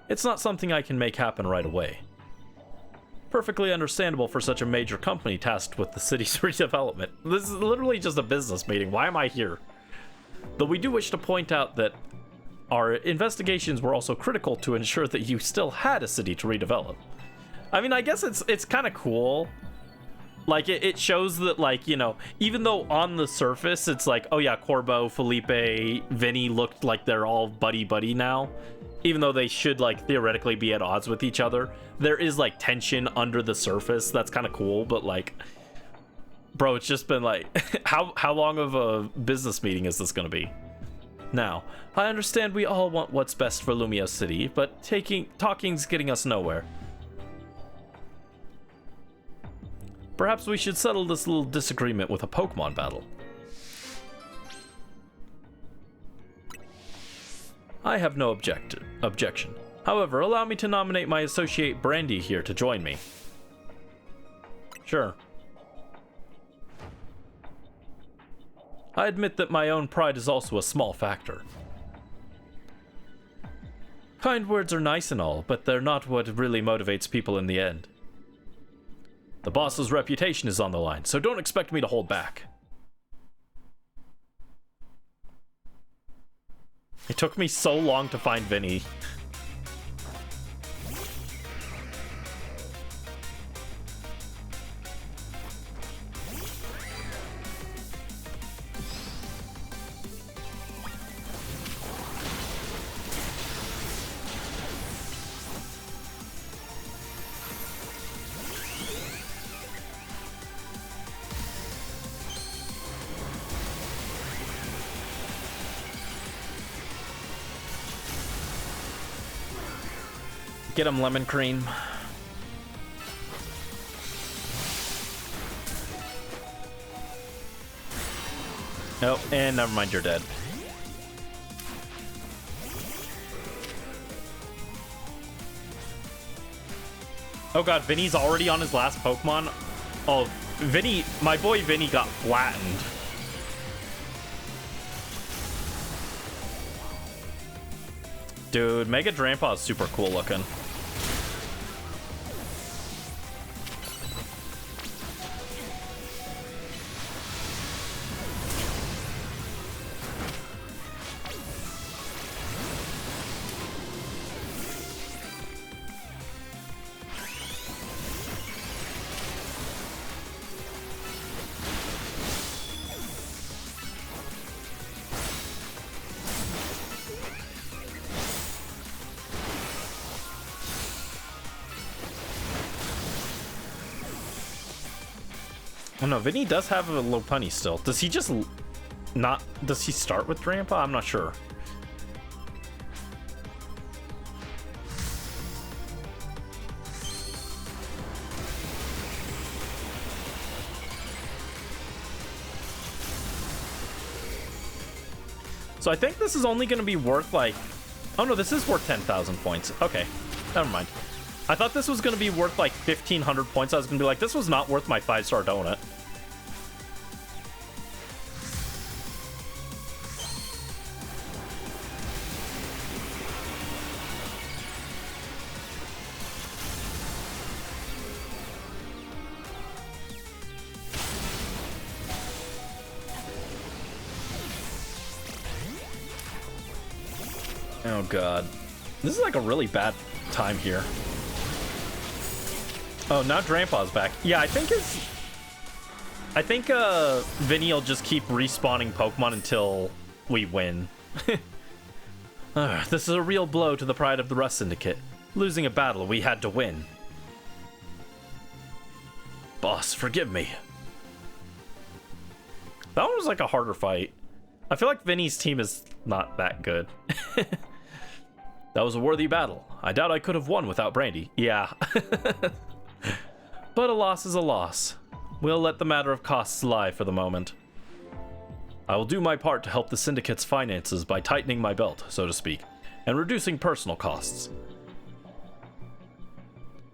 It's not something I can make happen right away. Perfectly understandable for such a major company tasked with the city's redevelopment. This is literally just a business meeting. Why am I here? Though we do wish to point out that our investigations were also critical to ensure that you still had a city to redevelop. I mean, I guess it's kind of cool. Like, it shows that, like, you know, even though on the surface it's like, oh yeah, Corbo, Felipe, Vinny looked like they're all buddy-buddy now, even though they should, like, theoretically be at odds with each other, there is, like, tension under the surface. That's kind of cool, but, like, bro, it's just been, like, how long of a business meeting is this gonna be? Now, I understand we all want what's best for Lumio City, but talking's getting us nowhere. Perhaps we should settle this little disagreement with a Pokemon battle. I have no objection. However, allow me to nominate my associate Brandy here to join me. Sure. I admit that my own pride is also a small factor. Kind words are nice and all, but they're not what really motivates people in the end. The boss's reputation is on the line, so don't expect me to hold back. It took me so long to find Vinny. Get him, Lemon Cream. Nope, and never mind, you're dead. Oh god, Vinny's already on his last Pokemon. Oh, Vinny, my boy Vinny got flattened. Dude, Mega Drampa is super cool looking. Oh no, Vinny does have a Lopunny still. Does he just not... Does he start with Drampa? I'm not sure. So I think this is only going to be worth like... Oh no, this is worth 10,000 points. Okay, never mind. I thought this was going to be worth like 1,500 points. I was going to be like, this was not worth my 5-star donut. Oh god. This is like a really bad time here. Oh, now Drampa's back. Yeah, I think Vinny will just keep respawning Pokemon until we win. This is a real blow to the pride of the Rust Syndicate. Losing a battle we had to win. Boss, forgive me. That one was like a harder fight. I feel like Vinny's team is not that good. That was a worthy battle. I doubt I could have won without Brandy. Yeah. But a loss is a loss. We'll let the matter of costs lie for the moment. I will do my part to help the Syndicate's finances by tightening my belt, so to speak, and reducing personal costs.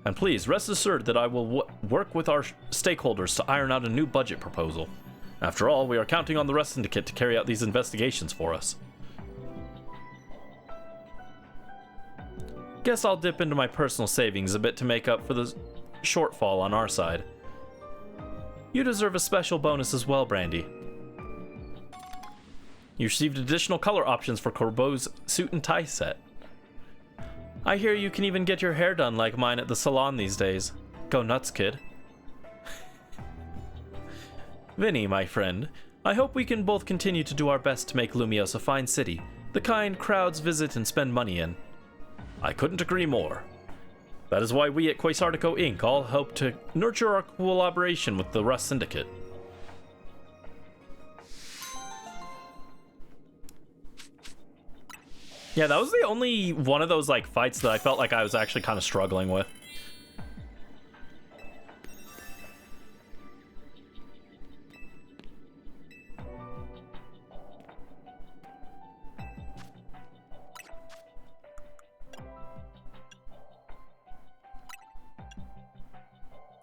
And please, rest assured that I will work with our stakeholders to iron out a new budget proposal. After all, we are counting on the Rust Syndicate to carry out these investigations for us. Guess I'll dip into my personal savings a bit to make up for the shortfall on our side. You deserve a special bonus as well, Brandy. You received additional color options for Corbeau's suit and tie set. I hear you can even get your hair done like mine at the salon these days. Go nuts, kid. Vinny, my friend, I hope we can both continue to do our best to make Lumios a fine city, the kind crowds visit and spend money in. I couldn't agree more. That is why we at Quasartico Inc. all hope to nurture our collaboration with the Rust Syndicate. Yeah, that was the only one of those like fights that I felt like I was actually kind of struggling with.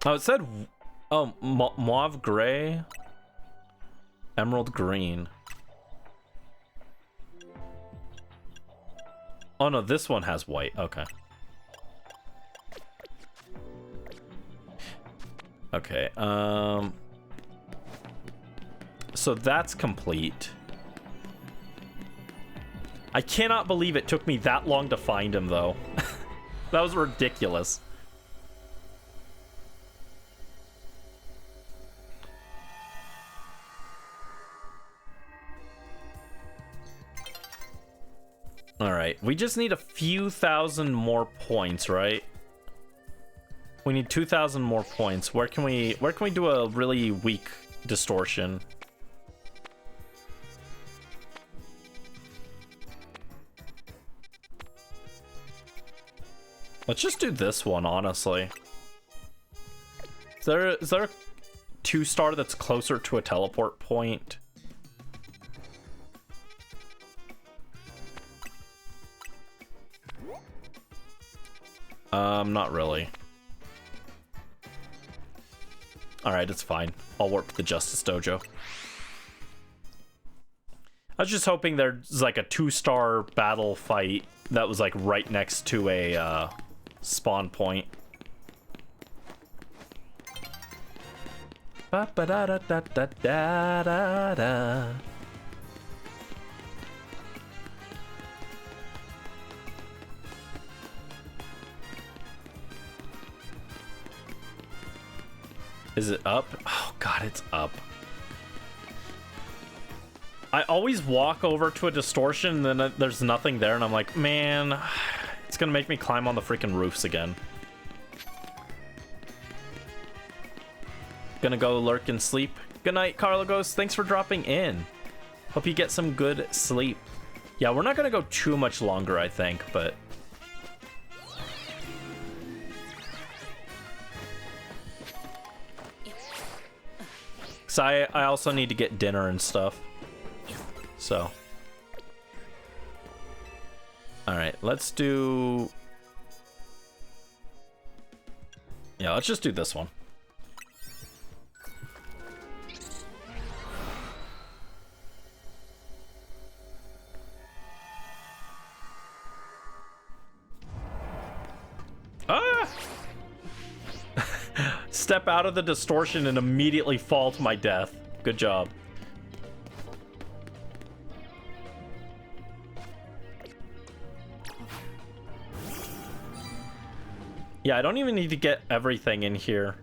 Oh, it said, oh, mauve gray, emerald green. Oh no, this one has white. Okay. Okay, so that's complete. I cannot believe it took me that long to find him, though. That was ridiculous. Alright, we just need a few thousand more points, right? We need 2,000 more points. Where can we do a really weak distortion? Let's just do this one, honestly. Is there a 2-star that's closer to a teleport point? Not really. Alright, it's fine. I'll warp to the Justice Dojo. I was just hoping there's like a 2-star battle fight that was like right next to a spawn point. Ba ba da da da da da da da. Is it up? Oh god, it's up. I always walk over to a distortion and then there's nothing there and I'm like, man, it's gonna make me climb on the freaking roofs again. Gonna go lurk and sleep. Good night, Carlogos. Thanks for dropping in. Hope you get some good sleep. Yeah, we're not gonna go too much longer, I think, but... So I also need to get dinner and stuff. So. Alright, let's do... Yeah, let's just do this one. Ah! Step out of the distortion and immediately fall to my death. Good job. Yeah, I don't even need to get everything in here.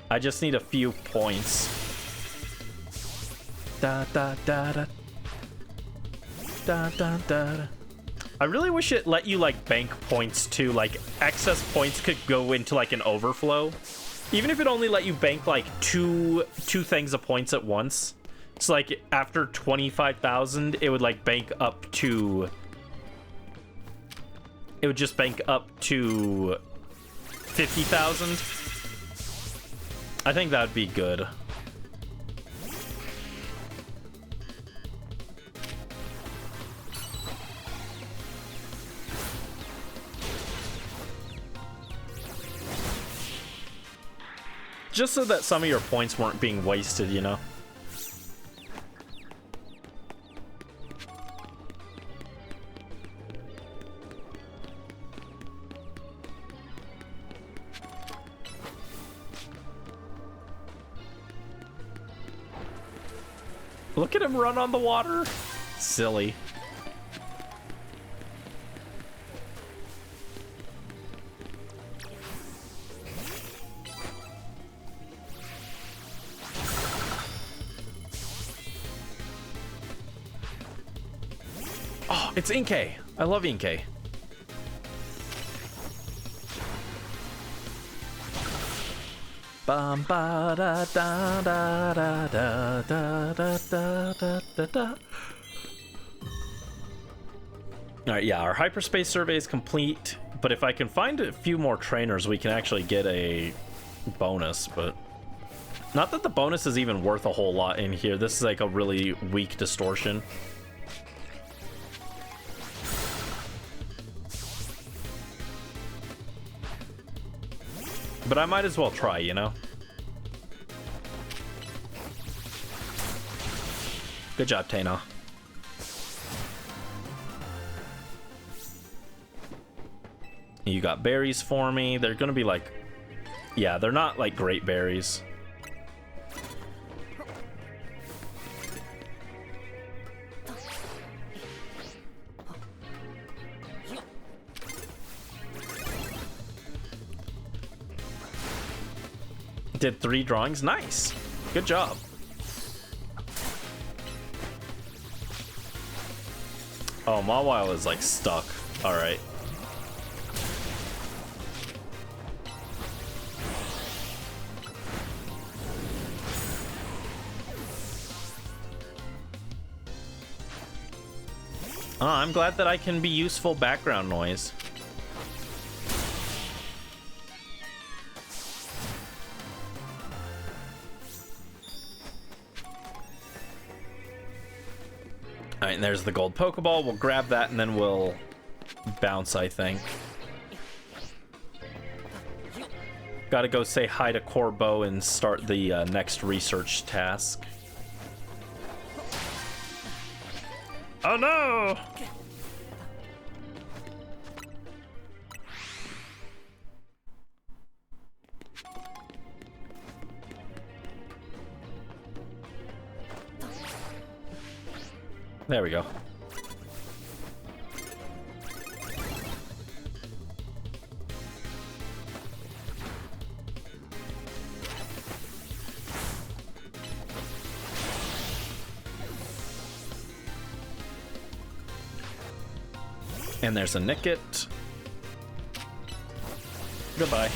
I just need a few points. Da da da da. Da da da. I really wish it let you like bank points too. Like excess points could go into like an overflow. Even if it only let you bank like two things of points at once. So like after 25,000, it would like bank up to. It would just bank up to 50,000. I think that'd be good. Just so that some of your points weren't being wasted, you know? Look at him run on the water. Silly. Oh, it's Inkay. I love Inkay. Bum ba da da da da da da da da da da. Alright, yeah, our hyperspace survey is complete, but if I can find a few more trainers, we can actually get a bonus, but not that the bonus is even worth a whole lot in here. This is like a really weak distortion. But I might as well try, you know? Good job, Tana. You got berries for me. They're gonna be like... Yeah, they're not like great berries. Did 3 drawings. Nice. Good job. Oh, Mawile is like stuck. All right. Oh, I'm glad that I can be useful background noise. Alright, and there's the gold Pokeball. We'll grab that and then we'll bounce, I think. Gotta go say hi to Corbo and start the next research task. Oh no! There we go. And there's a Nickit. Goodbye.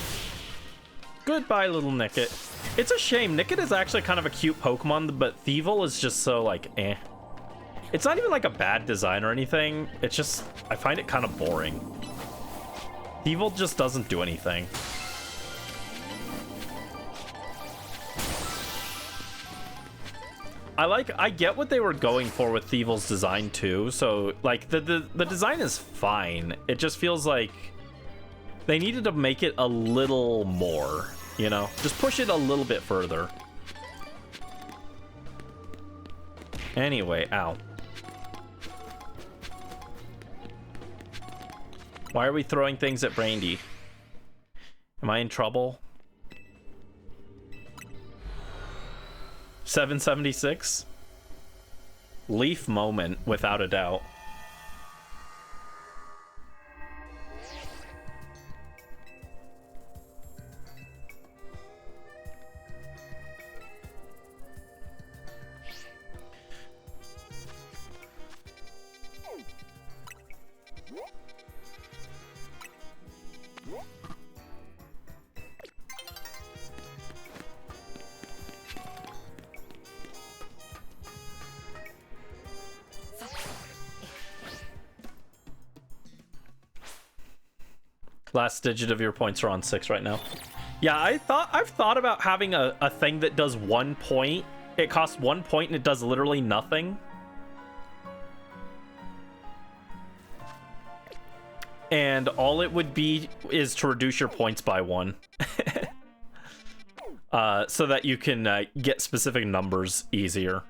Goodbye, little Nickit. It's a shame. Nickit is actually kind of a cute Pokemon, but Thievul is just so, like, eh. It's not even, like, a bad design or anything. It's just, I find it kind of boring. Thievul just doesn't do anything. I get what they were going for with Thievul's design too, so like the design is fine. It just feels like they needed to make it a little more, you know? Just push it a little bit further. Anyway, ow. Why are we throwing things at Brandy? Am I in trouble? 776? Leaf moment, without a doubt. Last digit of your points are on 6 right now. Yeah, I've thought about having a thing that does 1 point. It costs 1 point and it does literally nothing. And all it would be is to reduce your points by 1. So that you can get specific numbers easier.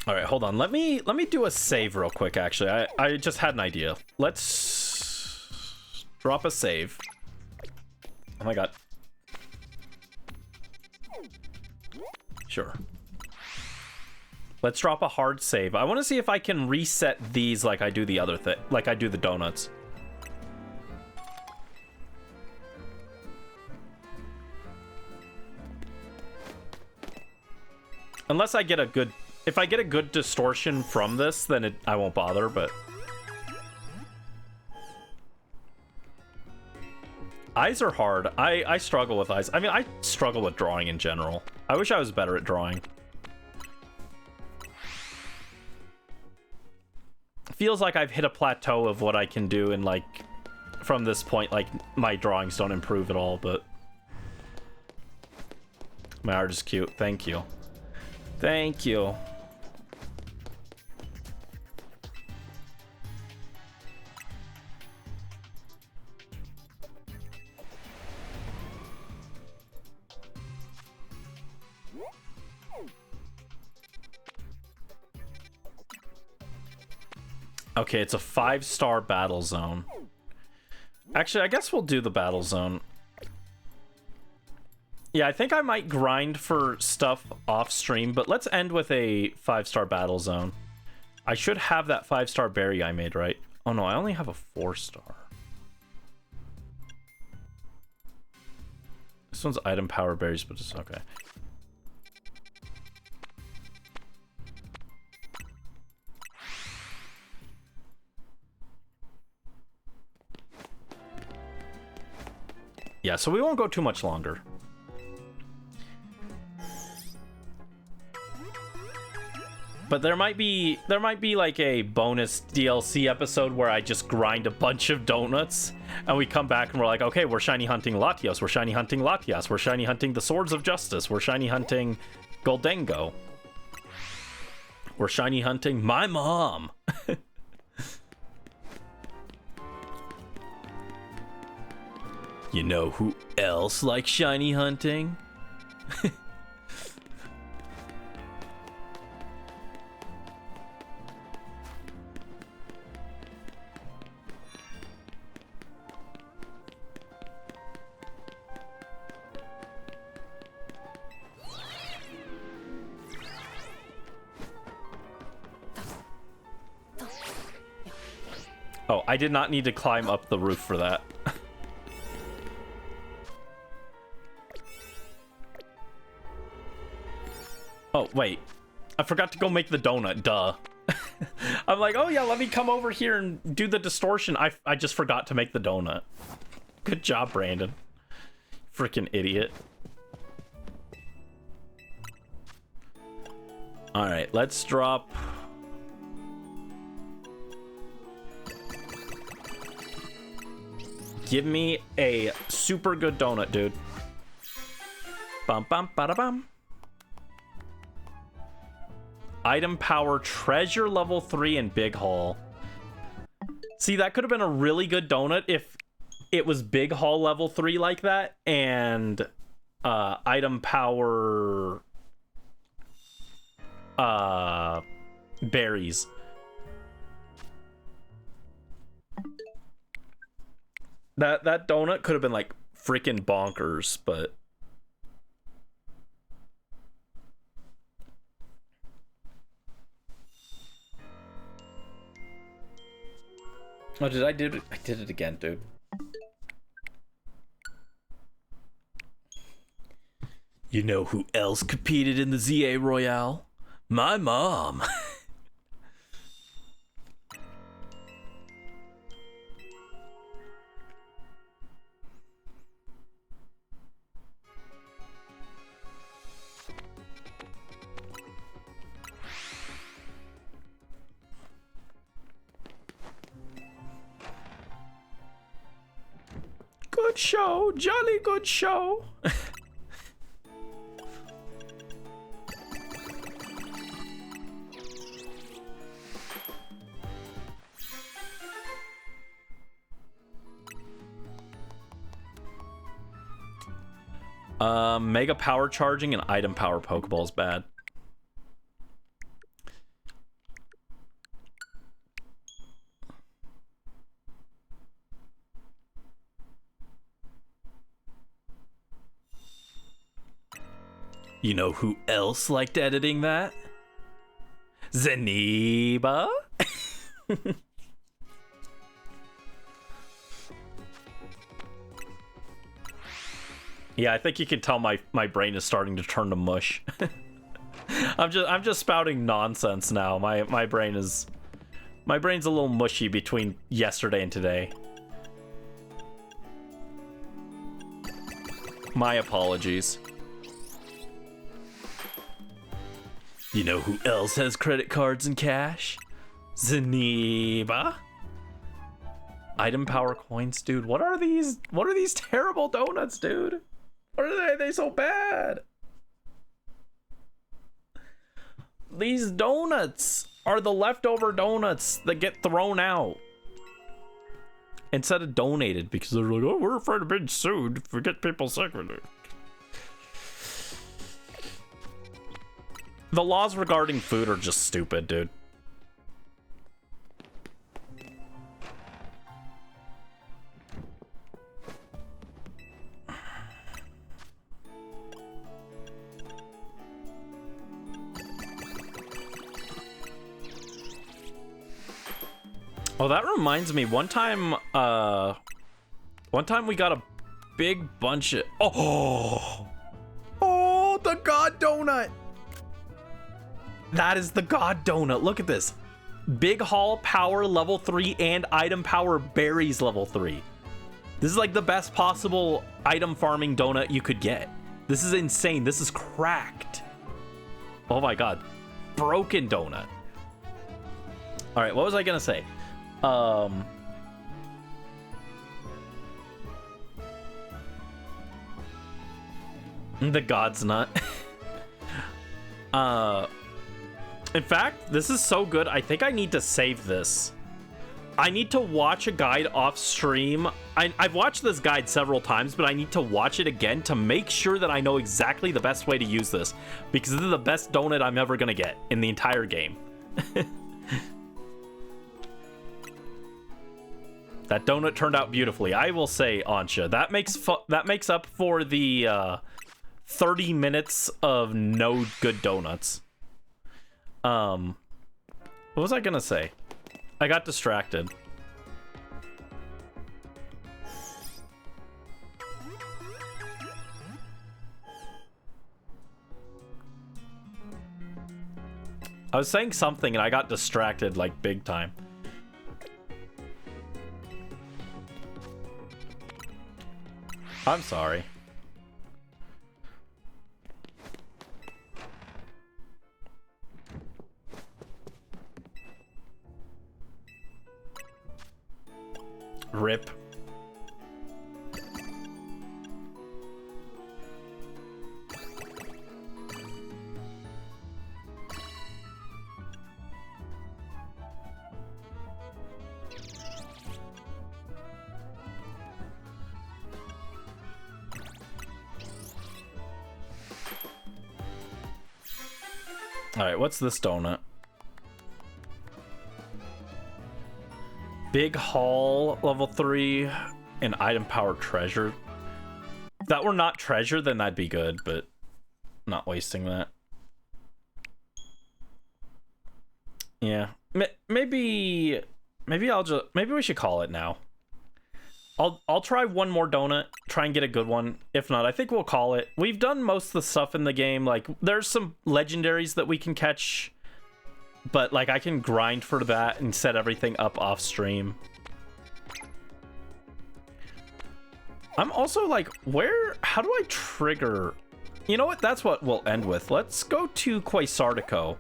All right, hold on. Let me do a save real quick. Actually, I just had an idea. Let's drop a save. Oh my god. Sure. Let's drop a hard save. I want to see if I can reset these like I do the other thing, like I do the donuts. Unless I get a good... If I get a good distortion from this, then I won't bother, but... Eyes are hard. I struggle with eyes. I mean, I struggle with drawing in general. I wish I was better at drawing. Feels like I've hit a plateau of what I can do, and, like, from this point, like, my drawings don't improve at all, but... My art is cute. Thank you. Thank you. Okay, it's a 5-star battle zone. Actually, I guess we'll do the battle zone. Yeah, I think I might grind for stuff off stream, but let's end with a 5-star battle zone. I should have that 5-star berry I made, right? Oh no, I only have a 4-star. This one's item power berries, but it's okay. Yeah, so we won't go too much longer. But there might be like a bonus DLC episode where I just grind a bunch of donuts and we come back and we're like, okay, we're shiny hunting Latios, we're shiny hunting Latias, we're shiny hunting the Swords of Justice, we're shiny hunting Goldengo. We're shiny hunting my mom. You know who else likes shiny hunting? Oh, I did not need to climb up the roof for that. Oh, wait. I forgot to go make the donut, duh. I'm like, oh yeah, let me come over here and do the distortion. I just forgot to make the donut. Good job, Brandon. Freaking idiot. Alright, let's drop... Give me a super good donut, dude. Bum bum bada bum. Item power, treasure level 3 and big haul. See, that could have been a really good donut if it was big haul level 3 like that, and item power berries. That donut could have been like freaking bonkers, but oh, I did it again, dude. You know who else competed in the ZA Royale? My mom. Good show, jolly good show. Mega power charging and item power Pokeball is bad. You know who else liked editing that? Zeniba? Yeah, I think you can tell my brain is starting to turn to mush. I'm just spouting nonsense now. My brain's a little mushy between yesterday and today. My apologies. You know who else has credit cards and cash? Zeniba. Item power coins, dude. What are these terrible donuts, dude? What are they so bad? These donuts are the leftover donuts that get thrown out instead of donated because they're like, oh, we're afraid of being sued if we get people sick with it. The laws regarding food are just stupid, dude. Oh, that reminds me. One time we got a big bunch of... Oh, the God Donut. That is the God Donut. Look at this. Big Haul Power level 3 and Item Power Berries level 3. This is like the best possible item farming donut you could get. This is insane. This is cracked. Oh my God. Broken donut. All right, what was I gonna say? The God's Nut. In fact, this is so good. I think I need to save this. I need to watch a guide off stream. I've watched this guide several times, but I need to watch it again to make sure that I know exactly the best way to use this, because this is the best donut I'm ever gonna get in the entire game. That donut turned out beautifully, I will say, Ansha. That makes up for the 30 minutes of no good donuts. What was I gonna say? I got distracted. I was saying something and I got distracted like big time. I'm sorry. Rip. All right, what's this donut? Big Haul level 3, an item power treasure. If that were not treasure, then that'd be good, but not wasting that. Yeah, maybe we should call it now. I'll try one more donut, try and get a good one. If not, I think we'll call it. We've done most of the stuff in the game. Like, there's some legendaries that we can catch, but like I can grind for that and set everything up off stream. I'm also like, how do I trigger? You know what? That's what we'll end with. Let's go to Quasartico.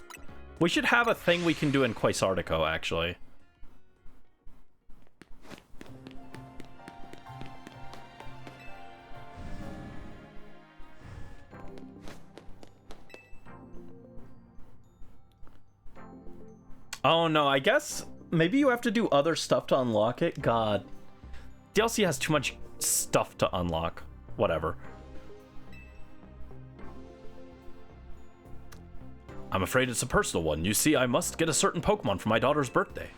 We should have a thing we can do in Quasartico, actually. Oh no, I guess maybe you have to do other stuff to unlock it. God. DLC has too much stuff to unlock. Whatever. I'm afraid it's a personal one. You see, I must get a certain Pokemon for my daughter's birthday.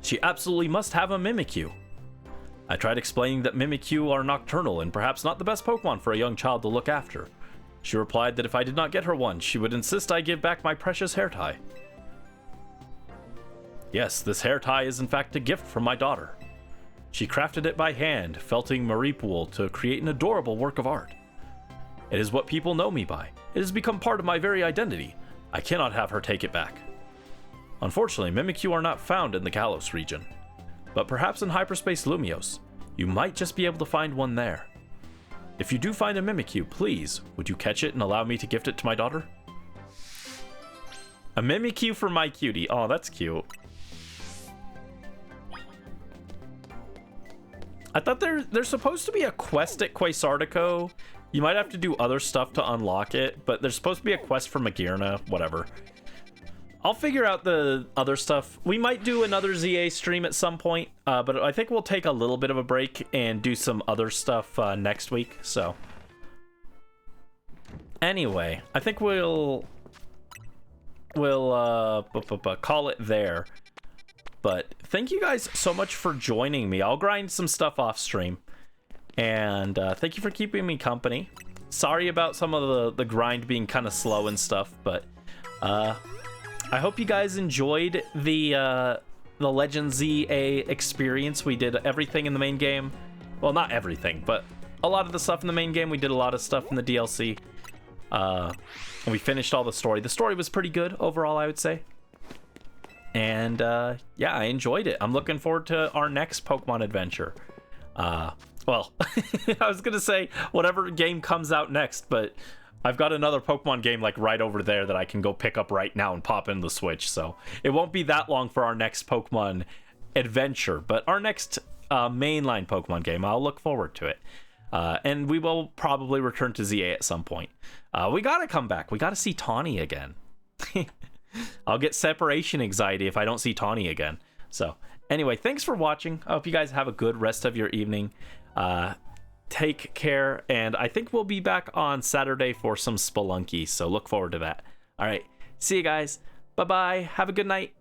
She absolutely must have a Mimikyu. I tried explaining that Mimikyu are nocturnal and perhaps not the best Pokemon for a young child to look after. She replied that if I did not get her one, she would insist I give back my precious hair tie. Yes, this hair tie is in fact a gift from my daughter. She crafted it by hand, felting Mareep wool to create an adorable work of art. It is what people know me by. It has become part of my very identity. I cannot have her take it back. Unfortunately, Mimikyu are not found in the Kalos region. But perhaps in Hyperspace Lumios, you might just be able to find one there. If you do find a Mimikyu, please, would you catch it and allow me to gift it to my daughter? A Mimikyu for my cutie. Oh, that's cute. I thought there's supposed to be a quest at Quasartico. You might have to do other stuff to unlock it, but there's supposed to be a quest for Magearna, whatever. I'll figure out the other stuff. We might do another ZA stream at some point, but I think we'll take a little bit of a break and do some other stuff next week, so. Anyway, I think we'll call it there. But thank you guys so much for joining me. I'll grind some stuff off stream. And thank you for keeping me company. Sorry about some of the grind being kind of slow and stuff, but I hope you guys enjoyed the Legend ZA experience. We did everything in the main game. Well, not everything, but a lot of the stuff in the main game. We did a lot of stuff in the DLC. And we finished all the story. The story was pretty good overall, I would say. And yeah, I enjoyed it. I'm looking forward to our next Pokemon adventure. Well, I was gonna say whatever game comes out next, but I've got another Pokemon game like right over there that I can go pick up right now and pop in the Switch. So it won't be that long for our next Pokemon adventure, but our next mainline Pokemon game, I'll look forward to it. And we will probably return to ZA at some point. We gotta come back. We gotta see Tawny again. I'll get separation anxiety if I don't see Tawny again. So anyway, thanks for watching. I hope you guys have a good rest of your evening. Take care, and I think we'll be back on Saturday for some Spelunky, so look forward to that. All right, see you guys. Bye-bye. Have a good night.